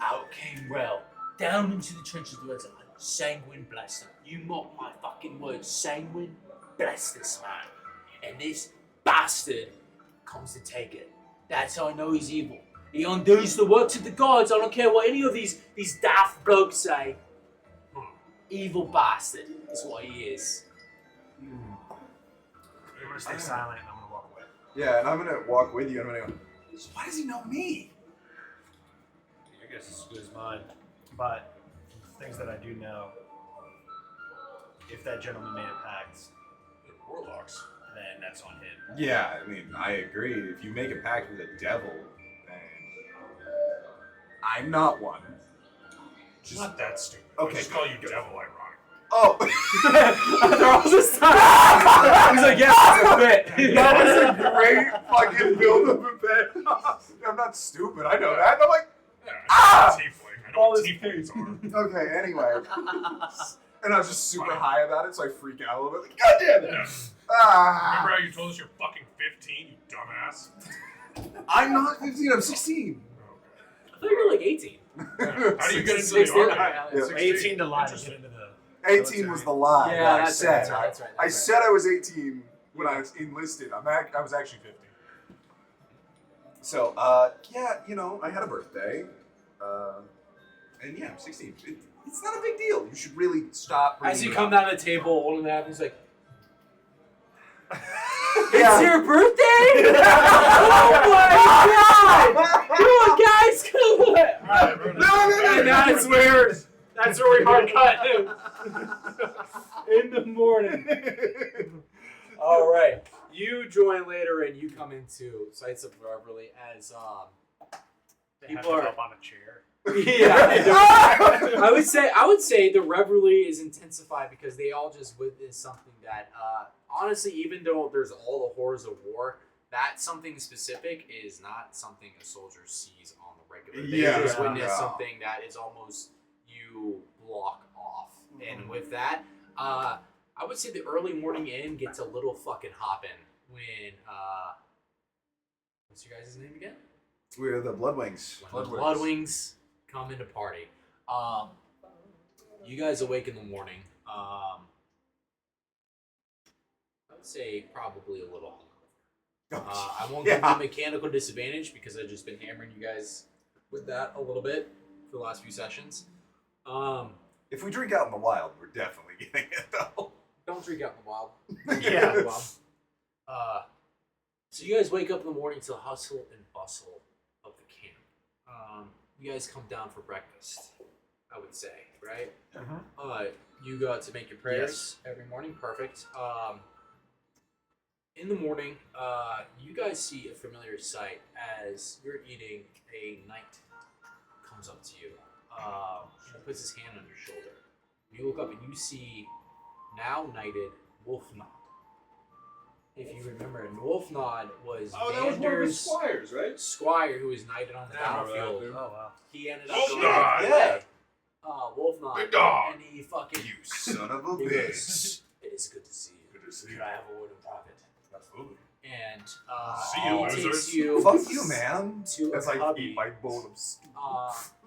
Speaker 8: Out came Rel. Down into the trenches of the Red Zone. Sanguine blessed him. You mock my fucking words. Sanguine blessed this man. And this bastard comes to take it. That's how I know he's evil. He undoes the works of the gods. I don't care what any of these daft blokes say. Evil bastard is what he is.
Speaker 4: I'm gonna stay silent and I'm gonna walk away.
Speaker 3: Yeah, and I'm gonna walk with you. And I'm gonna go. So why does he know me?
Speaker 4: Your guess is as good as mine. But things that I do know, if that gentleman made a pact,
Speaker 2: Warlocks.
Speaker 4: then that's on him.
Speaker 3: Yeah, I mean, I agree. If you make a pact with a devil, then I'm not one.
Speaker 2: Just not that stupid.
Speaker 3: Okay,
Speaker 2: I'll just call you devil ironic.
Speaker 3: Oh,
Speaker 1: They're all just He's like, yes, it's a bit.
Speaker 3: that was a great fucking build of a bit. I'm not stupid. I know that. And I'm like,
Speaker 2: Yeah,
Speaker 3: Ah!
Speaker 2: tiefling. I know what tieflings are.
Speaker 3: okay. Anyway, and I was just super high about it, so I freak out a little bit. Like, God damn it!
Speaker 2: Yeah.
Speaker 3: Ah,
Speaker 2: Remember how you told us you're fucking 15, you dumbass?
Speaker 3: I'm not 15. I'm 16.
Speaker 1: I thought you were like 18.
Speaker 2: How do you get into
Speaker 1: 16,
Speaker 2: the army?
Speaker 1: yeah.
Speaker 2: 16.
Speaker 4: 18 to lie to
Speaker 2: Interesting.
Speaker 4: get into the
Speaker 3: 18 was the lie.
Speaker 1: Yeah,
Speaker 3: that I
Speaker 1: that's
Speaker 3: said.
Speaker 1: right, that's right.
Speaker 3: I said I was 18 when I was enlisted. I was actually 15. So, yeah, you know, I had a birthday, and yeah, I'm 16. It's not a big deal. You should really stop.
Speaker 1: As you
Speaker 3: bringing it
Speaker 1: come
Speaker 3: up.
Speaker 1: down the table, one of the apples like,
Speaker 3: Yeah.
Speaker 1: it's your birthday? Oh my god! Come on, guys, come on!
Speaker 3: No.
Speaker 1: And that's where we hard cut in the morning. All right, you join later, and you come into Sights of Revelry as
Speaker 5: They have
Speaker 1: People
Speaker 5: him
Speaker 1: are-
Speaker 5: up on a chair.
Speaker 1: I would say the revelry is intensified because they all just witness something that honestly, even though there's all the horrors of war, that something specific is not something a soldier sees on the regular. They
Speaker 3: Yeah.
Speaker 1: just witness
Speaker 3: Yeah.
Speaker 1: something that is almost you block off. And with that, I would say the early morning inn gets a little fucking hopping when what's your guys' name again?
Speaker 3: We're the Bloodwings.
Speaker 1: When the Bloodwings come into party. You guys awake in the morning. I would say probably a little hungover. I won't give you mechanical disadvantage because I've just been hammering you guys with that a little bit for the last few sessions.
Speaker 3: If we drink out in the wild, we're definitely getting it though.
Speaker 1: Don't drink out in the wild.
Speaker 4: Yeah.
Speaker 1: Well, so you guys wake up in the morning to the hustle and bustle of the camp. You guys come down for breakfast, I would say, right? You got to make your prayers every morning. Perfect. In the morning, you guys see a familiar sight as you're eating. A knight comes up to you. And puts his hand on your shoulder. You look up and you see now knighted Wolfnod. If you remember, Wolfnod was Vander's
Speaker 9: squires, right?
Speaker 1: squire who was knighted on the
Speaker 9: Yeah, I remember that,
Speaker 1: battlefield.
Speaker 9: dude.
Speaker 4: Oh wow.
Speaker 1: He ended up
Speaker 2: Wolfnod!
Speaker 1: going away. Wolfnod.
Speaker 2: Big dog.
Speaker 1: And he fucking.
Speaker 3: You son of a
Speaker 1: He
Speaker 3: bitch.
Speaker 1: goes, it is good to see you.
Speaker 2: Good to see
Speaker 1: Could
Speaker 2: you.
Speaker 1: I have a word of private?
Speaker 2: Absolutely.
Speaker 1: And
Speaker 2: See you,
Speaker 1: he
Speaker 2: losers.
Speaker 1: takes you
Speaker 3: Fuck you, man.
Speaker 1: to
Speaker 3: As
Speaker 1: a
Speaker 3: I
Speaker 1: cubby.
Speaker 3: eat my bowl of stew.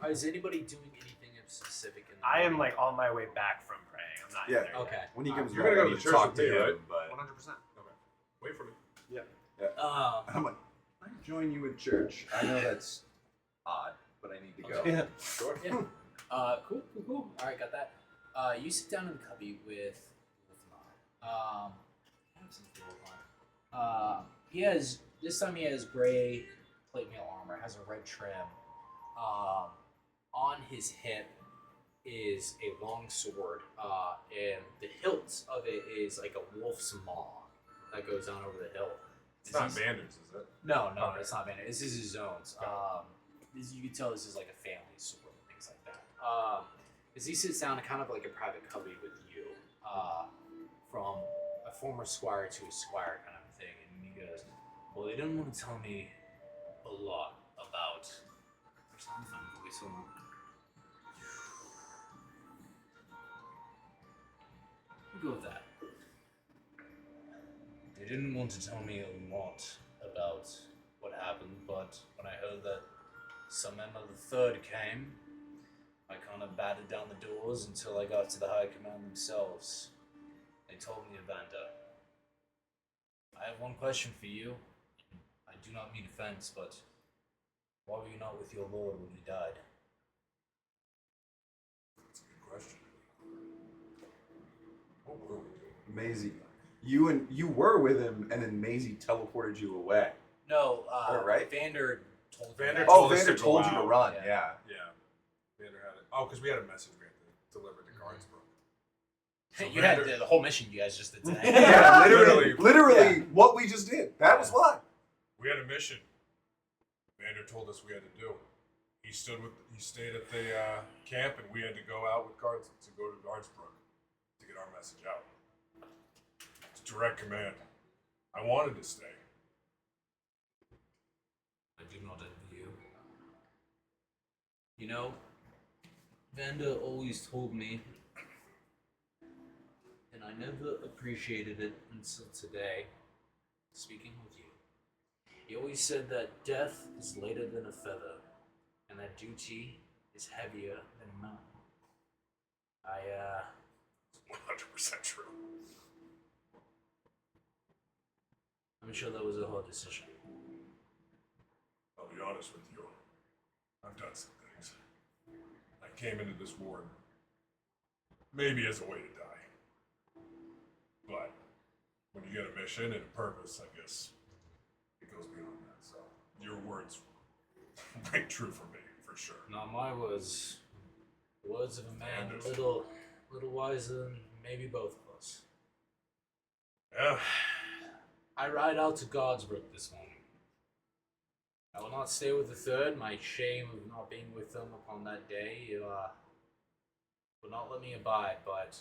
Speaker 1: Is anybody doing anything specific in the
Speaker 4: I am
Speaker 1: morning?
Speaker 4: like on my way back from praying. I'm not
Speaker 3: Yeah.
Speaker 4: there yet.
Speaker 1: Okay.
Speaker 3: When he comes
Speaker 2: You're
Speaker 3: back,
Speaker 2: gonna
Speaker 3: I
Speaker 2: go to
Speaker 3: need
Speaker 2: the
Speaker 3: to
Speaker 2: church
Speaker 3: talk
Speaker 2: with
Speaker 3: to
Speaker 2: me,
Speaker 3: him,
Speaker 2: right?
Speaker 3: but
Speaker 2: 100%. Okay. Wait for me.
Speaker 3: I'm like, I join you in church. I know that's odd, but I need to go.
Speaker 1: Okay.
Speaker 2: Sure.
Speaker 1: Yeah. Cool. All right, got that. You sit down in the cubby with Wolfnod. I have something for Wolfnod. He has this time. He has gray plate mail armor. Has a red trim. On his hip is a long sword, and the hilt of it is like a wolf's maw that goes down over the hilt.
Speaker 2: It's not Vander's, is it?
Speaker 1: No,
Speaker 2: Okay.
Speaker 1: it's not Bandit. This is his own. You can tell this is like a family sword and things like that. As he sits down in kind of like a private cubby with you, from a former squire to a squire kind of thing, and he goes, "Well, they didn't want to tell me a lot about something. We'll go with that.
Speaker 8: They didn't want to tell me a lot about what happened, but when I heard that some member of the Third came, I kind of battered down the doors until I got to the High Command themselves. They told me Evander. I have one question for you. I do not mean offense, but why were you not with your lord when he died?
Speaker 2: That's a good question. What were we doing?
Speaker 3: Maisie, you were with him, and then Maisie teleported you away.
Speaker 8: No,
Speaker 3: right?
Speaker 8: Vander told
Speaker 2: Vander
Speaker 8: me.
Speaker 2: told us
Speaker 3: Vander
Speaker 2: to go
Speaker 3: told you to
Speaker 2: out.
Speaker 3: run.
Speaker 8: Yeah.
Speaker 3: Yeah.
Speaker 2: Yeah. Vander had it. Oh, because we had a message we had to deliver to Guardsbrook. So
Speaker 8: You had
Speaker 2: Vander-
Speaker 8: the whole mission you guys just did today.
Speaker 3: Yeah,
Speaker 2: Literally.
Speaker 3: literally what we just did. That was why.
Speaker 2: We had a mission. Vander told us we had to do. He stayed at the camp, and we had to go out with guards to go to Guardsbrook to get our message out. It's direct command. I wanted to stay.
Speaker 8: I do not envy you. You know, Vander always told me, and I never appreciated it until today, speaking with you. He always said that death is lighter than a feather, and that duty is heavier than a mountain.
Speaker 2: It's 100% true.
Speaker 8: I'm sure that was a hard decision.
Speaker 2: I'll be honest with you. I've done some things. I came into this war maybe as a way to die. But when you get a mission and a purpose, I guess it goes beyond that. So your words ring true for me, for sure.
Speaker 8: Not my words. The words of a man
Speaker 2: Vander's.
Speaker 8: a little wiser than maybe both of us.
Speaker 2: Yeah.
Speaker 8: I ride out to Godsbrook this morning. I will not stay with the Third. My shame of not being with them upon that day will not let me abide, but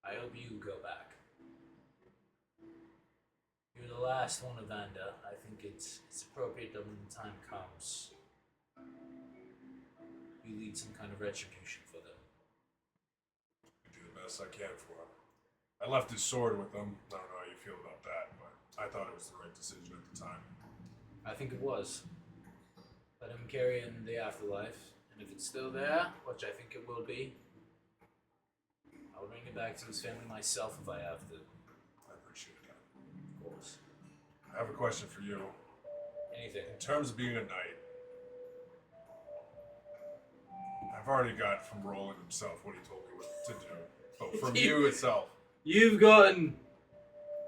Speaker 8: I hope you go back. You're the last one, Evander. I think it's appropriate that when the time comes, you lead some kind of retribution for them.
Speaker 2: I do the best I can for him. I left his sword with him. I don't know how you feel about that, but I thought it was the right decision at the time.
Speaker 8: I think it was. Let him carry it in the afterlife, and if it's still there, which I think it will be, I'll bring it back to his family myself if I have to.
Speaker 2: I appreciate that.
Speaker 8: Of course.
Speaker 2: I have a question for you.
Speaker 8: Anything.
Speaker 2: In terms of being a knight, I've already got from Roland himself what he told me what to do. But from you itself,
Speaker 8: You've gotten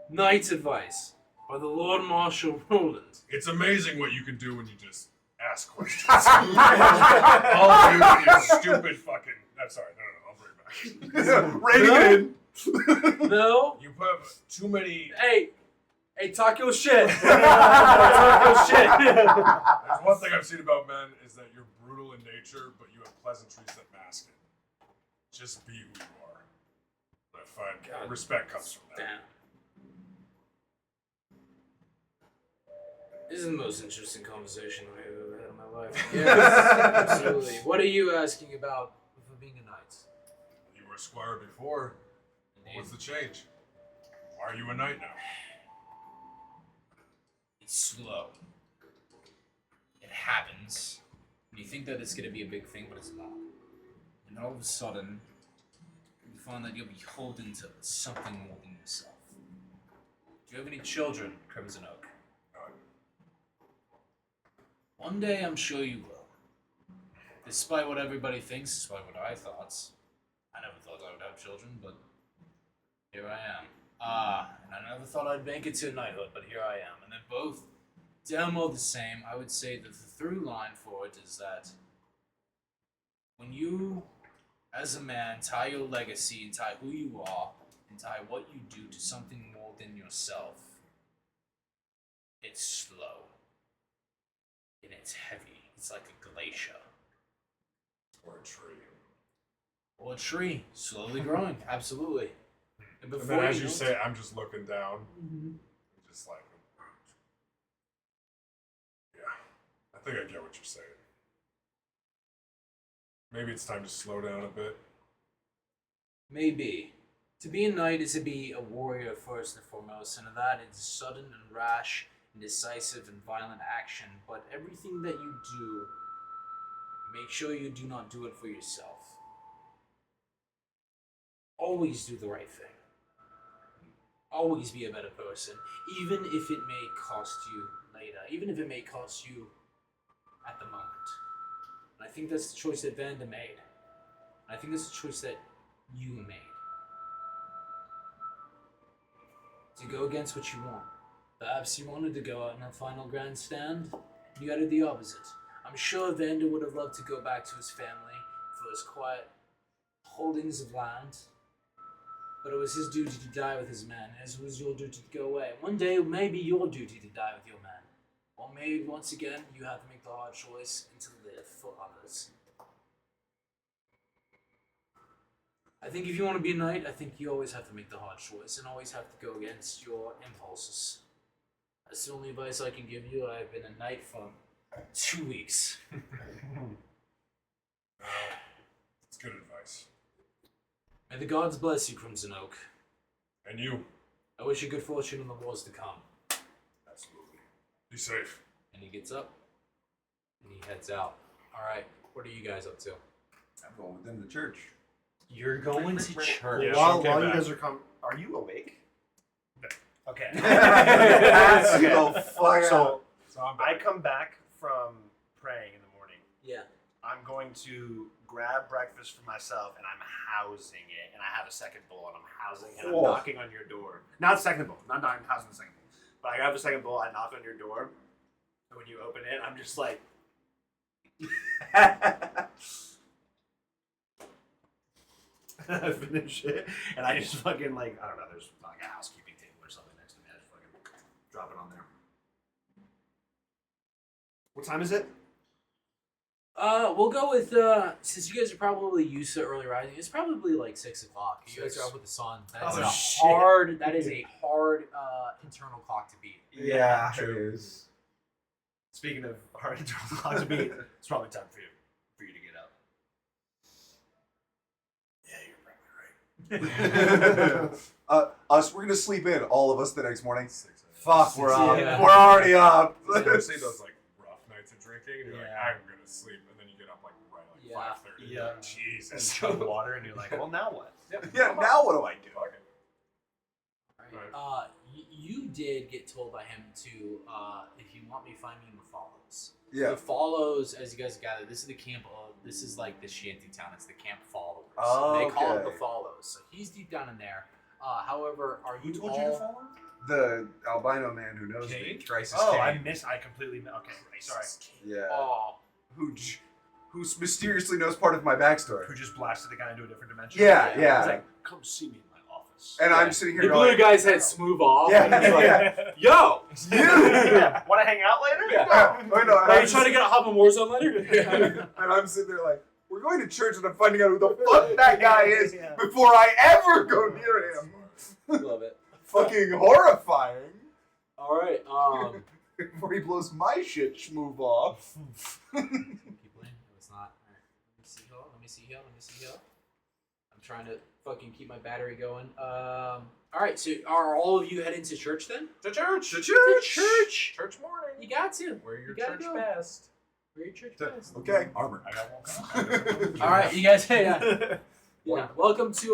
Speaker 8: knight's advice by the Lord Marshal Roland.
Speaker 2: it's amazing what you can do when you just ask questions. All you is stupid fucking. I'm sorry, no, I'll bring it back.
Speaker 3: Rein it in.
Speaker 8: No?
Speaker 2: You put too many.
Speaker 7: Hey, talk your shit. Talk your shit.
Speaker 2: There's one thing I've seen about men is that you're brutal in nature, but you have pleasantries that mask it. Just be who you are. I find respect comes from that.
Speaker 8: Damn. This is the most interesting conversation I've ever had in my life. Yes, absolutely. What are you asking about for being a knight?
Speaker 2: You were a squire before. What's the change? Why are you a knight now?
Speaker 8: It's slow. It happens. You think that it's going to be a big thing, but it's not. And all of a sudden, you find that you're beholden to something more than yourself. Do you have any children, Crimson Oak? One day, I'm sure you will. Despite what everybody thinks, despite what I thought. I never thought I would have children, but here I am. And I never thought I'd make it to knighthood, but here I am. And they're both damn well the same. I would say that the through line for it is that when you, as a man, tie your legacy and tie who you are and tie what you do to something more than yourself, it's slow. And it's heavy. It's like a glacier.
Speaker 2: Or a tree.
Speaker 8: Or a tree, slowly growing. Absolutely. And
Speaker 2: And
Speaker 8: before
Speaker 2: then as
Speaker 8: know
Speaker 2: you
Speaker 8: it-
Speaker 2: say, I'm just looking down. Just like, yeah. I think I get what you're saying. Maybe it's time to slow down a bit.
Speaker 8: maybe. To be a knight is to be a warrior first and foremost, and that is sudden and rash, and decisive and violent action. But everything that you do, make sure you do not do it for yourself. Always do the right thing. Always be a better person, even if it may cost you later, even if it may cost you at the moment. And I think that's the choice that Vanda made. And I think that's the choice that you made. To go against what you want. Perhaps you wanted to go out in a final grandstand, you got to do the opposite. I'm sure Vanda would have loved to go back to his family for his quiet holdings of land. But it was his duty to die with his men, as it was your duty to go away. One day, it may be your duty to die with your men. Or maybe, once again, you have to make the hard choice and to live for others. I think if you want to be a knight, I think you always have to make the hard choice and always have to go against your impulses. That's the only advice I can give you. I've been a knight for 2 weeks.
Speaker 2: It's good advice.
Speaker 8: May the gods bless you, Crimson Oak.
Speaker 2: And you.
Speaker 8: I wish you good fortune in the wars to come.
Speaker 2: Absolutely. Be safe.
Speaker 8: And he gets up and he heads out. Alright, what are you guys up to?
Speaker 3: I'm going within the church.
Speaker 8: You're going to church.
Speaker 2: Yeah,
Speaker 4: while
Speaker 2: Sean came
Speaker 4: you
Speaker 2: back.
Speaker 4: guys are you awake? Okay.
Speaker 3: That's
Speaker 4: Okay.
Speaker 3: the fuck
Speaker 4: So
Speaker 3: out.
Speaker 2: So I'm
Speaker 4: I
Speaker 2: back.
Speaker 4: come back from praying in the morning.
Speaker 8: Yeah.
Speaker 4: I'm going to grab breakfast for myself, and I'm housing it. And I have a second bowl, and I'm housing, and I'm
Speaker 3: Whoa.
Speaker 4: knocking on your door. Not second bowl. Not housing the second bowl. But I have a second bowl. I knock on your door, and when you open it, I'm just like. I finish it, and I just fucking like I don't know. There's like a housekeeping table or something next to me. I just fucking drop it on there. What time is it?
Speaker 8: We'll go with since you guys are probably used to early rising, it's probably like 6 o'clock. You guys are up with the sun. That's
Speaker 4: Oh,
Speaker 8: a
Speaker 4: shit.
Speaker 8: hard. That is a hard internal clock to beat.
Speaker 3: Yeah, it
Speaker 4: true.
Speaker 3: is.
Speaker 4: Speaking of hard internal clock to beat, it's probably time for you to get up. Yeah, you're probably right.
Speaker 3: Us, we're gonna sleep in, all of us, the next morning. Fuck, we're up.
Speaker 8: Yeah.
Speaker 3: We're already up.
Speaker 2: You ever see those like rough nights of drinking, and you're like,
Speaker 4: Yeah.
Speaker 2: I'm gonna sleep, and then you get up like right like
Speaker 8: Yeah.
Speaker 2: 5:30.
Speaker 4: Yeah.
Speaker 2: Like, Jesus.
Speaker 4: Chug water, and you're like, well, now what?
Speaker 3: Yeah, now what do I do?
Speaker 2: Fuck it.
Speaker 8: Alright. You did get told by him to if you want me, find me in the Follows.
Speaker 3: Yeah.
Speaker 8: The Follows, as you guys gather, this is the camp. This is like the shanty town. It's the camp followers.
Speaker 3: Oh,
Speaker 8: They call it
Speaker 3: okay.
Speaker 8: the Follows. So he's deep down in there. However, are you
Speaker 4: Who told
Speaker 8: all?
Speaker 4: you to follow?
Speaker 3: The albino man who knows me.
Speaker 2: Kane?
Speaker 3: Crisis
Speaker 4: Oh,
Speaker 3: Kane.
Speaker 4: I completely. Okay, sorry.
Speaker 3: Yeah.
Speaker 8: Oh,
Speaker 3: Who mysteriously knows part of my backstory.
Speaker 4: Who just blasted the guy into a different dimension?
Speaker 3: Yeah, yeah.
Speaker 4: He's like, come see me in my office.
Speaker 3: And I'm sitting here
Speaker 1: He blew
Speaker 3: going,
Speaker 1: a guy's head smooth off.
Speaker 3: Yeah,
Speaker 1: and he's like,
Speaker 3: yeah.
Speaker 1: yo!
Speaker 4: yeah. Want to hang out later?
Speaker 3: Yeah. I know, and
Speaker 1: Are
Speaker 3: I'm
Speaker 1: you trying to get a hop on Warzone later?
Speaker 3: and I'm sitting there like, we're going to church and I'm finding out who the fuck that guy is
Speaker 4: Yeah.
Speaker 3: before I ever go near him.
Speaker 1: Love it.
Speaker 3: Fucking horrifying.
Speaker 1: All right.
Speaker 3: Before he blows my shit schmoove off.
Speaker 8: keep playing. No, it's not. All right. Let me see here. I'm trying to fucking keep my battery going. All right. So are all of you heading to church then?
Speaker 2: To church.
Speaker 3: To
Speaker 8: To church.
Speaker 2: Church morning.
Speaker 8: You got to.
Speaker 2: Wear your
Speaker 8: You gotta
Speaker 2: church
Speaker 8: go.
Speaker 2: best.
Speaker 8: Wear your church best.
Speaker 3: Okay, armor.
Speaker 2: I got one.
Speaker 8: All right, you guys. Hey, yeah. Welcome to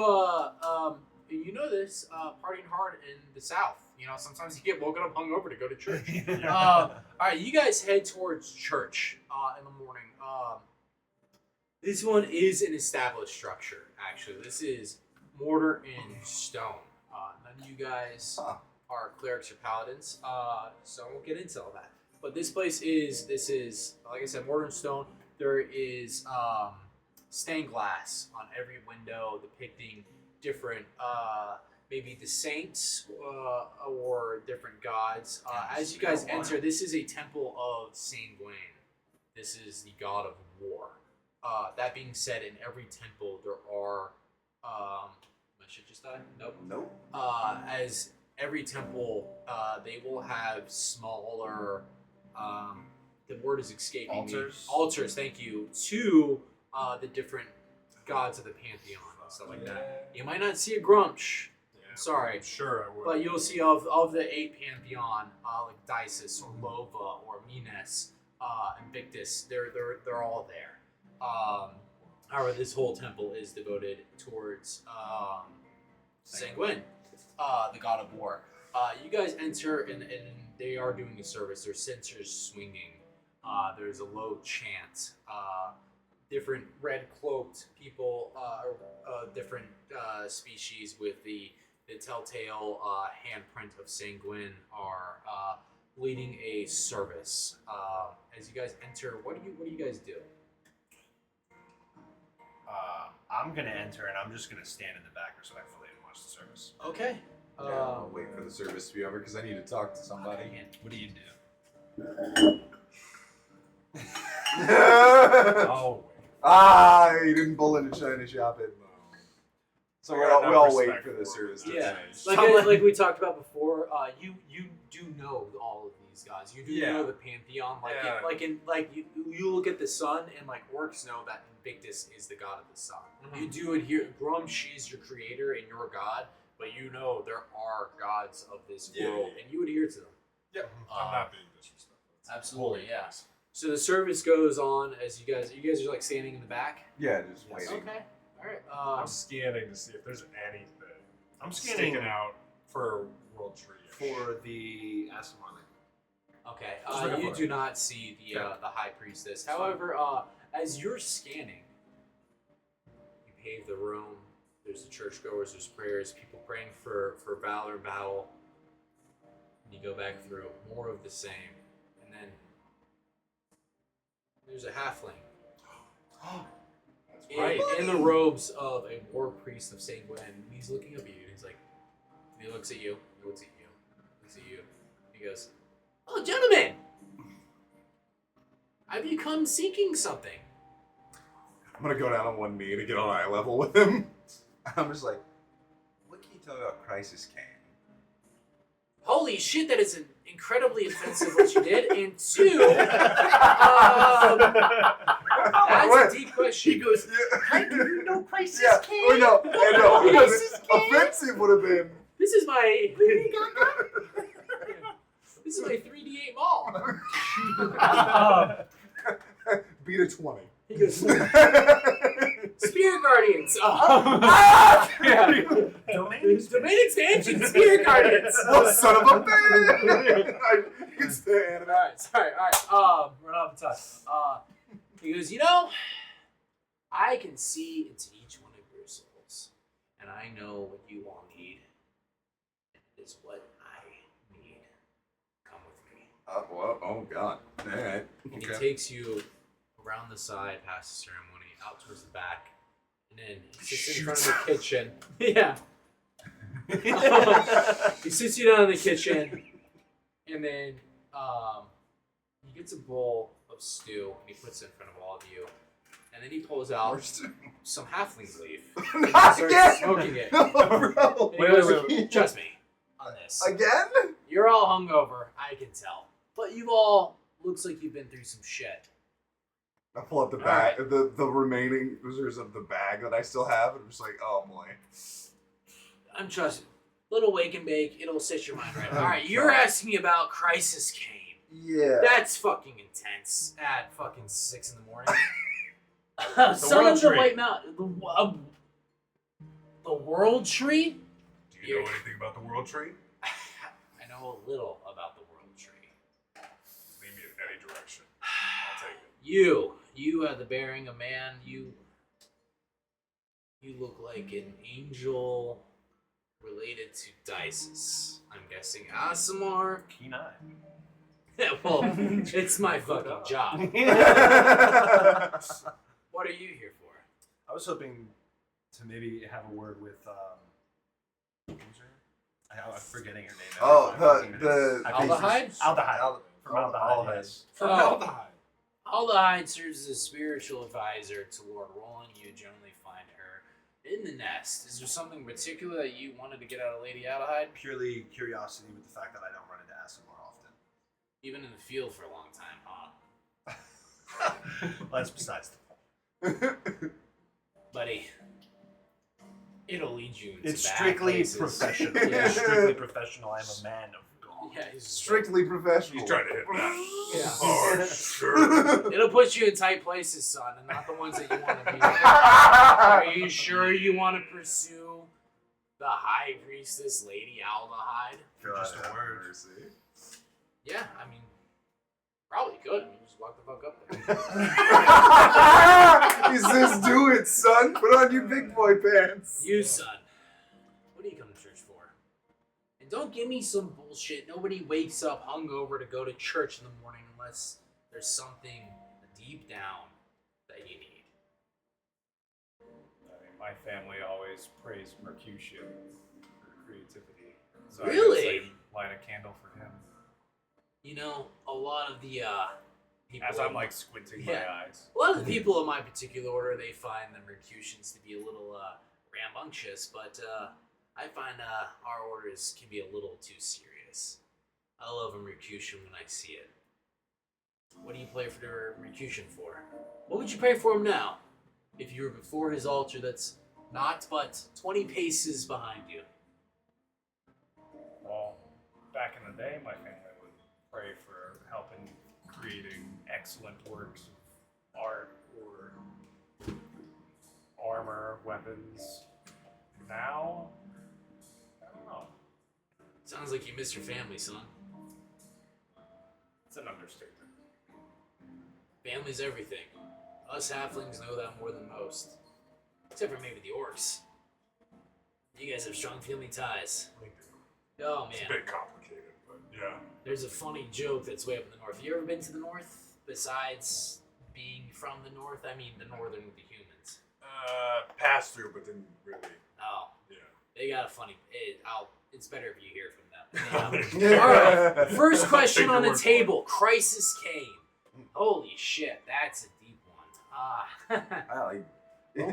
Speaker 8: you know this partying hard in the South. You know, sometimes you get woken up hungover to go to church. All right, you guys head towards church in the morning. This one is an established structure. Actually, this is mortar and stone. None of you guys are clerics or paladins, so I won't get into all that. But this place is like I said, mortar and stone. There is stained glass on every window depicting different maybe the saints or different gods. As you guys enter, this is a temple of Saint Gwaine. This is the god of war. That being said, in every temple there are my shit just died? Nope.
Speaker 3: Nope.
Speaker 8: As every temple, they will have smaller the word is escaping
Speaker 4: Altars?
Speaker 8: me. Altars, thank you, to the different gods of the pantheon.
Speaker 1: and stuff like that. You might not see a Grumsh.
Speaker 2: Yeah,
Speaker 1: Sorry.
Speaker 2: I'm sure I would.
Speaker 1: But you'll see of the 8 Pantheon, like Dices or Lova or Mines, Invictus, they're all there. However, this whole temple is devoted towards Sanguine, the god of war. You guys enter and they are doing a service. There's censers swinging. There's a low chant. Different red cloaked people, different species with the telltale handprint of Sanguine are leading a service. As you guys enter, what do you guys do?
Speaker 4: I'm gonna enter and I'm just gonna stand in the back respectfully and watch the service.
Speaker 1: Okay.
Speaker 3: Yeah, I'll wait for the service to be over because I need to talk to somebody.
Speaker 4: What do you do?
Speaker 2: Oh,
Speaker 3: You didn't pull in and shiny shop it. So we
Speaker 2: got
Speaker 3: all
Speaker 2: enough
Speaker 3: wait
Speaker 2: respect
Speaker 3: for the
Speaker 2: for it.
Speaker 3: service to
Speaker 1: Yeah.
Speaker 3: finish.
Speaker 1: Like we talked about before, you do know all of these guys. You do
Speaker 2: Yeah.
Speaker 1: know the Pantheon.
Speaker 2: Yeah.
Speaker 1: You look at the sun and like orcs know that Invictus is the god of the sun.
Speaker 2: Mhm.
Speaker 1: You do adhere. Grumsh is your creator and your god, but you know there are gods of this
Speaker 3: Yeah.
Speaker 1: world, and you adhere to them.
Speaker 2: yeah. I'm not being disrespectful. It's
Speaker 1: Absolutely,
Speaker 2: holy
Speaker 1: yeah.
Speaker 2: place.
Speaker 1: So the service goes on as you guys are like standing in the back.
Speaker 3: Yeah, just waiting.
Speaker 1: Okay. All right.
Speaker 2: I'm scanning to see if there's anything
Speaker 4: I'm scanning
Speaker 2: sticking out for World Tree.
Speaker 4: for the Asimar Lake.
Speaker 1: Okay,
Speaker 2: Just looking
Speaker 1: you
Speaker 2: for
Speaker 1: do
Speaker 2: it.
Speaker 1: not see the
Speaker 2: Okay.
Speaker 1: the high priestess. However, as you're scanning, you pave the room. There's the churchgoers. There's prayers. People praying for valor and battle. And you go back through more of the same, and then there's a halfling in the robes of a war priest of Saint Gwen. And he's looking up at you. And he's like, he looks at you. He looks at you. Looks at you. He goes, "Oh, gentlemen, have you come seeking something?"
Speaker 3: I'm gonna go down on one knee to get on eye level with him. I'm just like, what can you tell me about Crisis King?
Speaker 1: Holy shit, that is incredibly offensive what you did. And two, that's a deep question.
Speaker 3: He goes,
Speaker 4: How do you know Crisis
Speaker 3: yeah,
Speaker 4: King?
Speaker 3: oh, no, I know.
Speaker 4: Crisis King?
Speaker 3: Offensive would have been.
Speaker 1: This is my this is my 3D8 mall.
Speaker 3: Beat a 20.
Speaker 1: He goes, Spirit Guardians. Domain expansion, Spirit Guardians.
Speaker 3: Oh, son of a bitch! It's the anime.
Speaker 1: Alright, sorry, alright. Run off the time. He goes, I can see into each one of your souls, and I know what you all need. Is what I need. Come with me.
Speaker 3: Well, oh, God. Alright.
Speaker 1: And he
Speaker 3: Okay.
Speaker 1: takes you around the side, past the ceremony, out towards the back, and then he sits in front of the kitchen. Yeah. He sits you down in the kitchen, and then he gets a bowl of stew, and he puts it in front of all of you. And then he pulls out some halfling leaf. And he
Speaker 3: Not
Speaker 1: starts
Speaker 3: again!
Speaker 1: smoking it.
Speaker 3: No, bro.
Speaker 1: And he goes, "Trust me on this.
Speaker 3: Again?
Speaker 1: You're all hungover, I can tell. But you all, looks like you've been through some shit.
Speaker 3: I pull out the bag, the remaining oozers of the bag that I still have, and I'm just like, oh boy.
Speaker 1: I'm trusting. Little wake and bake, it'll set your mind right.
Speaker 3: Oh,
Speaker 1: Alright, you're
Speaker 3: God.
Speaker 1: asking me about Crisis Came.
Speaker 3: Yeah.
Speaker 1: That's fucking intense at fucking 6 in the morning. Son
Speaker 2: World
Speaker 1: of the
Speaker 2: Tree.
Speaker 1: White Mountain. The World Tree?
Speaker 2: Do you know anything about the World Tree?
Speaker 1: I know a little about the World Tree.
Speaker 2: Lead me in any direction. I'll take it.
Speaker 1: You have the bearing of man. You look like an angel related to Dices. I'm guessing Asimar.
Speaker 4: Kenai.
Speaker 1: Well, it's my fucking job. What are you here for?
Speaker 4: I was hoping to maybe have a word with. What was her name? I'm forgetting her name.
Speaker 3: Oh,
Speaker 4: Every 5
Speaker 3: the
Speaker 4: minutes. I think
Speaker 1: Aldehide?
Speaker 4: she's- Aldehide. From Aldehide. Yes.
Speaker 1: Formaldehyde. Aldehide serves as a spiritual advisor to Lord Roland. You generally find her in the nest. Is there something particular that you wanted to get out of Lady Aldehide?
Speaker 4: Purely curiosity with the fact that I don't run into Asimar often.
Speaker 1: Even in the field for a long time, huh?
Speaker 4: Well, that's besides the point.
Speaker 1: Buddy, It'll lead you into
Speaker 4: It's
Speaker 1: bad
Speaker 4: strictly
Speaker 1: places.
Speaker 4: professional.
Speaker 1: Yeah.
Speaker 4: It's strictly professional. I'm a man of God.
Speaker 1: Yeah, he's
Speaker 3: Strictly professional.
Speaker 2: He's trying to hit that.
Speaker 1: Yeah.
Speaker 2: Oh, sure.
Speaker 1: It'll put you in tight places, son, and not the ones that you want to be in. Are you sure you want to pursue the High Priestess Lady Aldahide?
Speaker 3: God
Speaker 4: Just a
Speaker 3: have
Speaker 4: word.
Speaker 3: mercy.
Speaker 1: Yeah, I mean, probably could. I mean, just walk the fuck up there.
Speaker 3: He says, "Do it, son. Put on your big boy pants."
Speaker 1: You, son, what do you come to church for? And don't give me some bullshit. Nobody wakes up hungover to go to church in the morning unless there's something deep down that you need.
Speaker 5: I mean, my family always praised Mercutio for creativity. So
Speaker 1: Really?
Speaker 5: I just, light a candle for him.
Speaker 1: You know, a lot of the people.
Speaker 5: As I'm squinting
Speaker 1: Yeah.
Speaker 5: my eyes.
Speaker 1: A lot of the people in my particular order, they find the Mercutians to be a little rambunctious, but I find our orders can be a little too serious. I love a Mercutian when I see it. What do you play for the Mercutian for? What would you pray for him now? If you were before his altar that's not but 20 paces behind you.
Speaker 5: Well, back in the day, my family would pray for help in creating excellent works of art or armor, weapons. Now, I don't know.
Speaker 1: Sounds like you miss your family, son.
Speaker 5: It's an understatement.
Speaker 1: Family's everything. Us halflings know that more than most. Except for maybe the orcs. You guys have strong family ties. Oh,
Speaker 2: It's a
Speaker 1: man.
Speaker 2: bit complicated, but yeah.
Speaker 1: There's a funny joke that's way up in the north. You ever been to the north? Besides being from the north? I mean, the northern with the humans.
Speaker 2: Pass through, but didn't really.
Speaker 1: Oh,
Speaker 2: Yeah.
Speaker 1: they got a funny... It's better if you hear from them. Alright, first question
Speaker 2: Take your
Speaker 1: on the
Speaker 2: word for it.
Speaker 1: table. Crisis Cane. Holy shit, that's a deep one.
Speaker 3: I like.
Speaker 1: Roll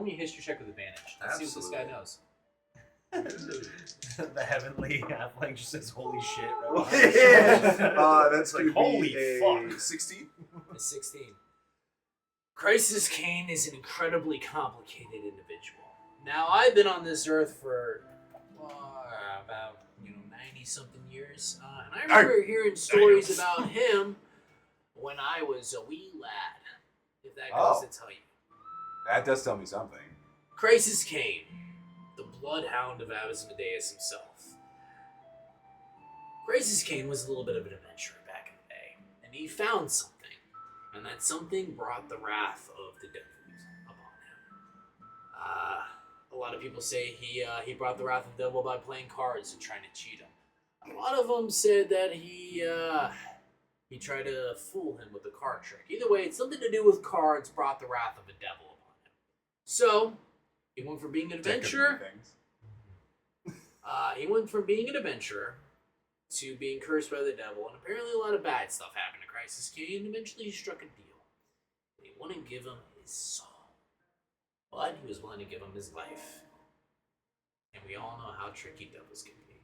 Speaker 1: me a history check with advantage. Let's see what this guy knows.
Speaker 4: The heavenly halfling just says, "Holy shit!" Right
Speaker 3: That's
Speaker 4: Like,
Speaker 3: gonna
Speaker 4: holy
Speaker 3: be a
Speaker 4: fuck.
Speaker 3: 16.
Speaker 1: A 16. Crisis Cane is an incredibly complicated individual. Now, I've been on this earth for about 90-something years, and I remember hearing stories about him when I was a wee lad. If that goes to tell you.
Speaker 3: That does tell me something.
Speaker 1: Crisis Cane, the bloodhound of Asmodeus himself. Crisis Cane was a little bit of an adventurer back in the day, and he found something, and that something brought the wrath of the devils upon him. A lot of people say he brought the wrath of the devil by playing cards and trying to cheat him. A lot of them said that he tried to fool him with a card trick. Either way, it's something to do with cards brought the wrath of the devil upon him. So, he went from being an adventurer. He went from being an adventurer to being cursed by the devil, and apparently a lot of bad stuff happened to Crisis Cane, and eventually he struck a deal. He wouldn't give him his soul, but he was willing to give him his life. And we all know how tricky devils can be.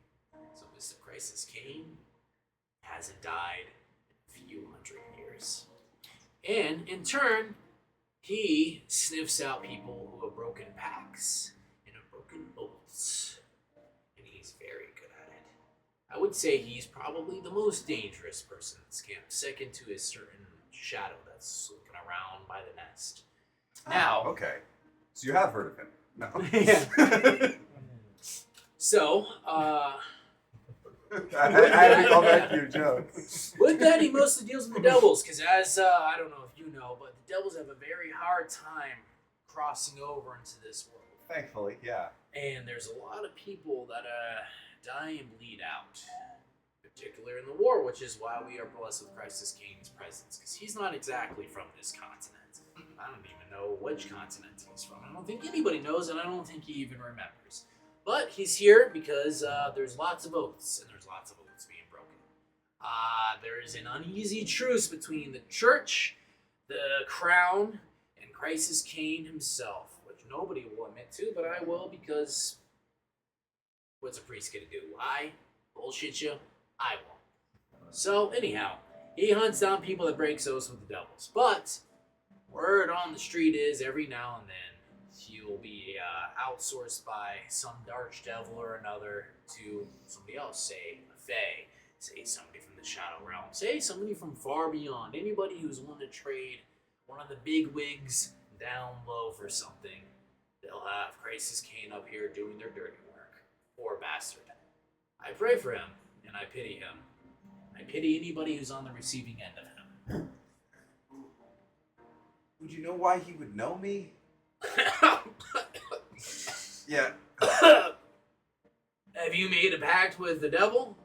Speaker 1: So Mr. Crisis Cane hasn't died in a few hundred years. And in turn, he sniffs out people who have broken pacts and have broken oaths. And he's very good at it. I would say he's probably the most dangerous person in this camp, second to his certain shadow that's looking around by the nest. Now,
Speaker 3: Okay. So you have heard of him. No.
Speaker 1: yeah. So,
Speaker 3: I had to call back to your joke.
Speaker 1: with that, he mostly deals with the devils, because as, I don't know if you know, but the devils have a very hard time crossing over into this world.
Speaker 3: Thankfully, yeah.
Speaker 1: And there's a lot of people that die and bleed out, particularly in the war, which is why we are blessed with Crisis Cane's presence, because he's not exactly from this continent. I don't even know which continent he's from. I don't think anybody knows, and I don't think he even remembers. But he's here because there's lots of oaths, and there's lots of oaths being broken. There is an uneasy truce between the church, the crown, and Crisis Cane himself, which nobody will admit to, but I will, because what's a priest gonna do? Lie? Bullshit you? I won't. So, anyhow, he hunts down people that break oaths with the devils. But word on the street is every now and then
Speaker 8: He'll be outsourced by some archdevil or another to somebody else, say a fae, say somebody from the Shadow Realm, say somebody from far beyond, anybody who's willing to trade one of the big wigs down low for something. They'll have Crisis Kane up here doing their dirty work. Poor bastard. I pray for him, and I pity him. I pity anybody who's on the receiving end of him.
Speaker 3: Would you know why he would know me? Yeah.
Speaker 8: Have you made a pact with the devil?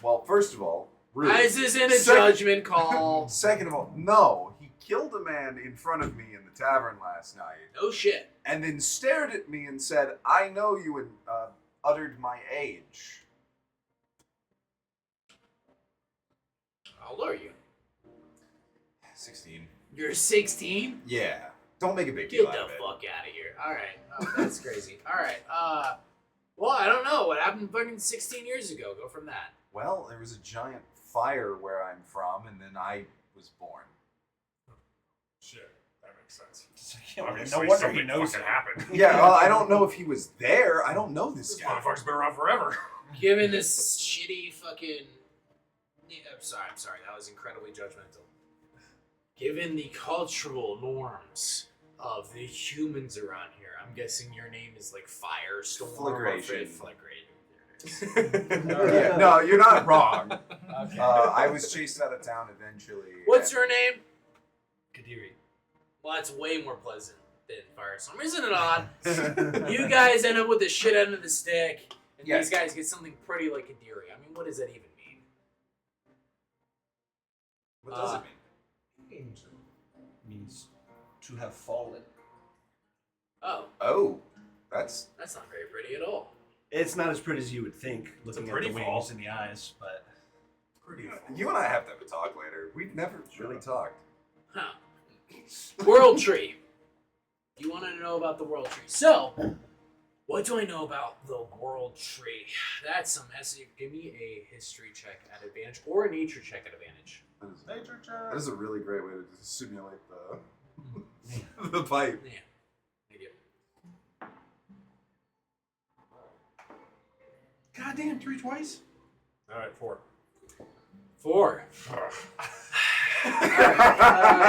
Speaker 3: Well, first of all, rude.
Speaker 8: This isn't a
Speaker 3: Second-
Speaker 8: judgment call.
Speaker 3: Second of all, no. He killed a man in front of me in the tavern last night,
Speaker 8: No shit.
Speaker 3: and then stared at me and said, "I know you," and uttered my age.
Speaker 8: How old are you?
Speaker 3: 16.
Speaker 8: You're 16?
Speaker 3: Yeah. Don't make a big
Speaker 8: Get
Speaker 3: deal
Speaker 8: the
Speaker 3: out of it.
Speaker 8: fuck out of here. Alright. Oh, that's crazy. Alright. Well, I don't know. What happened fucking 16 years ago? Go from that.
Speaker 3: Well, there was a giant fire where I'm from, and then I was born.
Speaker 2: Shit, that makes sense.
Speaker 4: No
Speaker 2: Obviously,
Speaker 4: wonder
Speaker 2: something
Speaker 4: he knows
Speaker 2: fucking
Speaker 4: it.
Speaker 2: happened.
Speaker 3: Yeah, well, I don't know if he was there. I don't know this
Speaker 2: This
Speaker 3: guy.
Speaker 2: motherfucker's been around forever.
Speaker 8: Given this shitty fucking... Yeah, I'm sorry. That was incredibly judgmental. Given the cultural norms of the humans around here, I'm guessing your name is like Firestorm.
Speaker 3: Flagration.
Speaker 8: Flagration.
Speaker 3: Yeah, no, you're not wrong.
Speaker 8: Okay.
Speaker 3: I was chased out of town eventually.
Speaker 8: What's
Speaker 3: and-
Speaker 8: your name?
Speaker 4: Kadiri.
Speaker 8: Well, that's way more pleasant than Firestorm. Isn't it odd? You guys end up with the shit end of the stick, and
Speaker 3: Yes.
Speaker 8: these guys get something pretty like Kadiri. I mean, what does that even mean?
Speaker 3: What does it mean?
Speaker 4: Means to have fallen.
Speaker 8: Oh,
Speaker 3: Oh, that's
Speaker 8: that's not very pretty at all.
Speaker 4: It's not as pretty as you would think, looking at
Speaker 2: pretty
Speaker 4: the
Speaker 2: fall.
Speaker 4: wings and the eyes, but
Speaker 2: Pretty
Speaker 3: you and I have to have a talk later. We've never really talked.
Speaker 8: Huh. World Tree. You want to know about the World Tree. So, what do I know about the World Tree? That's some essay. Give me a history check at advantage or a nature check at advantage.
Speaker 3: That is a really great way to simulate the the pipe.
Speaker 8: Yeah. Thank you.
Speaker 2: Goddamn, 3 twice? Alright, 4.
Speaker 8: 4.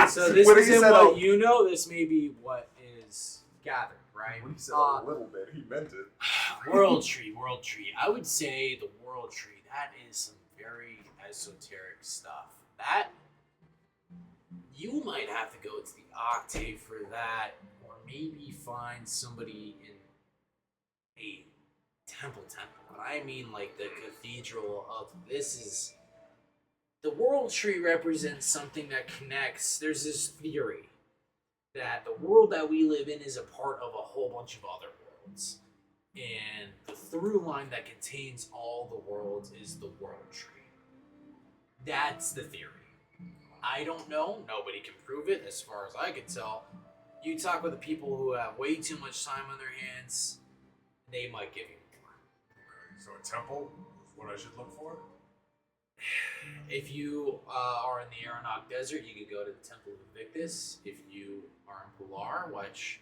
Speaker 8: So this
Speaker 3: When he
Speaker 8: isn't
Speaker 3: said
Speaker 8: what
Speaker 3: a-
Speaker 8: you know. This may be what is gathered, right?
Speaker 3: When he said a little bit, he meant it.
Speaker 8: World Tree. I would say the World Tree. That is some very esoteric stuff. That you might have to go to the Octave for that, or maybe find somebody in a temple. But I mean, like the cathedral of this is. The World Tree represents something that connects. There's this theory that the world that we live in is a part of a whole bunch of other worlds. And the through line that contains all the worlds is the World Tree. That's the theory. I don't know. Nobody can prove it as far as I can tell. You talk with the people who have way too much time on their hands, they might give you more.
Speaker 2: So a temple is what I should look for?
Speaker 8: If you are in the Aeronautic Desert, you could go to the Temple of Invictus. If you are in Pilar, which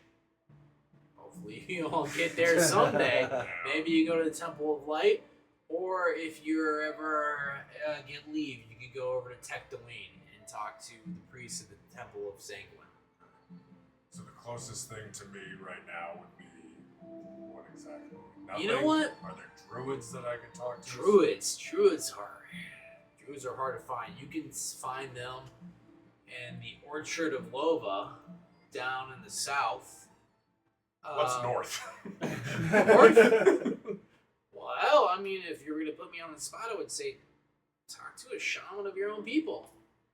Speaker 8: hopefully you'll get there someday, maybe you go to the Temple of Light. Or if you ever get leave, you could go over to Tectaween and talk to the priest of the Temple of Sanguine.
Speaker 2: So the closest thing to me right now would be what exactly?
Speaker 8: You know
Speaker 2: Nothing?
Speaker 8: what?
Speaker 2: Are there druids that I could talk to?
Speaker 8: Druids are hard to find. You can find them in the Orchard of Lova down in the south.
Speaker 2: What's north?
Speaker 8: North? Well, I mean, if you were going to put me on the spot, I would say talk to a shaman of your own people.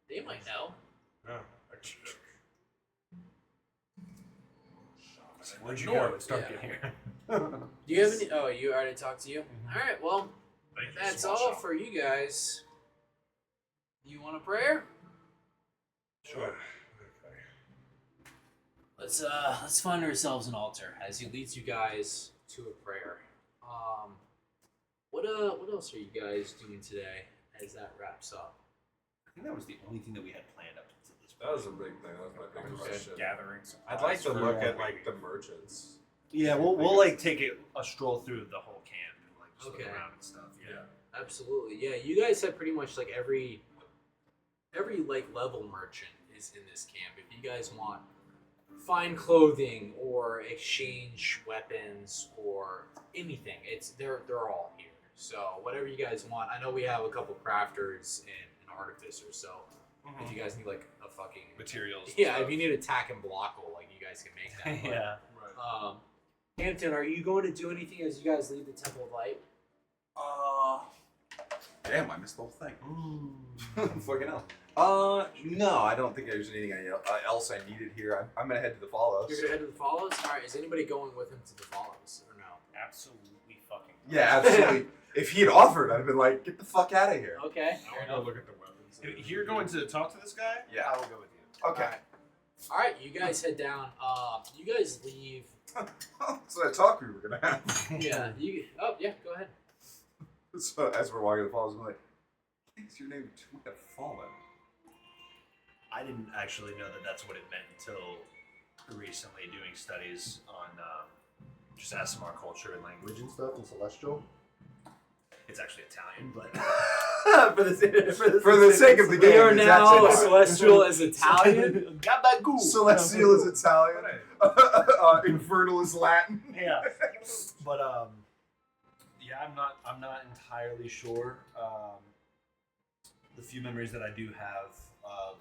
Speaker 8: They might know.
Speaker 2: Yeah, actually.
Speaker 4: where'd you
Speaker 8: North,
Speaker 4: go? Start
Speaker 8: yeah.
Speaker 4: here.
Speaker 8: Do you have any? Oh, you already talked to you? All right, well,
Speaker 2: Thank you,
Speaker 8: that's
Speaker 2: small
Speaker 8: all
Speaker 2: shop.
Speaker 8: for you guys. You want a prayer?
Speaker 2: Sure. Okay.
Speaker 8: Let's find ourselves an altar as he leads you guys to a prayer. What else are you guys doing today as that wraps up?
Speaker 4: I think that was the only thing that we had planned up to this
Speaker 9: That was a big thing. That was my big question.
Speaker 5: Gathering.
Speaker 3: I'd like to
Speaker 5: supplies
Speaker 3: look
Speaker 5: for
Speaker 3: at
Speaker 5: a
Speaker 3: like
Speaker 5: week.
Speaker 3: the merchants.
Speaker 4: Yeah, we'll like take a stroll through the whole camp and like just
Speaker 1: Okay.
Speaker 4: look around and stuff. Yeah.
Speaker 1: Absolutely, yeah. You guys have pretty much like every like level merchant is in this camp. If you guys want fine clothing or exchange weapons or anything, they're all here. So whatever you guys want. I know we have a couple crafters and an artificer. So if you guys need like a fucking
Speaker 4: Materials. and
Speaker 1: yeah,
Speaker 4: stuff.
Speaker 1: if you need a tack and blockle, like you guys can make that. But,
Speaker 4: Yeah.
Speaker 9: Right.
Speaker 1: Hampton, are you going to do anything as you guys leave the Temple of Light?
Speaker 3: Damn, I missed the whole thing.
Speaker 4: Mm.
Speaker 3: Fucking hell. No, I don't think there's anything else I needed here. I'm gonna head to the Follows.
Speaker 1: You're gonna head to the Follows. All right. Is anybody going with him to the Follows or no?
Speaker 5: Absolutely fucking.
Speaker 3: Yeah, absolutely. If he had offered, I'd have been like, get the fuck out of here.
Speaker 1: Okay.
Speaker 2: I
Speaker 1: Fair
Speaker 2: want to
Speaker 1: enough.
Speaker 2: go look at the weapons.
Speaker 9: You're going to talk to this guy?
Speaker 3: Yeah.
Speaker 4: I will go with you.
Speaker 3: Okay.
Speaker 1: All right. You guys head down. You guys leave.
Speaker 3: So that talk we were gonna have.
Speaker 1: Yeah. You. Oh yeah. Go ahead.
Speaker 3: So as we're walking the Follows, I'm like, I think it's your name to have fallen.
Speaker 4: I didn't actually know that that's what it meant until recently doing studies on just ASMR culture and language and stuff in Celestial. It's actually Italian, but for the sake of the
Speaker 1: They
Speaker 4: game,
Speaker 1: are
Speaker 4: it's
Speaker 1: now
Speaker 4: actually-
Speaker 1: Celestial as Italian.
Speaker 4: Gabagool.
Speaker 3: Celestial is Italian. Infernal is Latin.
Speaker 4: Yeah, but yeah, I'm not entirely sure. The few memories that I do have of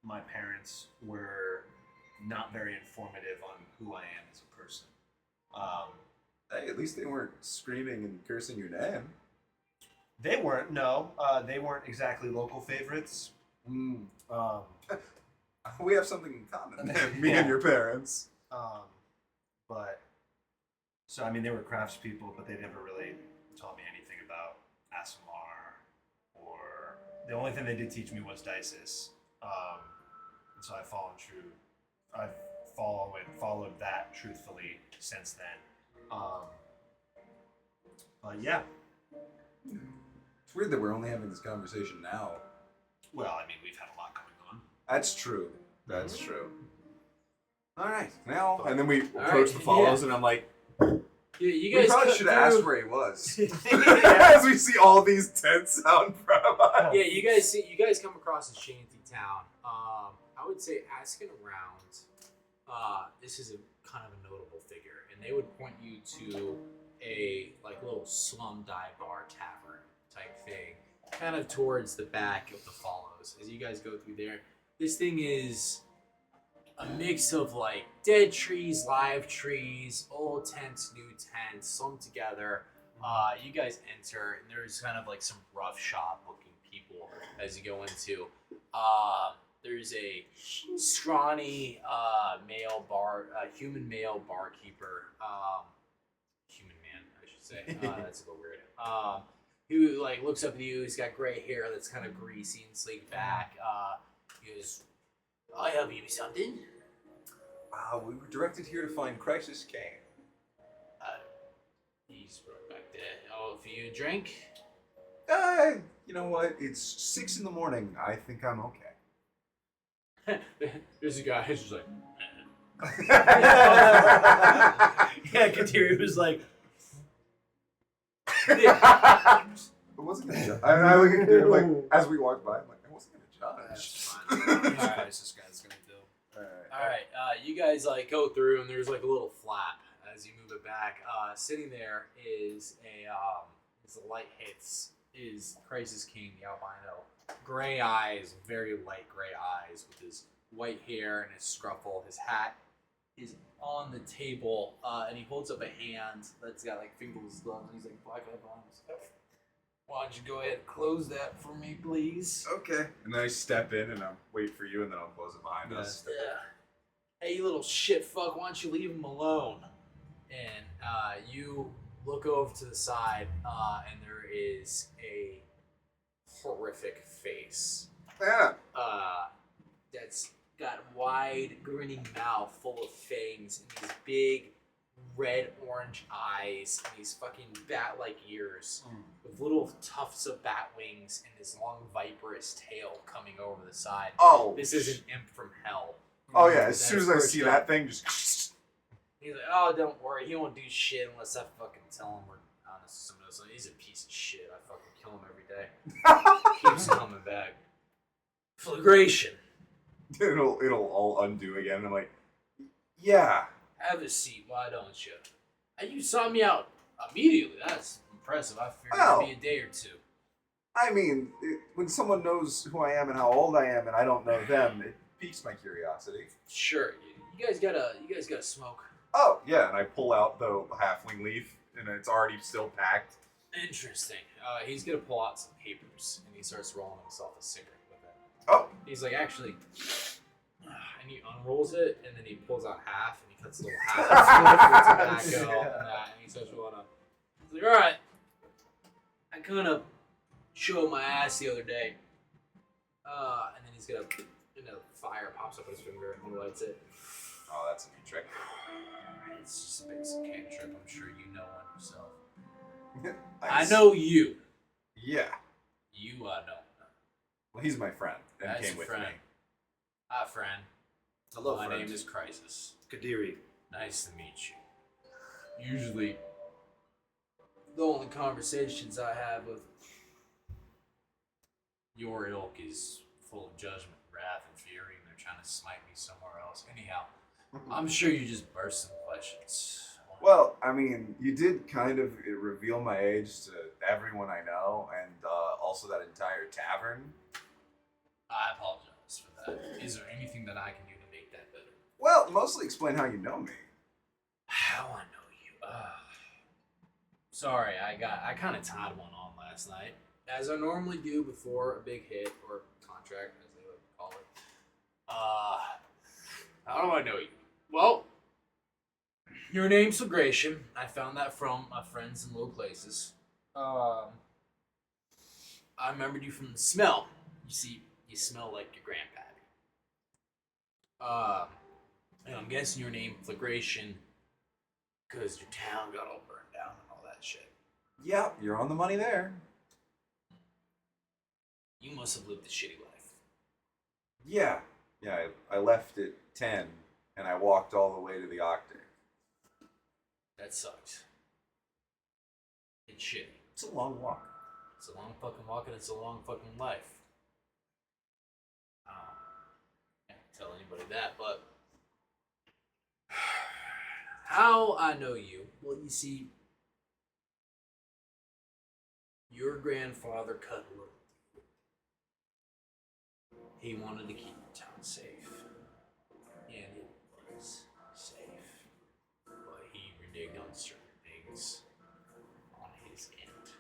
Speaker 4: my parents were not very informative on who I am as a person.
Speaker 3: Hey, at least they weren't screaming and cursing your name.
Speaker 4: They weren't. No, they weren't exactly local favorites.
Speaker 3: We have something in common. Me and your parents.
Speaker 4: But so I mean, they were craftspeople, but they never really taught me anything about ASMR, or the only thing they did teach me was Dices. And so I've followed that truthfully since then. But yeah,
Speaker 3: It's weird that we're only having this conversation now.
Speaker 4: well, I mean, we've had a lot going on.
Speaker 3: That's true. That's true. All right, now and then we approach
Speaker 1: right,
Speaker 3: the Follows, and I'm like,
Speaker 1: Yeah. You
Speaker 3: we
Speaker 1: guys.
Speaker 3: probably
Speaker 1: cut
Speaker 3: should have asked
Speaker 1: through-
Speaker 3: where he was. As we see all these tents out in front of us.
Speaker 1: Yeah. You guys come across a shanty town. I would say asking around. This is a kind of a notable figure, and they would point you to a like little slum dive bar tavern type thing, kind of towards the back of the Follows. As you guys go through there, this thing is a mix of like dead trees, live trees, old tents, new tents, slummed together. You guys enter, and there's kind of like some rough shop looking people as you go into. There's a scrawny human male barkeeper, human man, I should say. That's a little weird. Who like looks up at you. He's got gray hair that's kind of greasy and sleek back. He goes, "I help you with something."
Speaker 3: We were directed here to find Crisis King.
Speaker 1: He's right back there. Oh, for you a drink?
Speaker 3: You know what? It's 6 in the morning. I think I'm okay.
Speaker 1: There's a guy who's just like,
Speaker 4: Yeah, Kateri was like,
Speaker 3: I wasn't gonna judge. I look at him like as we walk by. I'm like, I wasn't gonna
Speaker 1: that's
Speaker 3: judge.
Speaker 1: fine.
Speaker 6: This guy's gonna do.
Speaker 1: All right, you guys like go through, and there's like a little flap as you move it back. Sitting there is as the light hits, is Crisis King, the albino, gray eyes, very light gray eyes, with his white hair and his scruffle. His hat is on the table, and he holds up a hand that's got like fingerless gloves. And he's like, "Black eye on himself. Why don't you go ahead and close that for me, please?"
Speaker 3: Okay. And then I step in and I'll wait for you, and then I'll close it behind us.
Speaker 1: Yeah. Hey, you little shit fuck, why don't you leave him alone? And you look over to the side, and there is a horrific face.
Speaker 3: Yeah.
Speaker 1: That's got wide, grinning mouth full of fangs and these big, red-orange eyes and these fucking bat-like ears. with little tufts of bat wings and this long viperous tail coming over the side.
Speaker 3: Oh,
Speaker 1: This is an imp from hell.
Speaker 3: Oh yeah, as
Speaker 1: That's
Speaker 3: soon as I
Speaker 1: first
Speaker 3: see
Speaker 1: up.
Speaker 3: that thing, just
Speaker 1: He's like, oh, don't worry, he won't do shit unless I fucking tell him we're honest. Some of those, he's a piece of shit. I fucking kill him every day. Keeps coming back. Flagration.
Speaker 3: it'll all undo again. And I'm like, yeah.
Speaker 1: Have a seat, why don't you? And you saw me out immediately. That's impressive. I figured
Speaker 3: Well,
Speaker 1: it'd be a day or two.
Speaker 3: I mean, when someone knows who I am and how old I am, and I don't know them, it piques my curiosity.
Speaker 1: Sure, you guys gotta smoke.
Speaker 3: Oh yeah, and I pull out the halfling leaf, and it's already still packed.
Speaker 1: Interesting. He's gonna pull out some papers, and he starts rolling himself a cigarette with it.
Speaker 3: Oh,
Speaker 1: He's like, actually, and he unrolls it, and then he pulls out half, and he cuts a little half of tobacco, and he starts rolling up. He's like, all right, I kind of showed my ass the other day, and then he's gonna, fire pops up in his finger, and he lights it.
Speaker 3: oh, that's a new trick.
Speaker 1: It's just a basic cantrip. I'm sure you know one yourself.
Speaker 3: Nice.
Speaker 1: I know you.
Speaker 3: Yeah.
Speaker 1: You, I know.
Speaker 3: Well, he's my friend and
Speaker 1: That's
Speaker 3: came
Speaker 1: your
Speaker 3: with
Speaker 1: friend.
Speaker 3: me.
Speaker 1: Hi, friend.
Speaker 4: Hello,
Speaker 1: My
Speaker 4: friend.
Speaker 1: name is Crisis.
Speaker 4: Kadiri.
Speaker 1: Nice to meet you. Usually, the only conversations I have with your ilk is full of judgment, wrath, and fury, and they're trying to smite me somewhere else. Anyhow, I'm sure you just burst some questions.
Speaker 3: Well, I mean, you did kind of reveal my age to everyone I know, and also that entire tavern.
Speaker 1: I apologize for that. Is there anything that I can do to make that better?
Speaker 3: Well, mostly explain how you know me.
Speaker 1: How I know you? Sorry, I kind of tied one on last night, as I normally do before a big hit or contract, as they would call it. How do I know you? Well, your name's Flagration. I found that from my friends in low places. I remembered you from the smell. You see, you smell like your grandpappy. And I'm guessing your name Flagration because your town got all burned down and all that shit.
Speaker 3: Yeah, you're on the money there.
Speaker 1: You must have lived a shitty life.
Speaker 3: Yeah. Yeah, I left at 10, and I walked all the way to the Octave.
Speaker 1: That sucks. It's shitty.
Speaker 3: It's a long walk.
Speaker 1: It's a long fucking walk and it's a long fucking life. Can't tell anybody that, but how I know you? Well, you see, your grandfather cut a little. He wanted to keep the town safe, and it was safe, but he reneged on certain things on his end.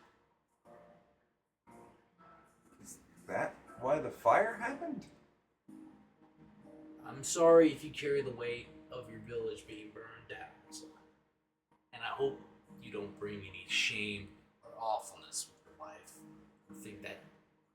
Speaker 3: Is that why the fire happened?
Speaker 1: I'm sorry if you carry the weight of your village being burned down, son. And I hope you don't bring any shame or awfulness with your life. Or think that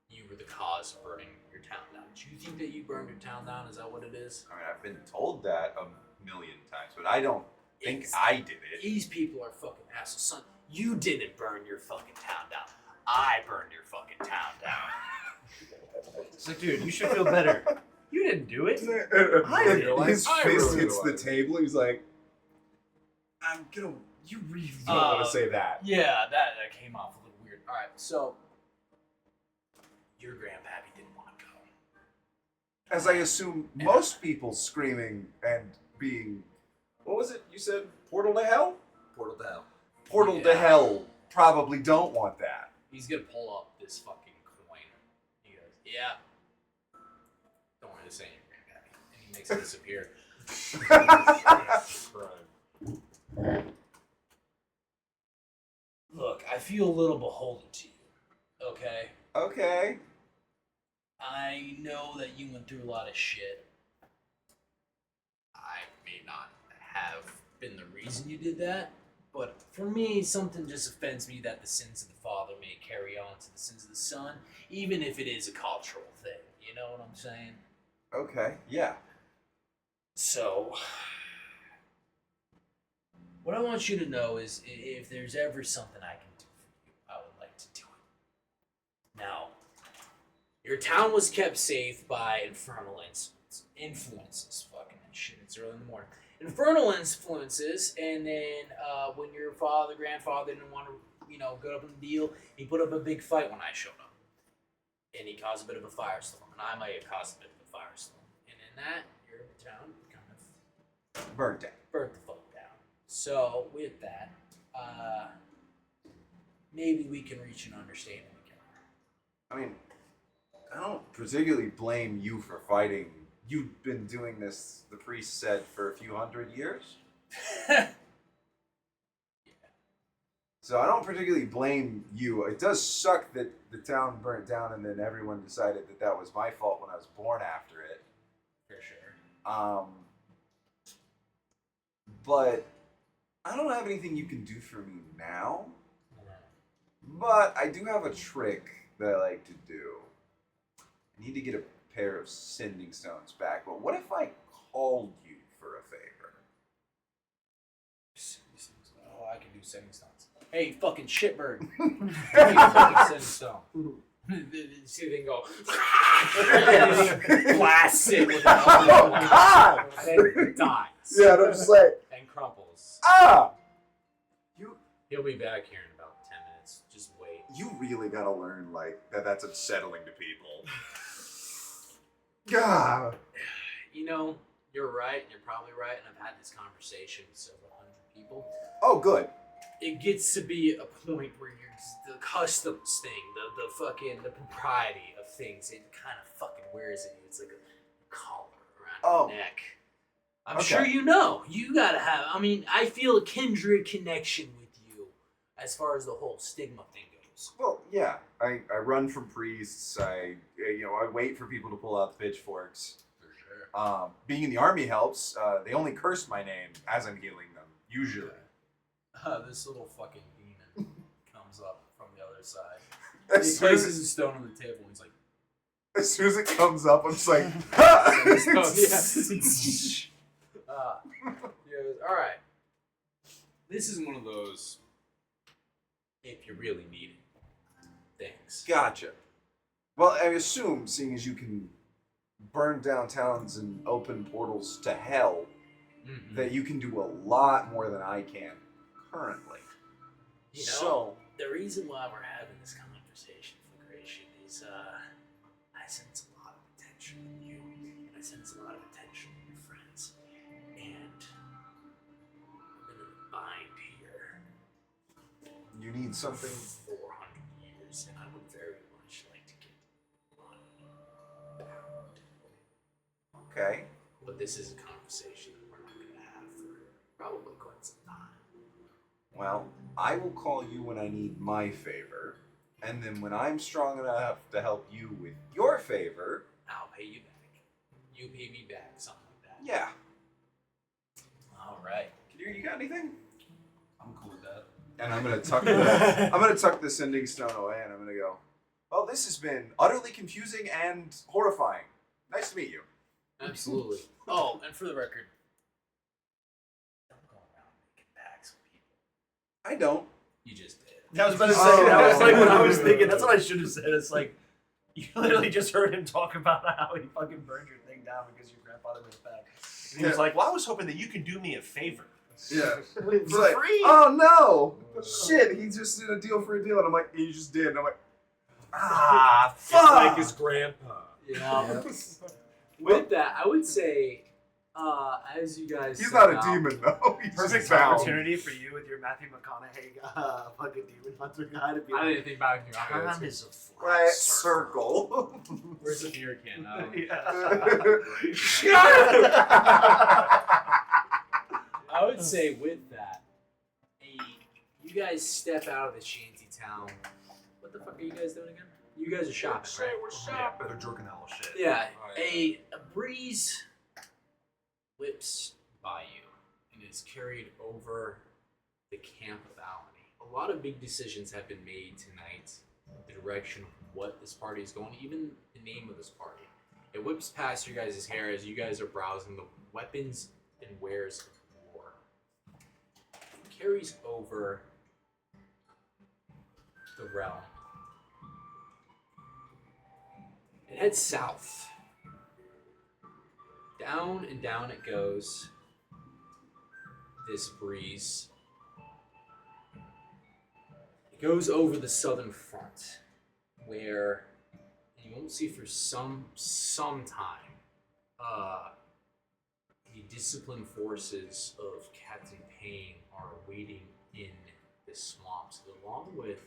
Speaker 1: you were the cause of burning your town down. Do you think that you burned your town down? Is that what it is?
Speaker 3: I mean, I've been told that a million times, but I don't think
Speaker 1: It's-
Speaker 3: I did it.
Speaker 1: These people are fucking assholes, son. You didn't burn your fucking town down. I burned your fucking town down.
Speaker 4: It's like, dude, you should feel better. You didn't do it. I
Speaker 3: And
Speaker 4: realize-
Speaker 3: his
Speaker 1: I
Speaker 3: fist
Speaker 1: really
Speaker 3: hits the table. He's like, "I'm gonna. You really don't want to say that."
Speaker 1: Yeah, that came off a little weird. All right, so your grandpappy didn't want to go.
Speaker 3: As I assume most people screaming and being, what was it you said? Portal to hell.
Speaker 4: Portal to hell.
Speaker 3: Portal to
Speaker 1: Yeah.
Speaker 3: hell probably don't want that.
Speaker 1: He's gonna pull up this fucking coin. He goes, yeah. Don't worry, this ain't your grandpappy. And he makes it disappear. Look, I feel a little beholden to you. Okay?
Speaker 3: Okay.
Speaker 1: I know that you went through a lot of shit. I may not have been the reason you did that, but for me, something just offends me that the sins of the father may carry on to the sins of the son, even if it is a cultural thing. You know what I'm saying?
Speaker 3: Okay. Yeah.
Speaker 1: So, what I want you to know is if there's ever something I can do for you, I would like to do
Speaker 8: Now, your town was kept safe by infernal influences. Fucking shit, it's early in the morning. Infernal influences, and then when your grandfather didn't want to, go up in the deal, he put up a big fight when I showed up. And he caused a bit of a firestorm, and I might have caused a bit of a firestorm. And in that, your town kind of
Speaker 3: Burnt down.
Speaker 8: burnt the fuck down. So, with that, maybe we can reach an understanding together.
Speaker 3: I mean, I don't particularly blame you for fighting. You've been doing this, the priest said, for a few hundred years. So I don't particularly blame you. It does suck that the town burnt down and then everyone decided that that was my fault when I was born after it.
Speaker 8: For sure.
Speaker 3: But I don't have anything you can do for me now. But I do have a trick that I like to do. I need to get a pair of sending stones back. But what if I called you for a favor?
Speaker 8: Oh, I can do sending stones. Hey, fucking shitbird. Hey, fucking sending stone. See the thing go. Blast it with an
Speaker 3: Oh, God!
Speaker 8: and then it dies.
Speaker 3: Yeah, I'm just like,
Speaker 8: And crumples.
Speaker 3: ah!
Speaker 8: He'll be back here in about 10 minutes. Just wait.
Speaker 3: You really gotta learn, like, that's unsettling to people. God!
Speaker 8: You're right. You're probably right. And I've had this conversation with several hundred people.
Speaker 3: Oh, good.
Speaker 8: It gets to be a point where you're the customs thing, the propriety of things, it kind of fucking wears at you. It's like a collar around your neck. I'm
Speaker 3: Okay.
Speaker 8: sure you know. You gotta have. I feel a kindred connection with you as far as the whole stigma thing goes.
Speaker 3: Well, yeah. I run from priests. I wait for people to pull out the pitchforks.
Speaker 8: For sure.
Speaker 3: Being in the army helps. They only curse my name as I'm healing them, usually.
Speaker 8: This little fucking demon comes up from the other side. He
Speaker 3: As soon
Speaker 8: places
Speaker 3: as,
Speaker 8: a stone on the table and he's like,
Speaker 3: as soon as it comes up, I'm just like,
Speaker 8: all right. This is one of those, if you really need it, things.
Speaker 3: Gotcha. Well, I assume, seeing as you can burn down towns and open portals to hell,
Speaker 8: Mhm.
Speaker 3: that you can do a lot more than I can currently.
Speaker 8: So, the reason why we're having this conversation, Flagration, is I sense a lot of potential in you, and I sense a lot of potential in your friends, and I'm in a bind here.
Speaker 3: You need something.
Speaker 8: 400 years, and I would very much like to get unbound.
Speaker 3: Okay.
Speaker 8: But this is a conversation that we're not going to have for probably quite some time.
Speaker 3: Well, I will call you when I need my favor, and then when I'm strong enough to help you with your favor,
Speaker 8: I'll pay you back. You pay me back, something like that.
Speaker 3: yeah.
Speaker 8: All right.
Speaker 3: You got anything?
Speaker 9: I'm cool with that.
Speaker 3: And I'm gonna tuck the sending stone away, and I'm gonna go. Well, this has been utterly confusing and horrifying. Nice to meet you.
Speaker 8: Absolutely. Oh, and for the record, don't go around making pacts with people.
Speaker 3: I don't.
Speaker 8: You just did.
Speaker 4: I was about to say,
Speaker 3: Oh.
Speaker 4: that was like what I was thinking. That's what I should have said. It's like, you literally just heard him talk about how he fucking burned your thing down because your grandfather was back. And he was like,
Speaker 6: Well, I was hoping that you could do me a favor.
Speaker 3: Yeah.
Speaker 4: for
Speaker 3: It's like,
Speaker 4: free.
Speaker 3: oh no! Shit, he just did a deal for a deal, and I'm like, you just did, and I'm like,
Speaker 6: Ah,
Speaker 3: fuck!
Speaker 2: It's like his grandpa.
Speaker 8: Yeah. With that, I would say, as you guys.
Speaker 3: He's
Speaker 8: set
Speaker 3: not a
Speaker 8: out-
Speaker 3: demon though. He's
Speaker 4: Perfect
Speaker 3: just bound.
Speaker 4: opportunity for you with your Matthew McConaughey fucking demon hunter guy to be
Speaker 1: I
Speaker 4: like,
Speaker 1: didn't think about it.
Speaker 4: time is a flat
Speaker 3: Right,
Speaker 4: circle.
Speaker 3: circle.
Speaker 1: Where's the beer can?
Speaker 8: I would say with that, you guys step out of the shanty town. What the fuck are you guys doing again? You guys are shopping, right?
Speaker 3: We're
Speaker 6: yeah, they're jerking all shit.
Speaker 8: Yeah.
Speaker 3: Oh, yeah.
Speaker 8: A breeze whips by you and is carried over the camp of Alany. A lot of big decisions have been made tonight. The direction of what this party is going, even the name of this party. It whips past your guys' hair as you guys are browsing the weapons and wares of war. It carries over the realm
Speaker 1: It heads south. Down and down it goes. This breeze. It goes over the southern front, where you won't see for some time. The disciplined forces of Captain Payne are waiting in the swamps, along with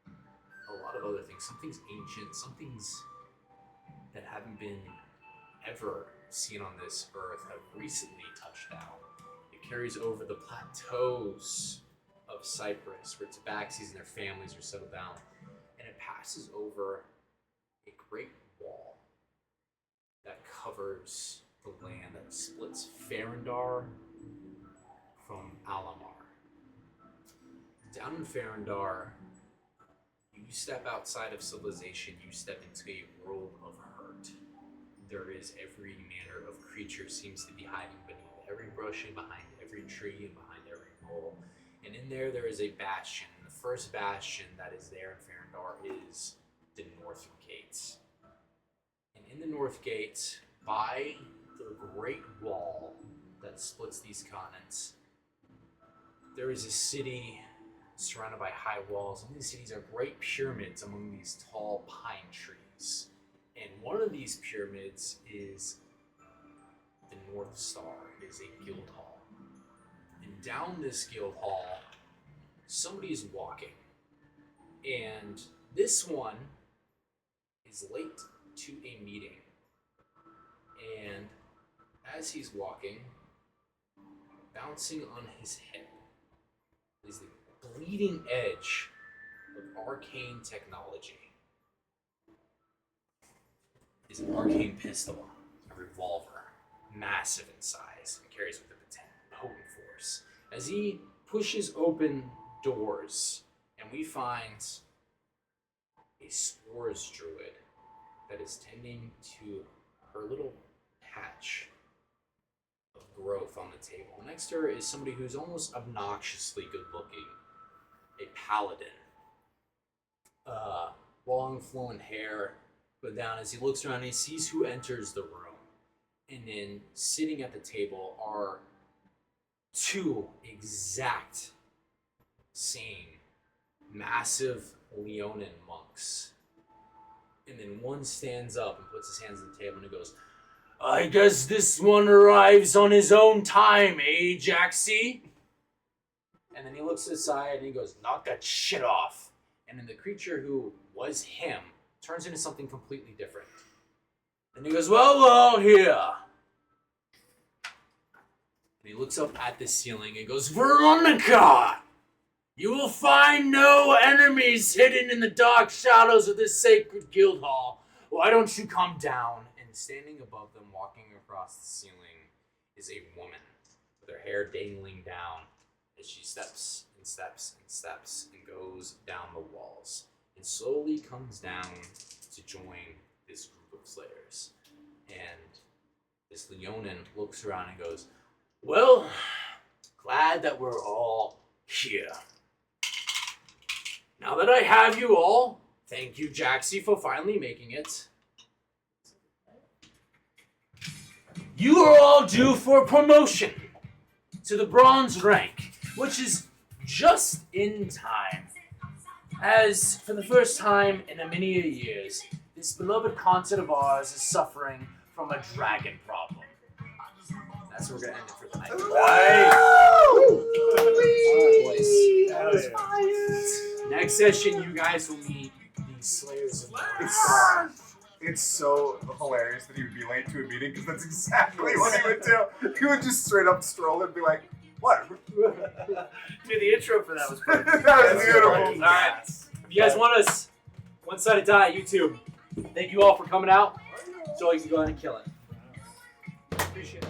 Speaker 1: a lot of other things. Some things ancient, some things that haven't been ever seen on this earth have recently touched down. It carries over the plateaus of Cyprus, where tabaxis and their families are settled down, and it passes over a great wall that covers the land that splits Farandar from Alamar. Down in Farandar, you step outside of civilization, you step into a world of hurt. There is every manner of creature seems to be hiding beneath every brush and behind every tree and behind every knoll. And in there is a bastion. And the first bastion that is there in Farandar is the North Gate. And in the North Gate, by the Great Wall that splits these continents, there is a city surrounded by high walls, and these cities are great pyramids among these tall pine trees. And one of these pyramids is the North Star, is a guild hall. And down this guild hall, somebody is walking. And this one is late to a meeting. And as he's walking, bouncing on his hip is the bleeding edge of arcane technology. Is an arcane pistol, a revolver, massive in size, and carries with it a potent force. As he pushes open doors, and we find a spores druid that is tending to her little patch of growth on the table. Next to her is somebody who's almost obnoxiously good looking, a paladin. Long flowing hair, but down as he looks around, he sees who enters the room. And then sitting at the table are two exact same massive Leonin monks. And then one stands up and puts his hands on the table and he goes, "I guess this one arrives on his own time, eh, Jaxie?" And then he looks aside and he goes, "Knock that shit off." And then the creature who was him turns into something completely different. And he goes, "Well, here." And he looks up at the ceiling and goes, "Veronica! You will find no enemies hidden in the dark shadows of this sacred guild hall. Why don't you come down?" And standing above them, walking across the ceiling, is a woman with her hair dangling down as she steps and steps and steps and goes down the walls and slowly comes down to join this group of slayers. And this Leonin looks around and goes, "Well, glad that we're all here. Now that I have you all, thank you, Jaxie, for finally making it. You are all due for promotion to the bronze rank, which is just in time. As for the first time in a many years, this beloved continent of ours is suffering from a dragon problem." That's where we're going to end it for tonight. Alright, boys. Next session, you guys will meet the Slayers of North Star.
Speaker 3: It's so hilarious that he would be late to a meeting because that's exactly what he would do. He would just straight up stroll and be like, "What?"
Speaker 4: Dude, the intro for that was perfect.
Speaker 3: That was beautiful.
Speaker 1: Alright, if you guys want us one-sided die, YouTube, thank you all for coming out. So you can go ahead and kill it. Appreciate it.